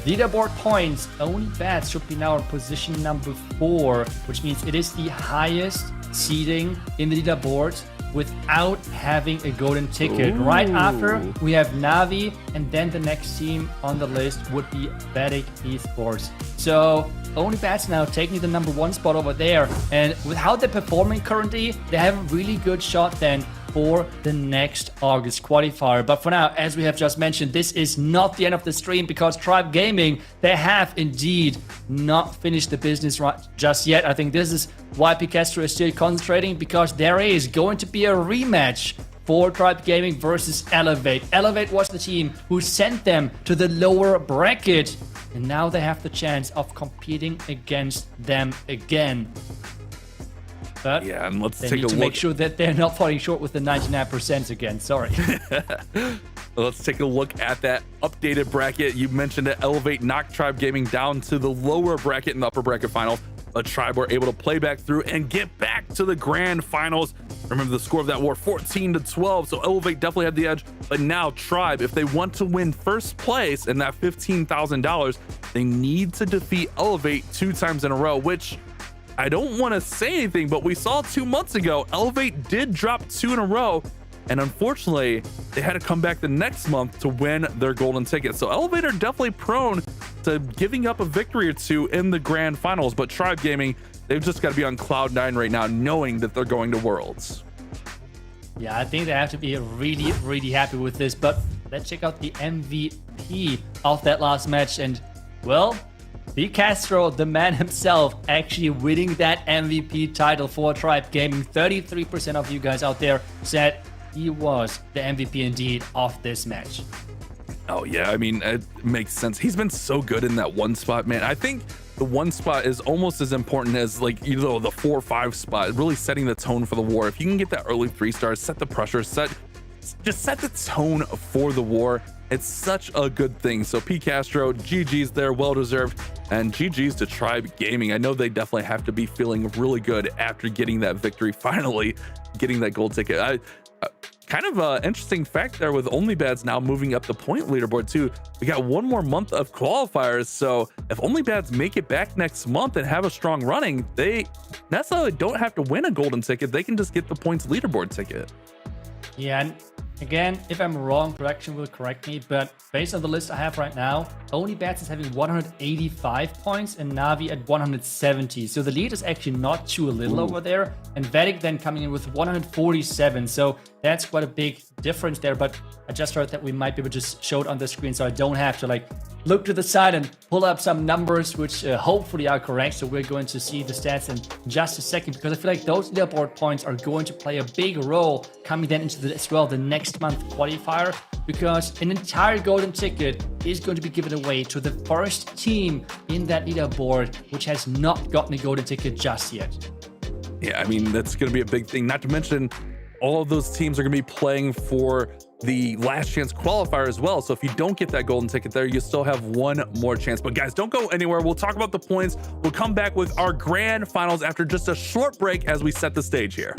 leaderboard points. Only BadZ should be now in position number 4, which means it is the highest seeding in the leaderboard without having a golden ticket. Ooh. Right after, we have Navi, and then the next team on the list would be Vatic Esports. So only BadZ now taking the number 1 spot over there, and with how they're performing currently, they have a really good shot then for the next August qualifier. But for now, as we have just mentioned, this is not the end of the stream because Tribe Gaming, they have indeed not finished the business right just yet. I think this is why Picasso is still concentrating, because there is going to be a rematch for Tribe Gaming versus Elevate. Elevate was the team who sent them to the lower bracket, and now they have the chance of competing against them again. But yeah, and let's they take need a to look. make sure that they're not falling short with the 99% again. Sorry. Let's take a look at that updated bracket. You mentioned that Elevate knocked Tribe Gaming down to the lower bracket in the upper bracket finals. A Tribe were able to play back through and get back to the grand finals. Remember the score of that war, 14 to 12. So Elevate definitely had the edge. But now Tribe, if they want to win first place and that $15,000, they need to defeat Elevate 2 times in a row, which I don't want to say anything, but we saw 2 months ago, Elevate did drop 2 in a row. And unfortunately, they had to come back the next month to win their golden ticket. So Elevate are definitely prone to giving up a victory or 2 in the grand finals. But Tribe Gaming, they've just got to be on cloud 9 right now, knowing that they're going to Worlds. Yeah, I think they have to be really, really happy with this. But let's check out the MVP of that last match. And, well, B. Castro, the man himself, actually winning that MVP title for Tribe Gaming. 33% of you guys out there said he was the MVP indeed of this match. Oh yeah, I mean, it makes sense. He's been so good in that 1 spot, man. I think the 1 spot is almost as important as the 4-5 spot, really setting the tone for the war. If you can get that early 3 stars, set the pressure, just set the tone for the war. It's such a good thing. So P. Castro, GG's there, well deserved, and GG's to Tribe Gaming. I know they definitely have to be feeling really good after getting that victory, finally getting that gold ticket. Kind of an interesting fact there with only BadZ now moving up the point leaderboard too. We got 1 more month of qualifiers, so if only BadZ make it back next month and have a strong running, they necessarily don't have to win a golden ticket. They can just get the points leaderboard ticket. Yeah, and Again, if I'm wrong, production will correct me, but based on the list I have right now, only BadZ is having 185 points and Navi at 170. So the lead is actually not too little over there. And Vedic then coming in with 147. So that's quite a big difference there. But I just heard that we might be able to just show it on the screen so I don't have to like look to the side and pull up some numbers, which hopefully are correct. So we're going to see the stats in just a second, because I feel like those leaderboard points are going to play a big role coming then into the next month qualifier, because an entire golden ticket is going to be given away to the first team in that leaderboard which has not gotten a golden ticket just yet. Yeah, I mean, that's going to be a big thing. Not to mention, all of those teams are going to be playing for the last chance qualifier as well. So if you don't get that golden ticket there, you still have one more chance. But guys, don't go anywhere. We'll talk about the points. We'll come back with our grand finals after just a short break as we set the stage here.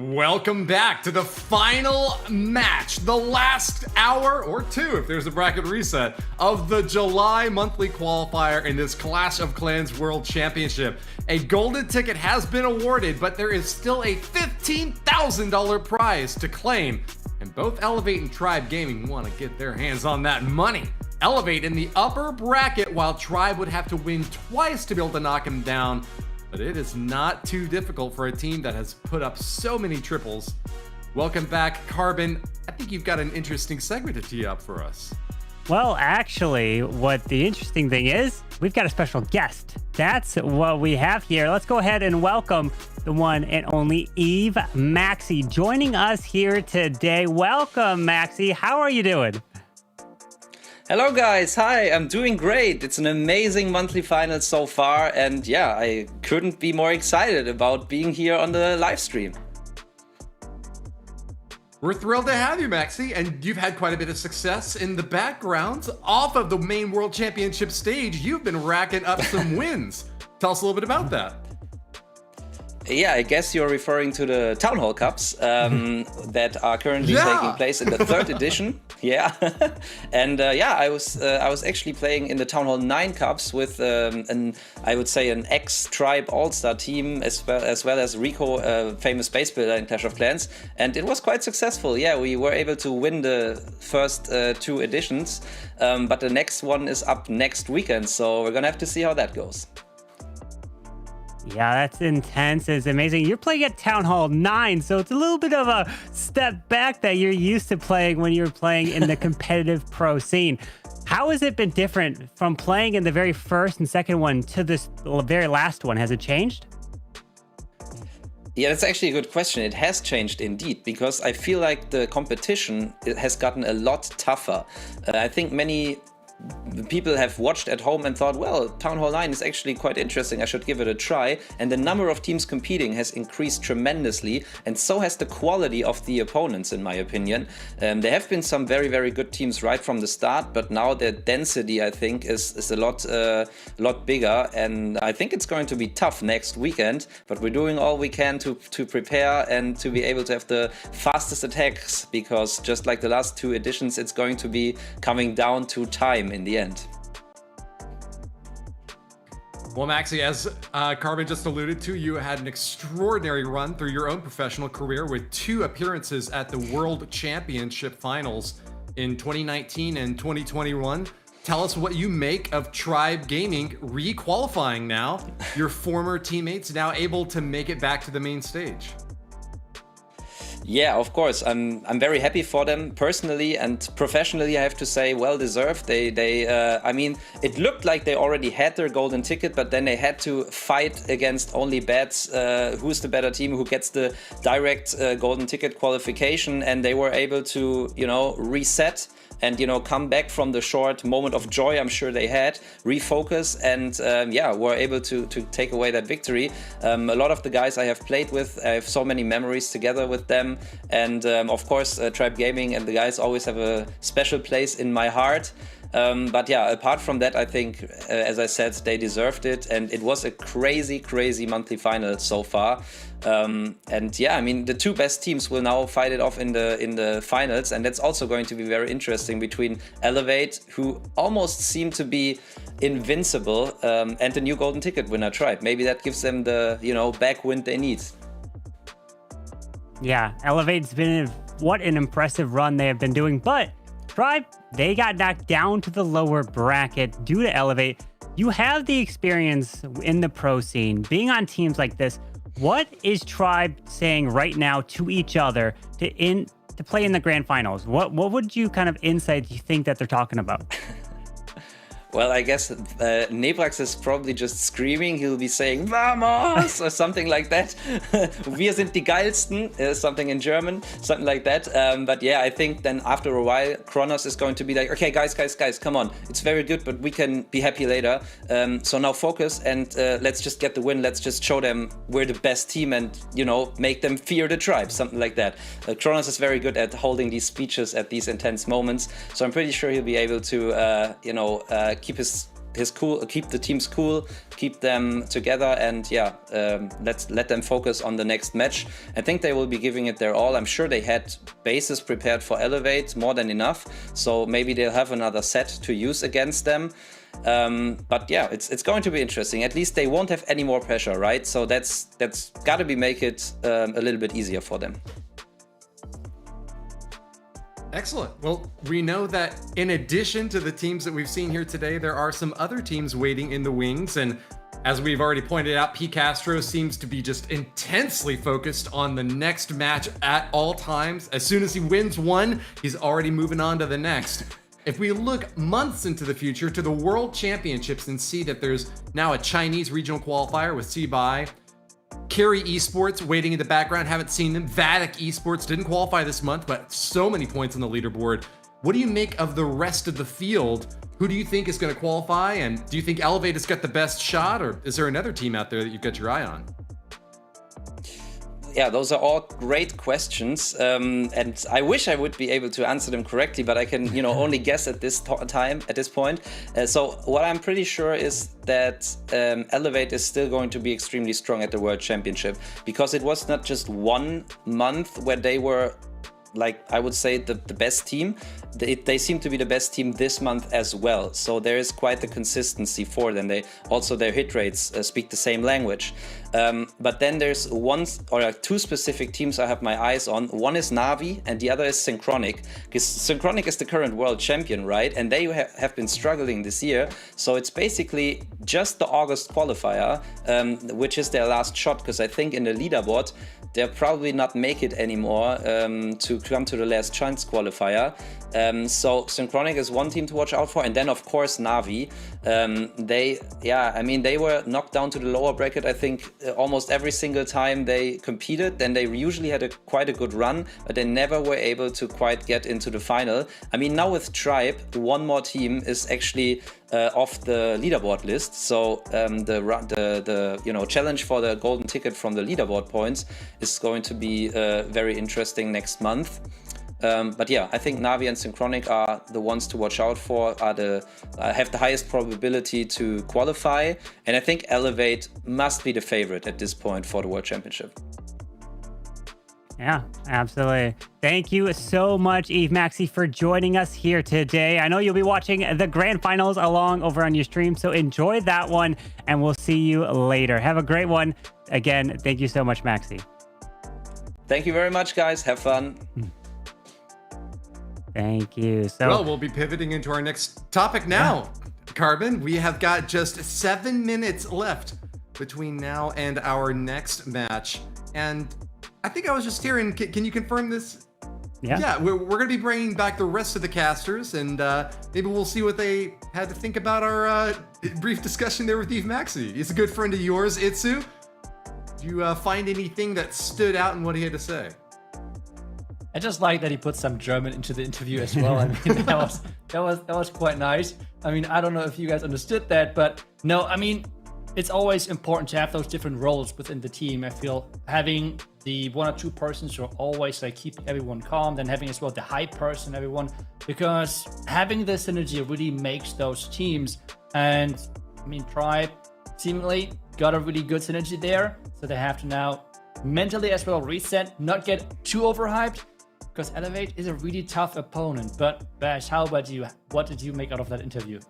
Welcome back to the final match, the last hour or two, if there's a bracket reset, of the July monthly qualifier in this Clash of Clans World Championship. A golden ticket has been awarded, but there is still a $15,000 prize to claim. And both Elevate and Tribe Gaming want to get their hands on that money. Elevate in the upper bracket, while Tribe would have to win twice to be able to knock him down. But it is not too difficult for a team that has put up so many triples. Welcome back, Carbon. I think you've got an interesting segment to tee up for us. Well, actually, what the interesting thing is, we've got a special guest. That's what we have here. Let's go ahead and welcome the one and only Eve Maxi joining us here today. Welcome, Maxi. How are you doing? Hello guys, hi, I'm doing great. It's an amazing monthly final so far, and yeah, I couldn't be more excited about being here on the live stream. We're thrilled to have you, Maxi, and you've had quite a bit of success in the background. Off of the main World Championship stage, you've been racking up some wins. Tell us a little bit about that. Yeah, I guess you're referring to the Town Hall Cups that are currently taking place in the 3rd edition. Yeah, and I was actually playing in the Town Hall 9 Cups with I would say an ex-Tribe All-Star team as well as Rico, famous base builder in Clash of Clans, and it was quite successful. Yeah, we were able to win the first 2 editions, but the next one is up next weekend, so we're gonna have to see how that goes. Yeah, that's intense. It's amazing. You're playing at Town Hall 9, so it's a little bit of a step back that you're used to playing when you're playing in the competitive pro scene. How has it been different from playing in the very first and second one to this very last one? Has it changed? Yeah, that's actually a good question. It has changed indeed, because I feel like the competition has gotten a lot tougher. I think many people have watched at home and thought, well, Town Hall 9 is actually quite interesting, I should give it a try, and the number of teams competing has increased tremendously, and so has the quality of the opponents, in my opinion. There have been some very, very good teams right from the start, but now the density, I think, is a lot bigger, and I think it's going to be tough next weekend, but we're doing all we can to prepare and to be able to have the fastest attacks, because just like the last 2 editions, it's going to be coming down to time in the end. Well, Maxi, as Carbon just alluded to, you had an extraordinary run through your own professional career with 2 appearances at the World Championship Finals. in 2019 and 2021. Tell us what you make of Tribe Gaming re-qualifying now. Your former teammates now able to make it back to the main stage. Yeah, of course. I'm very happy for them personally and professionally. I have to say, well deserved. I mean, it looked like they already had their golden ticket, but then they had to fight against only BadZ, who's the better team, who gets the direct golden ticket qualification, and they were able to, you know, reset and, you know, come back from the short moment of joy I'm sure they had, refocus, and yeah, were able to take away that victory. A lot of the guys I have played with, I have so many memories together with them, and of course Tribe Gaming and the guys always have a special place in my heart. But yeah, apart from that, I think, as I said, they deserved it, and it was a crazy monthly final so far. And yeah, I mean, the two best teams will now fight it off in the finals, and that's also going to be very interesting between Elevate, who almost seem to be invincible, and the new golden ticket winner Tribe. Maybe that gives them the, you know, backwind they need. Yeah, Elevate's been what an impressive run they have been doing, but Tribe, they got knocked down to the lower bracket due to Elevate. You have the experience in the pro scene, being on teams like this. What is Tribe saying right now to each other to play in the grand finals? What would you kind of insight you think that they're talking about? Well, I guess Nebrax is probably just screaming. He'll be saying "Vamos" or something like that. Wir sind die geilsten, something in German, something like that. But yeah, I think then after a while, Kronos is going to be like, okay, guys, come on. It's very good, but we can be happy later. So now focus and let's just get the win. Let's just show them we're the best team and, you know, make them fear the tribe, something like that. Kronos is very good at holding these speeches at these intense moments. So I'm pretty sure he'll be able to, you know, keep his cool, keep the teams cool, keep them together, and yeah, let's let them focus on the next match. I think they will be giving it their all. I'm sure they had bases prepared for Elevate, more than enough, so maybe they'll have another set to use against them. But yeah, it's going to be interesting. At least they won't have any more pressure, right? So that's got to make it a little bit easier for them. Excellent. Well, we know that in addition to the teams that we've seen here today, there are some other teams waiting in the wings. And as we've already pointed out, P. Castro seems to be just intensely focused on the next match at all times. As soon as he wins one, he's already moving on to the next. If we look months into the future to the World Championships and see that there's now a Chinese regional qualifier with Sibai, Carry Esports waiting in the background, haven't seen them. Vatic Esports didn't qualify this month, but so many points on the leaderboard. What do you make of the rest of the field? Who do you think is going to qualify? And do you think Elevate has got the best shot, or is there another team out there that you've got your eye on? Yeah, those are all great questions, and I wish I would be able to answer them correctly, but I can, you know, only guess at this point. So what I'm pretty sure is that Elevate is still going to be extremely strong at the World Championship, because it was not just 1 month where they were, like, I would say the best team. They seem to be the best team this month as well. So there is quite the consistency for them. Their hit rates speak the same language. But then there's two specific teams I have my eyes on. One is Na'Vi and the other is Synchronic. Because Synchronic is the current world champion, right? And they have been struggling this year. So it's basically just the August qualifier, which is their last shot. Because I think in the leaderboard, they'll probably not make it anymore to come to the last chance qualifier. So Synchronic is one team to watch out for, and then of course Na'Vi. They were knocked down to the lower bracket, I think, almost every single time they competed. Then they usually had quite a good run, but they never were able to quite get into the final. I mean, now with Tribe, one more team is actually off the leaderboard list. So the challenge for the golden ticket from the leaderboard points is going to be very interesting next month. But yeah, I think Na'Vi and Synchronic are the ones to watch out for, have the highest probability to qualify, and I think Elevate must be the favorite at this point for the World Championship. Yeah, absolutely. Thank you so much, Eve Maxi, for joining us here today. I know you'll be watching the grand finals along over on your stream, so enjoy that one, and we'll see you later. Have a great one. Again, thank you so much, Maxi. Thank you very much, guys. Have fun. Thank you. So, Well, we'll be pivoting into our next topic now. Carbon, we have got just 7 minutes left between now and our next match. And I think I was just hearing, can you confirm this? Yeah, we're going to be bringing back the rest of the casters, and maybe we'll see what they had to think about our brief discussion there with Eve Maxi. He's a good friend of yours, Itsu. Did you find anything that stood out in what he had to say? I just like that he put some German into the interview as well. I mean, that was quite nice. I mean, I don't know if you guys understood that, but no, I mean, it's always important to have those different roles within the team. I feel having the 1 or 2 persons who are always like keeping everyone calm, then having as well the hype person, everyone, because having the synergy really makes those teams. And I mean, Tribe seemingly got a really good synergy there, so they have to now mentally as well reset, not get too overhyped, because Elevate is a really tough opponent. But Bash, how about you? What did you make out of that interview?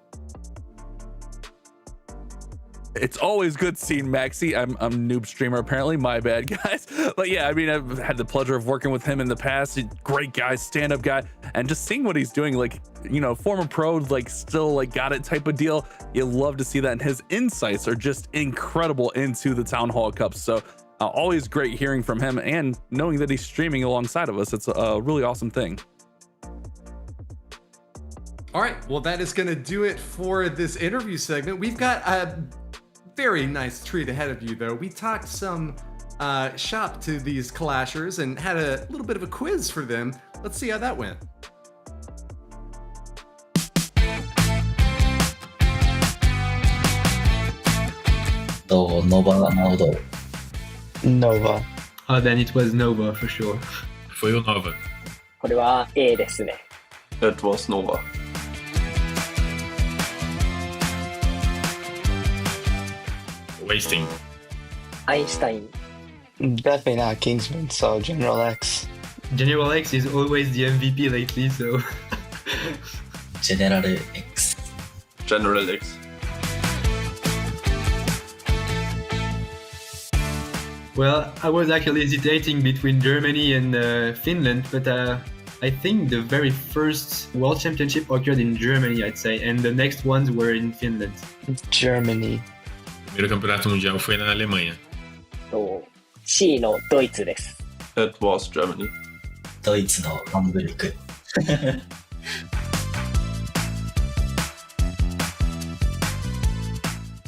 It's always good seeing Maxi. I'm a noob streamer apparently, my bad guys. But yeah, I mean, I've had the pleasure of working with him in the past. Great guy, stand-up guy, and just seeing what he's doing, like, you know, former pro, like still like got it type of deal. You love to see that, and his insights are just incredible into the Town Hall Cups. So always great hearing from him and knowing that he's streaming alongside of us. It's a really awesome thing. All right, well, that is going to do it for this interview segment. We've got a very nice treat ahead of you, though. We talked some shop to these clashers and had a little bit of a quiz for them. Let's see how that went. Nova. Oh, then it was Nova for sure. Foi o Nova. これは A ですね。 It was Nova. Wasting. アインシュタイン。 Definitely not Kingsman, so General X. General X is always the MVP lately, so. General X. General X. Well, I was actually hesitating between Germany and Finland, but I think the very first World Championship occurred in Germany, I'd say, and the next ones were in Finland. Germany. O primeiro campeonato mundial foi na Alemanha. と C のドイツです。 It was Germany. ドイツのハンブルク。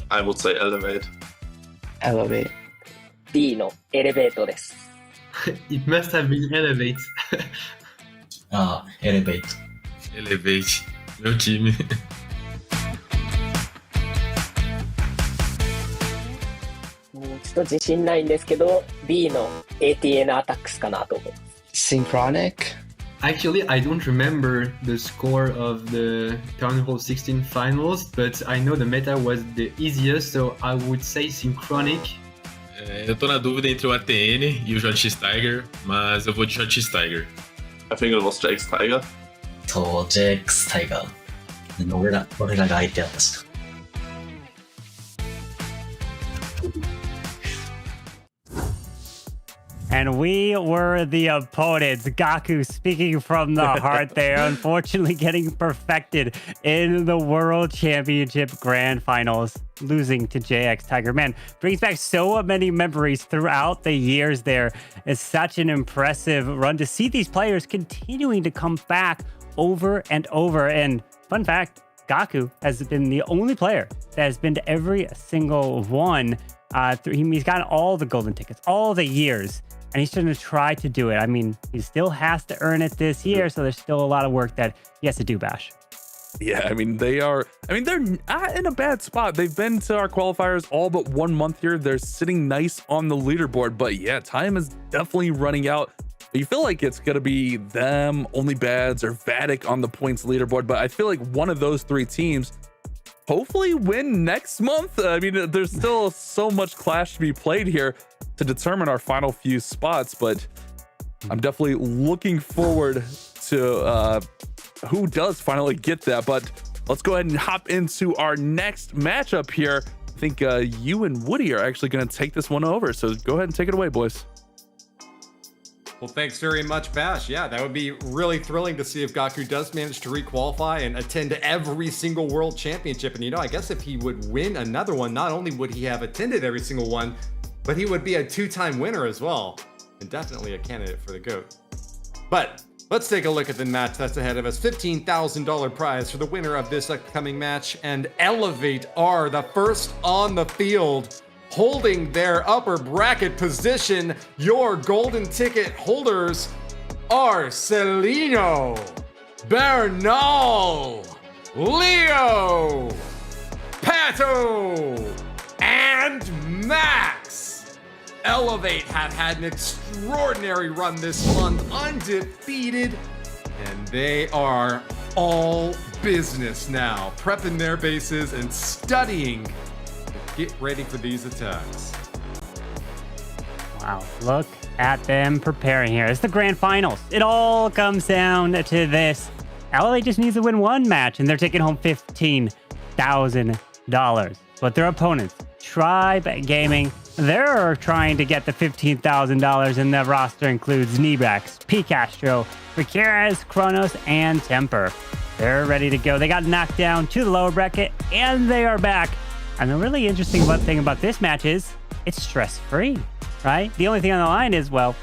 I would say Elevate. Elevate. D のエレベートです。 It must have been Elevate. ああ、エレベート。 Elevate. Meu time. ちょっと自信ないんですけど B の ATN アタックスかなと思います。 Synchronic. Actually, I don't remember the score of the Town Hall 16 finals, but I know the meta was the easiest, so I would say Synchronic. Eu tô na dúvida entre o ATN e o JX Tiger, mas eu vou de JX Tiger. I think it was Jake's Tiger. と、JX タイガー。俺らが相手やったし。And we were the opponents. Gaku speaking from the heart there, unfortunately getting perfected in the World Championship Grand Finals, losing to JX Tiger. Man, brings back so many memories throughout the years there. It's such an impressive run to see these players continuing to come back over and over. And fun fact, Gaku has been the only player that has been to every single one. He's gotten all the golden tickets, all the years. And he's going to try to do it. I mean, he still has to earn it this year, so there's still a lot of work that he has to do, Bash. Yeah, I mean, they're not in a bad spot. They've been to our qualifiers all but 1 month here. They're sitting nice on the leaderboard, but yeah, time is definitely running out. You feel like it's going to be them, only BadZ, or Vatic on the points leaderboard, but I feel like one of those 3 teams hopefully win next month. I mean, there's still so much Clash to be played here to determine our final few spots, but I'm definitely looking forward to who does finally get that. But let's go ahead and hop into our next matchup here. I think you and Woody are actually going to take this one over, so go ahead and take it away, boys. Well, thanks very much, Bash. Yeah, that would be really thrilling to see if Gaku does manage to requalify and attend every single world championship. And I guess if he would win another one, not only would he have attended every single one, but he would be a 2-time winner as well. And definitely a candidate for the GOAT. But let's take a look at the match that's ahead of us. $15,000 prize for the winner of this upcoming match. And Elevate are the first on the field, holding their upper bracket position. Your golden ticket holders are Celino, Bernal, Leo, Pato, and Max. Elevate have had an extraordinary run this month, undefeated, and they are all business now, prepping their bases and studying to get ready for these attacks. Wow, look at them preparing here. It's the grand finals. It all comes down to this. Elevate just needs to win one match, and they're taking home $15,000. But their opponents, Tribe Gaming, they're trying to get the $15,000, and the roster includes Nebrax, P. Castro, Raquez, Kronos, and Temper. They're ready to go. They got knocked down to the lower bracket, and they are back. And the really interesting thing about this match is it's stress-free, right? The only thing on the line is, well,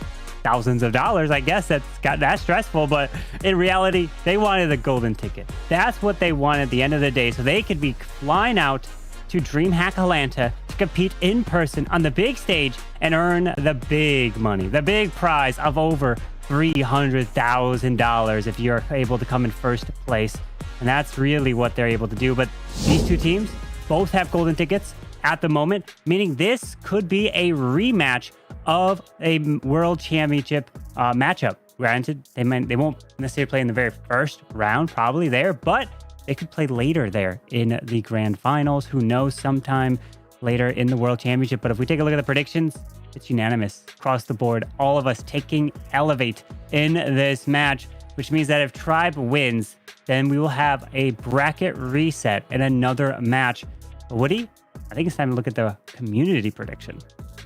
thousands of dollars. I guess that's got that stressful, but in reality, they wanted the golden ticket. That's what they wanted at the end of the day, so they could be flying out to DreamHack Atlanta to compete in person on the big stage and earn the big money, the big prize of over $300,000 if you're able to come in first place. And that's really what they're able to do. But these two teams both have golden tickets at the moment, meaning this could be a rematch of a world championship matchup. Granted, they won't necessarily play in the very first round, probably there, but they could play later there in the grand finals. Who knows, sometime later in the world championship. But if we take a look at the predictions, it's unanimous across the board. All of us taking Elevate in this match, which means that if Tribe wins, then we will have a bracket reset and another match. Woody, I think it's time to look at the community prediction.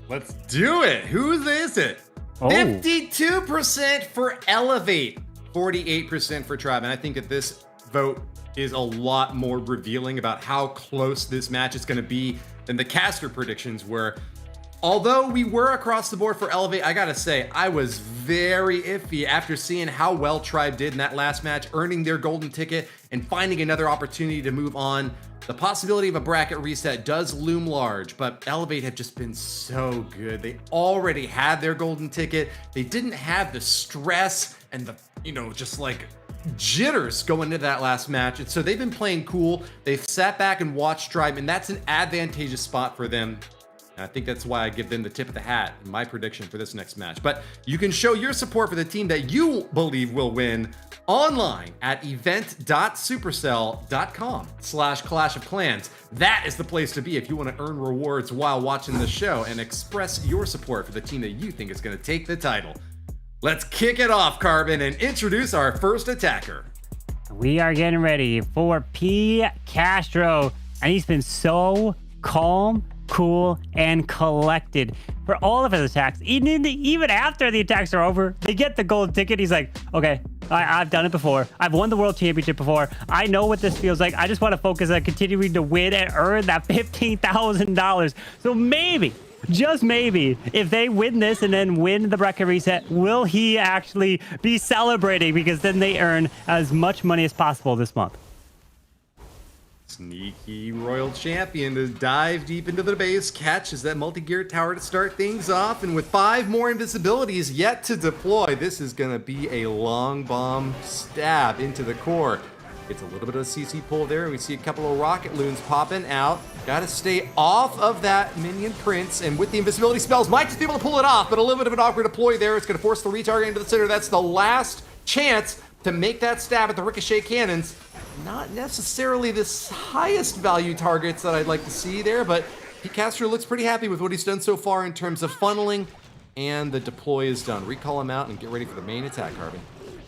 Let's do it. Whose is it? Oh. 52% for Elevate, 48% for Tribe. And I think that this vote is a lot more revealing about how close this match is going to be than the caster predictions were. Although we were across the board for Elevate, I gotta say, I was very iffy after seeing how well Tribe did in that last match, earning their golden ticket and finding another opportunity to move on. The possibility of a bracket reset does loom large, but Elevate have just been so good. They already had their golden ticket. They didn't have the stress and the, just like jitters going into that last match. And so they've been playing cool. They've sat back and watched Tribe, and that's an advantageous spot for them. And I think that's why I give them the tip of the hat in my prediction for this next match. But you can show your support for the team that you believe will win online at event.supercell.com/Clash of Clans. That is the place to be if you want to earn rewards while watching the show and express your support for the team that you think is going to take the title. Let's kick it off, Carbon, and introduce our first attacker. We are getting ready for P. Castro, and he's been so calm, cool, and collected for all of his attacks. Even after the attacks are over, they get the gold ticket. He's like, okay, I've done it before. I've won the world championship before. I know what this feels like. I just want to focus on continuing to win and earn that $15,000. So maybe, just maybe, if they win this and then win the bracket reset, will he actually be celebrating? Because then they earn as much money as possible this month. Sneaky Royal Champion to dive deep into the base, catches that multi-gear tower to start things off, and with 5 more invisibilities yet to deploy, this is going to be a long bomb stab into the core. It's a little bit of a CC pull there, and we see a couple of rocket loons popping out. Got to stay off of that minion prince, and with the invisibility spells, might just be able to pull it off, but a little bit of an awkward deploy there. It's going to force the retarget into the center. That's the last chance to make that stab at the ricochet cannons. Not necessarily the highest value targets that I'd like to see there, but P. Castro looks pretty happy with what he's done so far in terms of funneling, and the deploy is done. Recall him out and get ready for the main attack, Carbon.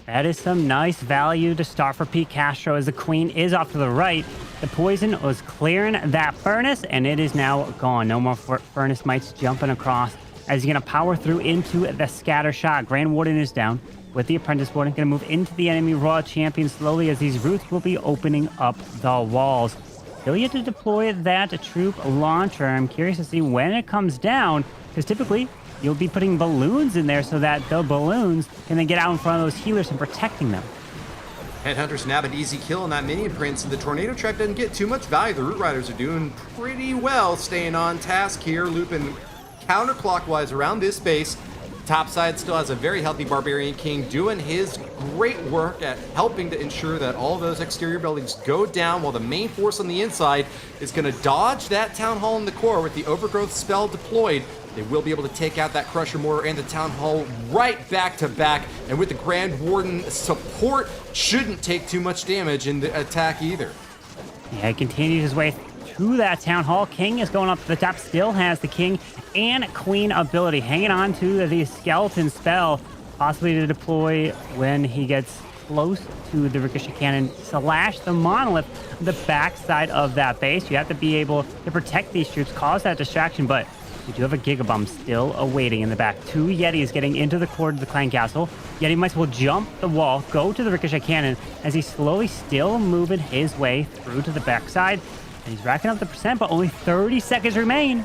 That is some nice value to start for P. Castro as the queen is off to the right. The poison was clearing that furnace, and it is now gone. No more furnace mites jumping across as he's going to power through into the scatter shot. Grand Warden is down with the Apprentice Warden. Going to move into the enemy Royal Champion slowly as these roots will be opening up the walls. Still yet to deploy that troop launcher. I'm curious to see when it comes down, because typically you'll be putting balloons in there so that the balloons can then get out in front of those healers and protecting them. Headhunters nab an easy kill on that minion prince, and the tornado track doesn't get too much value. The Root Riders are doing pretty well, staying on task here, looping counterclockwise around this base. Top side still has a very healthy Barbarian King doing his great work at helping to ensure that all those exterior buildings go down, while the main force on the inside is going to dodge that Town Hall in the core with the Overgrowth spell deployed. They will be able to take out that Crusher Mortar and the Town Hall right back to back, and with the Grand Warden support, shouldn't take too much damage in the attack either. Yeah, he continues his way through that Town Hall. King is going up to the top, still has the King and Queen ability, hanging on to the Skeleton spell, possibly to deploy when he gets close to the Ricochet Cannon, slash the Monolith on the backside of that base. You have to be able to protect these troops, cause that distraction, but you do have a Gigabomb still awaiting in the back. 2 Yetis getting into the core of the Clan Castle. Yeti might as well jump the wall, go to the Ricochet Cannon, as he's slowly still moving his way through to the backside. And he's racking up the percent, but only 30 seconds remain.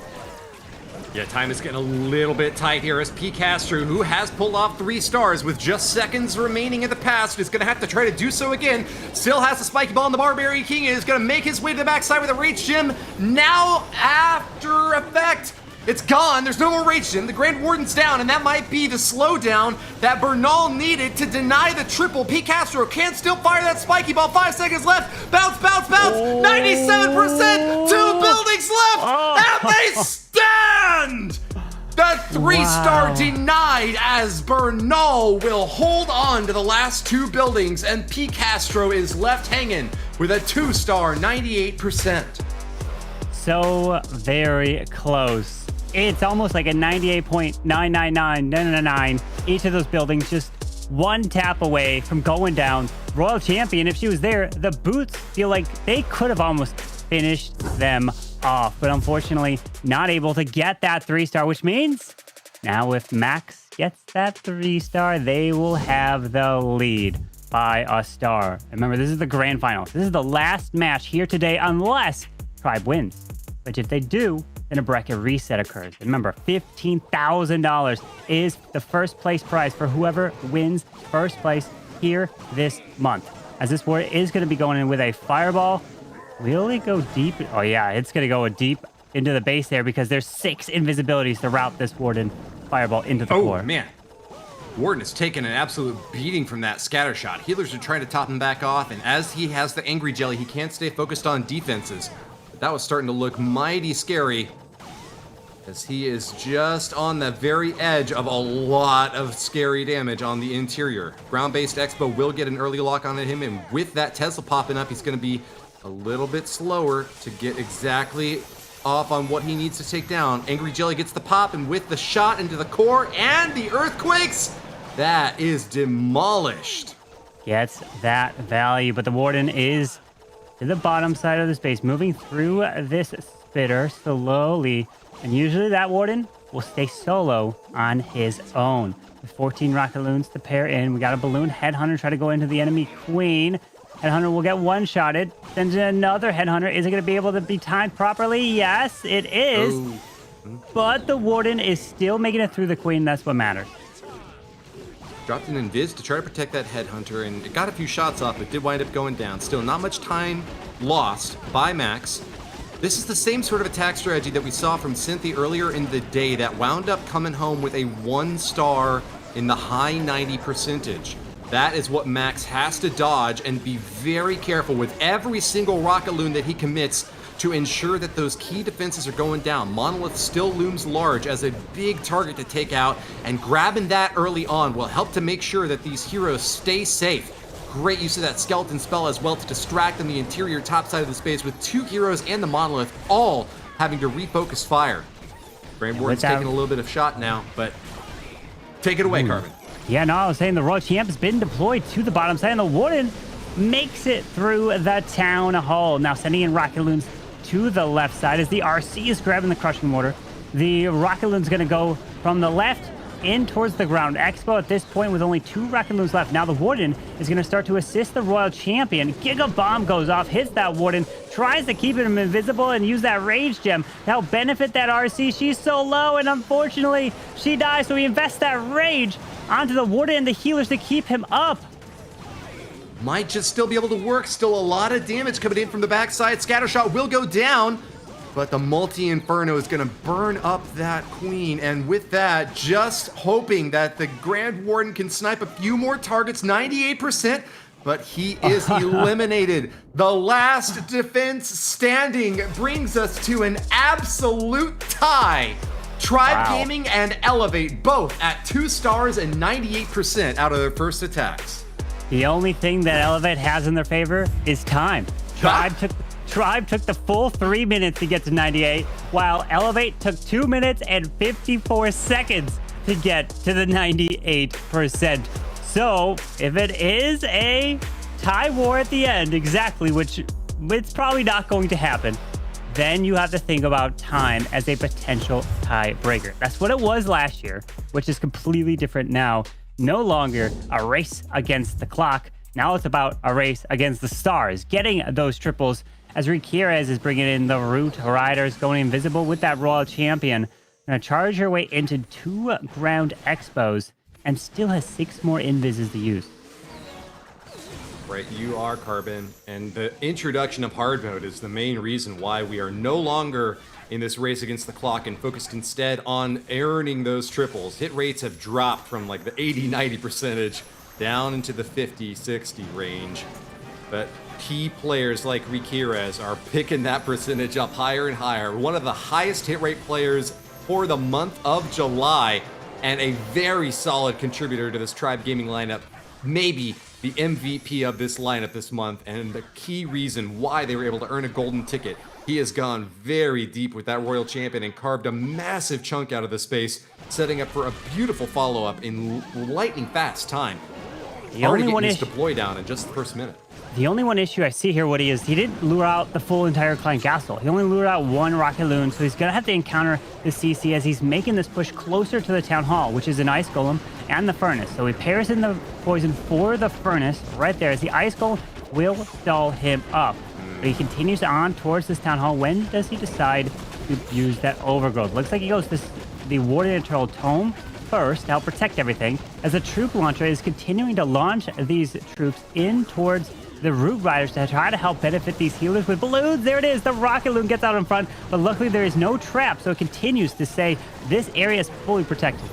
Yeah, time is getting a little bit tight here as P. Castro, who has pulled off 3 stars with just seconds remaining in the past, is going to have to try to do so again. Still has the spiky ball, and the Barbarian King is going to make his way to the backside with a Rage Gem. Now, after effect, it's gone. There's no more Rage Gem. The Grand Warden's down, and that might be the slowdown that Bernal needed to deny the triple. P. Castro can still fire that spiky ball. 5 seconds left. Bounce, bounce, bounce. 97%. 2 buildings left. And they stand. The 3-star denied as Bernal will hold on to the last 2 buildings, and P. Castro is left hanging with a 2-star, 98%. So very close. It's almost like a 98.99999. Each of those buildings just one tap away from going down. Royal Champion, if she was there, the boots feel like they could have almost finished them off, but unfortunately not able to get that 3-star, which means now if Max gets that 3-star, they will have the lead by a star. Remember, this is the grand final. This is the last match here today unless Tribe wins. But if they do, then a bracket reset occurs. Remember, $15,000 is the first place prize for whoever wins first place here this month. As this war is going to be going in with a fireball. Will it go deep? Oh yeah, it's going to go deep into the base there because there's 6 invisibilities to route this Warden fireball into the core. Oh man, Warden has taken an absolute beating from that scatter shot. Healers are trying to top him back off, and as he has the Angry Jelly, he can't stay focused on defenses. But that was starting to look mighty scary, as he is just on the very edge of a lot of scary damage on the interior. Ground-based Expo will get an early lock on him, and with that Tesla popping up, he's going to be a little bit slower to get exactly off on what he needs to take down. Angry Jelly gets the pop, and with the shot into the core and the earthquakes, that is demolished. Gets that value, but the Warden is to the bottom side of the space, moving through this spitter slowly. And usually that Warden will stay solo on his own. With 14 rocket loons to pair in, we got a balloon headhunter try to go into the enemy queen. Headhunter will get one-shotted. Then another headhunter. Is it going to be able to be timed properly? Yes, it is. Oh. But the Warden is still making it through the queen. That's what matters. Dropped an invis to try to protect that headhunter, and it got a few shots off, but did wind up going down. Still not much time lost by Max. This is the same sort of attack strategy that we saw from Cynthia earlier in the day that wound up coming home with a 1-star in the high 90%. That is what Max has to dodge and be very careful with every single rocket loon that he commits to ensure that those key defenses are going down. Monolith still looms large as a big target to take out, and grabbing that early on will help to make sure that these heroes stay safe. Great use of that skeleton spell as well to distract on the interior top side of the space, with 2 heroes and the Monolith all having to refocus fire. Grand Warden's taking a little bit of shot now, but take it away, Carbon. Yeah, no, I was saying the Royal Champ has been deployed to the bottom side, and the Warden makes it through the Town Hall. Now sending in rocket loons to the left side as the RC is grabbing the Crushing Mortar. The rocket loon's going to go from the left in towards the ground. Expo at this point with only 2 rocket loons left. Now the Warden is going to start to assist the Royal Champion. Giga Bomb goes off, hits that Warden, tries to keep him invisible and use that Rage Gem to help benefit that RC. She's so low, and unfortunately, she dies, so he invests that Rage onto the Warden and the healers to keep him up. Might just still be able to work. Still a lot of damage coming in from the backside. Scattershot will go down, but the multi-inferno is going to burn up that queen. And with that, just hoping that the Grand Warden can snipe a few more targets, 98%, but he is eliminated. The last defense standing brings us to an absolute tie. Tribe Gaming and Elevate both at 2 stars and 98% out of their first attacks. The only thing that Elevate has in their favor is time. Tribe took the full 3 minutes to get to 98, while Elevate took 2 minutes and 54 seconds to get to the 98%. So, if it is a tie war at the end, exactly, which it's probably not going to happen, then you have to think about time as a potential tiebreaker. That's what it was last year, which is completely different now. No longer a race against the clock. Now it's about a race against the stars, getting those triples as Rikirez is bringing in the Root Riders, going invisible with that Royal Champion. Gonna charge her way into 2 ground expos and still has 6 more invises to use. Right, you are Carbon, and the introduction of hard mode is the main reason why we are no longer in this race against the clock and focused instead on earning those triples. Hit rates have dropped from like the 80-90% down into the 50-60 range, but key players like Rikirez are picking that percentage up higher and higher. One of the highest hit rate players for the month of July, and a very solid contributor to this Tribe Gaming lineup. Maybe the MVP of this lineup this month, and the key reason why they were able to earn a golden ticket. He has gone very deep with that Royal Champion and carved a massive chunk out of the space, setting up for a beautiful follow-up in lightning fast time. Already getting his deploy down in just the first minute. The only one issue I see here, Woody, is he didn't lure out the full entire Client Castle. He only lured out 1 Rocket Loon, so he's going to have to encounter the CC as he's making this push closer to the Town Hall, which is an Ice Golem and the Furnace. So he pairs in the poison for the Furnace right there as the Ice Golem will stall him up. But he continues on towards this Town Hall. When does he decide to use that Overgrowth? Looks like he goes to the Warden Eternal Tome first to help protect everything, as the troop launcher is continuing to launch these troops in towards the Root Riders to try to help benefit these healers with balloons. There it is. The Rocket Loon gets out in front, but luckily there is no trap, so it continues to say this area is fully protected.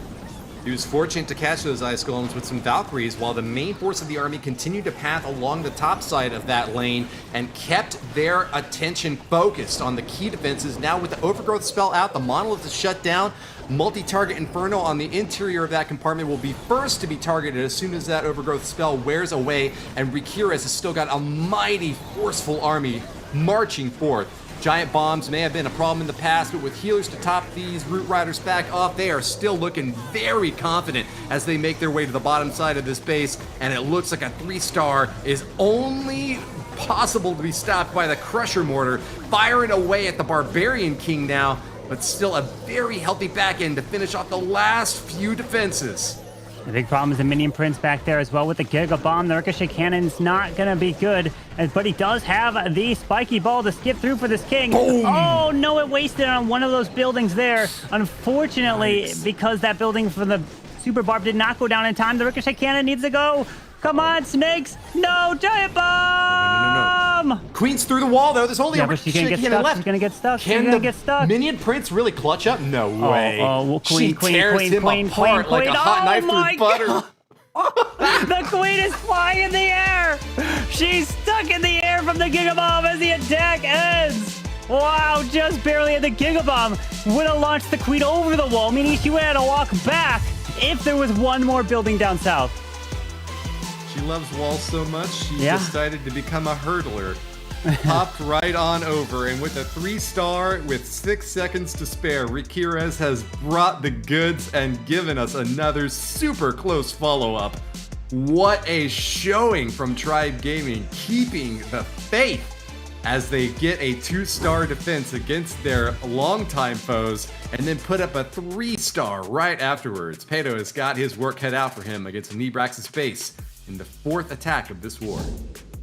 He was fortunate to catch those Ice Golems with some Valkyries, while the main force of the army continued to path along the top side of that lane and kept their attention focused on the key defenses. Now with the Overgrowth spell out, the Monolith is shut down. Multi-target Inferno on the interior of that compartment will be first to be targeted as soon as that Overgrowth spell wears away, and Rikirez has still got a mighty forceful army marching forth. Giant bombs may have been a problem in the past, but with healers to top these Root Riders back up, they are still looking very confident as they make their way to the bottom side of this base, and it looks like a 3-star is only possible to be stopped by the Crusher Mortar, firing away at the Barbarian King now, but still a very healthy back end to finish off the last few defenses. The big problem is the Minion Prince back there as well with the Giga Bomb. The Ricochet Cannon's not going to be good, but he does have the Spiky Ball to skip through for this King. Boom. Oh, no, it wasted on one of those buildings there. Unfortunately, because that building for the Super Barb did not go down in time, the Ricochet Cannon needs to go. Come on, Snakes. No, Giant Bomb. No. Queen's through the wall, though. There's only a Ricochet Cannon left. She's going to get stuck. Can the Minion Prince really clutch up? No way. Well, She tears him apart like a hot knife through butter. The Queen is flying in the air. She's stuck in the air from the Giga Bomb as the attack ends. Wow, just barely. And the Giga Bomb would have launched the Queen over the wall, meaning she would have had to walk back if there was one more building down south. She loves walls so much, she decided to become a hurdler. Popped right on over, and with a 3-star with 6 seconds to spare, Rikirez has brought the goods and given us another super close follow-up. What a showing from Tribe Gaming, keeping the faith as they get a 2-star defense against their longtime foes and then put up a 3-star right afterwards. Pato has got his work cut out for him against Nebrax's base in the 4th attack of this war.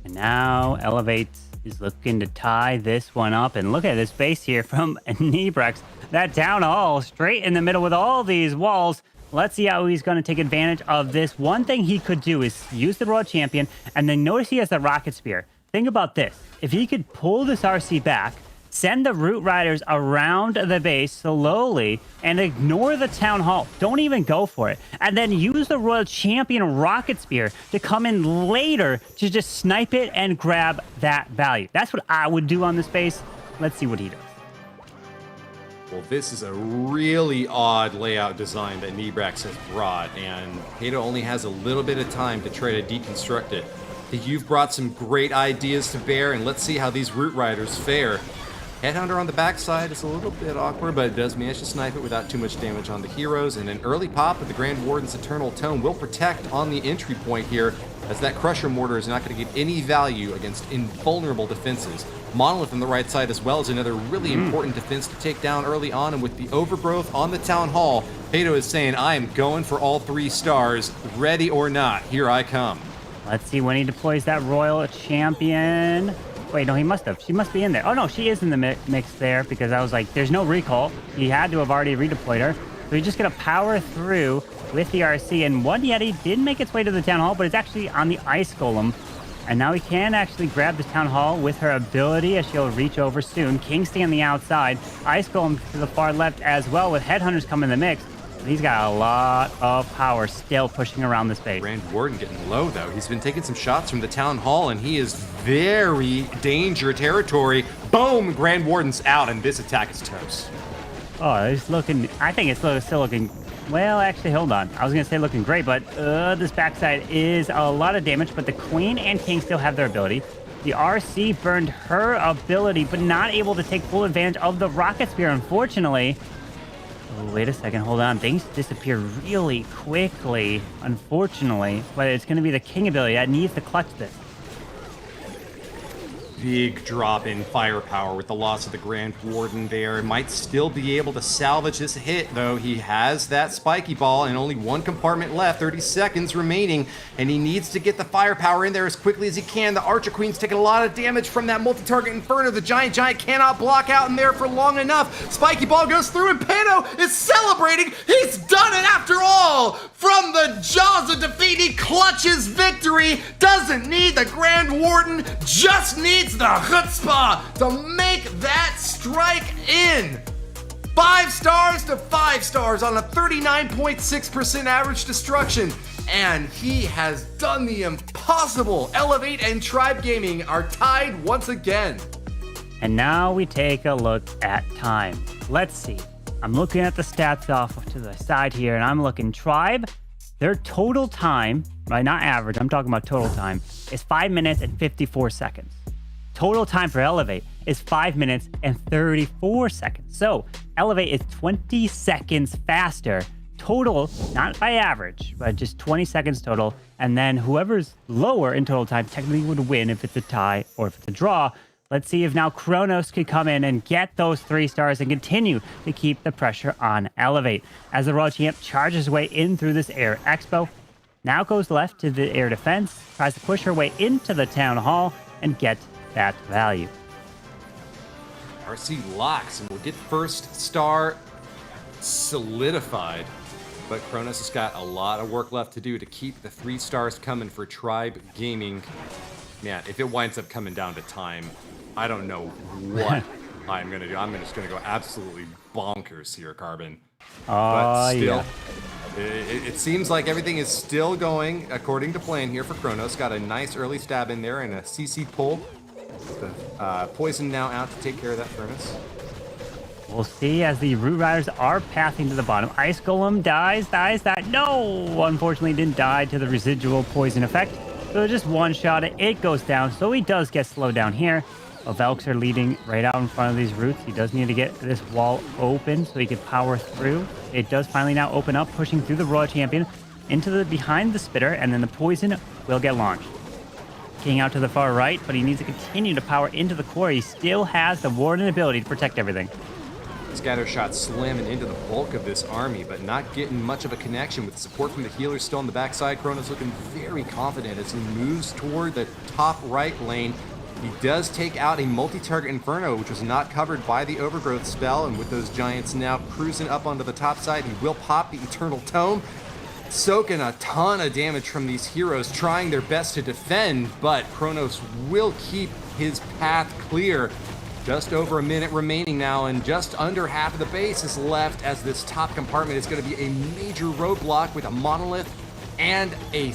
And now Elevate is looking to tie this one up. And look at this base here from Nebrax. That town hall straight in the middle with all these walls. Let's see how he's going to take advantage of this. One thing he could do is use the Royal Champion, and then notice he has the Rocket Spear. Think about this. If he could pull this RC back, send the Root Riders around the base slowly, and ignore the Town Hall. Don't even go for it. And then use the Royal Champion Rocket Spear to come in later to just snipe it and grab that value. That's what I would do on this base. Let's see what he does. Well, this is a really odd layout design that Nebrax has brought, and Pato only has a little bit of time to try to deconstruct it. I think you've brought some great ideas to bear, and let's see how these Root Riders fare. Headhunter on the backside is a little bit awkward, but it does manage to snipe it without too much damage on the heroes, and an early pop of the Grand Warden's Eternal Tome will protect on the entry point here, as that Crusher Mortar is not going to get any value against invulnerable defenses. Monolith on the right side as well is another really important defense to take down early on, and with the overgrowth on the Town Hall, Pato is saying, I am going for all 3 stars, ready or not, here I come. Let's see when he deploys that Royal Champion. Wait, no, he must have. She must be in there. Oh, no, she is in the mix there, because I was like, there's no recall. He had to have already redeployed her. So he's just going to power through with the RC. And one Yeti did make its way to the Town Hall, but it's actually on the Ice Golem. And now he can actually grab the Town Hall with her ability, as she'll reach over soon. Kingston on the outside. Ice Golem to the far left as well, with Headhunters coming in the mix. He's got a lot of power still pushing around this base. Grand Warden getting low, though. He's been taking some shots from the Town Hall, and he is very danger territory. Boom! Grand Warden's out, and this attack is toast. Oh, it's looking... I think it's still looking... Well, actually, hold on. I was going to say looking great, but this backside is a lot of damage, but the Queen and King still have their ability. The RC burned her ability, but not able to take full advantage of the Rocket Spear, unfortunately. Oh, wait a second, hold on. Things disappear really quickly, unfortunately. But it's going to be the King ability that needs to clutch this. Big drop in firepower with the loss of the Grand Warden there. Might still be able to salvage this hit, though. He has that spiky ball and only 1 compartment left, 30 seconds remaining, and he needs to get the firepower in there as quickly as he can. The Archer Queen's taking a lot of damage from that multi-target Inferno. The Giant cannot block out in there for long enough. Spiky ball goes through, and Pato is celebrating. He's done it after all! From the jaws of defeat, he clutches victory. Doesn't need the Grand Warden, just needs the chutzpah to make that strike in. 5 stars to 5 stars on a 39.6% average destruction. And he has done the impossible. Elevate and Tribe Gaming are tied once again. And now we take a look at time. Let's see. I'm looking at the stats off to the side here, and I'm looking Tribe. Their total time, right, not average, I'm talking about total time, is 5 minutes and 54 seconds. Total time for Elevate is 5 minutes and 34 seconds. So Elevate is 20 seconds faster total, not by average, but just 20 seconds total. And then whoever's lower in total time technically would win if it's a tie or if it's a draw. Let's see if now Kronos could come in and get those 3 stars and continue to keep the pressure on Elevate. As the Royal Champ charges his way in through this Air Expo, now goes left to the Air Defense, tries to push her way into the Town Hall and get that value. RC locks and will get first star solidified. But Kronos has got a lot of work left to do to keep the 3 stars coming for Tribe Gaming. Man, if it winds up coming down to time, I don't know what I'm going to do. I'm just going to go absolutely bonkers here, Carbon. But still, yeah. It seems like everything is still going according to plan here for Kronos. Got a nice early stab in there and a CC pull. The poison now out to take care of that furnace. We'll see as the Root Riders are pathing to the bottom. Ice Golem dies. No! Unfortunately, didn't die to the residual poison effect. So just one shot, it goes down. So he does get slowed down here. Velks are leading right out in front of these roots. He does need to get this wall open so he can power through. It does finally now open up, pushing through the Royal Champion into the behind the spitter, and then the poison will get launched. King out to the far right, but he needs to continue to power into the core. He still has the Warden ability to protect everything. Scatter shot slamming into the bulk of this army, but not getting much of a connection with support from the healers still on the backside. Chronos looking very confident as he moves toward the top right lane. He does take out a multi-target Inferno, which was not covered by the Overgrowth spell, and with those Giants now cruising up onto the top side, he will pop the Eternal Tome, soaking a ton of damage from these heroes, trying their best to defend, but Chronos will keep his path clear. Just over a minute remaining now, and just under half of the base is left, as this top compartment is going to be a major roadblock with a monolith and a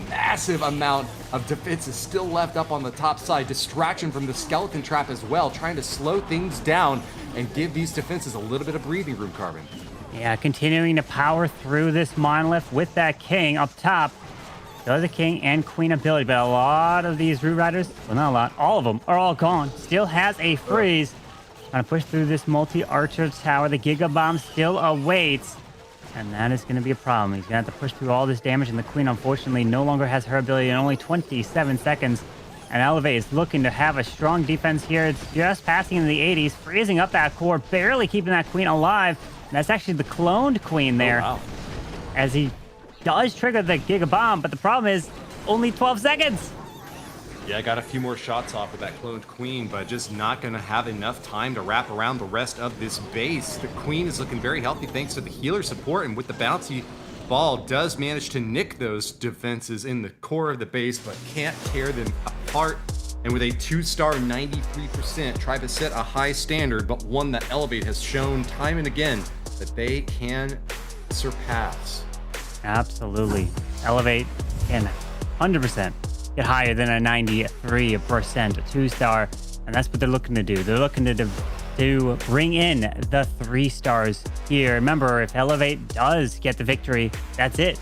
massive amount of defenses still left up on the top side. Distraction from the skeleton trap as well, trying to slow things down and give these defenses a little bit of breathing room, Carbon. Yeah, continuing to power through this monolith with that king up top. Does a king and queen ability, but a lot of these Root Riders, well, not a lot, all of them are all gone. Still has a freeze. Trying to push through this multi-archer tower. The Giga Bomb still awaits, and that is going to be a problem. He's going to have to push through all this damage, and the queen, unfortunately, no longer has her ability in only 27 seconds. And Elevate is looking to have a strong defense here. It's just passing into the 80s, freezing up that core, barely keeping that queen alive. And that's actually the cloned queen there. Oh, wow. As he does trigger the Giga Bomb, but the problem is only 12 seconds. Yeah, I got a few more shots off with that cloned queen, but just not going to have enough time to wrap around the rest of this base. The queen is looking very healthy thanks to the healer support, and with the bouncy ball does manage to nick those defenses in the core of the base, but can't tear them apart. And with a 2-star 93%, try to set a high standard, but one that Elevate has shown time and again that they can surpass. Absolutely. Elevate can 100% get higher than a 93%, a 2-star, and that's what they're looking to do. They're looking to bring in the 3 stars here. Remember, if Elevate does get the victory, that's it.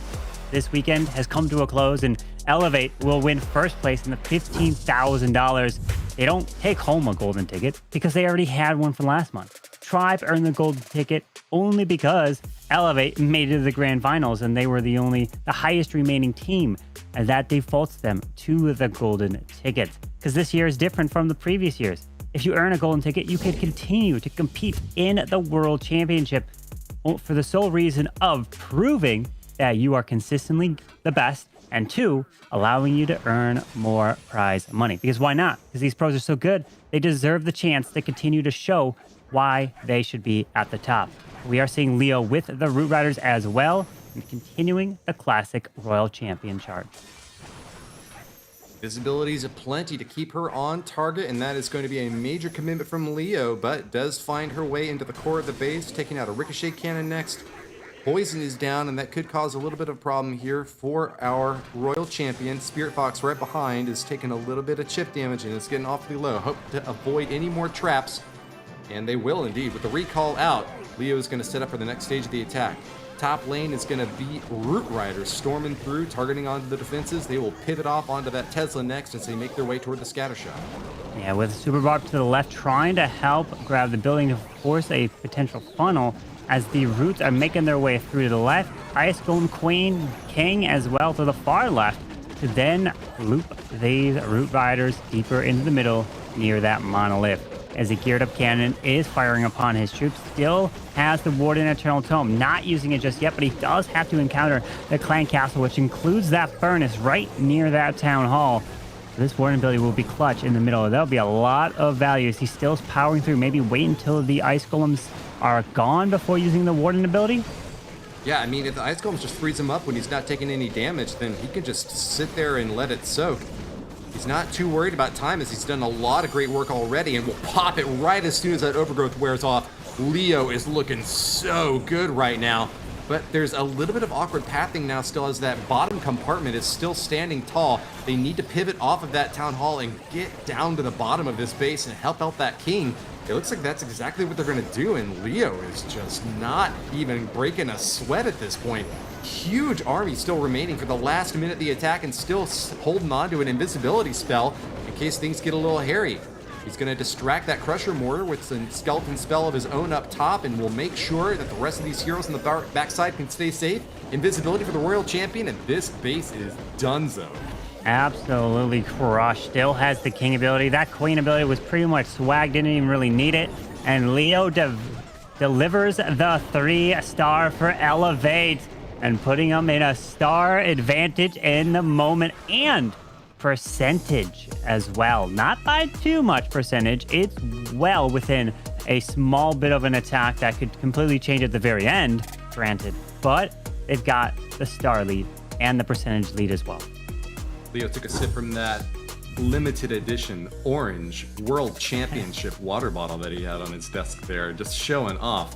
This weekend has come to a close, and Elevate will win first place in the $15,000. They don't take home a golden ticket because they already had one from last month. Tribe earned the golden ticket only because Elevate made it to the grand finals, and they were the highest remaining team, and that defaults them to the golden ticket. Because this year is different from the previous years. If you earn a golden ticket, you can continue to compete in the World Championship for the sole reason of proving that you are consistently the best, and 2, allowing you to earn more prize money. Because why not? Because these pros are so good, they deserve the chance to continue to show why they should be at the top. We are seeing Leo with the Root Riders as well, and continuing the classic Royal Champion chart. Visibility's aplenty to keep her on target, and that is going to be a major commitment from Leo, but does find her way into the core of the base, taking out a ricochet cannon next. Poison is down, and that could cause a little bit of a problem here for our Royal Champion. Spirit Fox right behind is taking a little bit of chip damage, and it's getting awfully low. Hope to avoid any more traps, and they will indeed. With the recall out, Leo is going to set up for the next stage of the attack. Top lane is going to be Root Riders storming through, targeting onto the defenses. They will pivot off onto that Tesla next as they make their way toward the scatter shot. Yeah, with Super Barb to the left, trying to help grab the building to force a potential funnel as the Roots are making their way through to the left. Ice Golem Queen, King as well to the far left to then loop these Root Riders deeper into the middle near that monolith. As the geared up cannon is firing upon his troops, still has the Warden Eternal Tome, not using it just yet, but he does have to encounter the Clan Castle, which includes that furnace right near that Town Hall. So this Warden ability will be clutch in the middle. That'll be a lot of value as he still is powering through. Maybe wait until the Ice Golems are gone before using the Warden ability. Yeah, I mean, if the Ice Golems just freeze him up when he's not taking any damage, then he can just sit there and let it soak. He's not too worried about time as he's done a lot of great work already and will pop it right as soon as that Overgrowth wears off. Leo is looking so good right now, but there's a little bit of awkward pathing now still as that bottom compartment is still standing tall. They need to pivot off of that Town Hall and get down to the bottom of this base and help out that King. It looks like that's exactly what they're going to do, and Leo is just not even breaking a sweat at this point. Huge army still remaining for the last minute of the attack and still holding on to an invisibility spell in case things get a little hairy. He's going to distract that Crusher Mortar with a skeleton spell of his own up top and will make sure that the rest of these heroes on the backside can stay safe. Invisibility for the Royal Champion, and this base is donezo. Absolutely crushed. Still has the king ability. That queen ability was pretty much swag, didn't even really need it. And Leo delivers the 3-star for Elevate and putting him in a star advantage in the moment and percentage as well. Not by too much percentage. It's well within a small bit of an attack that could completely change at the very end, granted. But they've got the star lead and the percentage lead as well. Leo took a sip from that limited edition orange World Championship water bottle that he had on his desk there, just showing off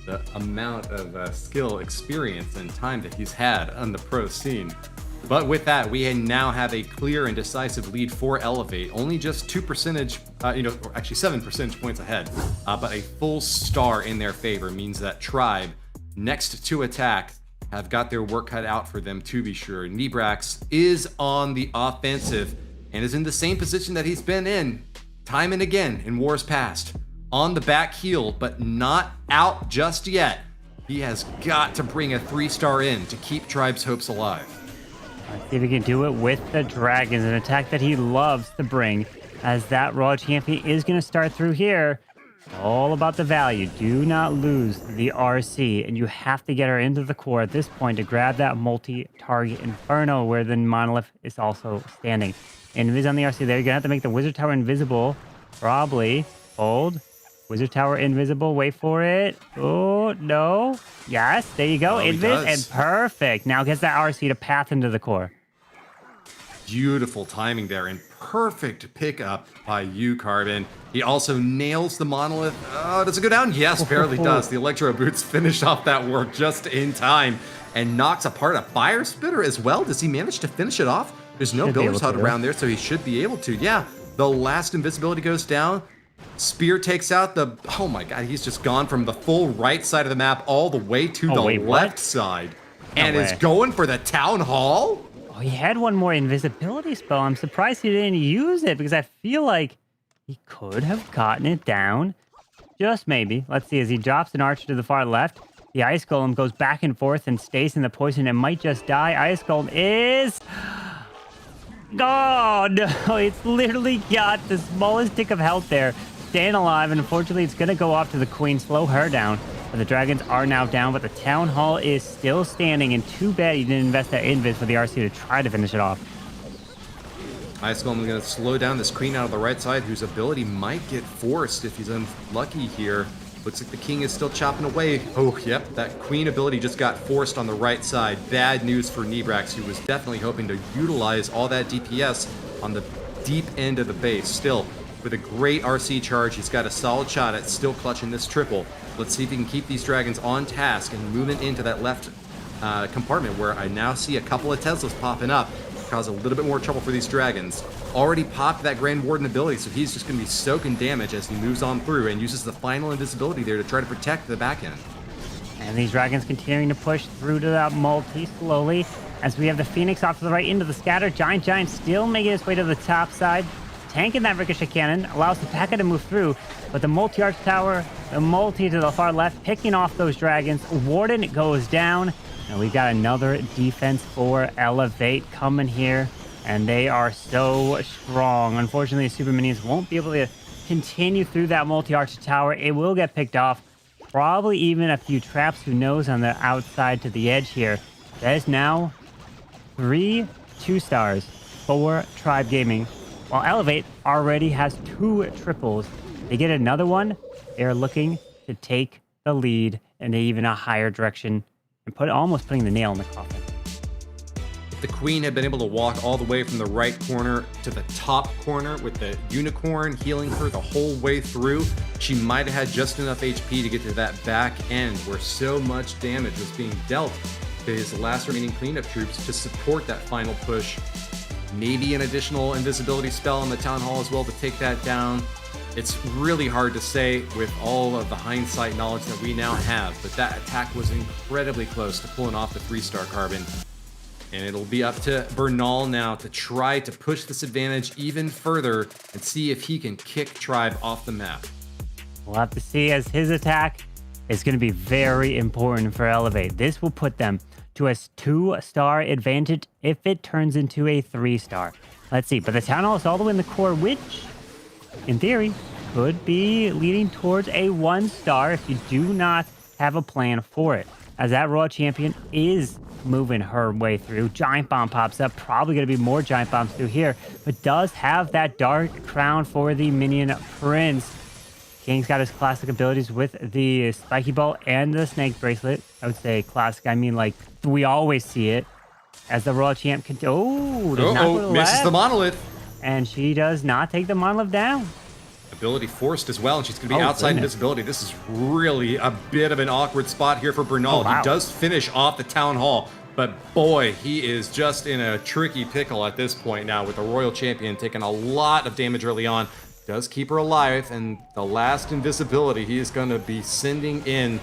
the amount of skill, experience, and time that he's had on the pro scene. But with that, we now have a clear and decisive lead for Elevate. Only just 7 percentage points ahead. But a full star in their favor means that Tribe, next to attack, have got their work cut out for them, to be sure. Nebrax is on the offensive and is in the same position that he's been in time and again in wars past. On the back heel, but not out just yet. He has got to bring a 3-star in to keep Tribe's hopes alive. Let's see if he can do it with the Dragons, an attack that he loves to bring, as that Raw champion is going to start through here. All about the value. Do not lose the RC, and you have to get her into the core at this point to grab that multi-target Inferno, where the Monolith is also standing. Invis on the RC there. You're going to have to make the Wizard Tower invisible. Probably. Hold. Wizard Tower invisible. Wait for it. Oh, no. Yes, there you go. Invis, and perfect. Now gets that RC to path into the core. Beautiful timing there and perfect pickup by you, Carbon. He also nails the Monolith. Oh, does it go down? Yes, barely does. The Electro Boots finish off that work just in time and knocks apart a Fire Spitter as well. Does he manage to finish it off? There's no Builder's Hut around there, so he should be able to. Yeah, the last invisibility goes down. Spear takes out the... Oh my god, he's just gone from the full right side of the map all the way to the left side. And is going for the Town Hall? Oh, he had one more invisibility spell. I'm surprised he didn't use it because I feel like he could have gotten it down. Just maybe. Let's see, as he drops an archer to the far left, the Ice Golem goes back and forth and stays in the poison and might just die. Ice Golem is... Oh, no. It's literally got the smallest tick of health there. Staying alive, and unfortunately, it's going to go off to the Queen, slow her down. But the Dragons are now down, but the Town Hall is still standing, and too bad he didn't invest that invis for the RC to try to finish it off. Ice Golem is going to slow down this Queen out of the right side, whose ability might get forced if he's unlucky here. Looks like the King is still chopping away. Oh, yep, that Queen ability just got forced on the right side. Bad news for Nebrax, who was definitely hoping to utilize all that DPS on the deep end of the base. Still, with a great RC charge, he's got a solid shot at still clutching this triple. Let's see if he can keep these Dragons on task and moving into that left compartment where I now see a couple of Teslas popping up. Cause a little bit more trouble for these Dragons. Already popped that Grand Warden ability, so he's just going to be soaking damage as he moves on through and uses the final invisibility there to try to protect the back end. And these Dragons continuing to push through to that multi slowly as we have the Phoenix off to the right into the scatter. Giant still making its way to the top side. Tanking that Ricochet Cannon allows the P.E.K.K.A to move through, but the multi-arch tower, the multi to the far left, picking off those Dragons. Warden goes down, and we've got another defense for Elevate coming here, and they are so strong. Unfortunately, the Super Minions won't be able to continue through that multi-arch tower. It will get picked off. Probably even a few traps, who knows, on the outside to the edge here. That is now 3 2-stars for Tribe Gaming. While Elevate already has 2 triples, they get another one. They are looking to take the lead in even a higher direction and almost putting the nail in the coffin. If the Queen had been able to walk all the way from the right corner to the top corner with the Unicorn healing her the whole way through, she might have had just enough HP to get to that back end where so much damage was being dealt to his last remaining cleanup troops to support that final push. Maybe an additional invisibility spell on the Town Hall as well to take that down. It's really hard to say with all of the hindsight knowledge that we now have, but that attack was incredibly close to pulling off the 3-star Carbon. And it'll be up to Bernal now to try to push this advantage even further and see if he can kick Tribe off the map. We'll have to see, as his attack is going to be very important for Elevate. This will put them to a 2-star advantage if it turns into a 3-star. Let's see, but the Town Hall is all the way in the core, which, in theory, could be leading towards a 1-star if you do not have a plan for it. As that Royal Champion is moving her way through. Giant Bomb pops up. Probably going to be more Giant Bombs through here, but does have that Dark Crown for the Minion Prince. King's got his classic abilities with the Spiky Ball and the Snake Bracelet. I would say classic. I mean, like, we always see it. As the Royal Champ can... Oh, does not go to misses left. the Monolith. And she does not take the Monolith down. Ability forced as well, and she's going to be outside invisibility. This is really a bit of an awkward spot here for Bernal. He does finish off the Town Hall, but boy, he is just in a tricky pickle at this point now with the Royal Champion taking a lot of damage early on. Does keep her alive, and the last invisibility he is going to be sending in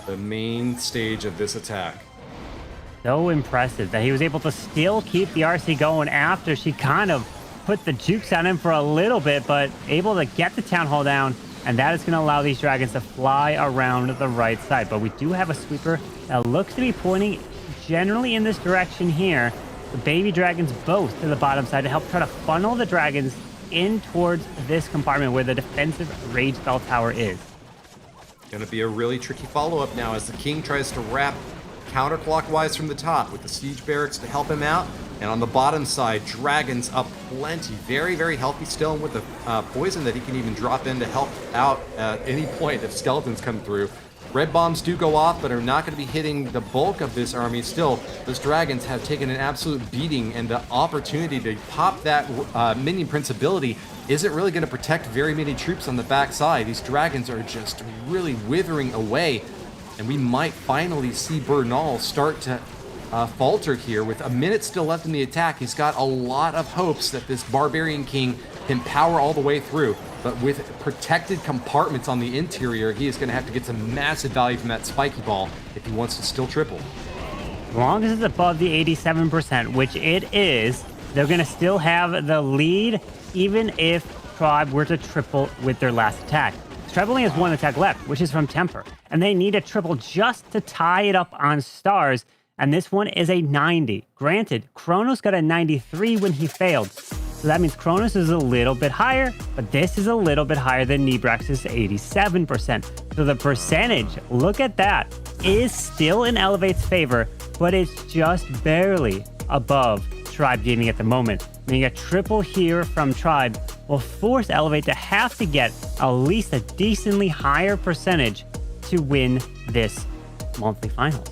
the main stage of this attack. So impressive that he was able to still keep the RC going after she kind of put the jukes on him for a little bit, but able to get the Town Hall down, and that is going to allow these dragons to fly around the right side. But we do have a sweeper that looks to be pointing generally in this direction here. The baby dragons both to the bottom side to help try to funnel the dragons in towards this compartment where the defensive Rage Spell Tower is. Going to be a really tricky follow-up now as the King tries to wrap counterclockwise from the top with the Siege Barracks to help him out. And on the bottom side, dragons up plenty. Very, very healthy still, and with the poison that he can even drop in to help out at any point if skeletons come through. Red bombs do go off, but are not going to be hitting the bulk of this army. Still, those dragons have taken an absolute beating, and the opportunity to pop that Minion Prince ability isn't really going to protect very many troops on the backside. These dragons are just really withering away, and we might finally see Bernal start to falter here. With a minute still left in the attack, he's got a lot of hopes that this Barbarian King can power all the way through. But with protected compartments on the interior, he is going to have to get some massive value from that Spiky Ball if he wants to still triple. As long as it's above the 87%, which it is, they're going to still have the lead, even if Tribe were to triple with their last attack. Tribe only has one attack left, which is from Temper, and they need a triple just to tie it up on stars, and this one is a 90. Granted, Kronos got a 93 when he failed, so that means Kronos is a little bit higher, but this is a little bit higher than Nebrax's 87%. So the percentage, look at that, is still in Elevate's favor, but it's just barely above Tribe Gaming at the moment. Meaning a triple here from Tribe will force Elevate to have to get at least a decently higher percentage to win this monthly finals.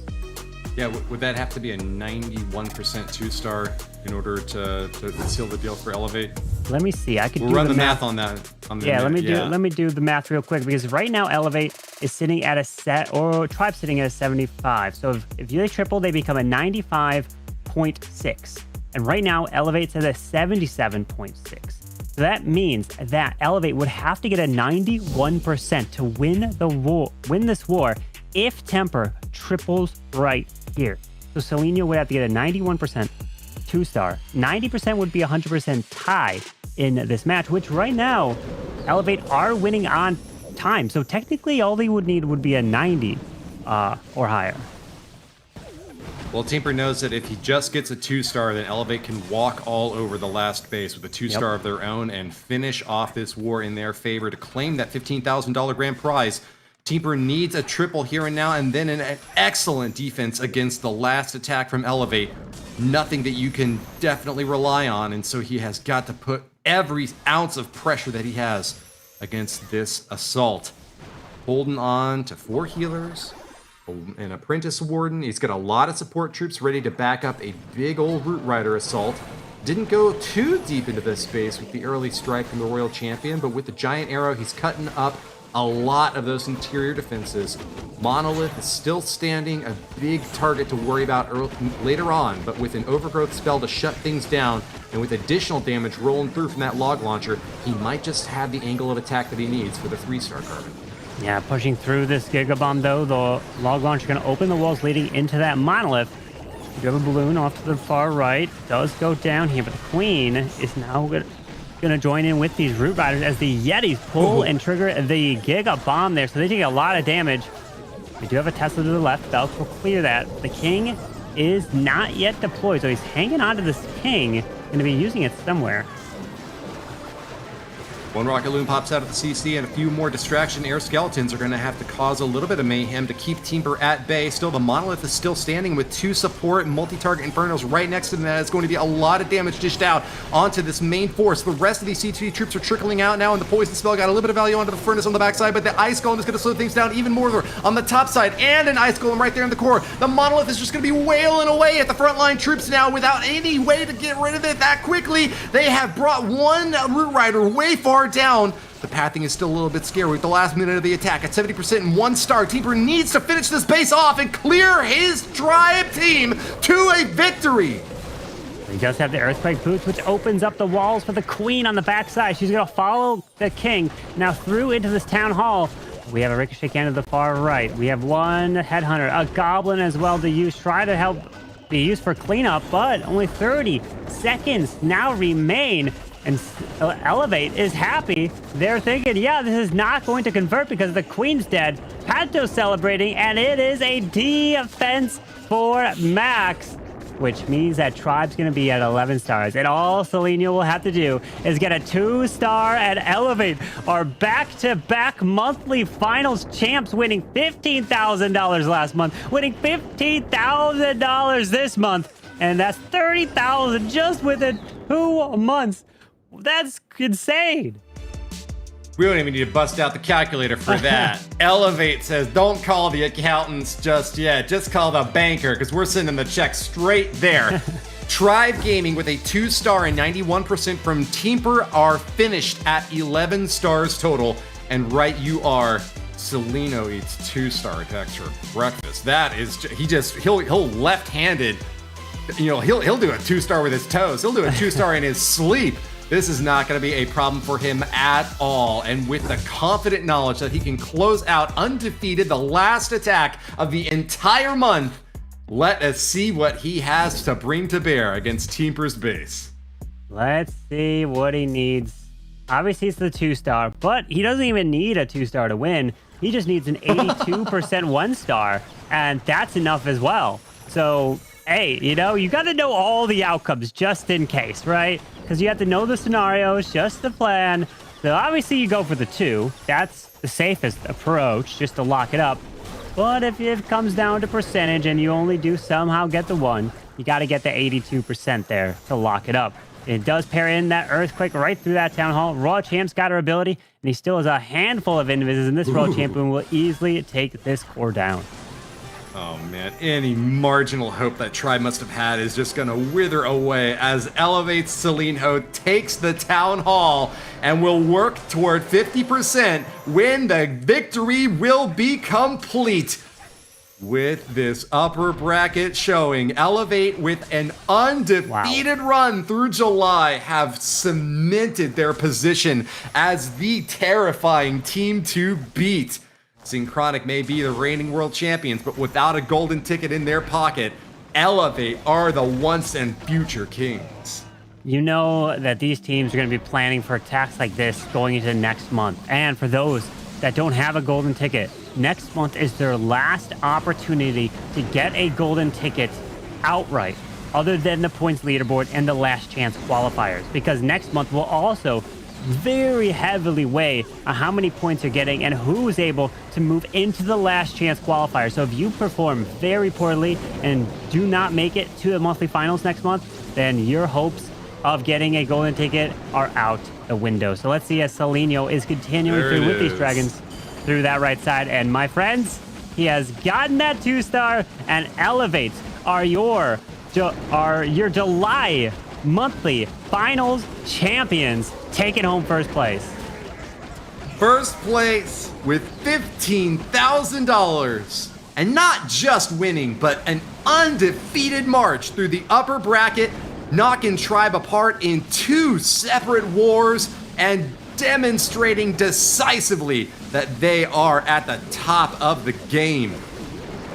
Yeah, would that have to be a 91% 2-star in order to seal the deal for Elevate? Let me see. I could we'll do run the math on that. Let me do the math real quick, because right now Elevate is sitting at a set, or Tribe sitting at a 75. So if they triple, they become a 95.6. And right now Elevate's at a 77.6. So that means that Elevate would have to get a 91% to win this war if Temper triples right here. So Selenia would have to get a 91% 2-star. 90% would be 100% tie in this match, which right now Elevate are winning on time. So technically all they would need would be a 90 or higher. Well, Temper knows that if he just gets a 2-star, then Elevate can walk all over the last base with a 2-star of their own and finish off this war in their favor to claim that $15,000 grand prize. Temper needs a triple here and now, and then an excellent defense against the last attack from Elevate. Nothing that you can definitely rely on, and so he has got to put every ounce of pressure that he has against this assault. Holding on to 4 healers, an Apprentice Warden. He's got a lot of support troops ready to back up a big old Root Rider assault. Didn't go too deep into this space with the early strike from the Royal Champion, but with the Giant Arrow, he's cutting up a lot of those interior defenses. Monolith is still standing, a big target to worry about later on, but with an Overgrowth spell to shut things down, and with additional damage rolling through from that log launcher, he might just have the angle of attack that he needs for the 3-star carbon. Yeah, pushing through this Giga Bomb though, the log launcher going to open the walls leading into that Monolith. You have a balloon off to the far right, does go down here, but the Queen is now going to join in with these Root Riders as the Yetis pull and trigger the Giga Bomb there, so they take a lot of damage. We do have a Tesla to the left. Belk will clear that. The king is not yet deployed, so he's hanging on to this king. Going to be using it somewhere. One rocket loom pops out of the CC, and a few more distraction air skeletons are going to have to cause a little bit of mayhem to keep Teamper at bay. Still, the monolith is still standing with 2 support multi-target infernos right next to them. That is going to be a lot of damage dished out onto this main force. The rest of these C2 troops are trickling out now, and the poison spell got a little bit of value onto the furnace on the backside, but the ice golem is going to slow things down even more on the top side, and an ice golem right there in the core. The monolith is just going to be wailing away at the frontline troops now without any way to get rid of it that quickly. They have brought one root rider way far down. The pathing is still a little bit scary with the last minute of the attack at 70% and 1 star. Teamper needs to finish this base off and clear his tribe team to a victory. He does have the Earthquake Boots, which opens up the walls for the queen on the backside. She's going to follow the king now through into this town hall. We have a Ricochet cannon to the far right. We have one Headhunter, a Goblin as well to use. Try to help be used for cleanup, but only 30 seconds now remain. And Elevate is happy. They're thinking, yeah, this is not going to convert because the queen's dead. Panto celebrating, and it is a defense for Max, which means that Tribe's going to be at 11 stars. And all Seleno will have to do is get a 2-star and Elevate our back-to-back monthly finals champs, winning $15,000 last month, winning $15,000 this month. And that's $30,000 just within 2 months. That's insane. We don't even need to bust out the calculator for that. Elevate says, don't call the accountants just yet. Just call the banker, because we're sending the check straight there. Tribe Gaming with a 2-star and 91% from Teamper are finished at 11 stars total. And right you are, Seleno eats 2-star attacks for breakfast. That is, he'll left-handed, he'll do a 2-star with his toes. He'll do a 2-star in his sleep. This is not going to be a problem for him at all. And with the confident knowledge that he can close out undefeated the last attack of the entire month, let us see what he has to bring to bear against Teamper's base. Let's see what he needs. Obviously, it's the 2-star, but he doesn't even need a 2-star to win. He just needs an 82% 1-star, and that's enough as well. So, hey, you got to know all the outcomes just in case, right? Because you have to know the scenarios, just the plan. So obviously you go for the 2. That's the safest approach, just to lock it up. But if it comes down to percentage and you only do somehow get the 1, you got to get the 82% there to lock it up. It does pair in that Earthquake right through that Town Hall. Raw Champ's got her ability, and he still has a handful of invises, and this Raw Champion will easily take this core down. Oh man, any marginal hope that Tribe must have had is just gonna wither away as Elevate Seleno takes the Town Hall and will work toward 50% when the victory will be complete. With this upper bracket showing, Elevate with an undefeated run through July have cemented their position as the terrifying team to beat. Synchronic may be the reigning world champions, but without a golden ticket in their pocket, Elevate are the once and future kings. You know that these teams are going to be planning for attacks like this going into next month. And for those that don't have a golden ticket, next month is their last opportunity to get a golden ticket outright, other than the points leaderboard and the last chance qualifiers, because next month will also very heavily weigh on how many points you're getting and who is able to move into the last chance qualifier. So if you perform very poorly and do not make it to the monthly finals next month, then your hopes of getting a golden ticket are out the window. So let's see as Seleno is continuing through with these dragons through that right side. And my friends, he has gotten that 2-star, and Elevate are your July monthly finals champions, taking home first place. First place with $15,000. And not just winning, but an undefeated march through the upper bracket, knocking Tribe apart in 2 separate wars and demonstrating decisively that they are at the top of the game.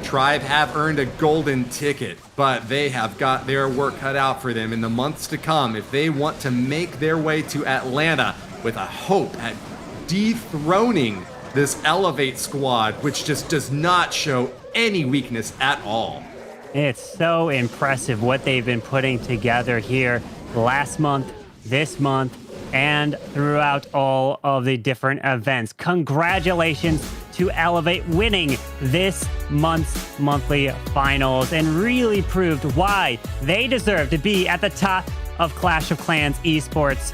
Tribe have earned a golden ticket, but they have got their work cut out for them in the months to come if they want to make their way to Atlanta with a hope at dethroning this Elevate squad, which just does not show any weakness at all. It's so impressive what they've been putting together here last month, this month, and throughout all of the different events. Congratulations to Elevate winning this month's monthly finals and really proved why they deserve to be at the top of Clash of Clans esports.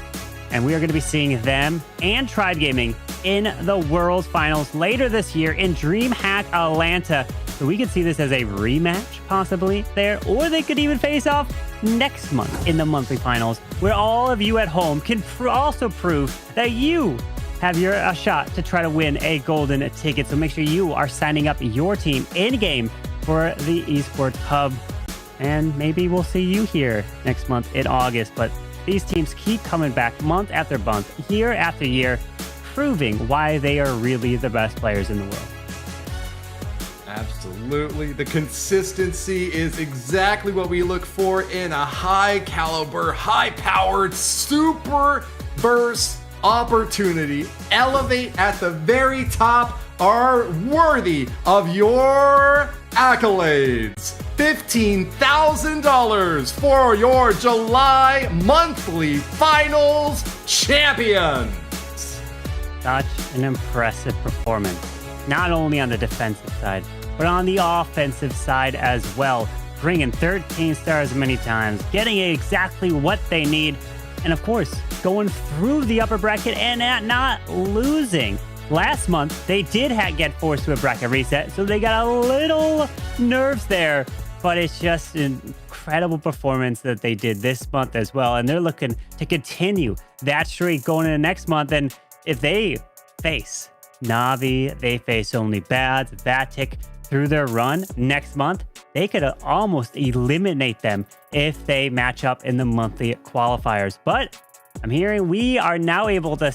And we are going to be seeing them and Tribe Gaming in the World Finals later this year in DreamHack Atlanta. So we could see this as a rematch possibly there, or they could even face off next month in the monthly finals, where all of you at home can also prove that you have a shot to try to win a golden ticket. So make sure you are signing up your team in-game for the Esports Hub. And maybe we'll see you here next month in August. But these teams keep coming back month after month, year after year, proving why they are really the best players in the world. Absolutely. The consistency is exactly what we look for in a high caliber, high powered, super burst opportunity. Elevate at the very top are worthy of your accolades. $15,000 for your July monthly finals champion. Such an impressive performance, not only on the defensive side, but on the offensive side as well. Bringing 13 stars many times, getting exactly what they need, and of course, going through the upper bracket and not losing. Last month, they did get forced to a bracket reset, so they got a little nerves there, but it's just an incredible performance that they did this month as well, and they're looking to continue that streak going into next month. And if they face Na'Vi, they face only BadZ, Vatic through their run next month, they could almost eliminate them if they match up in the monthly qualifiers. But I'm hearing we are now able to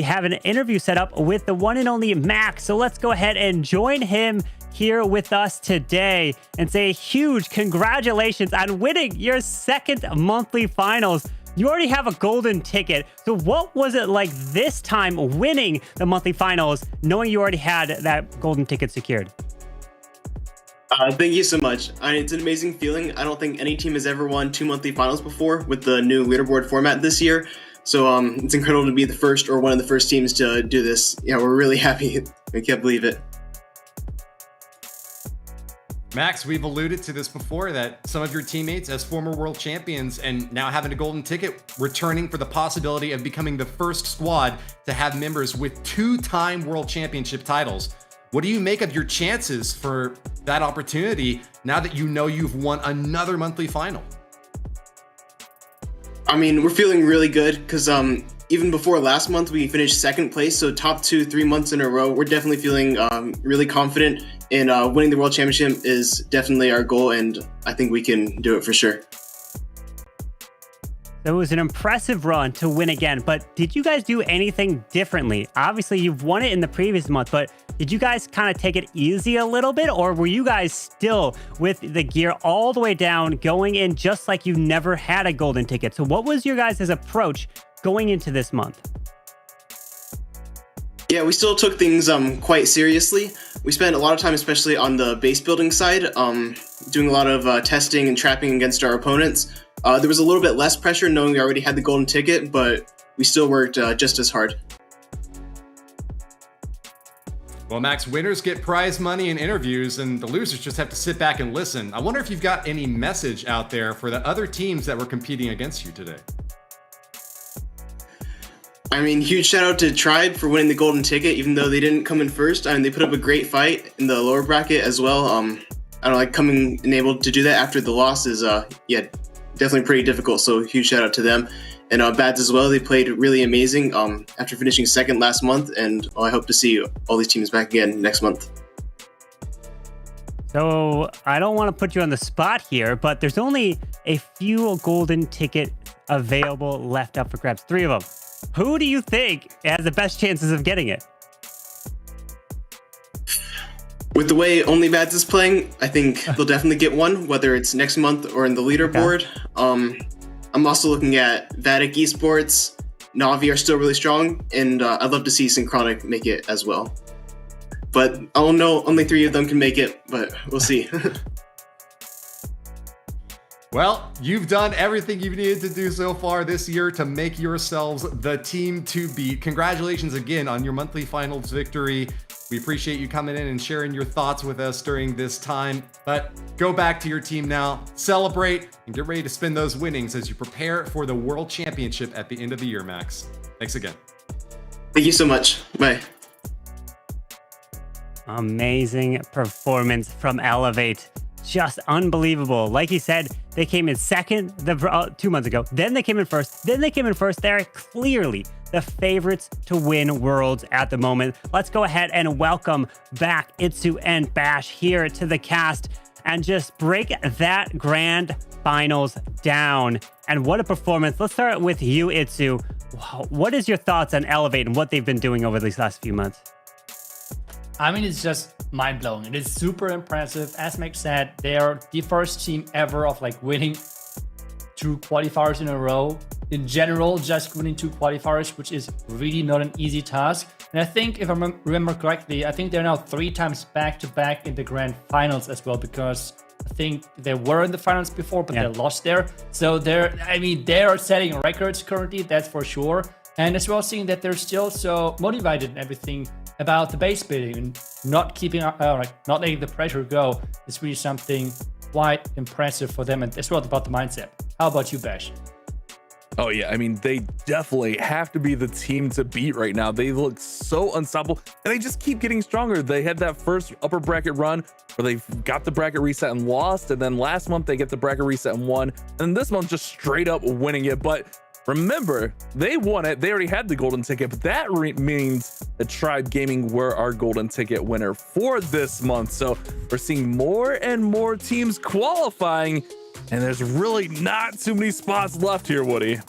have an interview set up with the one and only Max. So let's go ahead and join him here with us today and say a huge congratulations on winning your second monthly finals. You already have a golden ticket. So what was it like this time winning the monthly finals, knowing you already had that golden ticket secured? Thank you so much. It's an amazing feeling. I don't think any team has ever won 2 monthly finals before with the new leaderboard format this year. So it's incredible to be the first or one of the first teams to do this. Yeah, we're really happy. I can't believe it. Max, we've alluded to this before, that some of your teammates as former world champions and now having a golden ticket, returning for the possibility of becoming the first squad to have members with 2-time world championship titles. What do you make of your chances for that opportunity now that you know you've won another monthly final? I mean, we're feeling really good because even before last month, we finished second place. So top 2-3 months in a row, we're definitely feeling really confident in winning the world championship is definitely our goal. And I think we can do it for sure. It was an impressive run to win again, but did you guys do anything differently? Obviously, you've won it in the previous month, but did you guys kind of take it easy a little bit, or were you guys still with the gear all the way down, going in just like you never had a golden ticket? So what was your guys' approach going into this month? Yeah, we still took things quite seriously. We spent a lot of time, especially on the base building side, doing a lot of testing and trapping against our opponents. There was a little bit less pressure knowing we already had the golden ticket, but we still worked just as hard. Well, Max, winners get prize money and interviews, and the losers just have to sit back and listen. I wonder if you've got any message out there for the other teams that were competing against you today. I mean, huge shout out to Tribe for winning the golden ticket, even though they didn't come in first. I mean, they put up a great fight in the lower bracket as well. I don't know, like coming and able to do that after the loss is, definitely pretty difficult. So huge shout out to them. And BadZ as well, they played really amazing after finishing second last month. And I hope to see all these teams back again next month. So I don't want to put you on the spot here, but there's only a few golden tickets available left up for grabs, 3 of them. Who do you think has the best chances of getting it? With the way only BadZ is playing, I think they'll definitely get one, whether it's next month or in the leaderboard. Okay. I'm also looking at Vatic Esports. Na'Vi are still really strong, and I'd love to see Synchronic make it as well. but I'll know only 3 of them can make it, but we'll see. Well, you've done everything you've needed to do so far this year to make yourselves the team to beat. Congratulations again on your monthly finals victory. We appreciate you coming in and sharing your thoughts with us during this time. But go back to your team now, celebrate, and get ready to spin those winnings as you prepare for the World Championship at the end of the year, Max. Thanks again. Thank you so much. Bye. Amazing performance from Elevate. Just unbelievable. Like he said, they came in second 2 months ago. Then they came in first. Then they came in first. They're clearly the favorites to win Worlds at the moment. Let's go ahead and welcome back Itsu and Bash here to the cast and just break that grand finals down. And what a performance. Let's start with you, Itsu. What is your thoughts on Elevate and what they've been doing over these last few months? I mean, it's just mind-blowing. It is super impressive. As Max said, they are the first team ever of like winning 2 qualifiers in a row. In general, just winning 2 qualifiers, which is really not an easy task. And I think, if I remember correctly, I think they're now 3 times back-to-back in the grand finals as well, because I think they were in the finals before, but they lost there. So they are setting records currently, that's for sure. And as well, seeing that they're still so motivated and everything about the base building and not keeping not letting the pressure go is really something quite impressive for them, and as well about the mindset. How about you, Bash? Oh yeah, I mean, they definitely have to be the team to beat right now. They look so unstoppable, and they just keep getting stronger. They had that first upper bracket run where they got the bracket reset and lost, and then last month they get the bracket reset and won, and this month just straight up winning it. But remember, they won it. They already had the golden ticket, but that means that Tribe Gaming were our golden ticket winner for this month. So we're seeing more and more teams qualifying, and there's really not too many spots left here, Woody.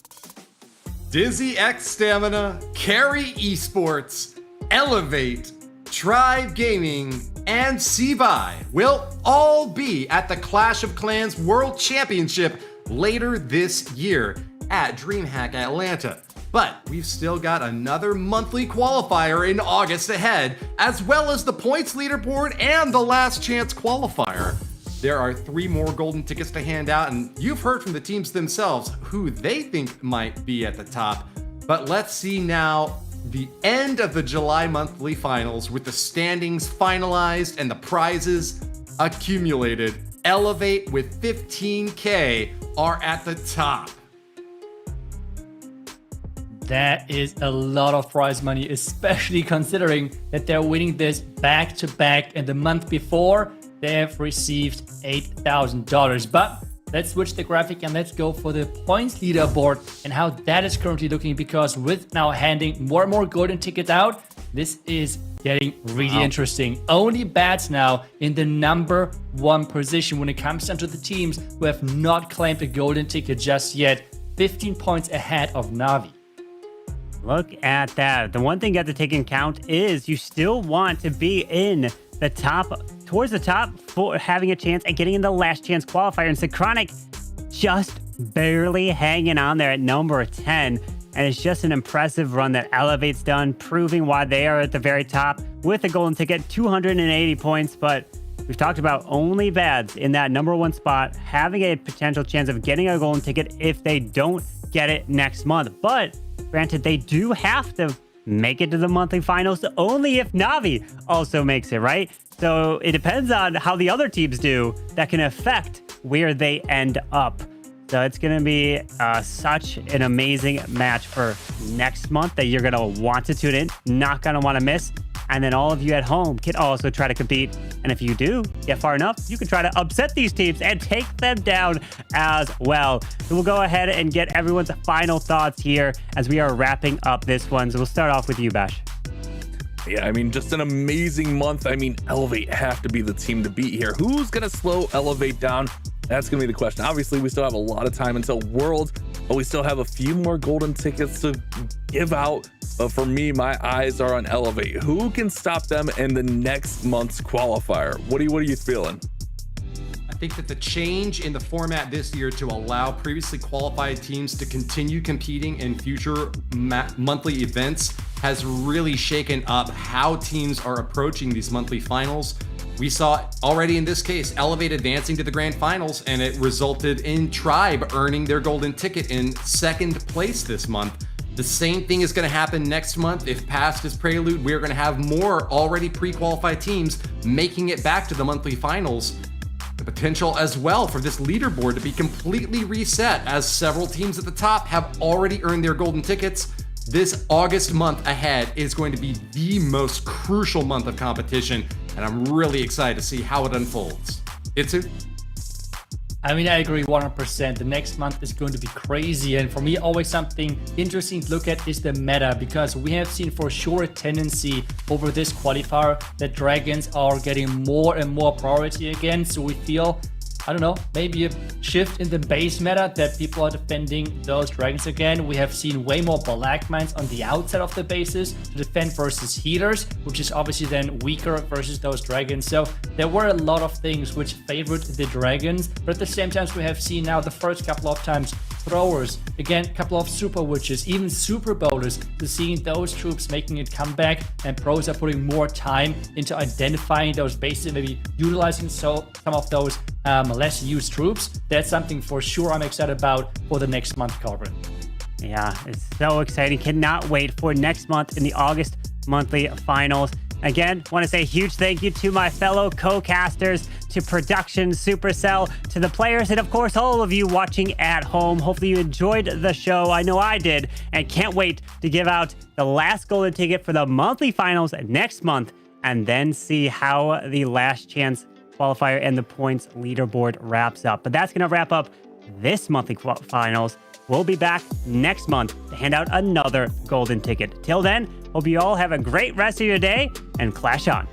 Dizzy X Stamina, Carry Esports, Elevate, Tribe Gaming, and Seabuy will all be at the Clash of Clans World Championship later this year at DreamHack Atlanta. But we've still got another monthly qualifier in August ahead, as well as the points leaderboard and the last chance qualifier. There are 3 more golden tickets to hand out, and you've heard from the teams themselves who they think might be at the top. But let's see now the end of the July monthly finals with the standings finalized and the prizes accumulated. Elevate with 15K are at the top. That is a lot of prize money, especially considering that they're winning this back-to-back, and the month before they have received $8,000. But let's switch the graphic and let's go for the points leaderboard and how that is currently looking, because with now handing more and more golden tickets out, this is getting really interesting. Only BadZ now in the number 1 position when it comes down to the teams who have not claimed a golden ticket just yet, 15 points ahead of Na'Vi. Look at that. The one thing you have to take into account is you still want to be in the top, towards the top, for having a chance at getting in the last chance qualifier. And Synchronic just barely hanging on there at number 10. And it's just an impressive run that Elevate's done, proving why they are at the very top with a golden ticket, 280 points. But we've talked about only BadZ in that number 1 spot, having a potential chance of getting a golden ticket if they don't get it next month. But granted, they do have to make it to the monthly finals only if Na'Vi also makes it, right? So it depends on how the other teams do that can affect where they end up. So it's going to be such an amazing match for next month that you're going to want to tune in, not going to want to miss. And then all of you at home can also try to compete. And if you do get far enough, you can try to upset these teams and take them down as well. So we'll go ahead and get everyone's final thoughts here as we are wrapping up this one. So we'll start off with you, Bash. Yeah, I mean, just an amazing month. I mean, Elevate have to be the team to beat here. Who's going to slow Elevate down? That's going to be the question. Obviously, we still have a lot of time until Worlds, but we still have a few more golden tickets to give out. But for me, my eyes are on Elevate. Who can stop them in the next month's qualifier? What are you feeling? I think that the change in the format this year to allow previously qualified teams to continue competing in future monthly events has really shaken up how teams are approaching these monthly finals. We saw already in this case, Elevate advancing to the grand finals, and it resulted in Tribe earning their golden ticket in second place this month. The same thing is going to happen next month. If past is prelude, we're going to have more already pre-qualified teams making it back to the monthly finals. The potential as well for this leaderboard to be completely reset, as several teams at the top have already earned their golden tickets. This August month ahead is going to be the most crucial month of competition, and I'm really excited to see how it unfolds. I mean, I agree 100%. The next month is going to be crazy. And for me, always something interesting to look at is the meta, because we have seen for sure a tendency over this qualifier that dragons are getting more and more priority again. So we feel, I don't know, maybe a shift in the base meta that people are defending those dragons again. We have seen way more black mines on the outside of the bases to defend versus healers, which is obviously then weaker versus those dragons. So there were a lot of things which favored the dragons, but at the same time we have seen now the first couple of times throwers, again, a couple of super witches, even super bowlers, to seeing those troops making it come back, and pros are putting more time into identifying those bases, maybe utilizing some of those less used troops. That's something for sure I'm excited about for the next month, Corbin. Yeah, it's so exciting. Cannot wait for next month in the August monthly finals. Again, want to say a huge thank you to my fellow co-casters, to production, Supercell, to the players, and of course, all of you watching at home. Hopefully you enjoyed the show. I know I did, and can't wait to give out the last golden ticket for the monthly finals next month, and then see how the last chance qualifier and the points leaderboard wraps up. But that's going to wrap up this monthly finals. We'll be back next month to hand out another golden ticket. Till then, hope you all have a great rest of your day, and clash on.